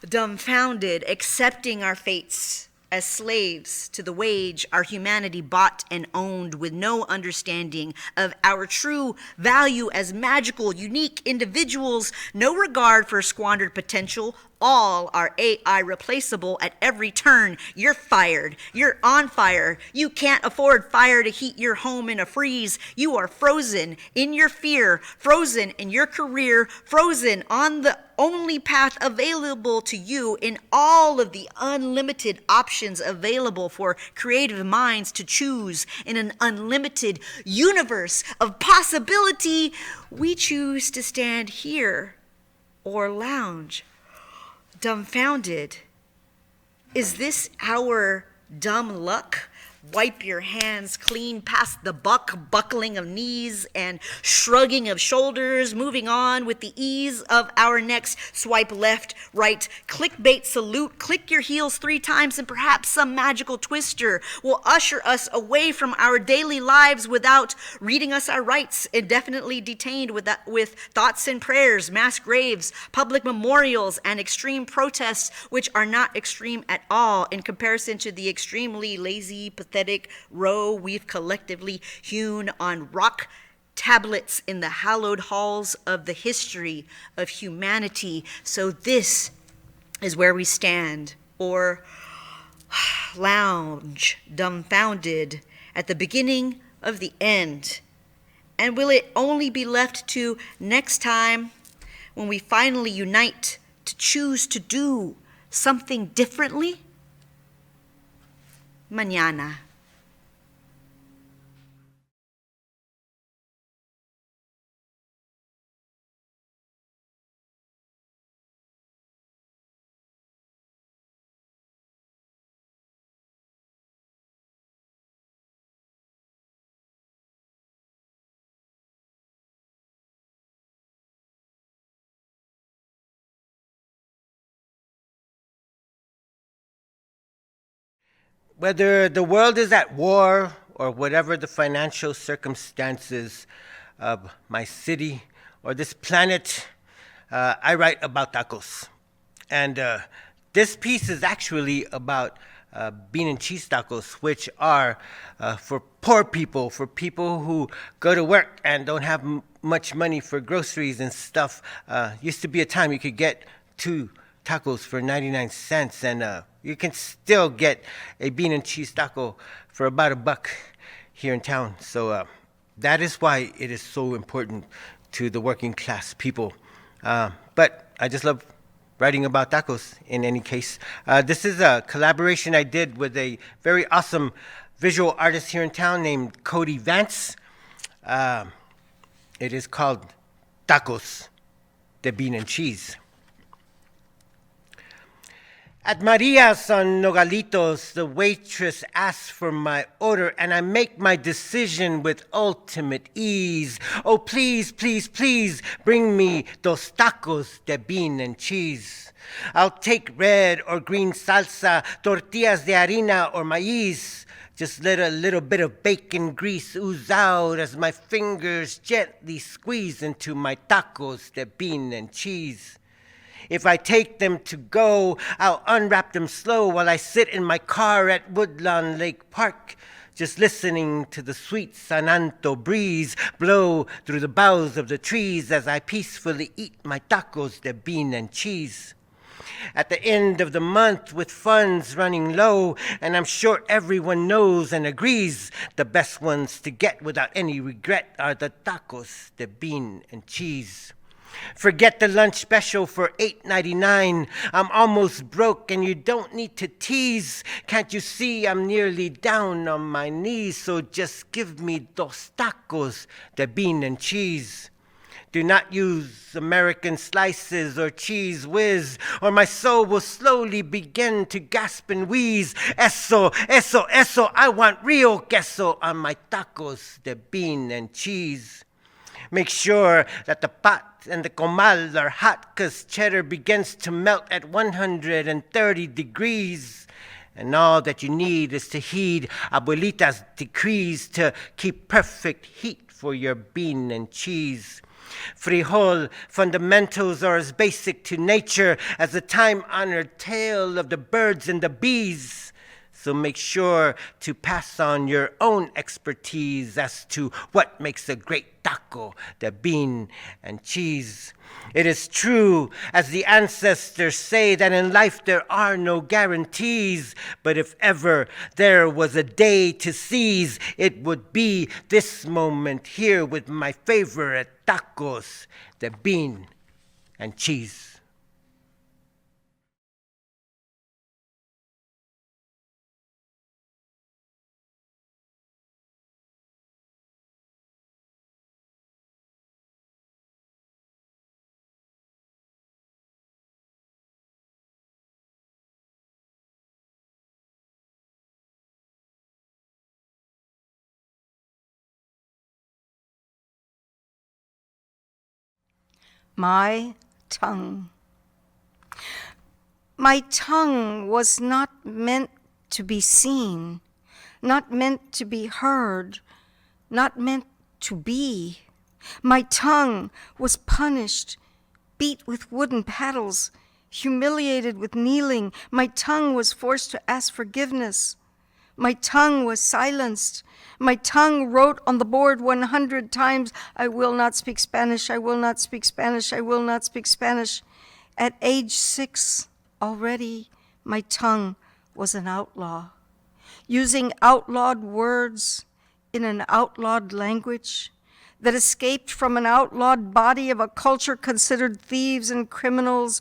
dumbfounded, accepting our fates as slaves to the wage our humanity bought and owned, with no understanding of our true value as magical, unique individuals, no regard for squandered potential. All are AI replaceable at every turn. You're fired. You're on fire. You can't afford fire to heat your home in a freeze. You are frozen in your fear, frozen in your career, frozen on the only path available to you in all of the unlimited options available for creative minds to choose in an unlimited universe of possibility. We choose to stand here or lounge, dumbfounded. Is this our dumb luck? Wipe your hands clean past the buckling of knees and shrugging of shoulders, moving on with the ease of our next swipe left, right, clickbait salute, click your heels 3 times, and perhaps some magical twister will usher us away from our daily lives without reading us our rights, indefinitely detained with thoughts and prayers, mass graves, public memorials, and extreme protests, which are not extreme at all in comparison to the extremely lazy, pathetic row we've collectively hewn on rock tablets in the hallowed halls of the history of humanity. So this is where we stand, or lounge, dumbfounded, at the beginning of the end. And will it only be left to next time, when we finally unite to choose to do something differently? Mañana. Whether the world is at war or whatever the financial circumstances of my city or this planet, I write about tacos. And this piece is actually about bean and cheese tacos, which are for poor people, for people who go to work and don't have much money for groceries and stuff. Used to be a time you could get 2 tacos for 99 cents, and you can still get a bean and cheese taco for about $1 here in town. So that is why it is so important to the working class people. But I just love writing about tacos in any case. This is a collaboration I did with a very awesome visual artist here in town named Cody Vance. It is called Tacos de Bean and Cheese. At Maria's on Nogalitos, the waitress asks for my order, and I make my decision with ultimate ease. Oh, please, please, please, bring me those tacos de bean and cheese. I'll take red or green salsa, tortillas de harina or maíz. Just let a little bit of bacon grease ooze out as my fingers gently squeeze into my tacos de bean and cheese. If I take them to go, I'll unwrap them slow while I sit in my car at Woodlawn Lake Park, just listening to the sweet San Anto breeze blow through the boughs of the trees as I peacefully eat my tacos de bean and cheese. At the end of the month, with funds running low, and I'm sure everyone knows and agrees, the best ones to get without any regret are the tacos de bean and cheese. Forget the lunch special for $8.99. I'm almost broke and you don't need to tease. Can't you see I'm nearly down on my knees? So just give me those tacos de bean and cheese. Do not use American slices or cheese whiz, or my soul will slowly begin to gasp and wheeze. Eso, eso, eso, I want real queso on my tacos de bean and cheese. Make sure that the pot and the comal are hot, 'cause cheddar begins to melt at 130 degrees. And all that you need is to heed Abuelita's decrees to keep perfect heat for your bean and cheese. Frijol fundamentals are as basic to nature as the time-honored tale of the birds and the bees. So make sure to pass on your own expertise as to what makes a great taco de bean and cheese. It is true, as the ancestors say, that in life there are no guarantees. But if ever there was a day to seize, it would be this moment here with my favorite tacos de bean and cheese. My tongue. My tongue was not meant to be seen, not meant to be heard, not meant to be. My tongue was punished, beat with wooden paddles, humiliated with kneeling. My tongue was forced to ask forgiveness. My tongue was silenced. My tongue wrote on the board 100 times, I will not speak Spanish, I will not speak Spanish, I will not speak Spanish. At age 6, already, my tongue was an outlaw, using outlawed words in an outlawed language that escaped from an outlawed body of a culture considered thieves and criminals,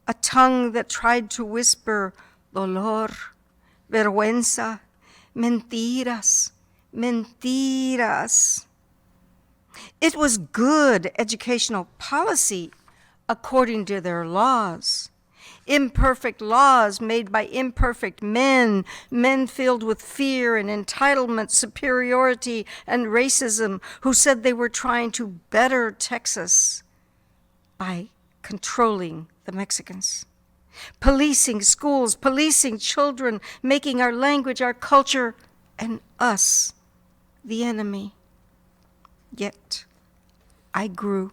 a tongue that tried to whisper dolor, vergüenza, mentiras, mentiras. It was good educational policy according to their laws. Imperfect laws made by imperfect men, men filled with fear and entitlement, superiority, and racism, who said they were trying to better Texas by controlling the Mexicans. policing schools, policing children, making our language, our culture, and us the enemy. Yet I grew,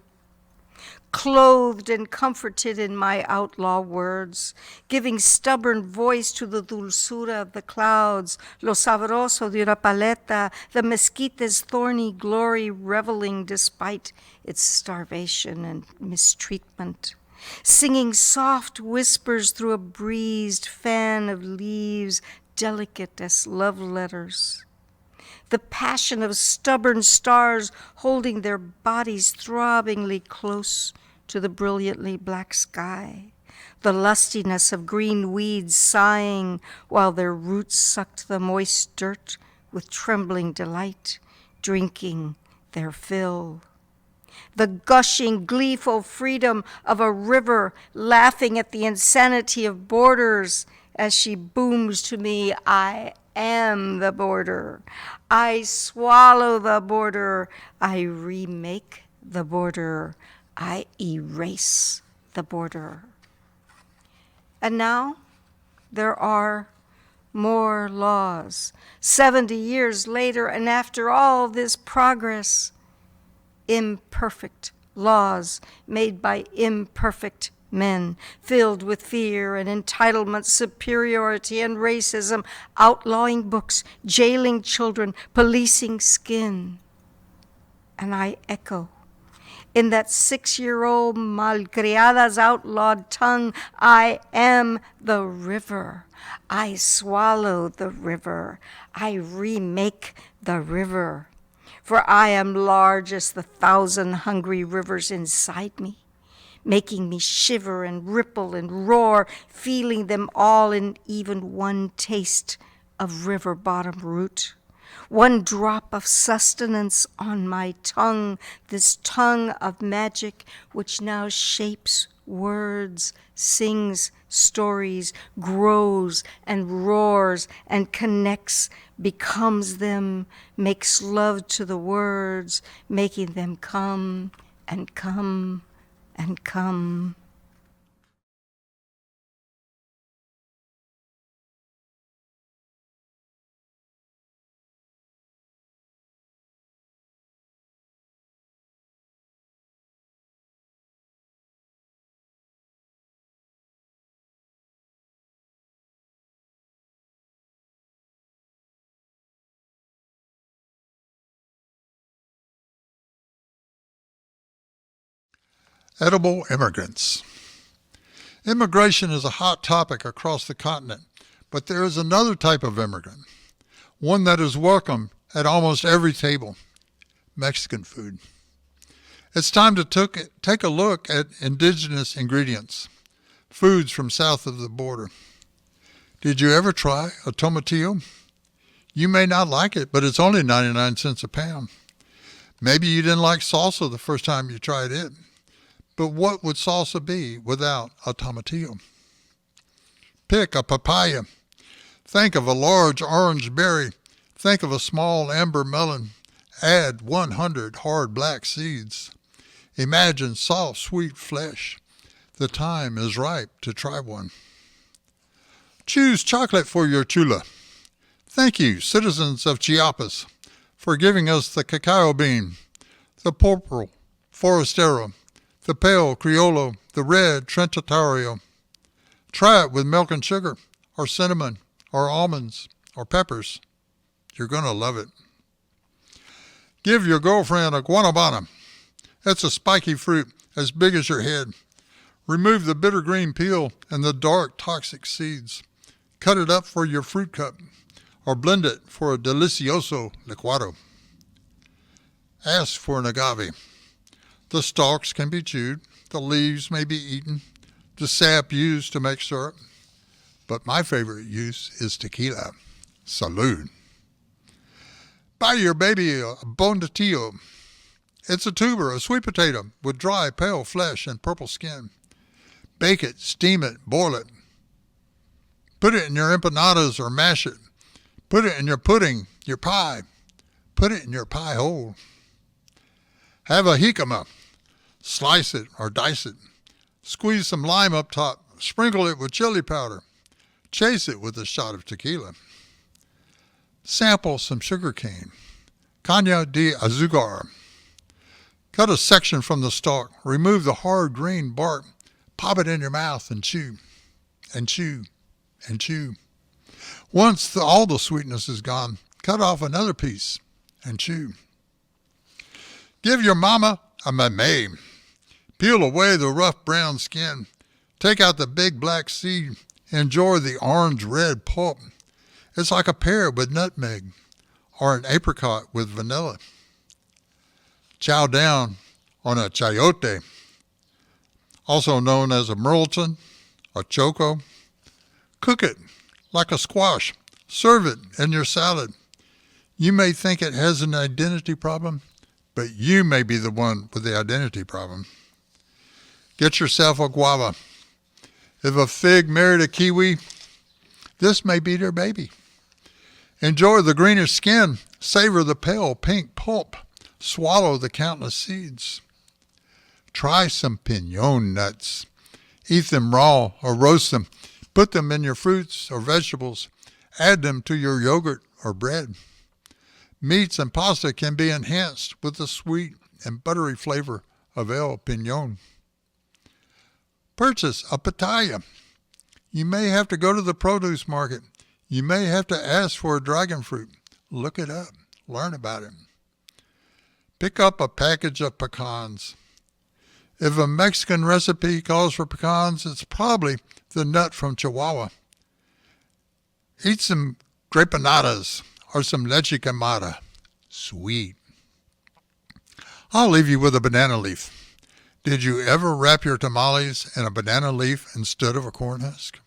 clothed and comforted in my outlaw words, giving stubborn voice to the dulzura of the clouds, lo sabroso de una paleta, the mesquite's thorny glory, reveling despite its starvation and mistreatment, singing soft whispers through a breezed fan of leaves, delicate as love letters. The passion of stubborn stars holding their bodies throbbingly close to the brilliantly black sky. The lustiness of green weeds sighing while their roots sucked the moist dirt with trembling delight, drinking their fill. The gushing, gleeful freedom of a river laughing at the insanity of borders as she booms to me, I am the border. I swallow the border. I remake the border. I erase the border. And now there are more laws. 70 years later, and after all this progress, imperfect laws made by imperfect men, filled with fear and entitlement, superiority and racism, outlawing books, jailing children, policing skin. And I echo, in that 6-year-old malcriada's outlawed tongue, I am the river. I swallow the river. I remake the river. For I am large as the 1,000 hungry rivers inside me, making me shiver and ripple and roar, feeling them all in even one taste of river bottom root. One drop of sustenance on my tongue, this tongue of magic which now shapes words, sings stories, grows and roars and connects, becomes them, makes love to the words, making them come and come and come. Edible immigrants. Immigration is a hot topic across the continent, but there is another type of immigrant, one that is welcome at almost every table: Mexican food. It's time to take a look at indigenous ingredients, foods from south of the border. Did you ever try a tomatillo? You may not like it, but it's only 99 cents a pound. Maybe you didn't like salsa the first time you tried it. But what would salsa be without a tomatillo? Pick a papaya. Think of a large orange berry. Think of a small amber melon. Add 100 hard black seeds. Imagine soft, sweet flesh. The time is ripe to try one. Choose chocolate for your chula. Thank you, citizens of Chiapas, for giving us the cacao bean, the purple forastero, the pale criollo, the red Trinitario. Try it with milk and sugar, or cinnamon, or almonds, or peppers. You're going to love it. Give your girlfriend a guanabana. It's a spiky fruit as big as your head. Remove the bitter green peel and the dark toxic seeds. Cut it up for your fruit cup, or blend it for a delicioso licuado. Ask for an agave. The stalks can be chewed, the leaves may be eaten, the sap used to make syrup. But my favorite use is tequila. Salud. Buy your baby a bondatillo. It's a tuber, a sweet potato with dry, pale flesh and purple skin. Bake it, steam it, boil it. Put it in your empanadas or mash it. Put it in your pudding, your pie. Put it in your pie hole. Have a jicama. Slice it or dice it. Squeeze some lime up top sprinkle it with chili powder, chase it with a shot of tequila. Sample some sugar cane, caña de azúcar. Cut a section from the stalk, remove the hard green bark, pop it in your mouth and chew, and chew, and chew. Once all the sweetness is gone, cut off another piece and chew. Give your mama a mamey. Peel away the rough brown skin. Take out the big black seed. Enjoy the orange-red pulp. It's like a pear with nutmeg or an apricot with vanilla. Chow down on a chayote, also known as a murleton, a choco. Cook it like a squash. Serve it in your salad. You may think it has an identity problem, but you may be the one with the identity problem. Get yourself a guava. If a fig married a kiwi, this may be their baby. Enjoy the greenish skin. Savor the pale pink pulp. Swallow the countless seeds. Try some piñon nuts. Eat them raw or roast them. Put them in your fruits or vegetables. Add them to your yogurt or bread. Meats and pasta can be enhanced with the sweet and buttery flavor of El Piñon. Purchase a pitaya. You may have to go to the produce market. You may have to ask for a dragon fruit. Look it up. Learn about it. Pick up a package of pecans. If a Mexican recipe calls for pecans, it's probably the nut from Chihuahua. Eat some grapanadas or some leche quemada. Sweet. I'll leave you with a banana leaf. Did you ever wrap your tamales in a banana leaf instead of a corn husk?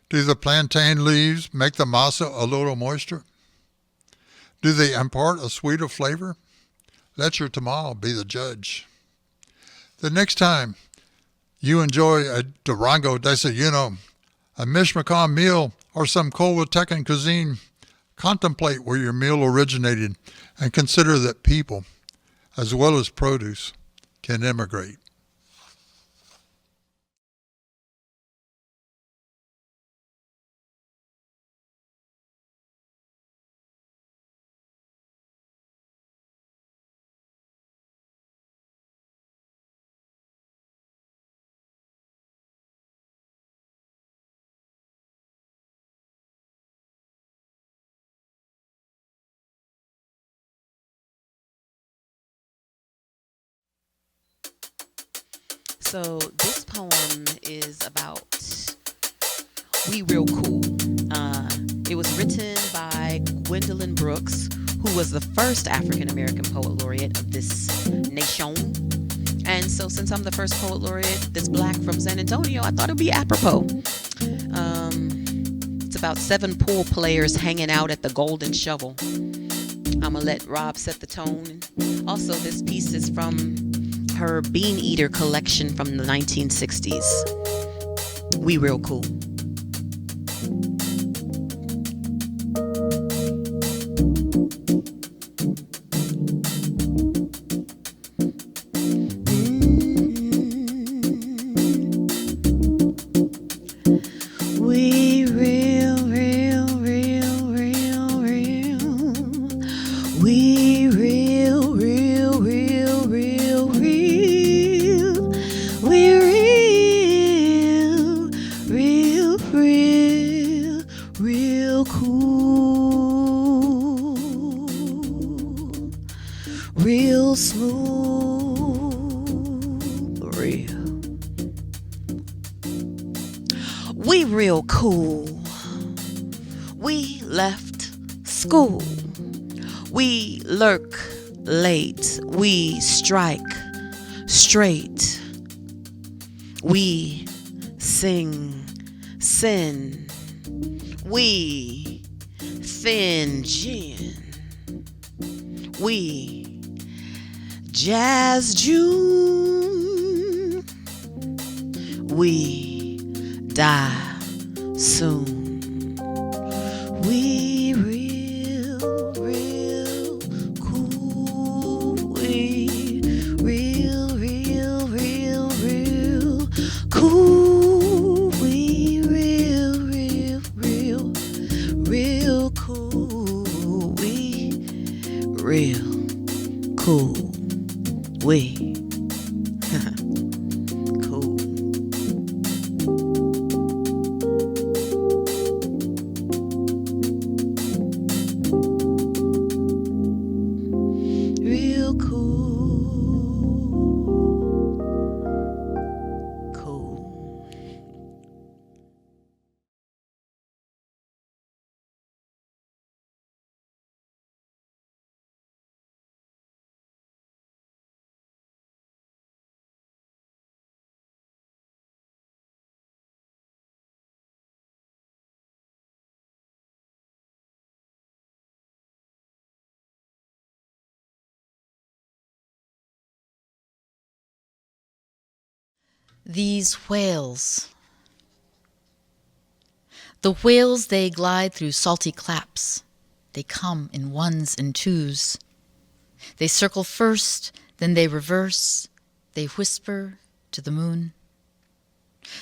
Do the plantain leaves make the masa a little moisture? Do they impart a sweeter flavor? Let your tamal be the judge. The next time you enjoy a Durango desayuno, a Michoacan meal, or some Coahuiltecan cuisine, contemplate where your meal originated and consider that people, as well as produce, can immigrate. So this poem is about We Real Cool. It was written by Gwendolyn Brooks, who was the first African-American poet laureate of this nation. And so since I'm the first poet laureate that's black from San Antonio, I thought it would be apropos. It's about 7 pool players hanging out at the Golden Shovel. I'm going to let Rob set the tone. Also, this piece is from her Bean Eater collection from the 1960s. We Real Cool. We real, real, real, real, real. We real, real, real, real, real. We real, real, real, real cool. Real smooth, real. We real cool. We left school. We lurk late. We strike straight. We sing sin. We thin gin. We jazz June. We die soon. We real, real cool. We real, real, real, real cool. These whales. The whales, they glide through salty claps. They come in ones and twos. They circle first, then they reverse. They whisper to the moon.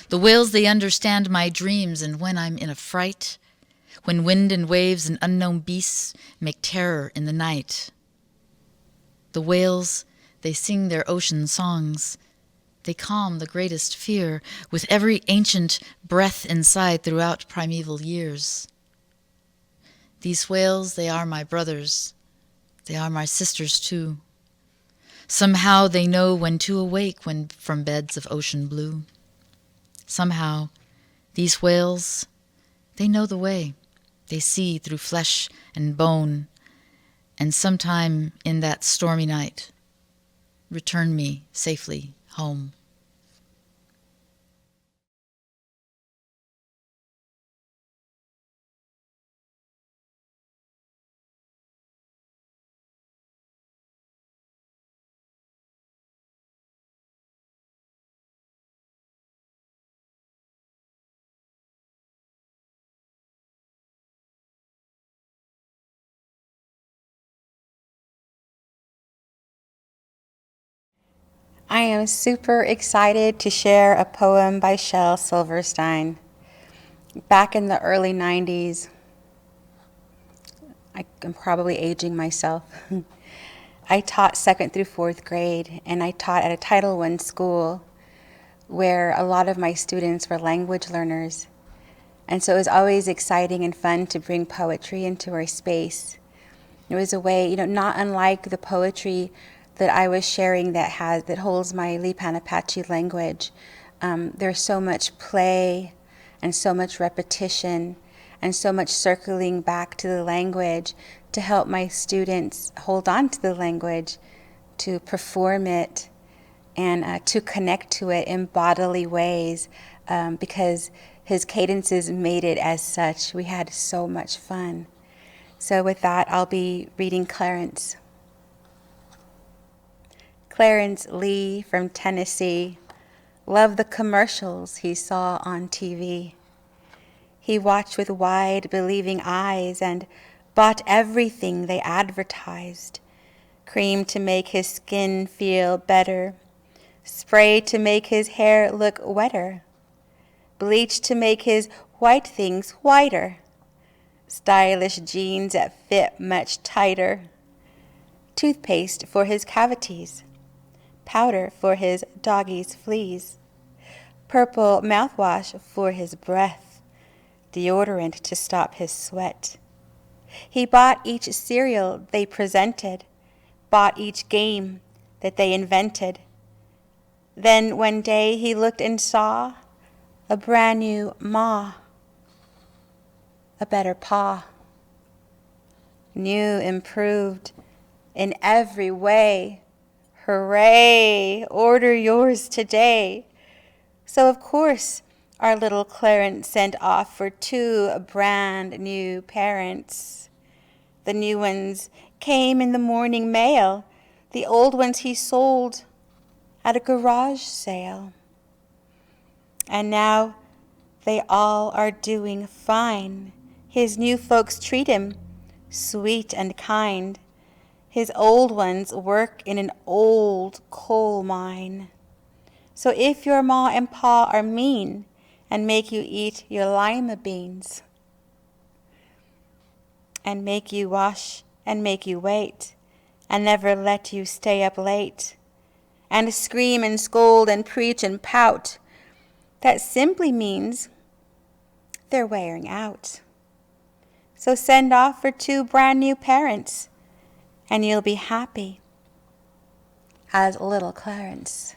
The whales, they understand my dreams, and when I'm in a fright, when wind and waves and unknown beasts make terror in the night. The whales, they sing their ocean songs. They calm the greatest fear with every ancient breath inside throughout primeval years. These whales, they are my brothers. They are my sisters too. Somehow they know when to awake when from beds of ocean blue. Somehow, these whales, they know the way. They see through flesh and bone, and sometime in that stormy night, return me safely home. I am super excited to share a poem by Shel Silverstein. Back in the early 90s, I'm probably aging myself. I taught 2nd through 4th grade, and I taught at a Title I school where a lot of my students were language learners. And so it was always exciting and fun to bring poetry into our space. It was a way, not unlike the poetry that I was sharing that holds my Lipan Apache language. There's so much play and so much repetition and so much circling back to the language to help my students hold on to the language, to perform it, and to connect to it in bodily ways, because his cadences made it as such. We had so much fun. So with that, I'll be reading Clarence. Clarence Lee from Tennessee loved the commercials he saw on TV. He watched with wide, believing eyes and bought everything they advertised. Cream to make his skin feel better, spray to make his hair look wetter, bleach to make his white things whiter, stylish jeans that fit much tighter, toothpaste for his cavities, powder for his doggy's fleas, purple mouthwash for his breath, deodorant to stop his sweat. He bought each cereal they presented, bought each game that they invented. Then one day he looked and saw a brand new ma, a better pa, new, improved in every way. Hooray, order yours today. So of course, our little Clarence sent off for 2 brand new parents. The new ones came in the morning mail. The old ones he sold at a garage sale. And now they all are doing fine. His new folks treat him sweet and kind. His old ones work in an old coal mine. So if your ma and pa are mean and make you eat your lima beans and make you wash and make you wait and never let you stay up late and scream and scold and preach and pout, that simply means they're wearing out. So send off for 2 brand new parents and you'll be happy as little Clarence.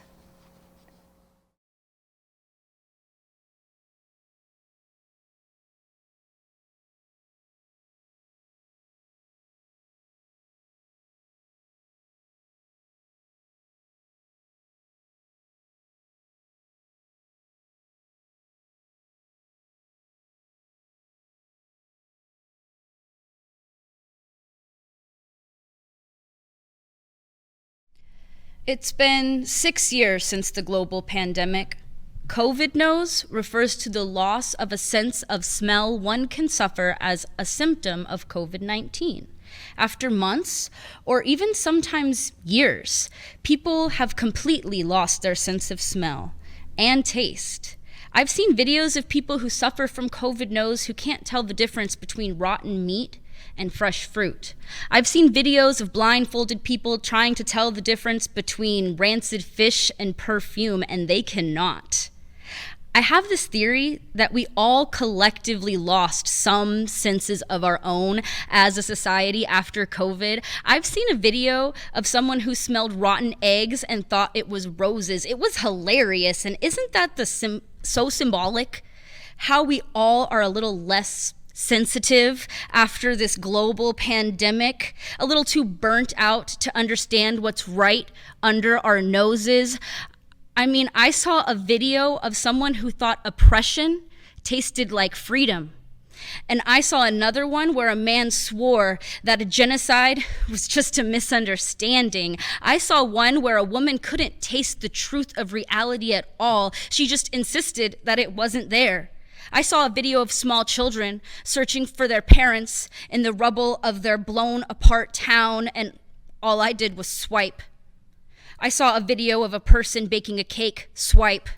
It's been 6 years since the global pandemic. COVID nose refers to the loss of a sense of smell one can suffer as a symptom of COVID-19. After months, or even sometimes years, people have completely lost their sense of smell and taste. I've seen videos of people who suffer from COVID nose who can't tell the difference between rotten meat and fresh fruit. I've seen videos of blindfolded people trying to tell the difference between rancid fish and perfume, and they cannot. I have this theory that we all collectively lost some senses of our own as a society after COVID. I've seen a video of someone who smelled rotten eggs and thought it was roses. It was hilarious, and isn't that so symbolic? How we all are a little less sensitive after this global pandemic, a little too burnt out to understand what's right under our noses. I mean, I saw a video of someone who thought oppression tasted like freedom. And I saw another one where a man swore that a genocide was just a misunderstanding. I saw one where a woman couldn't taste the truth of reality at all. She just insisted that it wasn't there. I saw a video of small children searching for their parents in the rubble of their blown apart town, and all I did was swipe. I saw a video of a person baking a cake, swipe.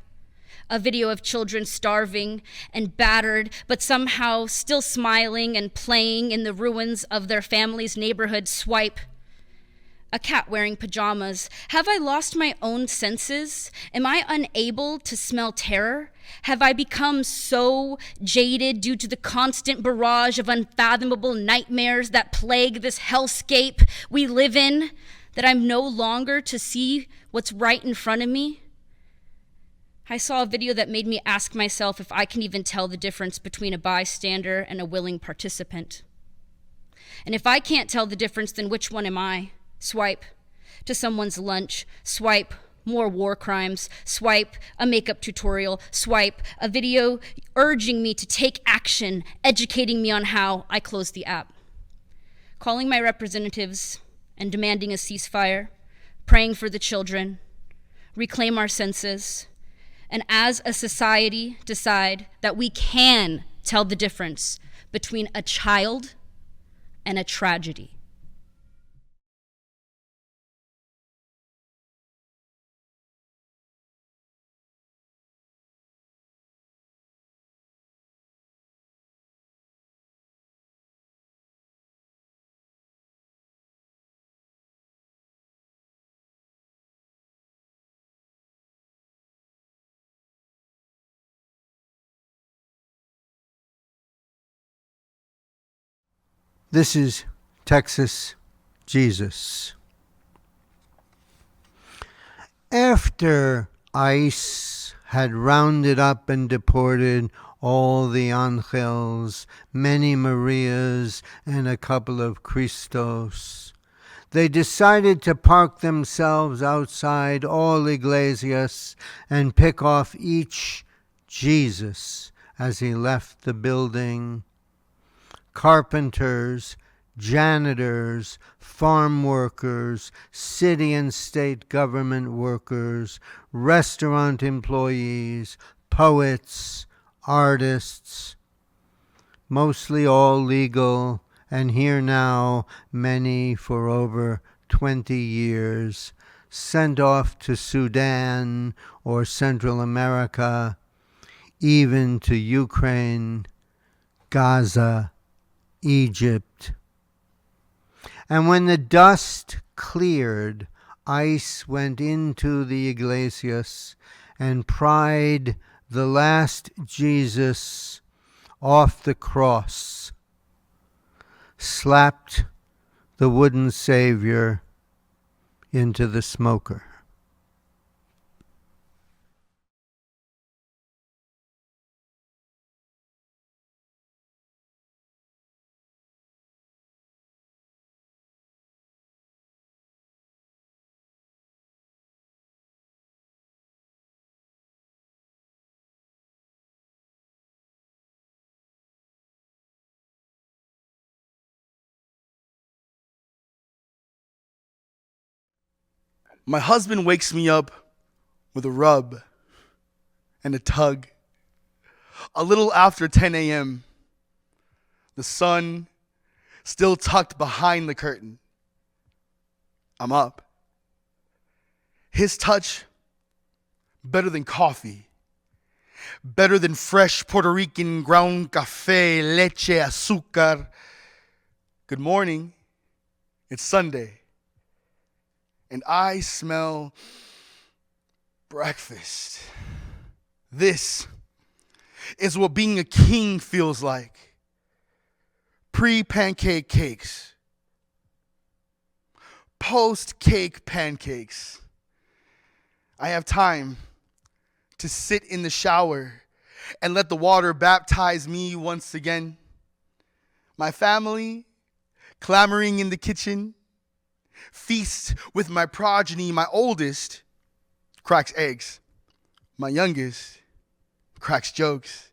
A video of children starving and battered, but somehow still smiling and playing in the ruins of their family's neighborhood, swipe. A cat wearing pajamas. Have I lost my own senses? Am I unable to smell terror? Have I become so jaded due to the constant barrage of unfathomable nightmares that plague this hellscape we live in, that I'm no longer to see what's right in front of me? I saw a video that made me ask myself if I can even tell the difference between a bystander and a willing participant. And if I can't tell the difference, then which one am I? Swipe. To someone's lunch, swipe. More war crimes, swipe. A makeup tutorial, swipe. A video urging me to take action, educating me on how. I close the app. Calling my representatives and demanding a ceasefire, praying for the children, reclaim our senses, and as a society decide that we can tell the difference between a child and a tragedy. This is Texas Jesus. After ICE had rounded up and deported all the Angels, many Marias, and a couple of Cristos, they decided to park themselves outside all iglesias and pick off each Jesus as he left the building. Carpenters, janitors, farm workers, city and state government workers, restaurant employees, poets, artists, mostly all legal, and here now many for over 20 years, sent off to Sudan or Central America, even to Ukraine, Gaza, Egypt. And when the dust cleared, ICE went into the iglesias and pried the last Jesus off the cross, slapped the wooden Savior into the smoker. My husband wakes me up with a rub and a tug. A little after 10 a.m., the sun still tucked behind the curtain. I'm up. His touch, better than coffee, better than fresh Puerto Rican ground cafe, leche, azúcar. Good morning. It's Sunday. And I smell breakfast. This is what being a king feels like. Pre-pancake cakes. Post-cake pancakes. I have time to sit in the shower and let the water baptize me once again. My family clamoring in the kitchen. Feast with my progeny. My oldest cracks eggs. My youngest cracks jokes.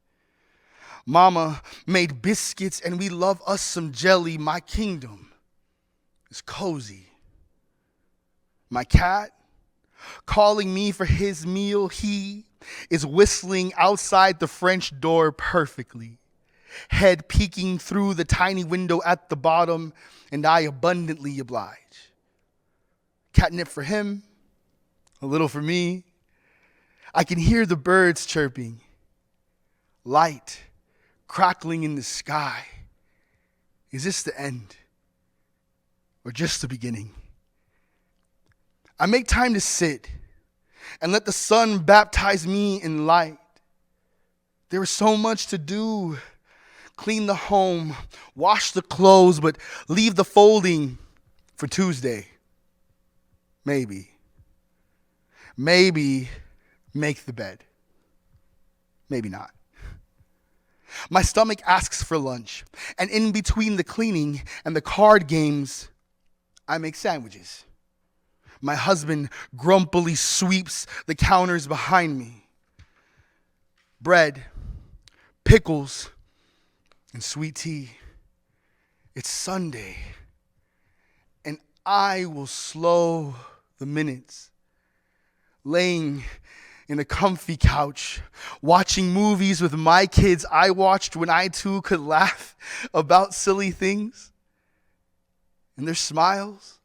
Mama made biscuits and we love us some jelly. My kingdom is cozy. My cat calling me for his meal. He is whistling outside the French door perfectly. Head peeking through the tiny window at the bottom, and I abundantly oblige. Catnip for him, a little for me. I can hear the birds chirping. Light crackling in the sky. Is this the end or just the beginning? I make time to sit and let the sun baptize me in light. There is so much to do. Clean the home, wash the clothes, but leave the folding for Tuesday. Maybe make the bed. Maybe not. My stomach asks for lunch, and in between the cleaning and the card games, I make sandwiches. My husband grumpily sweeps the counters behind me. Bread, pickles, and sweet tea. It's Sunday, and I will slow the minutes, laying in a comfy couch, watching movies with my kids I watched when I too could laugh about silly things. And their smiles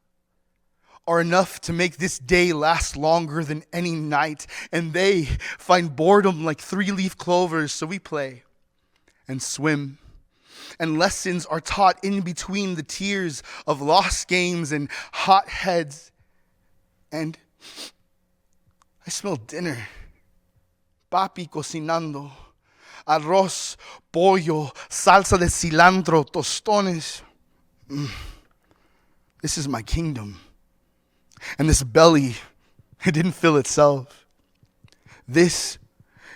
are enough to make this day last longer than any night. And they find boredom like three-leaf clovers, so we play and swim. And lessons are taught in between the tears of lost games and hot heads. And I smell dinner. Papi cocinando. Arroz, pollo, salsa de cilantro, tostones. This is my kingdom. And this belly, it didn't fill itself. This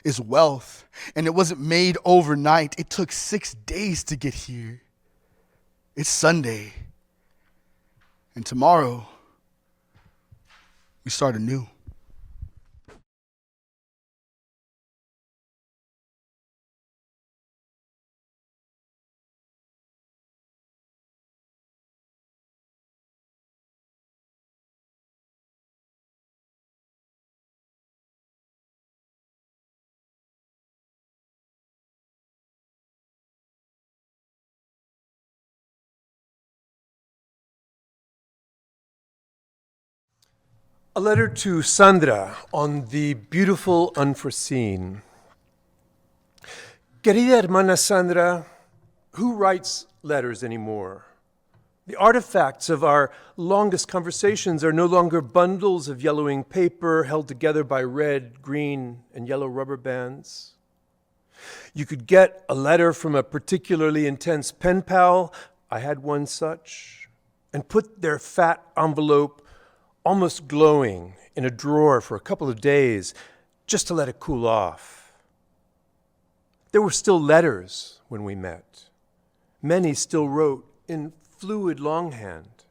is wealth. And it wasn't made overnight. It took 6 days to get here. It's Sunday. And tomorrow, we start anew. A letter to Sandra on the beautiful unforeseen. Querida hermana Sandra, who writes letters anymore? The artifacts of our longest conversations are no longer bundles of yellowing paper held together by red, green, and yellow rubber bands. You could get a letter from a particularly intense pen pal, I had one such, and put their fat envelope almost glowing in a drawer for a couple of days just to let it cool off. There were still letters when we met. Many still wrote in fluid longhand.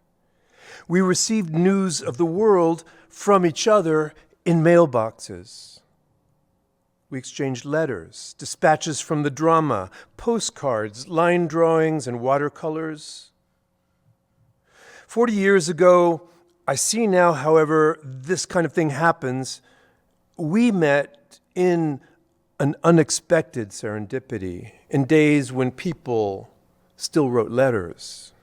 We received news of the world from each other in mailboxes. We exchanged letters, dispatches from the drama, postcards, line drawings, and watercolors. 40 years ago, I see now, however, this kind of thing happens. We met in an unexpected serendipity in days when people still wrote letters.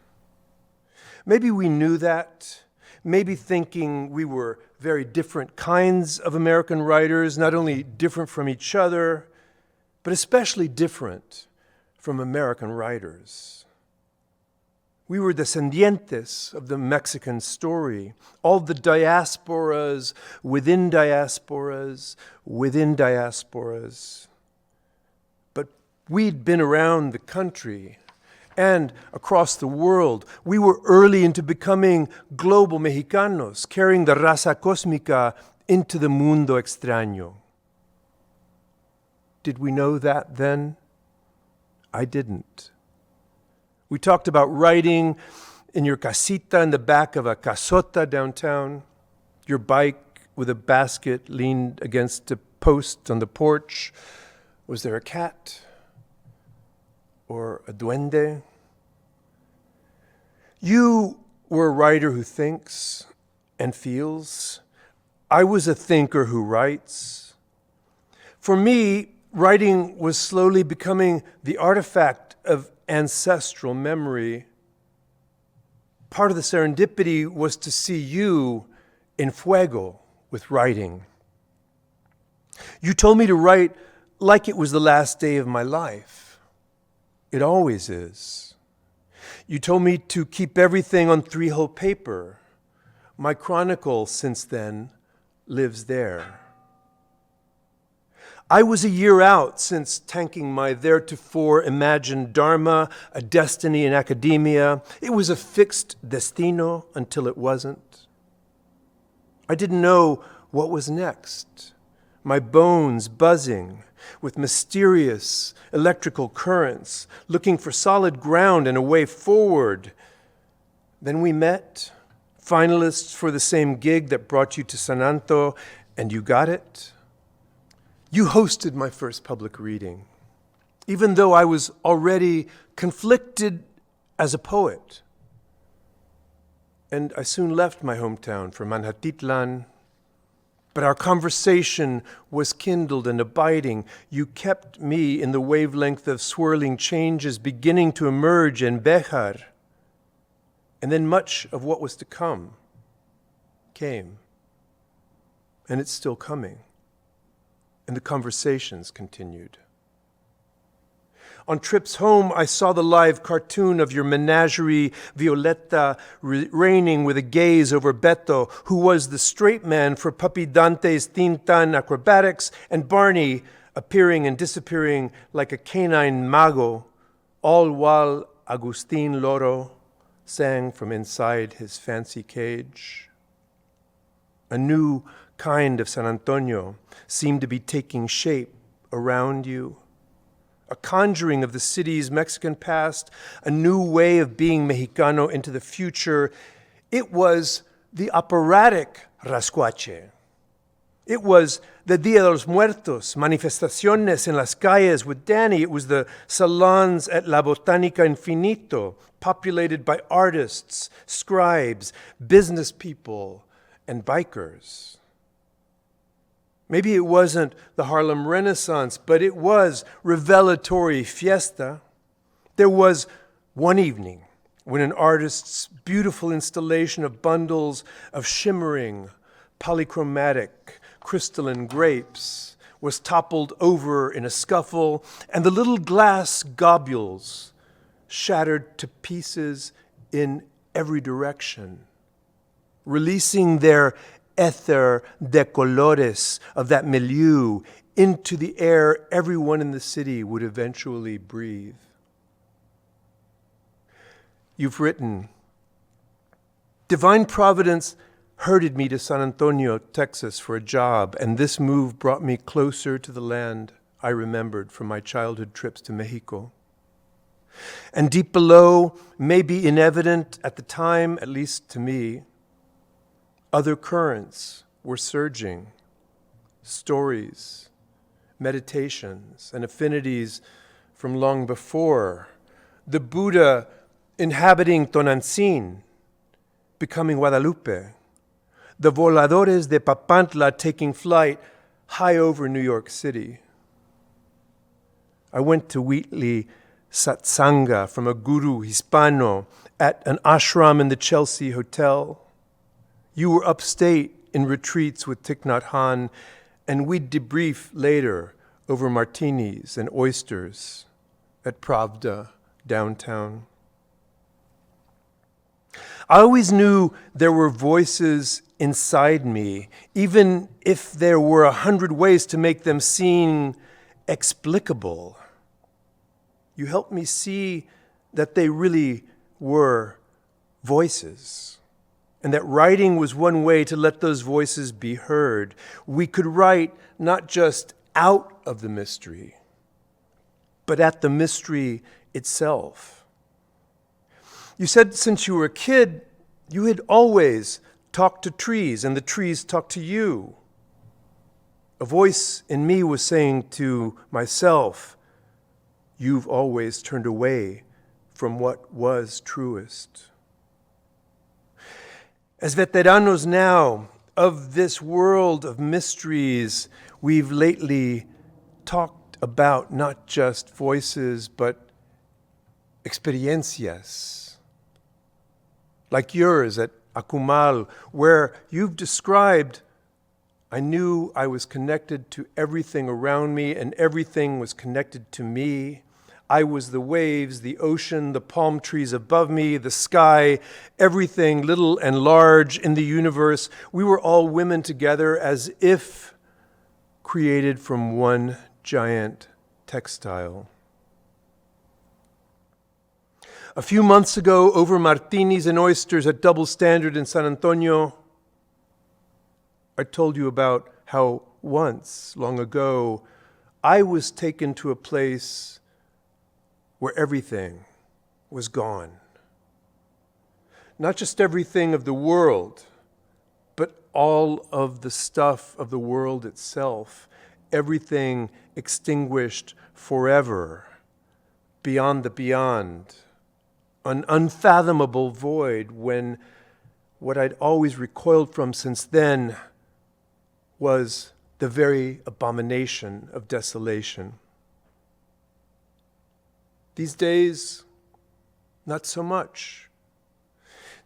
Maybe we knew that, maybe thinking we were very different kinds of American writers, not only different from each other, but especially different from American writers. We were descendientes of the Mexican story, all the diasporas within diasporas, within diasporas. But we'd been around the country and across the world. We were early into becoming global Mexicanos, carrying the raza cósmica into the mundo extraño. Did we know that then? I didn't. We talked about writing in your casita in the back of a casota downtown, your bike with a basket leaned against a post on the porch. Was there a cat or a duende? You were a writer who thinks and feels. I was a thinker who writes. For me, writing was slowly becoming the artifact of ancestral memory. Part of the serendipity was to see you in fuego with writing. You told me to write like it was the last day of my life. It always is. You told me to keep everything on 3-hole paper. My chronicle since then lives there. I was a year out since tanking my theretofore imagined dharma, a destiny in academia. It was a fixed destino until it wasn't. I didn't know what was next. My bones buzzing with mysterious electrical currents, looking for solid ground and a way forward. Then we met, finalists for the same gig that brought you to San Anto, and you got it. You hosted my first public reading, even though I was already conflicted as a poet. And I soon left my hometown for Manhatitlan, but our conversation was kindled and abiding. You kept me in the wavelength of swirling changes beginning to emerge in Béjar. And then much of what was to come came, and it's still coming. And the conversations continued. On trips home, I saw the live cartoon of your menagerie, Violetta, reigning with a gaze over Beto, who was the straight man for Papi Dante's Tintan acrobatics, and Barney appearing and disappearing like a canine mago, all while Agustin Loro sang from inside his fancy cage. A new kind of San Antonio seemed to be taking shape around you. A conjuring of the city's Mexican past, a new way of being Mexicano into the future. It was the operatic rascuache. It was the Dia de los Muertos, manifestaciones en las calles with Danny. It was the salons at La Botánica Infinito, populated by artists, scribes, business people, and bikers. Maybe it wasn't the Harlem Renaissance, but it was revelatory fiesta. There was one evening when an artist's beautiful installation of bundles of shimmering, polychromatic, crystalline grapes was toppled over in a scuffle, and the little glass globules shattered to pieces in every direction, releasing their ether de colores of that milieu into the air everyone in the city would eventually breathe. You've written, Divine Providence herded me to San Antonio, Texas for a job, and this move brought me closer to the land I remembered from my childhood trips to Mexico. And deep below, maybe inevident at the time, at least to me, other currents were surging, stories, meditations, and affinities from long before. The Buddha inhabiting Tonantzin, becoming Guadalupe. The voladores de Papantla taking flight high over New York City. I went to Wheatley satsanga from a guru hispano at an ashram in the Chelsea Hotel. You were upstate in retreats with Thich Nhat Hanh, and we'd debrief later over martinis and oysters at Pravda downtown. I always knew there were voices inside me, even if there were 100 ways to make them seem explicable. You helped me see that they really were voices, and that writing was one way to let those voices be heard. We could write not just out of the mystery, but at the mystery itself. You said since you were a kid, you had always talked to trees, and the trees talked to you. A voice in me was saying to myself, you've always turned away from what was truest. As veteranos now of this world of mysteries, we've lately talked about not just voices, but experiencias, like yours at Akumal, where you've described, I knew I was connected to everything around me and everything was connected to me. I was the waves, the ocean, the palm trees above me, the sky, everything little and large in the universe. We were all women together as if created from one giant textile. A few months ago, over martinis and oysters at Double Standard in San Antonio, I told you about how once, long ago, I was taken to a place where everything was gone. Not just everything of the world, but all of the stuff of the world itself. Everything extinguished forever, beyond the beyond. An unfathomable void when what I'd always recoiled from since then was the very abomination of desolation. These days, not so much.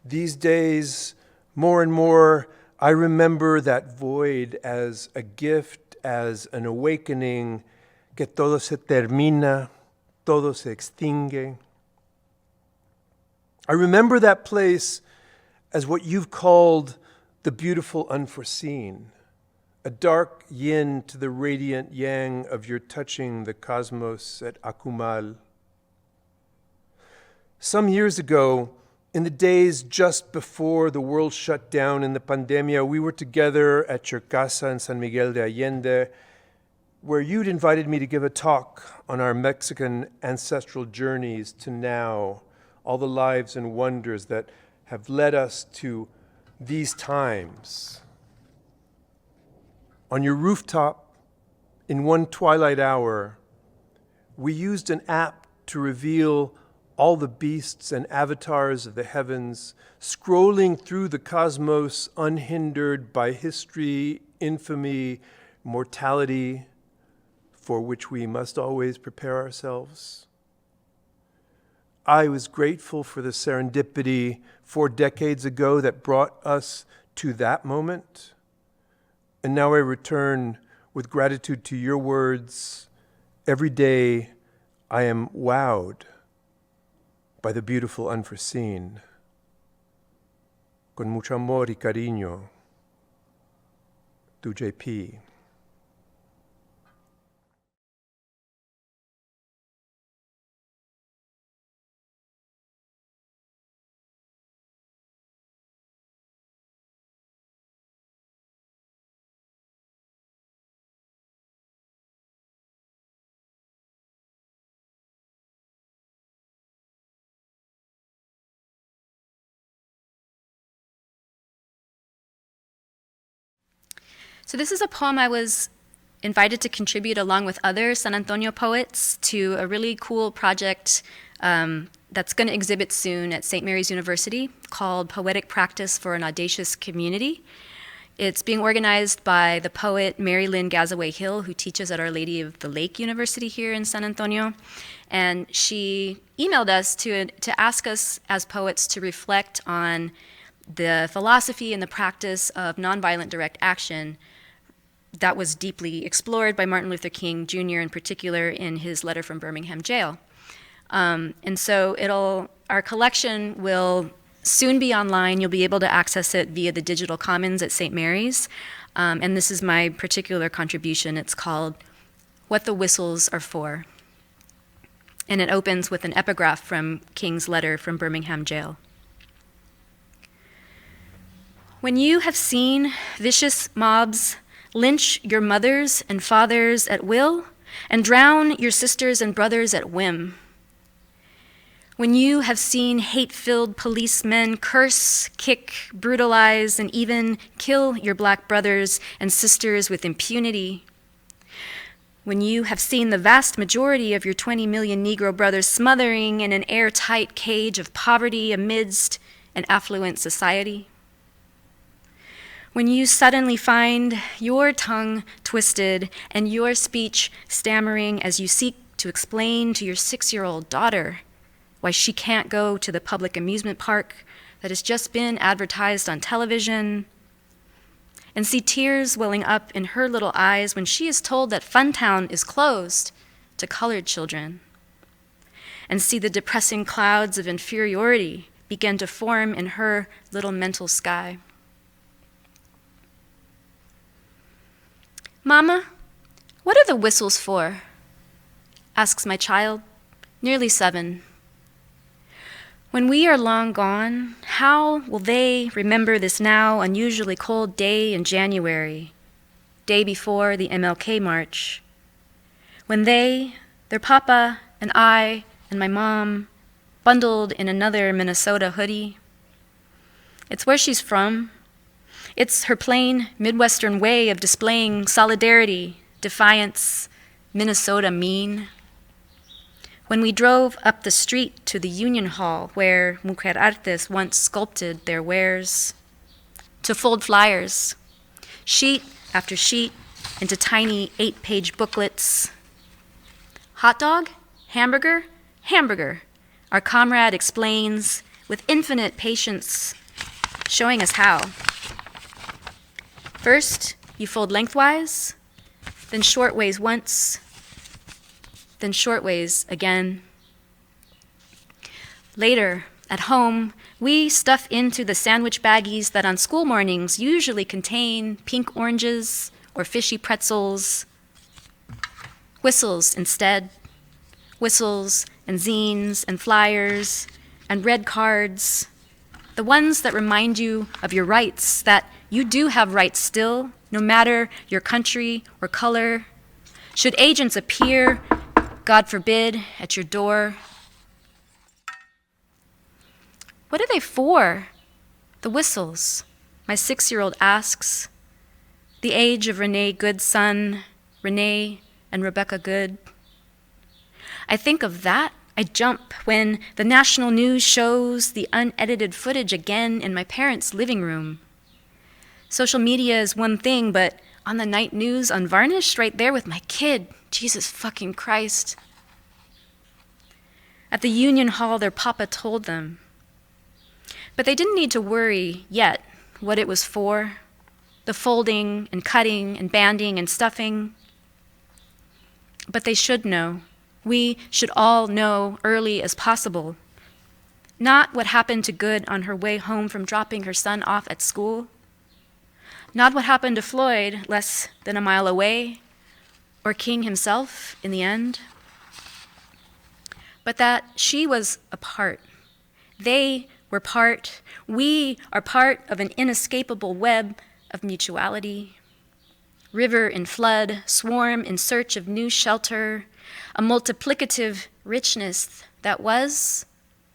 These days, more and more, I remember that void as a gift, as an awakening, que todo se termina, todo se extingue. I remember that place as what you've called the beautiful unforeseen, a dark yin to the radiant yang of your touching the cosmos at Akumal. Some years ago, in the days just before the world shut down in the pandemia, we were together at your casa in San Miguel de Allende, where you'd invited me to give a talk on our Mexican ancestral journeys to now, all the lives and wonders that have led us to these times. On your rooftop, in one twilight hour, we used an app to reveal all the beasts and avatars of the heavens, scrolling through the cosmos unhindered by history, infamy, mortality, for which we must always prepare ourselves. I was grateful for the serendipity 4 decades ago that brought us to that moment. And now I return with gratitude to your words. Every day I am wowed by the beautiful unforeseen. Con mucho amor y cariño, tu JP. So this is a poem I was invited to contribute along with other San Antonio poets to a really cool project that's going to exhibit soon at St. Mary's University called Poetic Practice for an Audacious Community. It's being organized by the poet Mary Lynn Gazaway Hill, who teaches at Our Lady of the Lake University here in San Antonio. And she emailed us to ask us as poets to reflect on the philosophy and the practice of nonviolent direct action that was deeply explored by Martin Luther King Jr. in particular in his letter from Birmingham jail. And so our collection will soon be online. You'll be able to access it via the Digital Commons at St. Mary's. And this is my particular contribution. It's called What the Whistles Are For. And it opens with an epigraph from King's letter from Birmingham jail. When you have seen vicious mobs lynch your mothers and fathers at will and drown your sisters and brothers at whim, when you have seen hate-filled policemen curse, kick, brutalize, and even kill your black brothers and sisters with impunity, when you have seen the vast majority of your 20 million Negro brothers smothering in an airtight cage of poverty amidst an affluent society, when you suddenly find your tongue twisted and your speech stammering as you seek to explain to your 6-year-old daughter why she can't go to the public amusement park that has just been advertised on television, and see tears welling up in her little eyes when she is told that Funtown is closed to colored children, and see the depressing clouds of inferiority begin to form in her little mental sky. Mama, what are the whistles for? Asks my child, nearly 7. When we are long gone, how will they remember this now unusually cold day in January, day before the MLK March, when they, their papa, and I, and my mom, bundled in another Minnesota hoodie? It's where she's from. It's her plain Midwestern way of displaying solidarity, defiance, Minnesota mean. When we drove up the street to the Union Hall where Mujer Artes once sculpted their wares, to fold flyers, sheet after sheet, into tiny 8-page booklets. Hot dog? Hamburger? Hamburger, our comrade explains with infinite patience, showing us how. First, you fold lengthwise, then shortways once, then shortways again. Later, at home, we stuff into the sandwich baggies that on school mornings usually contain pink oranges or fishy pretzels. Whistles instead. Whistles and zines and flyers and red cards. The ones that remind you of your rights, that you do have rights still, no matter your country or color. Should agents appear, God forbid, at your door? What are they for? The whistles, my 6-year-old asks. The age of Renee Good's son, Renee and Rebecca Good. I think of that. I jump when the national news shows the unedited footage again in my parents' living room. Social media is one thing, but on the night news, unvarnished, right there with my kid, Jesus fucking Christ. At the Union Hall, their papa told them. But they didn't need to worry yet what it was for, the folding and cutting and banding and stuffing. But they should know. We should all know early as possible. Not what happened to Good on her way home from dropping her son off at school. Not what happened to Floyd less than a mile away, or King himself in the end. But that she was a part. They were part. We are part of an inescapable web of mutuality. River in flood, swarm in search of new shelter, a multiplicative richness that was,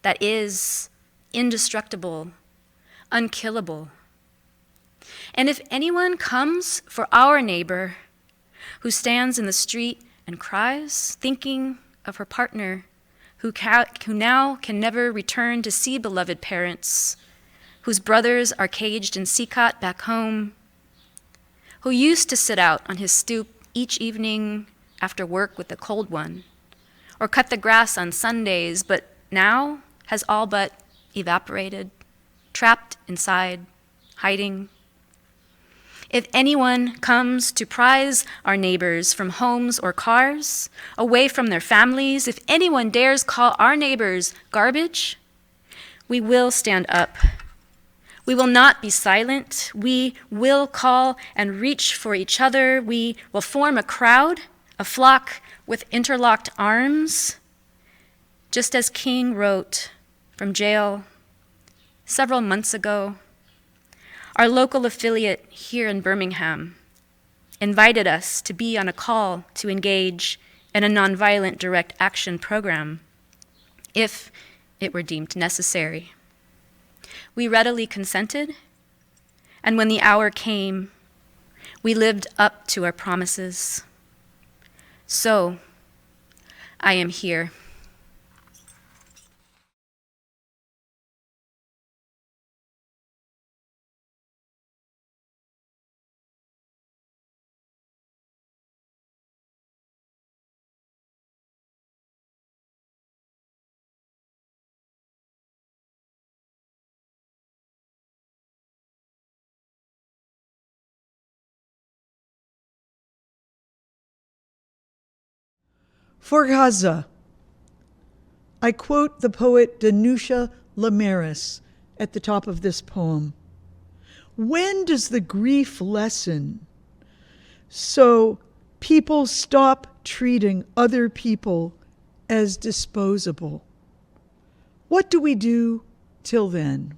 that is, indestructible, unkillable. And if anyone comes for our neighbor who stands in the street and cries, thinking of her partner, who now can never return to see beloved parents, whose brothers are caged in Sikot back home, who used to sit out on his stoop each evening after work with a cold one, or cut the grass on Sundays, but now has all but evaporated, trapped inside, hiding. If anyone comes to prize our neighbors from homes or cars, away from their families, if anyone dares call our neighbors garbage, we will stand up. We will not be silent. We will call and reach for each other. We will form a crowd, a flock with interlocked arms. Just as King wrote from jail several months ago, our local affiliate here in Birmingham invited us to be on a call to engage in a nonviolent direct action program, if it were deemed necessary. We readily consented, and when the hour came, we lived up to our promises. So, I am here. For Gaza, I quote the poet Danusha Lamaris at the top of this poem. When does the grief lessen so people stop treating other people as disposable? What do we do till then?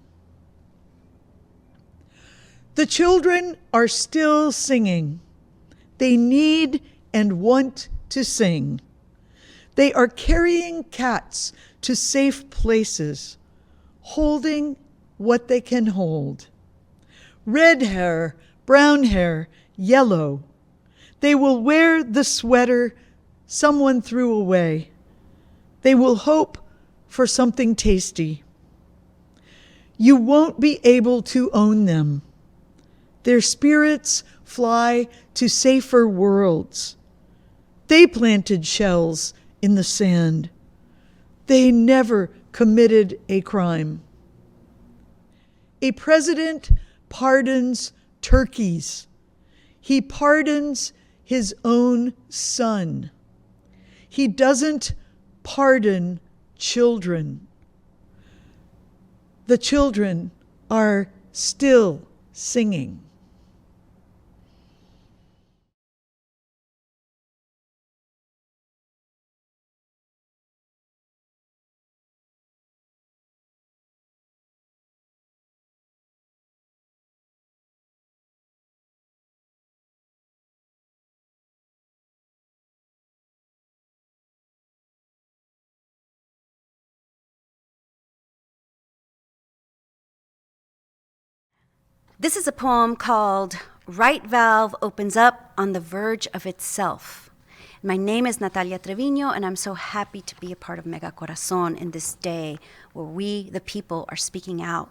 The children are still singing. They need and want to sing. They are carrying cats to safe places, holding what they can hold. Red hair, brown hair, yellow. They will wear the sweater someone threw away. They will hope for something tasty. You won't be able to own them. Their spirits fly to safer worlds. They planted shells in the sand. They never committed a crime. A president pardons turkeys. He pardons his own son. He doesn't pardon children. The children are still singing. This is a poem called Right Valve Opens Up on the Verge of Itself. My name is Natalia Trevino, and I'm so happy to be a part of Mega Corazón in this day where we, the people, are speaking out.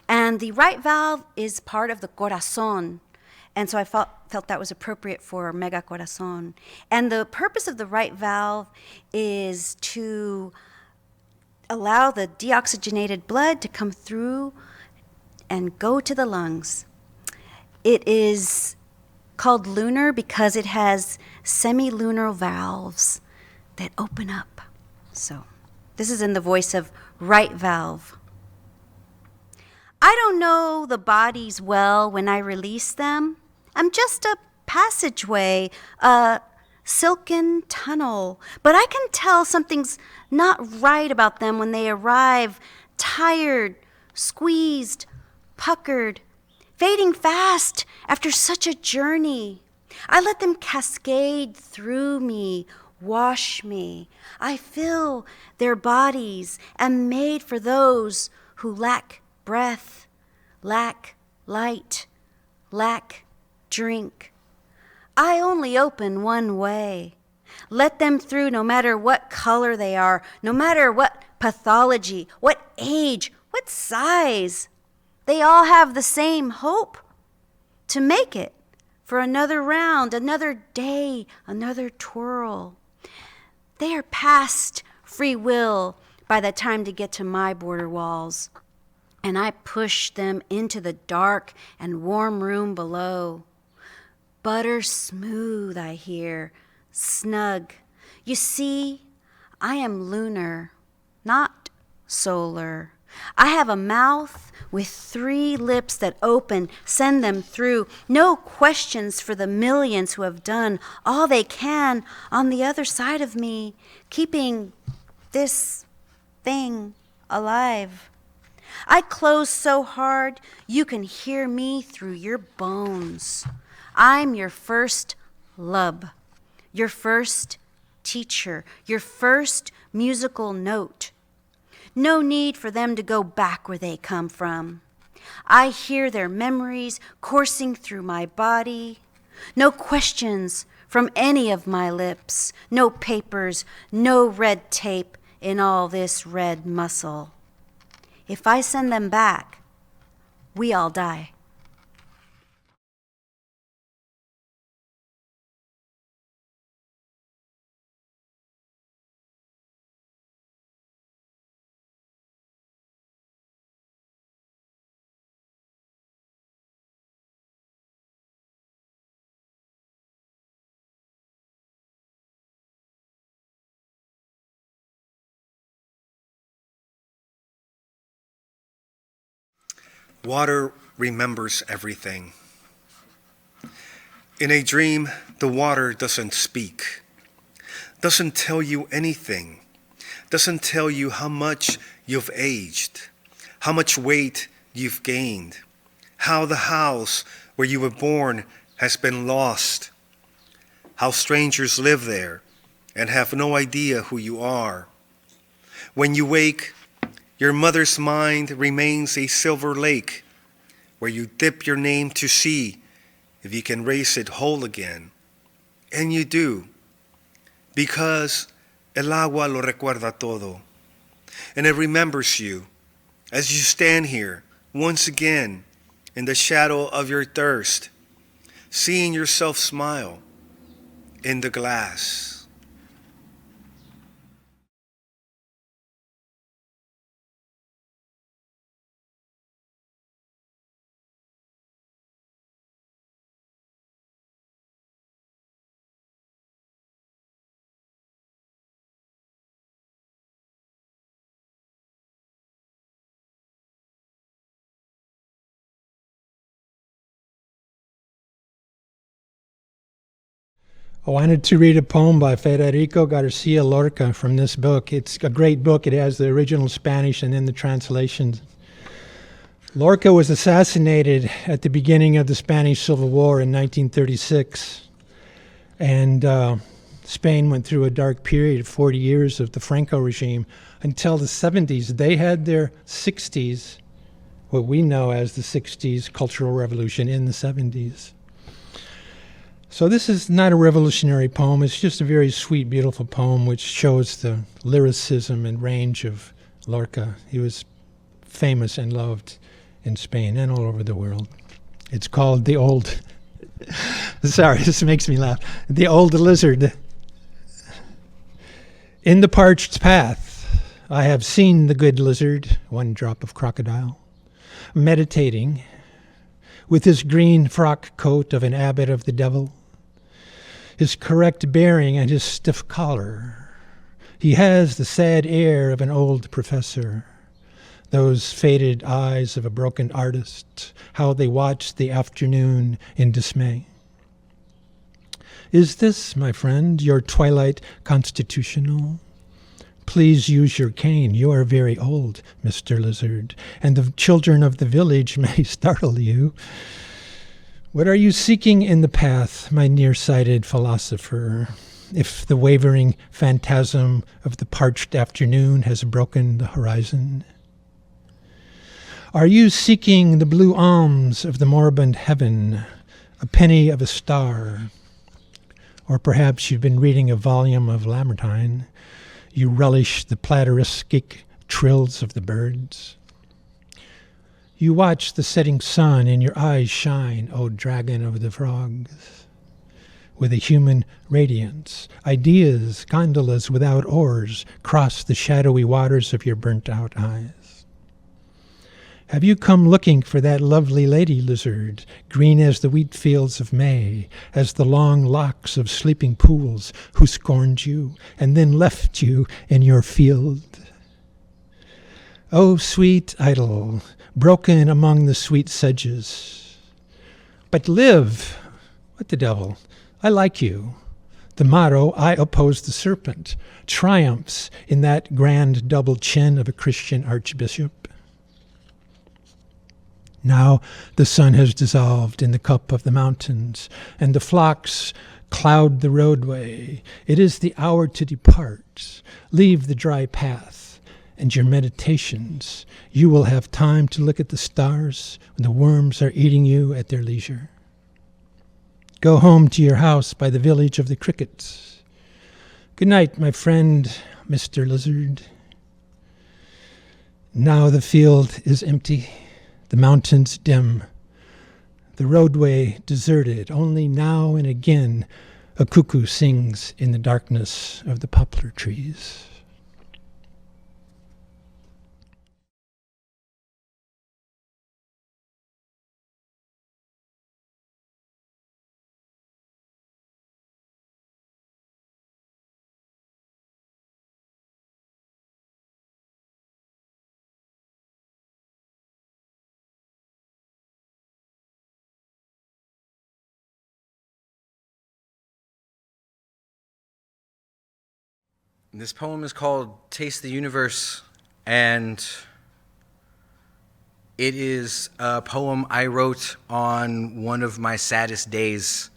And the right valve is part of the corazón, and so I felt that was appropriate for Mega Corazón. And the purpose of the right valve is to allow the deoxygenated blood to come through and go to the lungs. It is called lunar because it has semi-lunar valves that open up. So this is in the voice of right valve. I don't know the bodies well when I release them. I'm just a passageway, a silken tunnel, but I can tell something's not right about them when they arrive, tired, squeezed, puckered, fading fast after such a journey. I let them cascade through me, wash me. I fill their bodies, am made for those who lack breath, lack light, lack drink. I only open one way. Let them through no matter what color they are, no matter what pathology, what age, what size. They all have the same hope to make it for another round, another day, another twirl. They are past free will by the time to get to my border walls, and I push them into the dark and warm room below. Butter smooth, I hear, snug. You see, I am lunar, not solar. I have a mouth with 3 lips that open, send them through. No questions for the millions who have done all they can on the other side of me, keeping this thing alive. I close so hard you can hear me through your bones. I'm your first lub, your first teacher, your first musical note. No need for them to go back where they come from. I hear their memories coursing through my body. No questions from any of my lips. No papers, no red tape in all this red muscle. If I send them back, we all die. Water remembers everything. In a dream, the water doesn't speak, doesn't tell you anything, doesn't tell you how much you've aged, how much weight you've gained, how the house where you were born has been lost, how strangers live there and have no idea who you are. When you wake, your mother's mind remains a silver lake where you dip your name to see if you can raise it whole again. And you do, because el agua lo recuerda todo. And it remembers you as you stand here once again in the shadow of your thirst, seeing yourself smile in the glass. I wanted to read a poem by Federico Garcia Lorca from this book. It's a great book. It has the original Spanish and then the translations. Lorca was assassinated at the beginning of the Spanish Civil War in 1936. And Spain went through a dark period of 40 years of the Franco regime until the 70s. They had their 60s, what we know as the 60s Cultural Revolution in the 70s. So this is not a revolutionary poem. It's just a very sweet, beautiful poem which shows the lyricism and range of Lorca. He was famous and loved in Spain and all over the world. It's called The Old... Sorry, this makes me laugh. The Old Lizard. In the parched path, I have seen the good lizard, one drop of crocodile, meditating with his green frock coat of an abbot of the devil, his correct bearing and his stiff collar. He has the sad air of an old professor, those faded eyes of a broken artist, how they watch the afternoon in dismay. Is this, my friend, your twilight constitutional? Please use your cane. You are very old, Mr. Lizard, and the children of the village may startle you. What are you seeking in the path, my nearsighted philosopher, if the wavering phantasm of the parched afternoon has broken the horizon? Are you seeking the blue alms of the moribund heaven, a penny of a star? Or perhaps you've been reading a volume of Lamartine. You relish the platyrrhistic trills of the birds. You watch the setting sun and your eyes shine, O dragon of the frogs. With a human radiance, ideas, gondolas without oars, cross the shadowy waters of your burnt-out eyes. Have you come looking for that lovely lady lizard, green as the wheat fields of May, as the long locks of sleeping pools, who scorned you and then left you in your field? Oh, sweet idol, broken among the sweet sedges. But live! What the devil? I like you. The motto, I oppose the serpent, triumphs in that grand double chin of a Christian archbishop. Now the sun has dissolved in the cup of the mountains, and the flocks cloud the roadway. It is the hour to depart. Leave the dry path and your meditations. You will have time to look at the stars when the worms are eating you at their leisure. Go home to your house by the village of the crickets. Good night, my friend, Mr. Lizard. Now the field is empty, the mountains dim, the roadway deserted. Only now and again a cuckoo sings in the darkness of the poplar trees. This poem is called Taste the Universe, and it is a poem I wrote on one of my saddest days,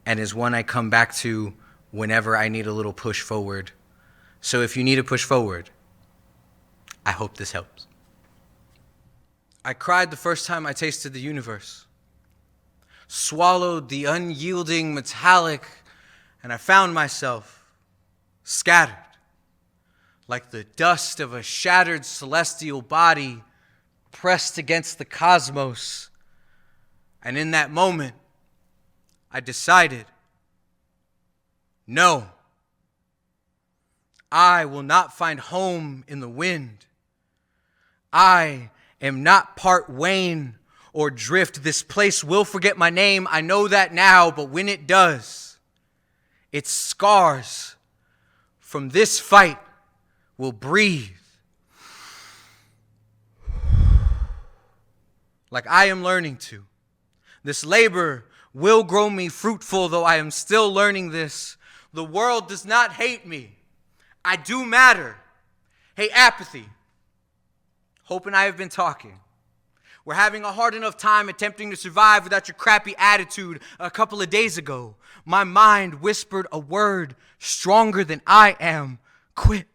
and is one I come back to whenever I need a little push forward. So if you need a push forward, I hope this helps. I cried the first time I tasted the universe, swallowed the unyielding metallic, and I found myself scattered like the dust of a shattered celestial body pressed against the cosmos. And in that moment, I decided, no, I will not find home in the wind. I am not part wane or drift. This place will forget my name. I know that now, but when it does, its scars from this fight will breathe. Like I am learning to. This labor will grow me fruitful, though I am still learning this. The world does not hate me. I do matter. Hey, apathy. Hope and I have been talking. We're having a hard enough time attempting to survive without your crappy attitude. A couple of days ago, my mind whispered a word stronger than I am. Quit.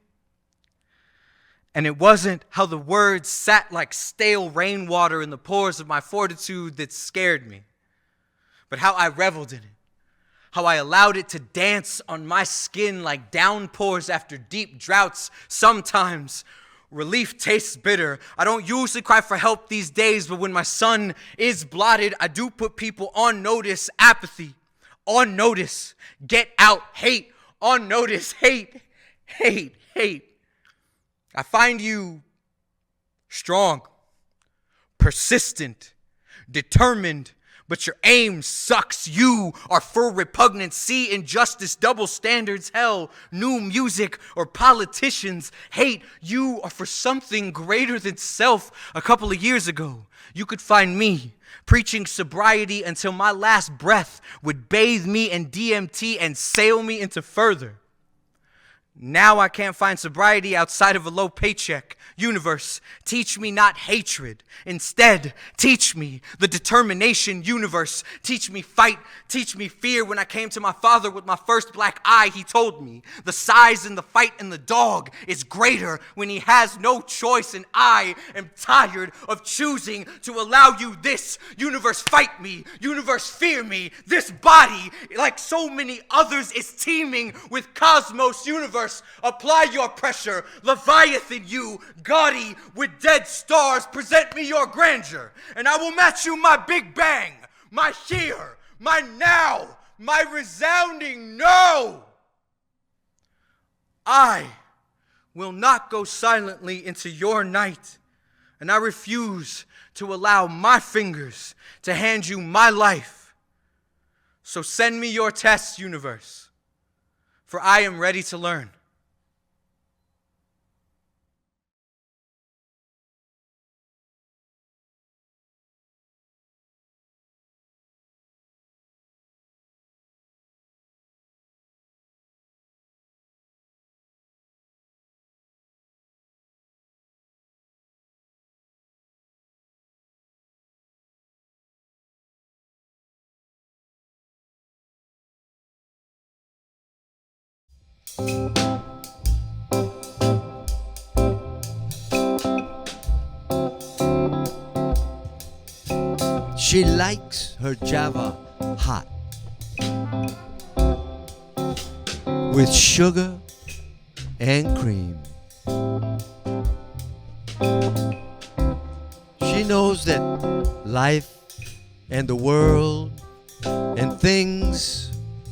And it wasn't how the words sat like stale rainwater in the pores of my fortitude that scared me, but how I reveled in it, how I allowed it to dance on my skin like downpours after deep droughts. Sometimes relief tastes bitter. I don't usually cry for help these days, but when my sun is blotted, I do put people on notice. Apathy, on notice. Get out. Hate, on notice. Hate, hate, hate. I find you strong, persistent, determined, but your aim sucks. You are for repugnant. See injustice, double standards, hell, new music, or politicians. Hate, you are for something greater than self. A couple of years ago, you could find me preaching sobriety until my last breath would bathe me in DMT and sail me into further. Now I can't find sobriety outside of a low paycheck. Universe, teach me not hatred. Instead, teach me the determination. Universe, teach me fight. Teach me fear. When I came to my father with my first black eye, he told me the size in the fight in the dog is greater when he has no choice. And I am tired of choosing to allow you this. Universe, fight me. Universe, fear me. This body, like so many others, is teeming with cosmos. Universe, universe, apply your pressure. Leviathan you, gaudy with dead stars, present me your grandeur, and I will match you my Big Bang, my here, my now, my resounding no. I will not go silently into your night, and I refuse to allow my fingers to hand you my life. So send me your tests, universe, for I am ready to learn. She likes her Java hot with sugar and cream. She knows that life and the world and things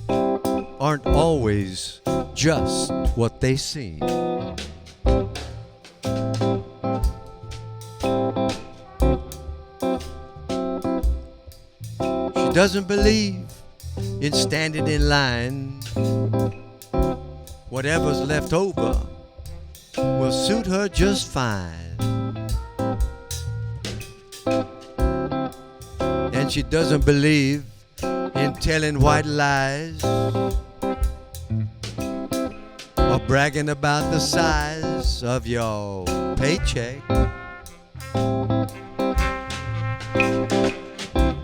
aren't always just what they seem. She doesn't believe in standing in line. Whatever's left over will suit her just fine. And she doesn't believe in telling white lies or bragging about the size of your paycheck.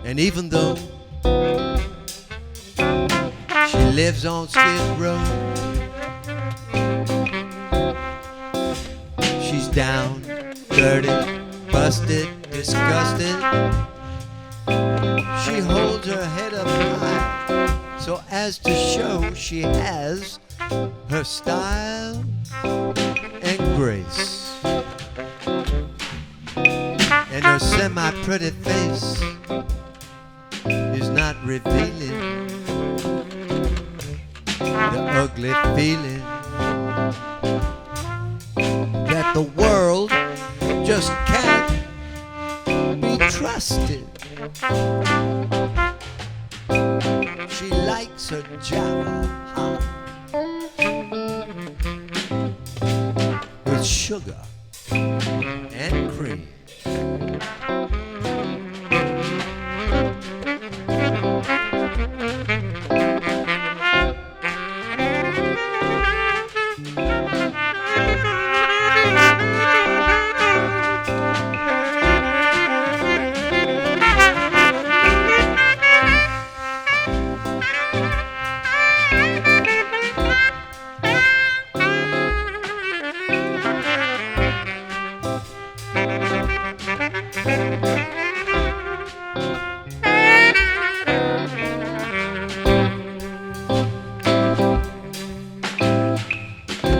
And even though she lives on Skid Row, she's down, dirty, busted, disgusted. She holds her head up high so as to show she has her style and grace. And her semi-pretty face is not revealing the ugly feeling that the world just can't be trusted. She likes her Java hot with sugar and cream.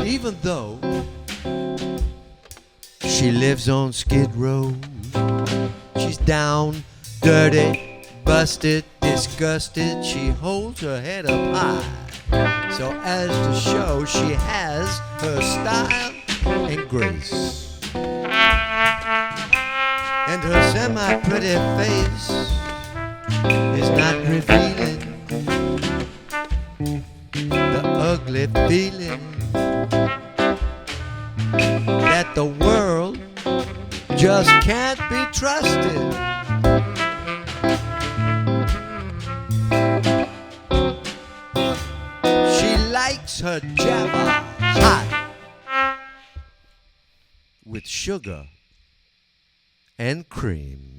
Even though she lives on Skid Row, she's down, dirty, busted, disgusted. She holds her head up high so as to show she has her style and grace. And her semi-pretty face is not revealing the ugly feeling that the world just can't be trusted. She likes her Java hot with sugar and cream.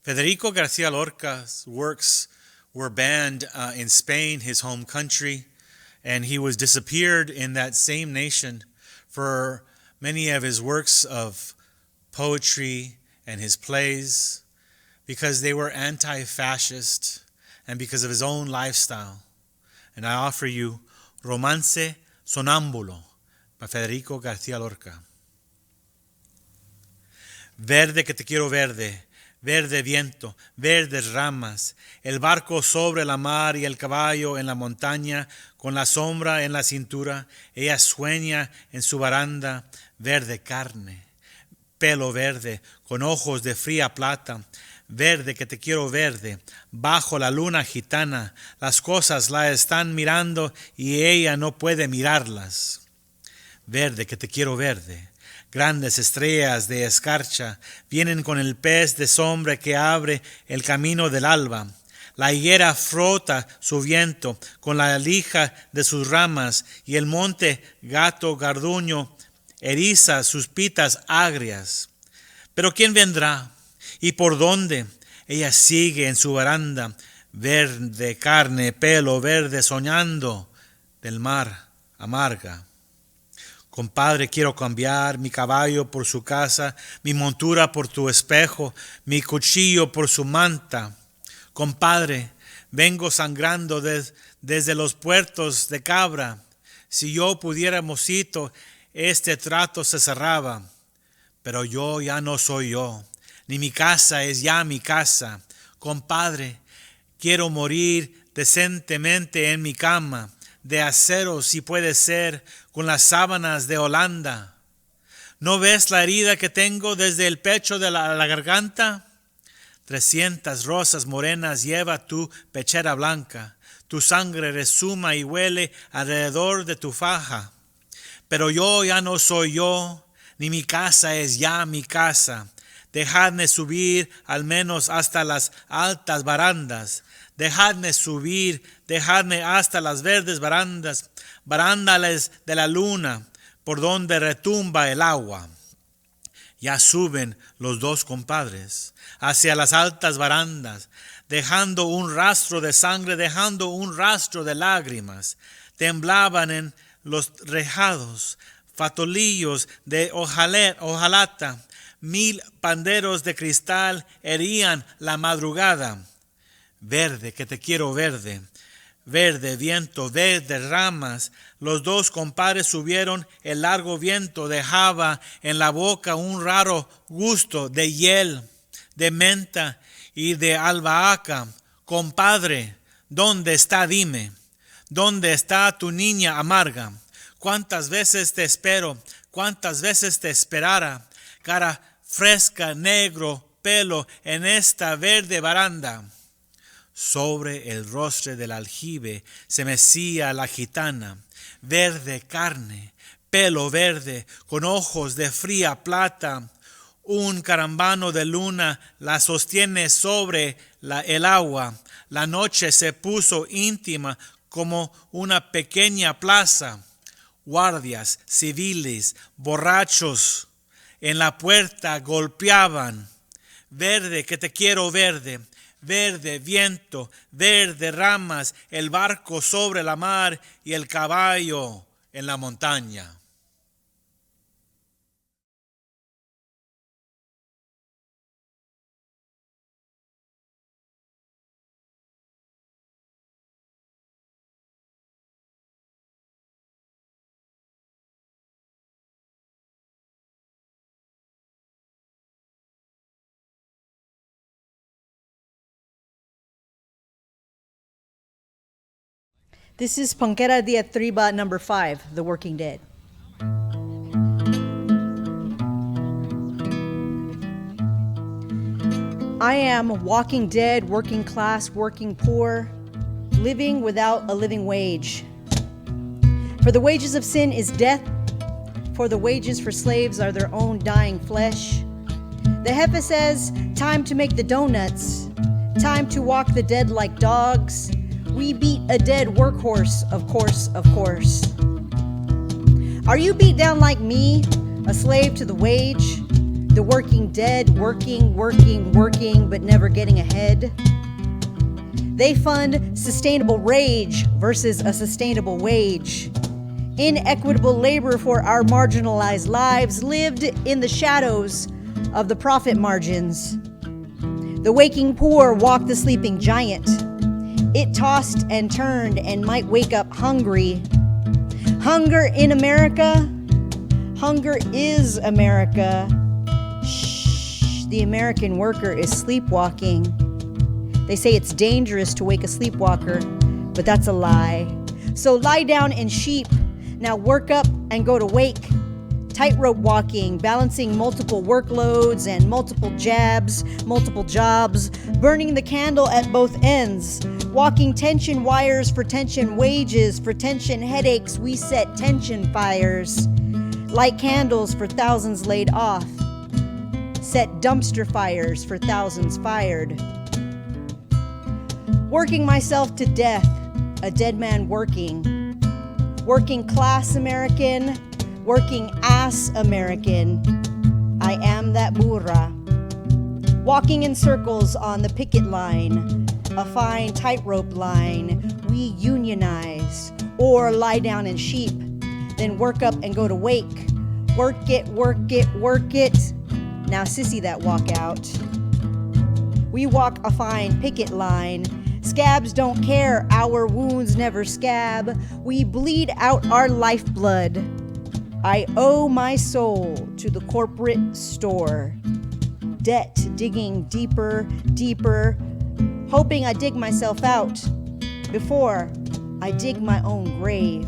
Federico Garcia Lorca's works were banned in Spain, his home country, and he was disappeared in that same nation for many of his works of poetry and his plays because they were anti-fascist and because of his own lifestyle. And I offer you Romance Sonámbulo by Federico García Lorca. Verde que te quiero verde, verde viento, verdes ramas, el barco sobre la mar y el caballo en la montaña, con la sombra en la cintura, ella sueña en su baranda, verde carne, pelo verde, con ojos de fría plata, verde que te quiero verde, bajo la luna gitana, las cosas la están mirando y ella no puede mirarlas. Verde que te quiero verde, grandes estrellas de escarcha vienen con el pez de sombra que abre el camino del alba. La higuera frota su viento con la lija de sus ramas y el monte gato garduño eriza sus pitas agrias. Pero ¿quién vendrá? ¿Y por dónde? Ella sigue en su baranda, verde carne, pelo verde, soñando del mar amarga. Compadre, quiero cambiar mi caballo por su casa, mi montura por tu espejo, mi cuchillo por su manta. Compadre, vengo sangrando desde los puertos de Cabra. Si yo pudiera, mocito, este trato se cerraba. Pero yo ya no soy yo, ni mi casa es ya mi casa. Compadre, quiero morir decentemente en mi cama, de acero si puede ser, con las sábanas de Holanda. ¿No ves la herida que tengo desde el pecho de la garganta? 300 rosas morenas lleva tu pechera blanca, tu sangre resuma y huele alrededor de tu faja. Pero yo ya no soy yo, ni mi casa es ya mi casa. Dejadme subir al menos hasta las altas barandas. Dejadme subir, dejadme hasta las verdes barandas, barandales de la luna, por donde retumba el agua. Ya suben los dos compadres hacia las altas barandas, dejando un rastro de sangre, dejando un rastro de lágrimas. Temblaban en los rejados, fatolillos de hojalata, 1000 panderos de cristal herían la madrugada. Verde, que te quiero verde, verde viento, verde ramas. Los dos compadres subieron, el largo viento dejaba en la boca un raro gusto de hiel, de menta y de albahaca. Compadre, ¿dónde está? Dime, ¿dónde está tu niña amarga? ¿Cuántas veces te espero? ¿Cuántas veces te esperara? Cara fresca, negro, pelo en esta verde baranda. Sobre el rostro del aljibe se mecía la gitana, verde carne, pelo verde, con ojos de fría plata. Un carambano de luna la sostiene sobre el agua. La noche se puso íntima como una pequeña plaza. Guardias civiles, borrachos, en la puerta golpeaban. Verde, que te quiero verde, verde viento, verde ramas, el barco sobre la mar y el caballo en la montaña. This is Ponquera Diatriba number 5, The Working Dead. I am walking dead, working class, working poor, living without a living wage. For the wages of sin is death, for the wages for slaves are their own dying flesh. The Jefe says, time to make the donuts, time to walk the dead like dogs. We beat a dead workhorse, of course, of course. Are you beat down like me, a slave to the wage? The working dead, working, but never getting ahead. They fund sustainable rage versus a sustainable wage. Inequitable labor for our marginalized lives lived in the shadows of the profit margins. The waking poor walked the sleeping giant. It tossed and turned and might wake up hungry. Hunger in America? Hunger is America. Shh, the American worker is sleepwalking. They say it's dangerous to wake a sleepwalker, but that's a lie. So lie down and sheep. Now work up and go to wake. Tightrope walking, balancing multiple workloads and multiple jabs, multiple jobs, burning the candle at both ends. Walking tension wires for tension wages, for tension headaches, we set tension fires. Light candles for thousands laid off. Set dumpster fires for thousands fired. Working myself to death, a dead man working. Working class American, working ass American. I am that burra. Walking in circles on the picket line, a fine tightrope line. We unionize or lie down in sheep, then work up and go to wake. Work it, work it, work it. Now sissy that walk out. We walk a fine picket line. Scabs don't care, our wounds never scab. We bleed out our lifeblood. I owe my soul to the corporate store. Debt digging deeper, deeper, hoping I dig myself out before I dig my own grave.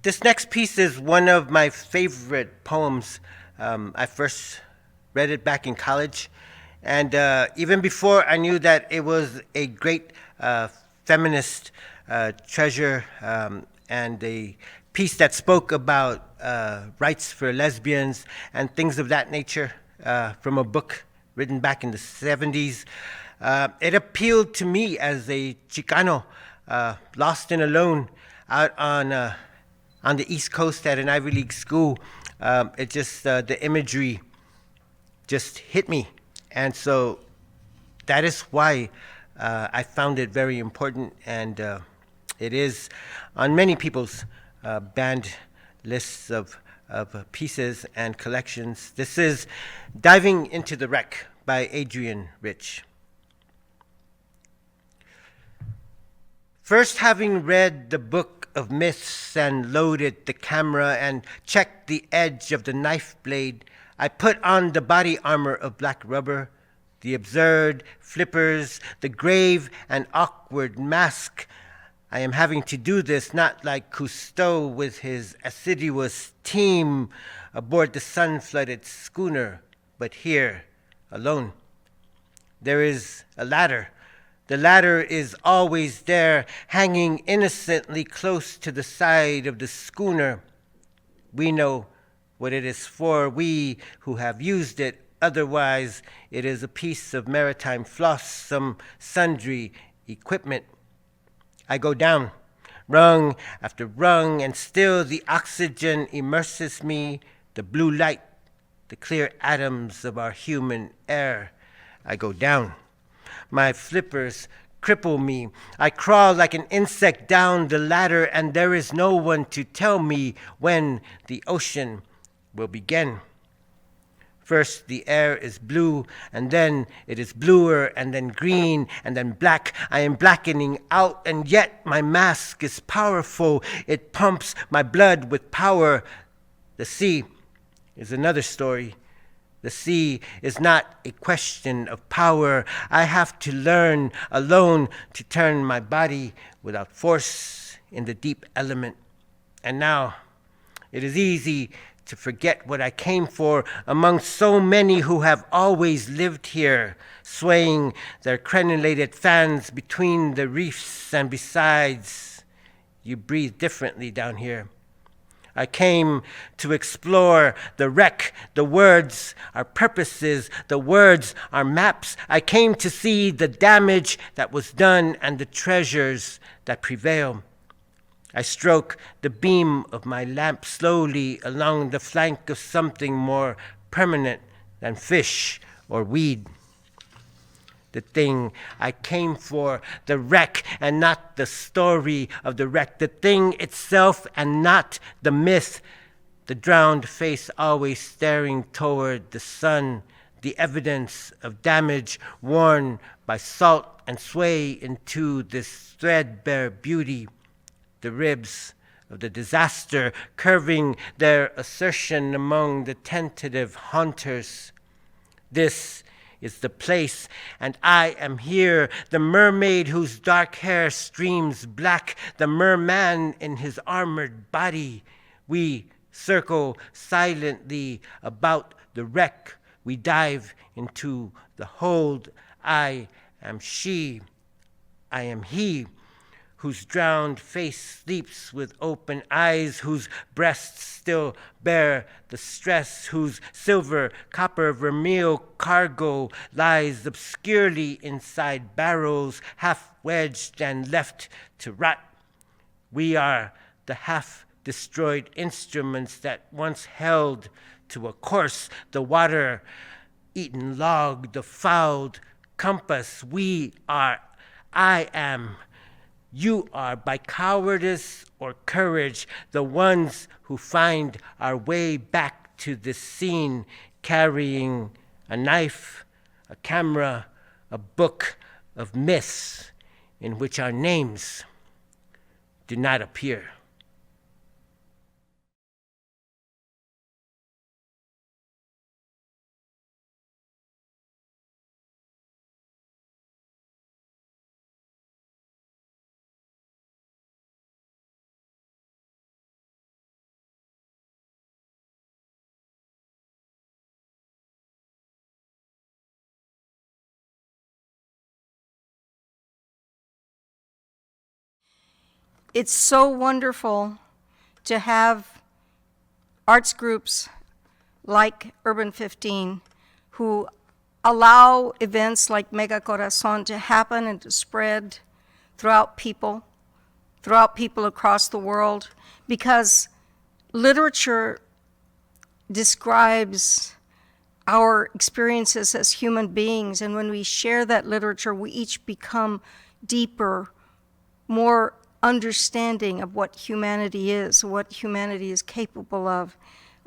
This next piece is one of my favorite poems. I first read it back in college, and even before I knew that it was a great feminist treasure and a piece that spoke about rights for lesbians and things of that nature from a book written back in the 70s. It appealed to me as a Chicano, lost and alone out on the East Coast at an Ivy League school. It just, the imagery just hit me. And so that is why I found it very important, and it is on many people's banned lists of pieces and collections. This is Diving into the Wreck by Adrienne Rich. First, having read the book of myths and loaded the camera and checked the edge of the knife blade, I put on the body armor of black rubber, the absurd flippers, the grave and awkward mask. I am having to do this not like Cousteau with his assiduous team aboard the sun-flooded schooner, but here, alone. There is a ladder. The ladder is always there, hanging innocently close to the side of the schooner. We know what it is for, we who have used it. Otherwise, it is a piece of maritime floss, some sundry equipment. I go down, rung after rung, and still the oxygen immerses me, the blue light, the clear atoms of our human air. I go down. My flippers cripple me. I crawl like an insect down the ladder, and there is no one to tell me when the ocean will begin. First, the air is blue, and then it is bluer, and then green, and then black. I am blackening out, and yet my mask is powerful. It pumps my blood with power. The sea is another story. The sea is not a question of power. I have to learn alone to turn my body without force in the deep element. And now it is easy to forget what I came for among so many who have always lived here, swaying their crenellated fans between the reefs, and besides, you breathe differently down here. I came to explore the wreck, the words, our purposes, the words, our maps. I came to see the damage that was done and the treasures that prevail. I stroke the beam of my lamp slowly along the flank of something more permanent than fish or weed. The thing I came for, the wreck and not the story of the wreck, the thing itself and not the myth, the drowned face always staring toward the sun, the evidence of damage worn by salt and sway into this threadbare beauty, the ribs of the disaster curving their assertion among the tentative haunters. This is the place, and I am here, the mermaid whose dark hair streams black, the merman in his armored body. We circle silently about the wreck. We dive into the hold. I am she. I am he, whose drowned face sleeps with open eyes, whose breasts still bear the stress, whose silver, copper, vermeil cargo lies obscurely inside barrels, half wedged and left to rot. We are the half-destroyed instruments that once held to a course the water-eaten log, the fouled compass. We are, I am, you are, by cowardice or courage, the ones who find our way back to this scene, carrying a knife, a camera, a book of myths in which our names do not appear. It's so wonderful to have arts groups like URBAN-15 who allow events like Mega Corazón to happen and to spread throughout people across the world, because literature describes our experiences as human beings, and when we share that literature, we each become deeper, more understanding of what humanity is, what humanity is capable of.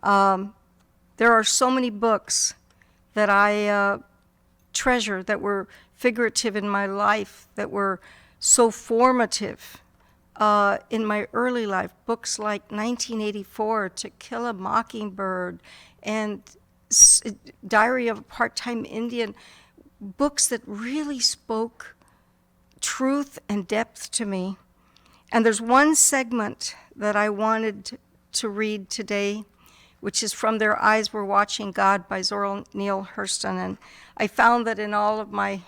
There are so many books that I treasure that were figurative in my life, that were so formative in my early life. Books like 1984, To Kill a Mockingbird, and Diary of a Part-Time Indian, books that really spoke truth and depth to me. And there's one segment that I wanted to read today, which is from Their Eyes Were Watching God by Zora Neale Hurston. And I found that in all of my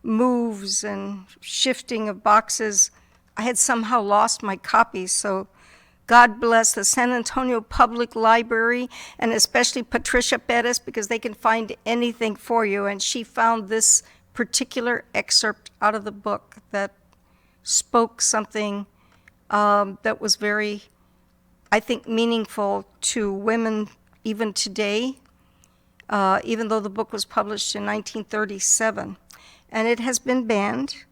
moves and shifting of boxes, I had somehow lost my copies. So God bless the San Antonio Public Library, and especially Patricia Perez, because they can find anything for you. And she found this particular excerpt out of the book that spoke something that was very, I think, meaningful to women even today, even though the book was published in 1937. And it has been banned.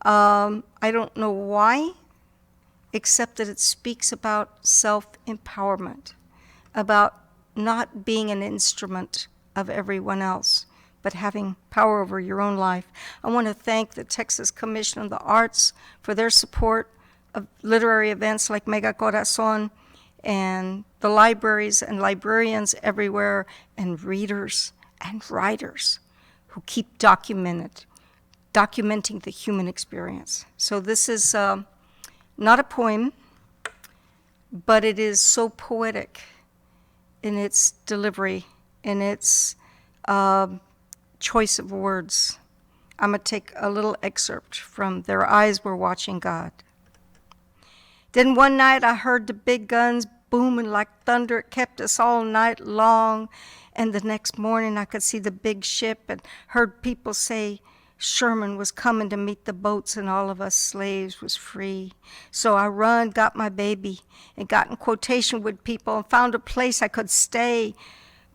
I don't know why, except that it speaks about self-empowerment, about not being an instrument of everyone else, but having power over your own life. I want to thank the Texas Commission on the Arts for their support of literary events like Mega Corazón, and the libraries and librarians everywhere, and readers and writers who keep documenting the human experience. So this is not a poem, but it is so poetic in its delivery, in its choice of words. I'm going to take a little excerpt from Their Eyes Were Watching God. Then one night I heard the big guns booming like thunder. It kept us all night long. And the next morning I could see the big ship and heard people say Sherman was coming to meet the boats and all of us slaves was free. So I run, got my baby, and got in quotation with people and found a place I could stay.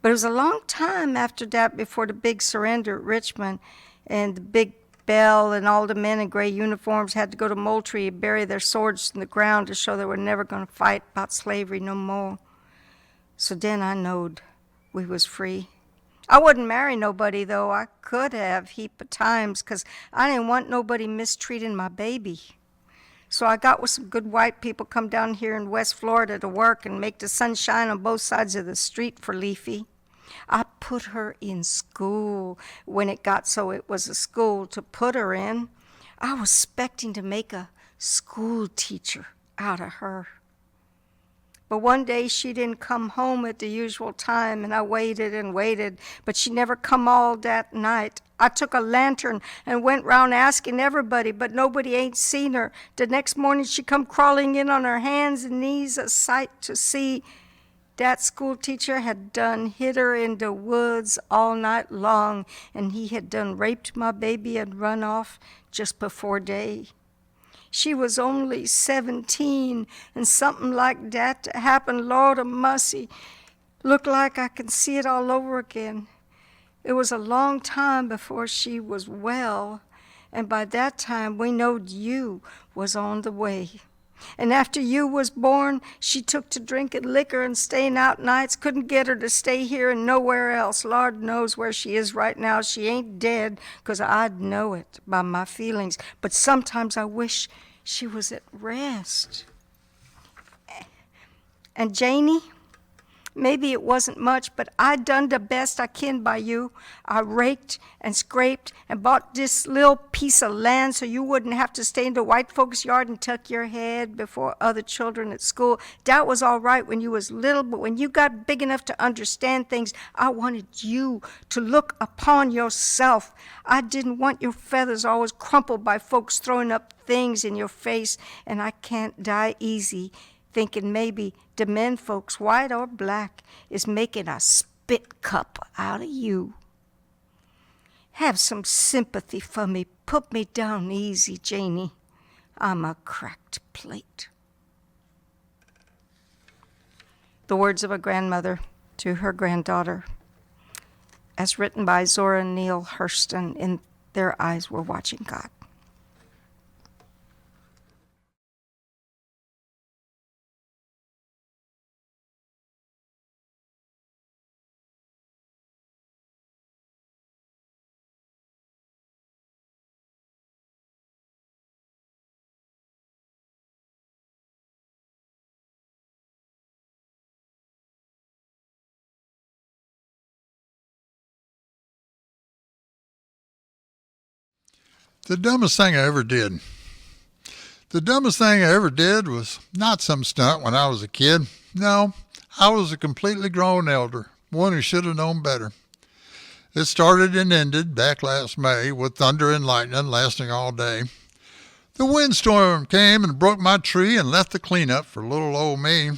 But it was a long time after that before the big surrender at Richmond, and the big bell and all the men in gray uniforms had to go to Moultrie and bury their swords in the ground to show they were never going to fight about slavery no more. So then I knowed we was free. I wouldn't marry nobody, though. I could have heap of times, 'cause I didn't want nobody mistreating my baby. So I got with some good white people, come down here in West Florida to work and make the sun shine on both sides of the street for Leafy. I put her in school when it got so it was a school to put her in. I was expecting to make a school teacher out of her. But one day she didn't come home at the usual time, and I waited and waited, but she never come all that night. I took a lantern and went round asking everybody, but nobody ain't seen her. The next morning she come crawling in on her hands and knees, a sight to see. That school teacher had done hid her in the woods all night long, and he had done raped my baby and run off just before day. She was only 17, and something like that to happen, Lord of mercy, looked like I can see it all over again. It was a long time before she was well, and by that time we knowed you was on the way. And after you was born, she took to drinking liquor and staying out nights. Couldn't get her to stay here and nowhere else. Lord knows where she is right now. She ain't dead, 'cause I'd know it by my feelings. But sometimes I wish she was at rest. And Janie, maybe it wasn't much, but I done the best I can by you. I raked and scraped and bought this little piece of land so you wouldn't have to stay in the white folks' yard and tuck your head before other children at school. That was all right when you was little, but when you got big enough to understand things, I wanted you to look upon yourself. I didn't want your feathers always crumpled by folks throwing up things in your face, and I can't die easy thinking maybe the men folks, white or black, is making a spit cup out of you. Have some sympathy for me. Put me down easy, Janie. I'm a cracked plate. The words of a grandmother to her granddaughter, as written by Zora Neale Hurston in Their Eyes Were Watching God. The dumbest thing I ever did. The dumbest thing I ever did was not some stunt when I was a kid. No, I was a completely grown elder, one who should have known better. It started and ended back last May with thunder and lightning lasting all day. The windstorm came and broke my tree and left the cleanup for little old me.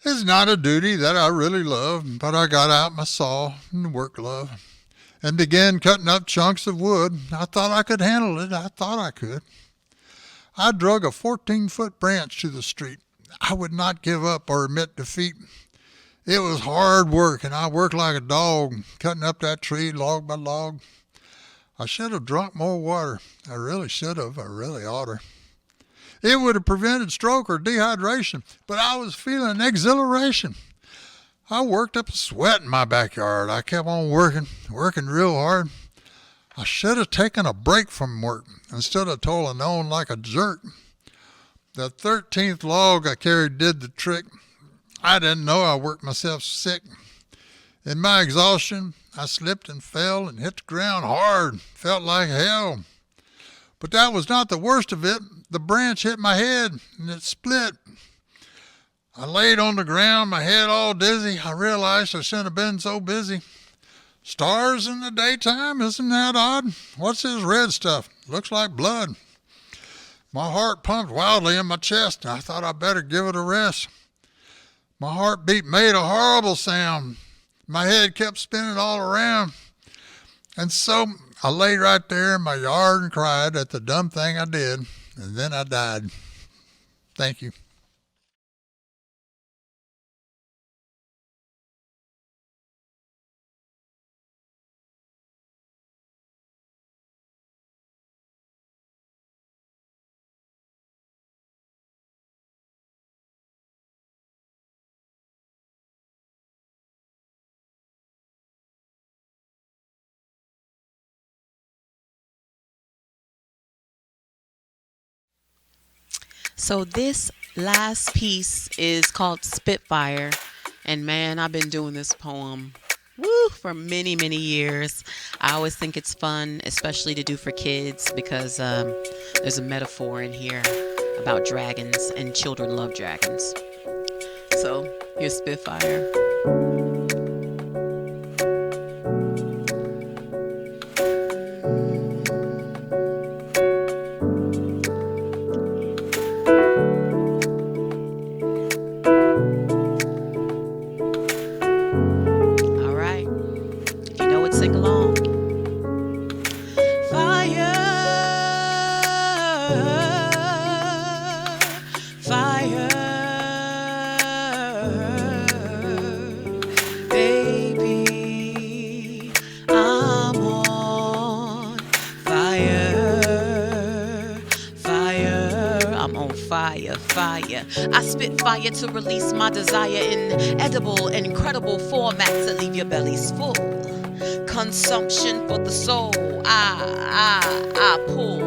It's not a duty that I really love, but I got out my saw and work glove and began cutting up chunks of wood. I thought I could handle it. I thought I could. I drug a 14-foot branch to the street. I would not give up or admit defeat. It was hard work, and I worked like a dog, cutting up that tree log by log. I should have drunk more water. I really should have. I really oughter. It would have prevented stroke or dehydration, but I was feeling exhilaration. I worked up a sweat in my backyard. I kept on working real hard. I should have taken a break from work instead of toiling on like a jerk. The 13th log I carried did the trick. I didn't know I worked myself sick. In my exhaustion, I slipped and fell and hit the ground hard. Felt like hell. But that was not the worst of it. The branch hit my head and it split. I laid on the ground, my head all dizzy. I realized I shouldn't have been so busy. Stars in the daytime, isn't that odd? What's this red stuff? Looks like blood. My heart pumped wildly in my chest, and I thought I'd better give it a rest. My heartbeat made a horrible sound. My head kept spinning all around. And so I laid right there in my yard and cried at the dumb thing I did, and then I died. Thank you. So this last piece is called Spitfire. And man, I've been doing this poem for many, many years. I always think it's fun, especially to do for kids, because there's a metaphor in here about dragons, and children love dragons. So here's Spitfire. I spit fire to release my desire in edible, incredible formats that leave your bellies full. Consumption for the soul. I pull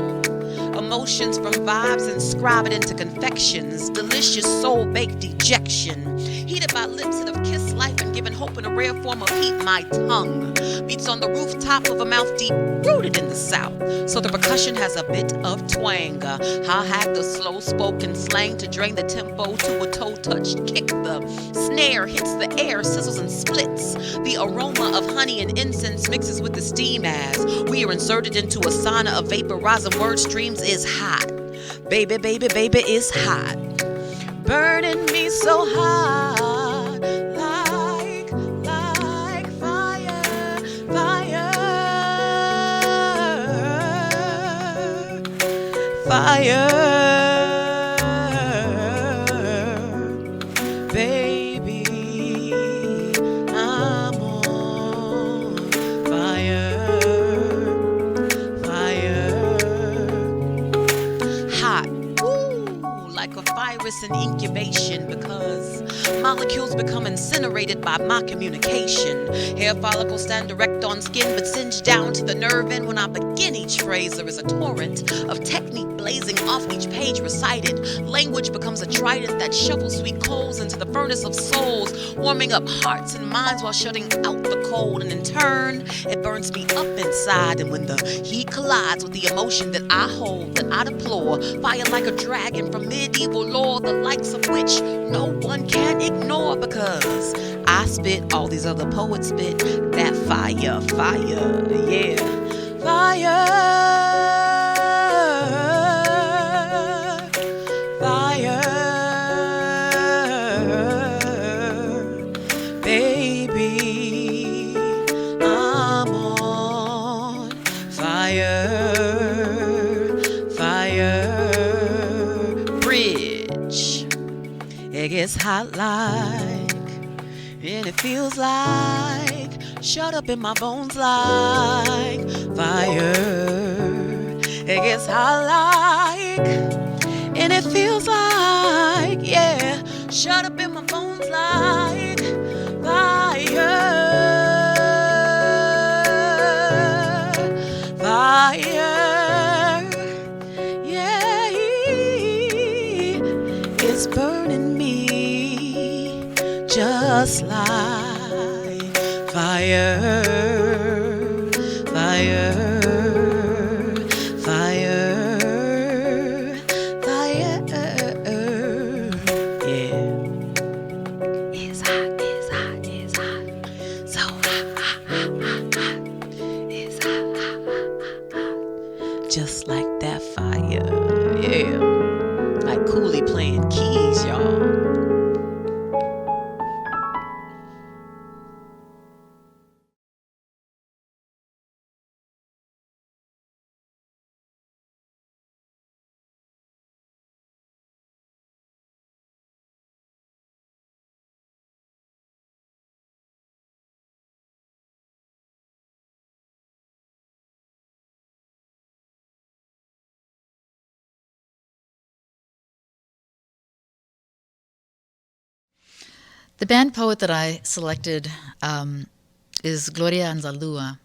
emotions from vibes, inscribe it into confections. Delicious soul-baked dejection. Heated by lips that have kissed life and given hope in a rare form of heat. My tongue beats on the rooftop of a mouth deep rooted in the South. So the percussion has a bit of twang. I'll hack the slow-spoken slang to drain the tempo to a toe-touched kick. The snare hits the air, sizzles and splits. The aroma of honey and incense mixes with the steam as we are inserted into a sauna of vaporizing word streams. Is hot. Baby, baby, baby is hot. Burning me so hot. Like fire, fire. Fire. Baby, I'm on fire. Like a virus in incubation, because molecules become incinerated by my communication. Hair follicles stand direct on skin, but singe down to the nerve end. When I begin each phrase, there is a torrent of technique blazing off each page recited. Language becomes a trident that shovels sweet coals into the furnace of souls, warming up hearts and minds while shutting out the cold. And in turn, it burns me up inside. And when the heat collides with the emotion that I hold, that I deplore, fire like a dragon from medieval lore, the likes of which no one can ignore, because I spit, all these other poets spit, that fire, fire, yeah, fire, fire, baby, I'm on fire, fire. It gets hot like, and it feels like, shut up in my bones like fire. It gets hot like, and it feels like, yeah, shut up in my bones like fire. Fire, yeah, it's burning me just like fire, fire, fire, fire, yeah. just like that fire. Yeah. Like Cooley playing keys, y'all. The band poet that I selected is Gloria Anzaldúa,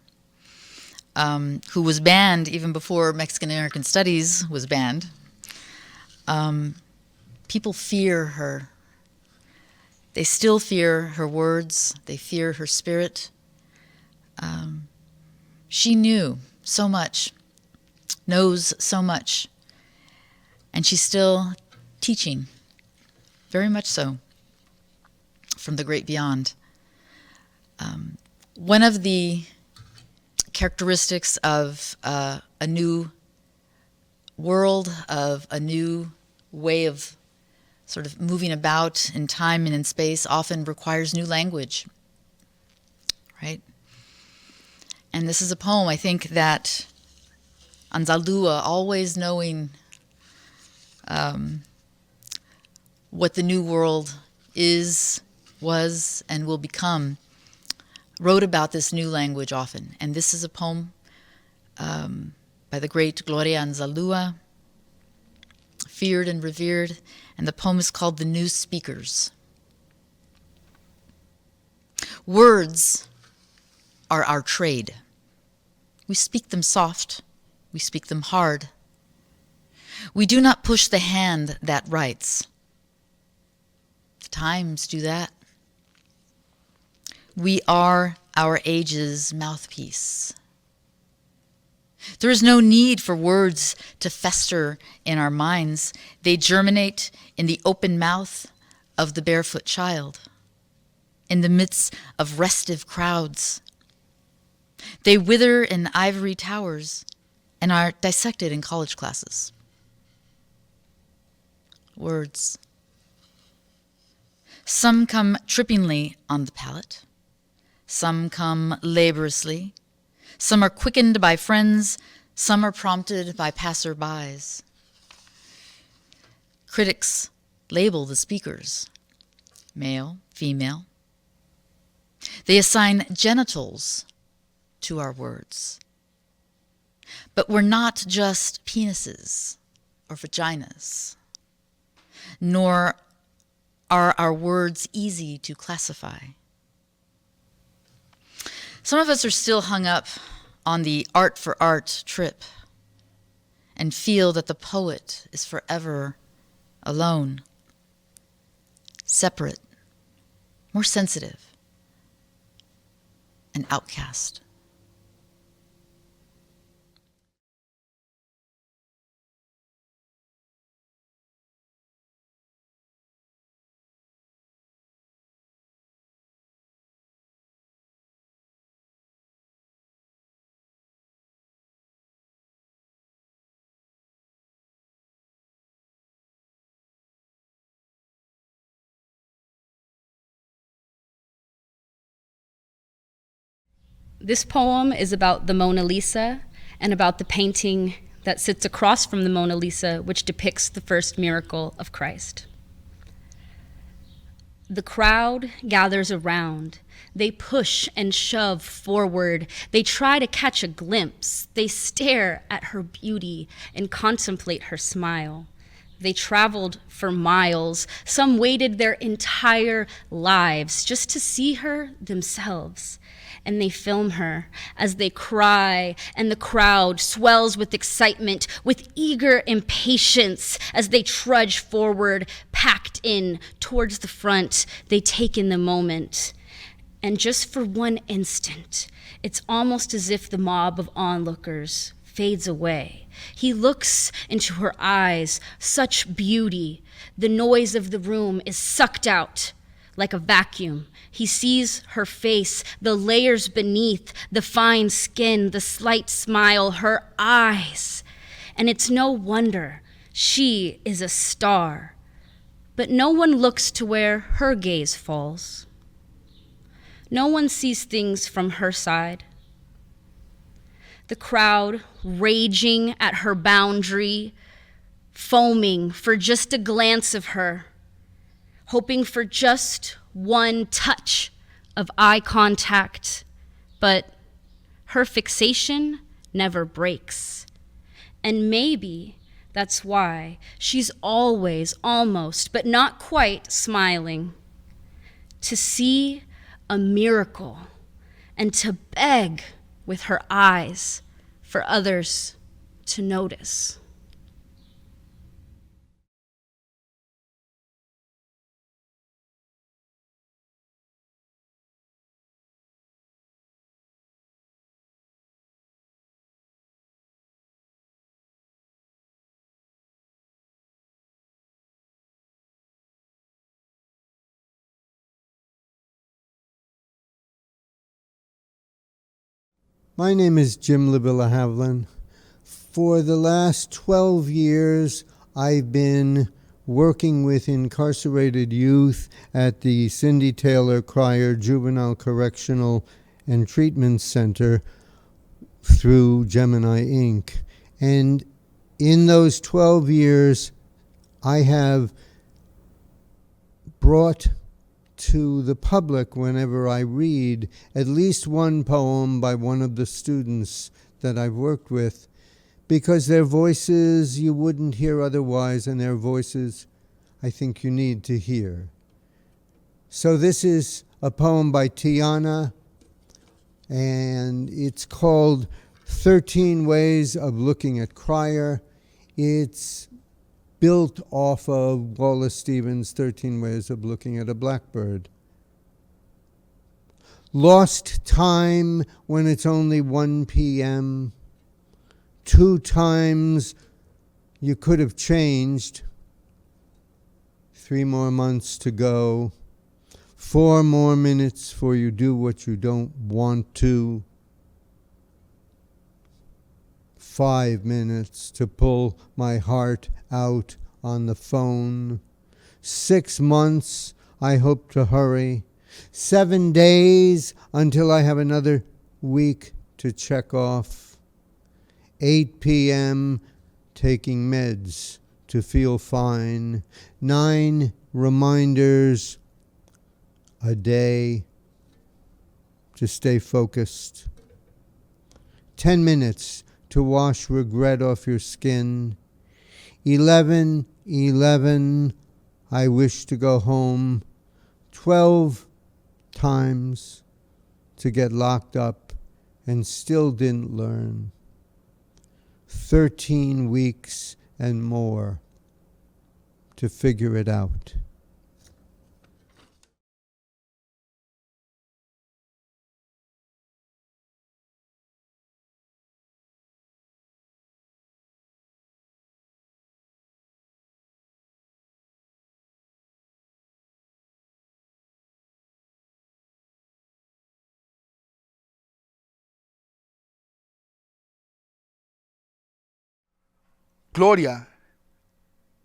who was banned even before Mexican American Studies was banned. People fear her. They still fear her words. They fear her spirit. She knew so much, knows so much, and she's still teaching, very much so, from the great beyond. One of the characteristics of a new world, of a new way of sort of moving about in time and in space, often requires new language, right? And this is a poem, I think, that Anzaldúa, always knowing what the new world is, was, and will become, wrote about this new language often. And this is a poem by the great Gloria Anzaldúa, feared and revered, and the poem is called The New Speakers. Words are our trade. We speak them soft, we speak them hard. We do not push the hand that writes. The times do that. We are our age's mouthpiece. There is no need for words to fester in our minds. They germinate in the open mouth of the barefoot child, in the midst of restive crowds. They wither in ivory towers and are dissected in college classes. Words. Some come trippingly on the palate. Some come laboriously. Some are quickened by friends. Some are prompted by passerbys. Critics label the speakers, male, female. They assign genitals to our words. But we're not just penises or vaginas, nor are our words easy to classify. Some of us are still hung up on the art for art trip and feel that the poet is forever alone, separate, more sensitive, an outcast. This poem is about the Mona Lisa and about the painting that sits across from the Mona Lisa, which depicts the first miracle of Christ. The crowd gathers around. They push and shove forward. They try to catch a glimpse. They stare at her beauty and contemplate her smile. They traveled for miles. Some waited their entire lives just to see her themselves. And they film her as they cry, and the crowd swells with excitement, with eager impatience as they trudge forward, packed in towards the front. They take in the moment. And just for one instant, it's almost as if the mob of onlookers fades away. He looks into her eyes, such beauty. The noise of the room is sucked out like a vacuum. He sees her face, the layers beneath, the fine skin, the slight smile, her eyes. and it's no wonder she is a star. But no one looks to where her gaze falls. No one sees things from her side. The crowd raging at her boundary, foaming for just a glance of her, hoping for just one touch of eye contact, but her fixation never breaks. And maybe that's why she's always almost, but not quite, smiling. To see a miracle and to beg with her eyes for others to notice. My name is Jim Labilla Havlin. For the last 12 years, I've been working with incarcerated youth at the Cindy Taylor Cryer Juvenile Correctional and Treatment Center through Gemini Inc. And in those 12 years, I have brought to the public, whenever I read, at least one poem by one of the students that I've worked with, because their voices you wouldn't hear otherwise, and their voices I think you need to hear. So this is a poem by Tiana, and it's called 13 Ways of Looking at Cryer. It's built off of Wallace Stevens' 13 Ways of Looking at a Blackbird. Lost time when it's only 1 p.m. 2 times you could have changed. 3 more months to go. 4 more minutes for you do what you don't want to. 5 minutes to pull my heart out on the phone. 6 months, I hope to hurry. 7 days until I have another week to check off. 8 p.m., taking meds to feel fine. 9 reminders a day to stay focused. 10 minutes to wash regret off your skin. 11, I wish to go home. 12 times to get locked up and still didn't learn. 13 weeks and more to figure it out. Gloria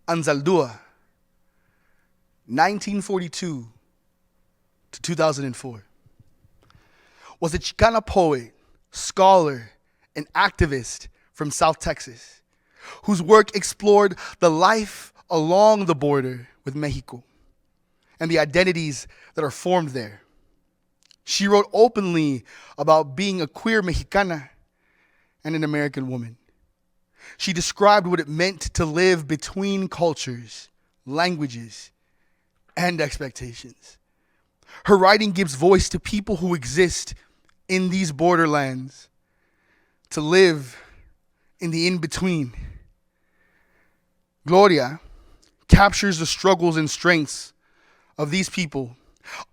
Anzaldúa, 1942 to 2004, was a Chicana poet, scholar, and activist from South Texas, whose work explored the life along the border with Mexico and the identities that are formed there. She wrote openly about being a queer Mexicana and an American woman. She described what it meant to live between cultures, languages, and expectations. Her writing gives voice to people who exist in these borderlands, to live in the in-between. Gloria captures the struggles and strengths of these people,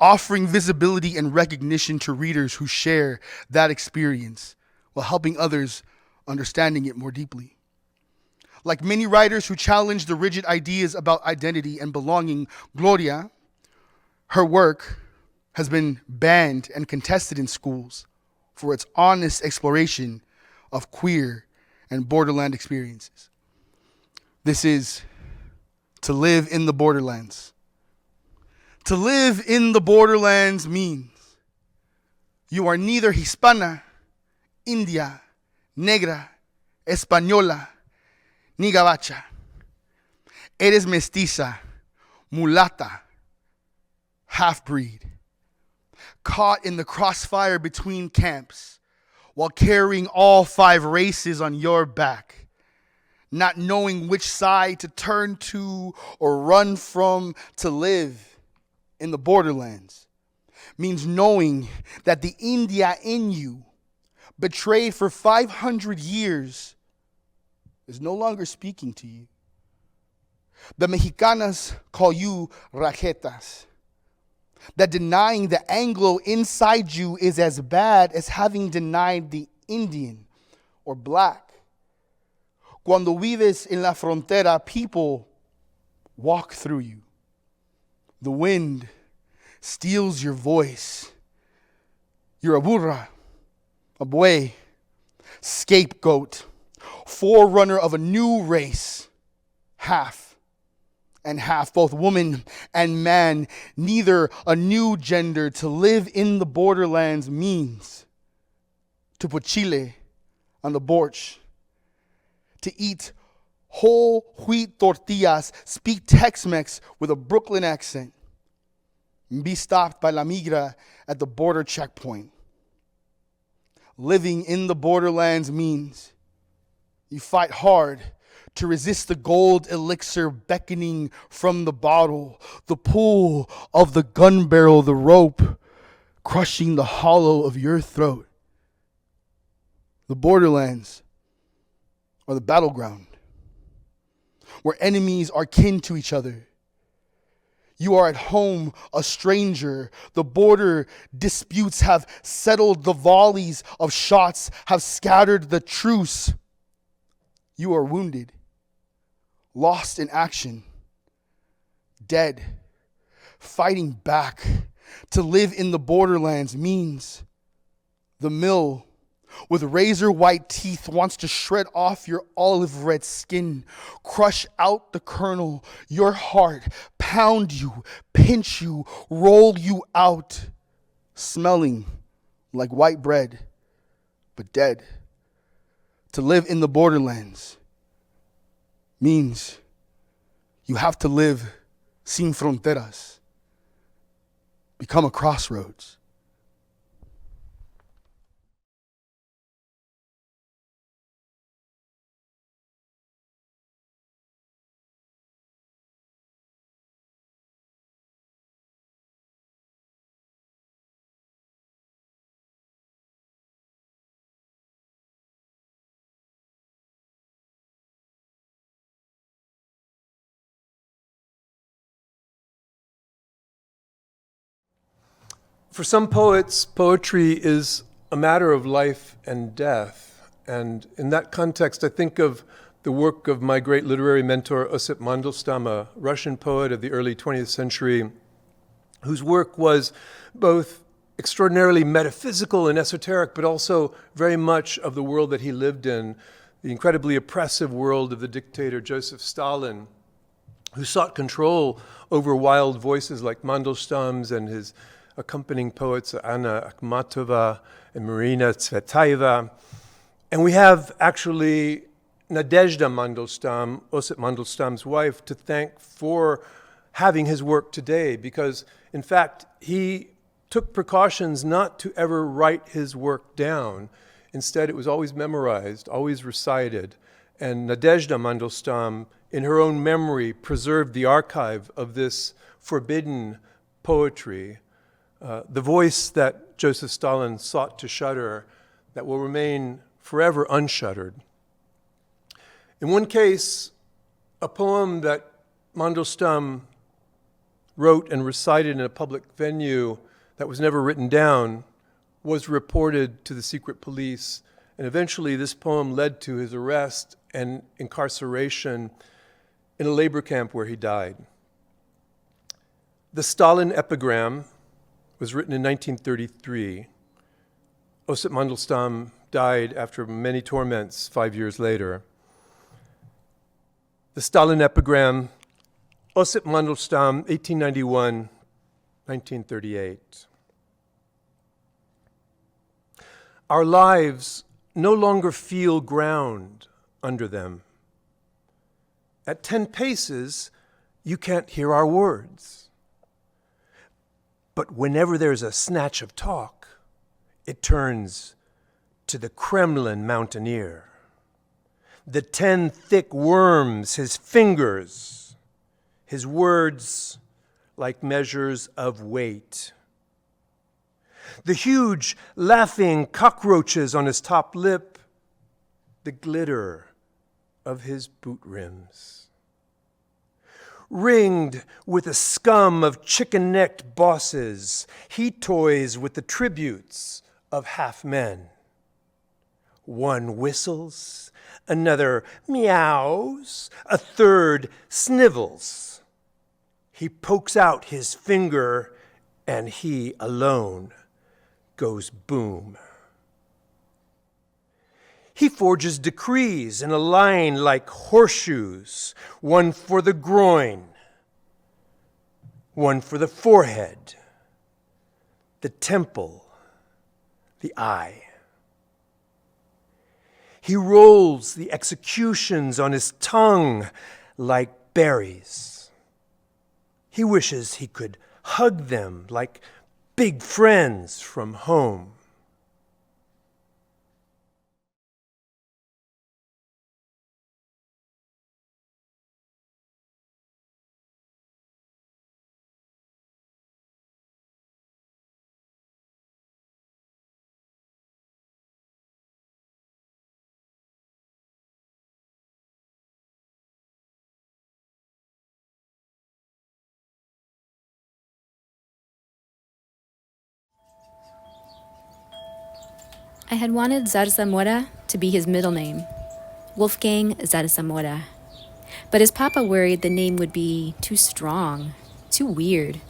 offering visibility and recognition to readers who share that experience while helping others understanding it more deeply. Like many writers who challenge the rigid ideas about identity and belonging, Gloria, her work has been banned and contested in schools for its honest exploration of queer and borderland experiences. This is to live in the borderlands. To live in the borderlands means you are neither Hispana, India, Negra, Española, ni Gabacha. Eres mestiza, mulata, half-breed, caught in the crossfire between camps while carrying all 5 races on your back, not knowing which side to turn to or run from. To live in the borderlands means knowing that the India in you, betrayed for 500 years, is no longer speaking to you. The Mexicanas call you rajetas. That denying the Anglo inside you is as bad as having denied the Indian or black. Cuando vives en la frontera, people walk through you. The wind steals your voice. You're a burra, a buey, scapegoat, forerunner of a new race, half and half, both woman and man, neither a new gender. To live in the borderlands means to put chile on the borch, to eat whole wheat tortillas, speak Tex-Mex with a Brooklyn accent, and be stopped by La Migra at the border checkpoint. Living in the borderlands means you fight hard to resist the gold elixir beckoning from the bottle, the pull of the gun barrel, the rope crushing the hollow of your throat. The borderlands are the battleground where enemies are kin to each other. You are at home a stranger. The border disputes have settled the volleys of shots, have scattered the truce. You are wounded, lost in action, dead, fighting back. To live in the borderlands means the mill with razor white teeth wants to shred off your olive red skin, crush out the kernel, your heart, pound you, pinch you, roll you out, smelling like white bread, but dead. To live in the borderlands means you have to live sin fronteras, become a crossroads. For some poets, poetry is a matter of life and death. And in that context, I think of the work of my great literary mentor, Osip Mandelstam, a Russian poet of the early 20th century, whose work was both extraordinarily metaphysical and esoteric, but also very much of the world that he lived in, the incredibly oppressive world of the dictator Joseph Stalin, who sought control over wild voices like Mandelstam's and his accompanying poets Anna Akhmatova and Marina Tsvetaeva. And we have actually Nadezhda Mandelstam, Osip Mandelstam's wife, to thank for having his work today, because in fact he took precautions not to ever write his work down. Instead, it was always memorized, always recited. And Nadezhda Mandelstam, in her own memory, preserved the archive of this forbidden poetry, the voice that Joseph Stalin sought to shutter, that will remain forever unshuttered. In one case, a poem that Mandelstam wrote and recited in a public venue that was never written down was reported to the secret police, and eventually this poem led to his arrest and incarceration in a labor camp where he died. The Stalin epigram was written in 1933. Osip Mandelstam died after many torments 5 years later. The Stalin epigram, Osip Mandelstam, 1891, 1938. Our lives no longer feel ground under them. At 10 paces, you can't hear our words. But whenever there's a snatch of talk, it turns to the Kremlin mountaineer. The 10 thick worms, his fingers, his words like measures of weight. The huge laughing cockroaches on his top lip, the glitter of his boot rims. Ringed with the scum of chicken-necked bosses, he toys with the tributes of half-men. One whistles, another meows, a third snivels. He pokes out his finger, and he alone goes boom. He forges decrees in a line like horseshoes, one for the groin, one for the forehead, the temple, the eye. He rolls the executions on his tongue like berries. He wishes he could hug them like big friends from home. I had wanted Zarzamora to be his middle name, Wolfgang Zarzamora. But his papa worried the name would be too strong, too weird,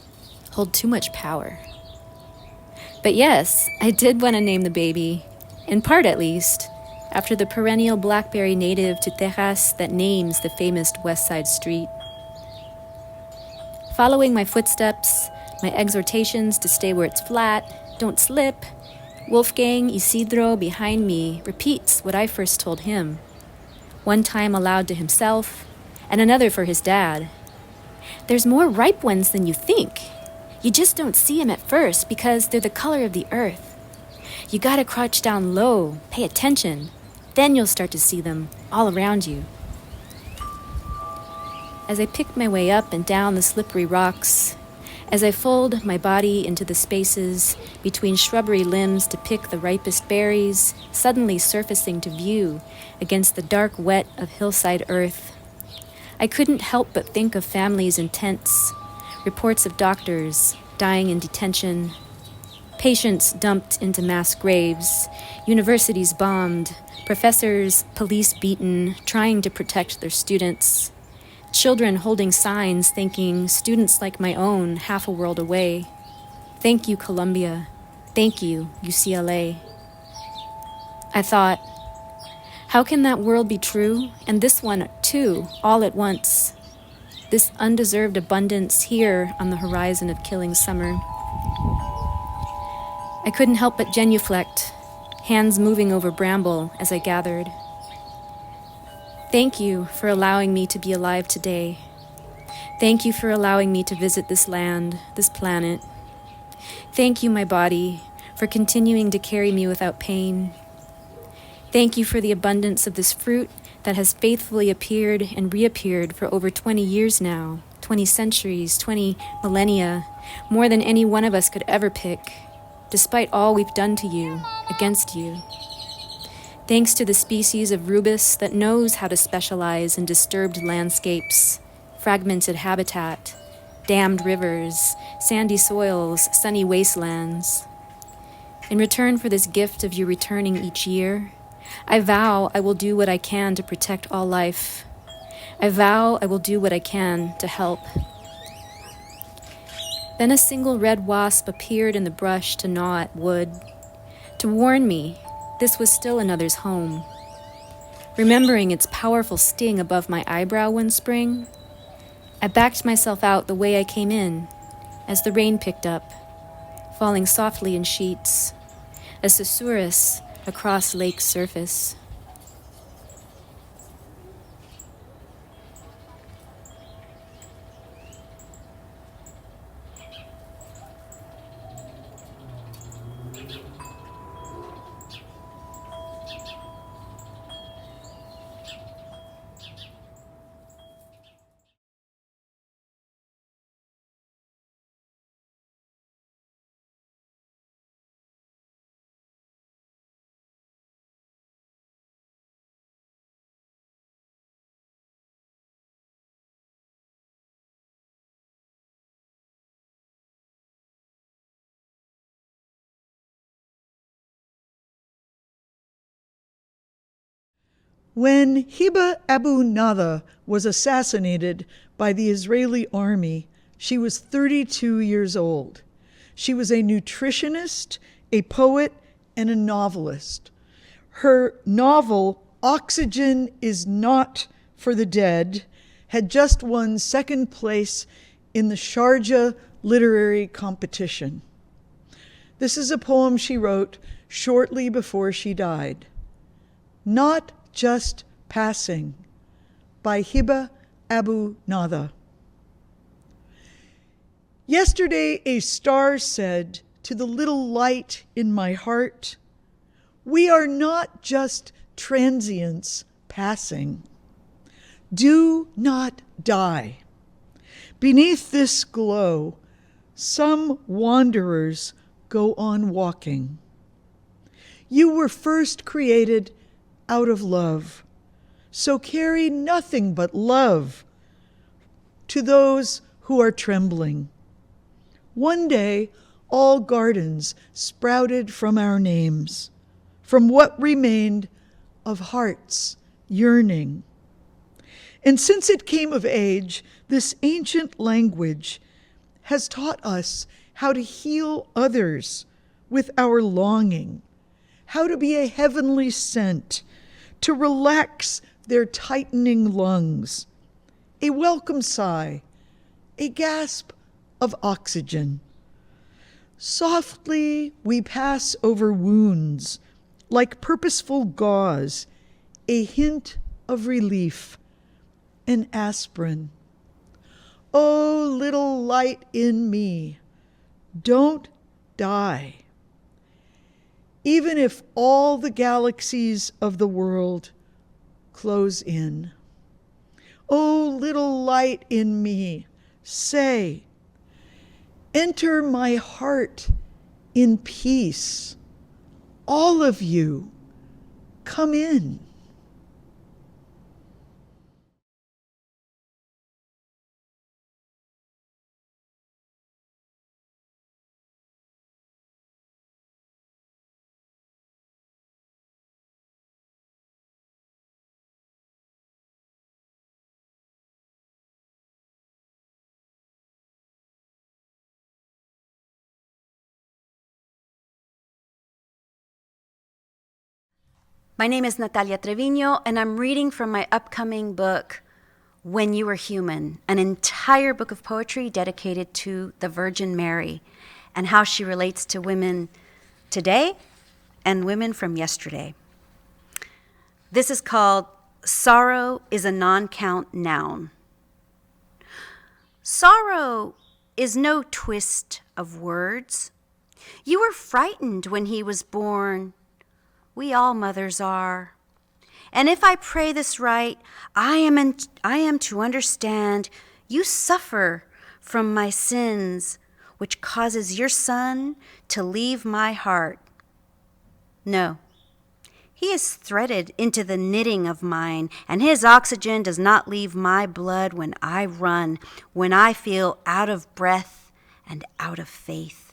hold too much power. But yes, I did want to name the baby, in part at least, after the perennial blackberry native to Texas that names the famous West Side Street. Following my footsteps, my exhortations to stay where it's flat, don't slip, Wolfgang Isidro behind me repeats what I first told him, one time aloud to himself, and another for his dad. There's more ripe ones than you think. You just don't see them at first because they're the color of the earth. You gotta crouch down low, pay attention, then you'll start to see them all around you. As I pick my way up and down the slippery rocks, as I fold my body into the spaces between shrubbery limbs to pick the ripest berries, suddenly surfacing to view against the dark wet of hillside earth, I couldn't help but think of families in tents, reports of doctors dying in detention, patients dumped into mass graves, universities bombed, professors police beaten, trying to protect their students, children holding signs thinking students like my own half a world away. Thank you, Columbia. Thank you, UCLA. I thought, how can that world be true, and this one too, all at once? This undeserved abundance here on the horizon of killing summer. I couldn't help but genuflect, hands moving over bramble as I gathered. Thank you for allowing me to be alive today. Thank you for allowing me to visit this land, this planet. Thank you, my body, for continuing to carry me without pain. Thank you for the abundance of this fruit that has faithfully appeared and reappeared for over 20 years now, 20 centuries, 20 millennia, more than any one of us could ever pick, despite all we've done to you, against you. Thanks to the species of rubus that knows how to specialize in disturbed landscapes, fragmented habitat, dammed rivers, sandy soils, sunny wastelands. In return for this gift of you returning each year, I vow I will do what I can to protect all life. I vow I will do what I can to help. Then a single red wasp appeared in the brush to gnaw at wood, to warn me this was still another's home. Remembering its powerful sting above my eyebrow one spring, I backed myself out the way I came in, as the rain picked up, falling softly in sheets, a susurrus across lake's surface. When Hiba Abu Nada was assassinated by the Israeli army, she was 32 years old. She was a nutritionist, a poet, and a novelist. Her novel, Oxygen is Not for the Dead, had just won second place in the Sharjah literary competition. This is a poem she wrote shortly before she died. Not Just Passing, by Hiba Abu Nada. Yesterday a star said to the little light in my heart, we are not just transients passing. Do not die. Beneath this glow, some wanderers go on walking. You were first created out of love, so carry nothing but love to those who are trembling. One day, all gardens sprouted from our names, from what remained of hearts yearning. And since it came of age, this ancient language has taught us how to heal others with our longing, how to be a heavenly scent, to relax their tightening lungs, a welcome sigh, a gasp of oxygen. Softly we pass over wounds, like purposeful gauze, a hint of relief, an aspirin. Oh, little light in me, don't die. Even if all the galaxies of the world close in. Oh, little light in me, say, enter my heart in peace. All of you, come in. My name is Natalia Trevino, and I'm reading from my upcoming book, When You Were Human, an entire book of poetry dedicated to the Virgin Mary and how she relates to women today and women from yesterday. This is called Sorrow is a Non-Count Noun. Sorrow is no twist of words. You were frightened when he was born. We all mothers are. And if I pray this right, I am to understand you suffer from my sins, which causes your son to leave my heart. No, he is threaded into the knitting of mine, and his oxygen does not leave my blood when I run, when I feel out of breath and out of faith.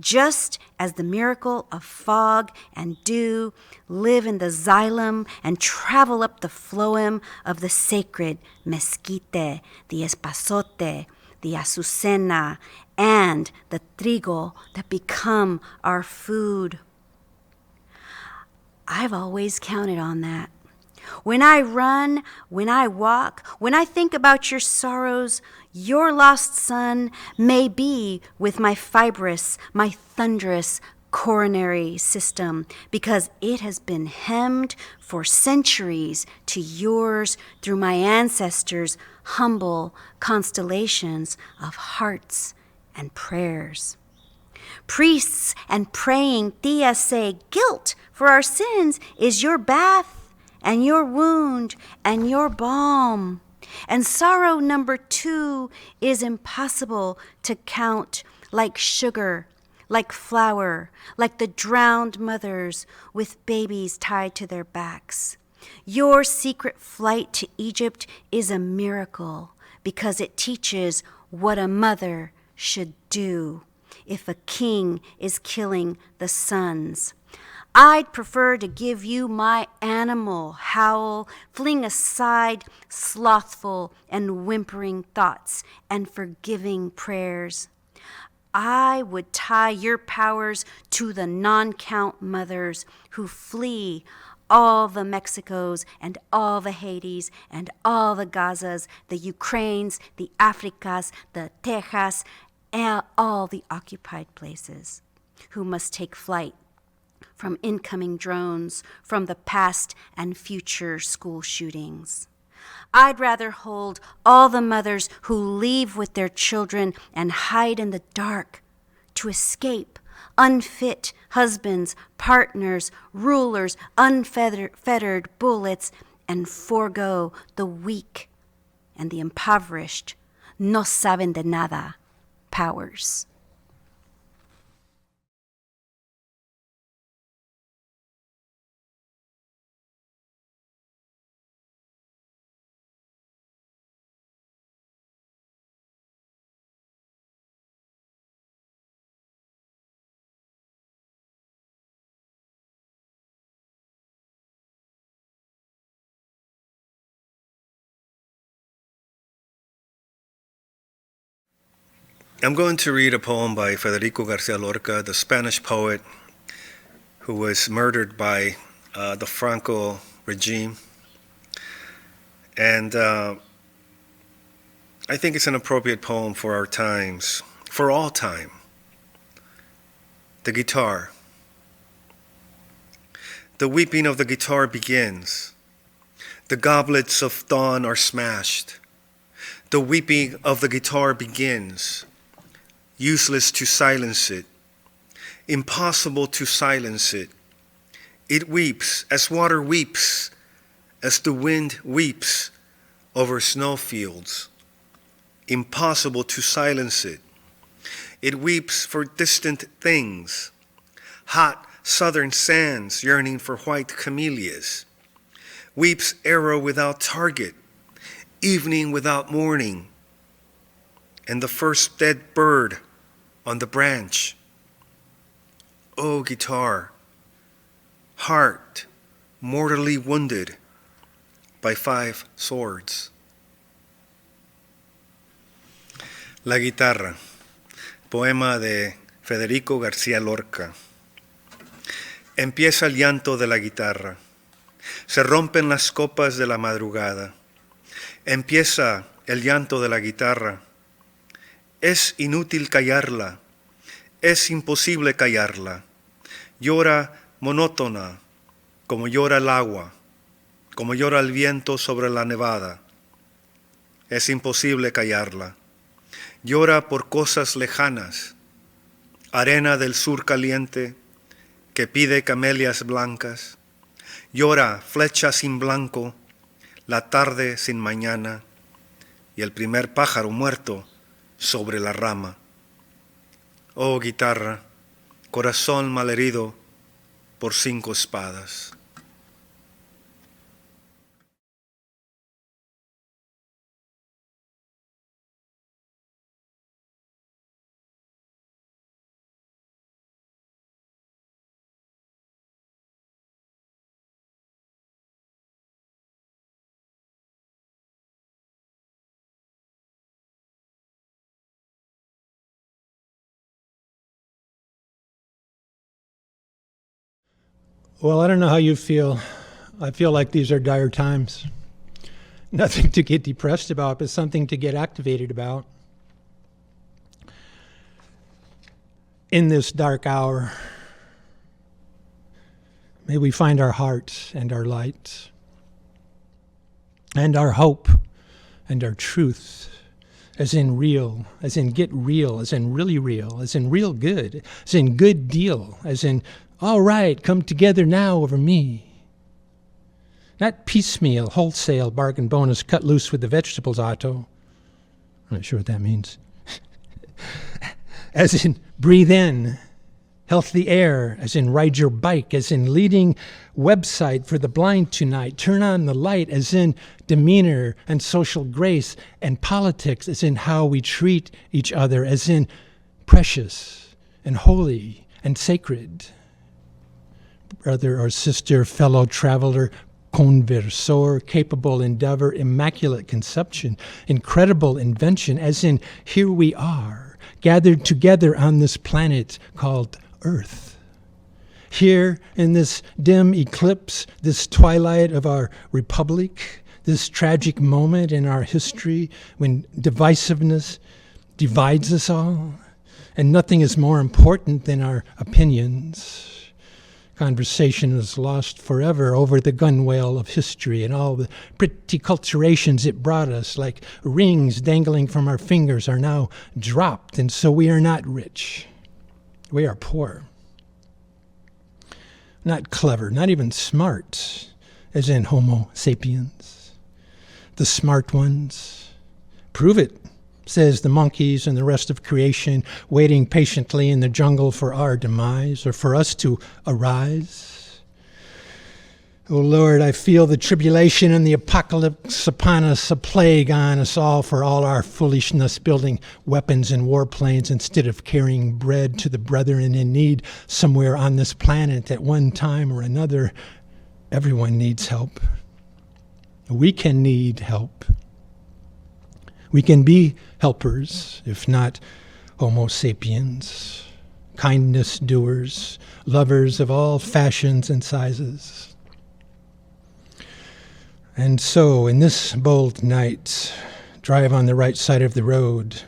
Just as the miracle of fog and dew live in the xylem and travel up the phloem of the sacred mesquite, the espazote, the azucena, and the trigo that become our food. I've always counted on that. When I run, when I walk, when I think about your sorrows, your lost son may be with my fibrous, my thunderous coronary system, because it has been hemmed for centuries to yours through my ancestors' humble constellations of hearts and prayers. Priests and praying tias say guilt for our sins is your bath and your wound and your balm. And sorrow number 2 is impossible to count, like sugar, like flour, like the drowned mothers with babies tied to their backs. Your secret flight to Egypt is a miracle because it teaches what a mother should do if a king is killing the sons. I'd prefer to give you my animal howl, fling aside slothful and whimpering thoughts and forgiving prayers. I would tie your powers to the non-count mothers who flee all the Mexicos and all the Haitis and all the Gazas, the Ukraines, the Africas, the Texas, and all the occupied places, who must take flight from incoming drones, from the past and future school shootings. I'd rather hold all the mothers who leave with their children and hide in the dark to escape unfit husbands, partners, rulers, unfettered bullets, and forego the weak and the impoverished, no saben de nada powers. I'm going to read a poem by Federico Garcia Lorca, the Spanish poet who was murdered by the Franco regime. And I think it's an appropriate poem for our times, for all time. The Guitar. The weeping of the guitar begins. The goblets of dawn are smashed. The weeping of the guitar begins. Useless to silence it, impossible to silence it. It weeps as water weeps, as the wind weeps over snowfields. Impossible to silence it. It weeps for distant things, hot southern sands yearning for white camellias. Weeps arrow without target, evening without morning, and the first dead bird on the branch. Oh, guitar, heart mortally wounded by 5 swords. La guitarra, poema de Federico García Lorca. Empieza el llanto de la guitarra. Se rompen las copas de la madrugada. Empieza el llanto de la guitarra. Es inútil callarla, es imposible callarla. Llora monótona, como llora el agua, como llora el viento sobre la nevada. Es imposible callarla. Llora por cosas lejanas, arena del sur caliente que pide camelias blancas. Llora flecha sin blanco, la tarde sin mañana y el primer pájaro muerto sobre la rama. Oh guitarra, corazón malherido por 5 espadas. Well, I don't know how you feel. I feel like these are dire times. Nothing to get depressed about, but something to get activated about. In this dark hour, may we find our heart and our light, and our hope and our truth, as in real, as in get real, as in really real, as in real good, as in good deal, as in all right, come together now over me. Not piecemeal, wholesale, bargain bonus, cut loose with the vegetables, Otto. I'm not sure what that means. As in breathe in, healthy air, as in ride your bike, as in leading website for the blind tonight, turn on the light, as in demeanor and social grace, and politics, as in how we treat each other, as in precious and holy and sacred. Brother or sister, fellow traveler, conversor, capable endeavor, immaculate conception, incredible invention, as in here we are, gathered together on this planet called Earth. Here in this dim eclipse, this twilight of our republic, this tragic moment in our history when divisiveness divides us all, and nothing is more important than our opinions. Conversation is lost forever over the gunwale of history and all the pretty culturations it brought us, like rings dangling from our fingers, are now dropped, and so we are not rich. We are poor. Not clever, not even smart, as in Homo sapiens. The smart ones. Prove it, says the monkeys and the rest of creation, waiting patiently in the jungle for our demise, or for us to arise. Oh Lord, I feel the tribulation and the apocalypse upon us, a plague on us all for all our foolishness, building weapons and warplanes instead of carrying bread to the brethren in need somewhere on this planet at one time or another. Everyone needs help. We can need help. We can be helpers, if not Homo sapiens, kindness doers, lovers of all fashions and sizes. And so, in this bold night, drive on the right side of the road,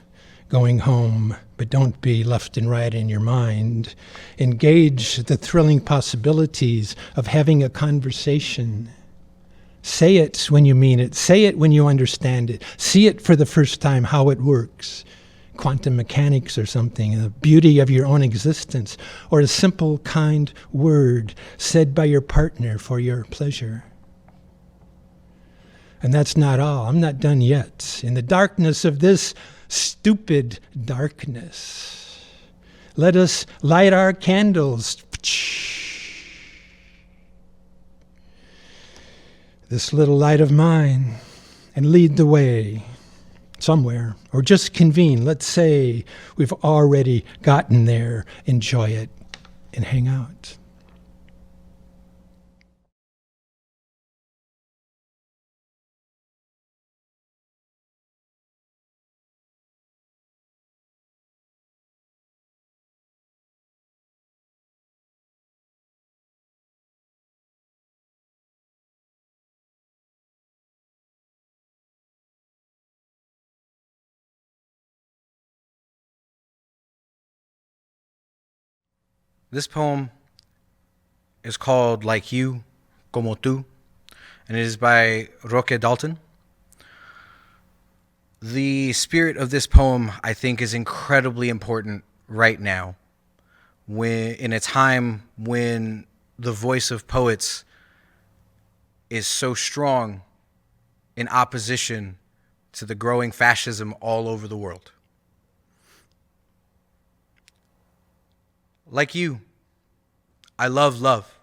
going home, but don't be left and right in your mind. Engage the thrilling possibilities of having a conversation. Say it when you mean it. Say it when you understand it. See it for the first time, how it works. Quantum mechanics or something, the beauty of your own existence, or a simple, kind word said by your partner for your pleasure. And that's not all. I'm not done yet. In the darkness of this stupid darkness, let us light our candles. This little light of mine, and lead the way somewhere, or just convene. Let's say we've already gotten there. Enjoy it and hang out. This poem is called Like You, Como Tú, and it is by Roque Dalton. The spirit of this poem, I think, is incredibly important right now, in a time when the voice of poets is so strong in opposition to the growing fascism all over the world. Like you, I love love,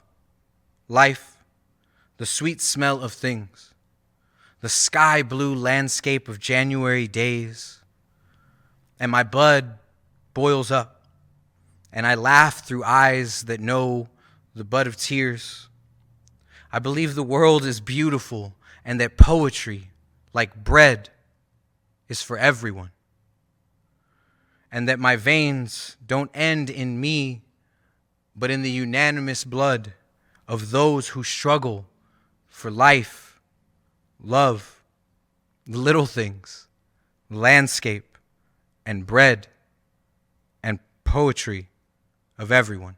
life, the sweet smell of things, the sky blue landscape of January days, and my blood boils up, and I laugh through eyes that know the bud of tears. I believe the world is beautiful and that poetry, like bread, is for everyone. And that my veins don't end in me, but in the unanimous blood of those who struggle for life, love, the little things, landscape, and bread, and poetry of everyone.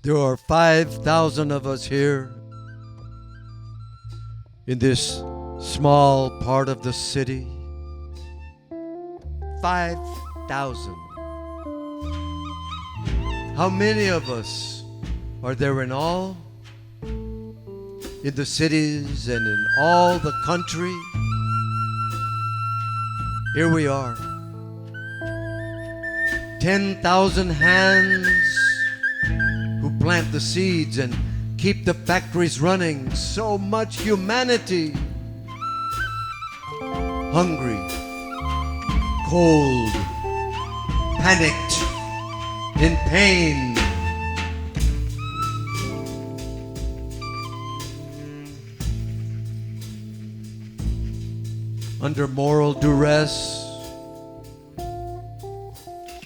There are 5,000 of us here in this small part of the city. 5,000. How many of us are there in all? In the cities and in all the country? Here we are. 10,000 hands who plant the seeds and keep the factories running. So much humanity. Hungry, cold, panicked, in pain. Under moral duress,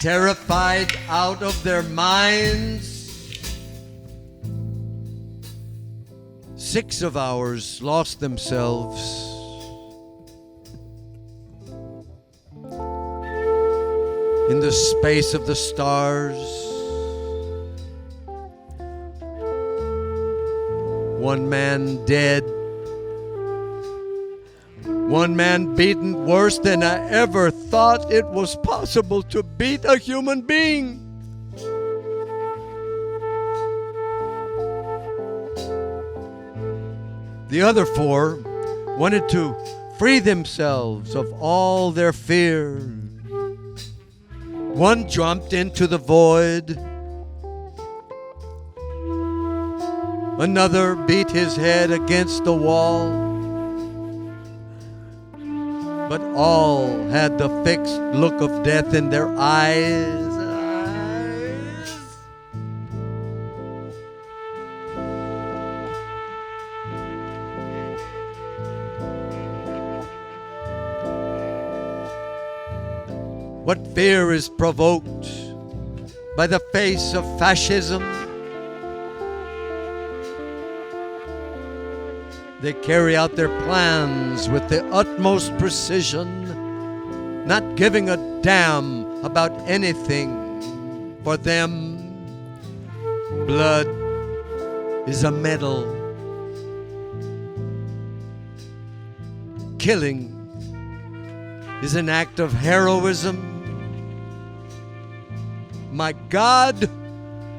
terrified out of their minds. 6 of ours lost themselves. In the space of the stars. 1 man dead. 1 man beaten worse than I ever thought it was possible to beat a human being. The other 4 wanted to free themselves of all their fear. 1 jumped into the void. Another beat his head against the wall. But all had the fixed look of death in their eyes. What fear is provoked by the face of fascism? They carry out their plans with the utmost precision, not giving a damn about anything. For them, blood is a medal. Killing is an act of heroism. My God,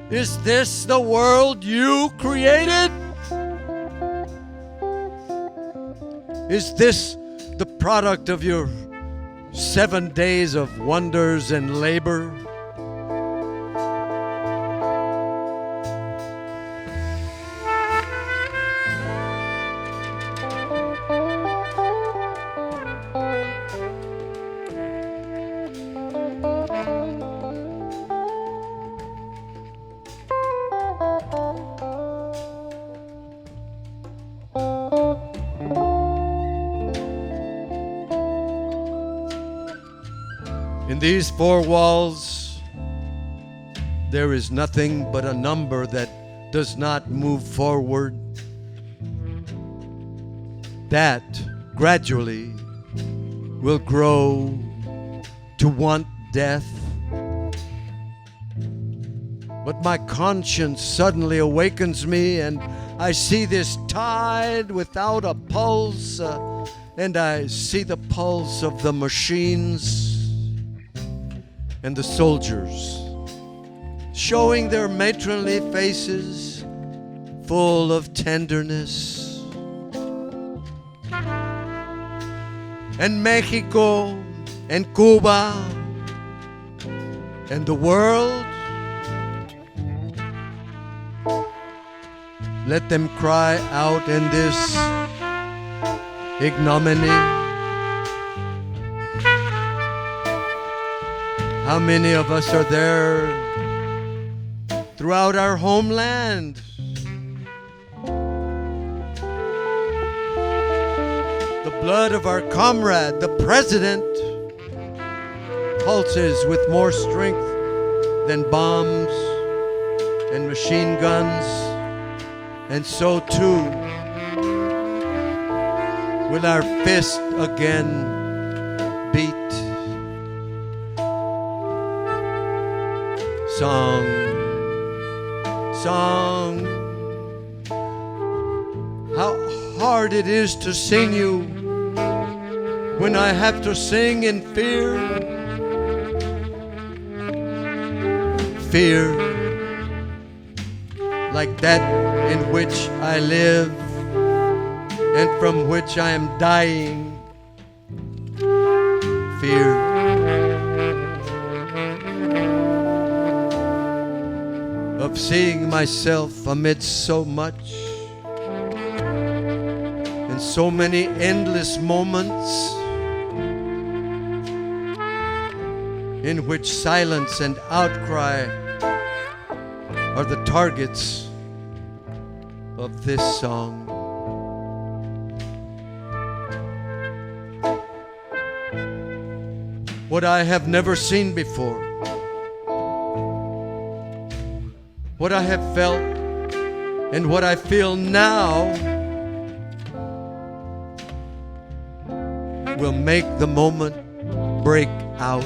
is this the world you created? Is this the product of your 7 days of wonders and labor? In these 4 walls, there is nothing but a number that does not move forward. That gradually will grow to want death. But my conscience suddenly awakens me, and I see this tide without a pulse, and I see the pulse of the machines and the soldiers, showing their matronly faces full of tenderness. And Mexico and Cuba and the world. Let them cry out in this ignominy. How many of us are there throughout our homeland? The blood of our comrade, the president, pulses with more strength than bombs and machine guns, and so too will our fist again beat. Song, song, how hard it is to sing you when I have to sing in fear. Fear like that in which I live and from which I am dying. Fear. Of seeing myself amidst so much and so many endless moments in which silence and outcry are the targets of this song. What I have never seen before, what I have felt and what I feel now will make the moment break out.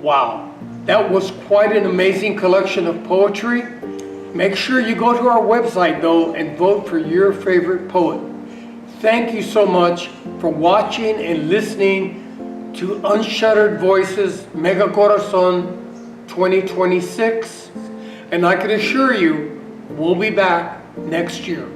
Wow, that was quite an amazing collection of poetry. Make sure you go to our website though and vote for your favorite poet. Thank you so much for watching and listening to Unshuttered Voices Mega Corazón 2026. And I can assure you, we'll be back next year.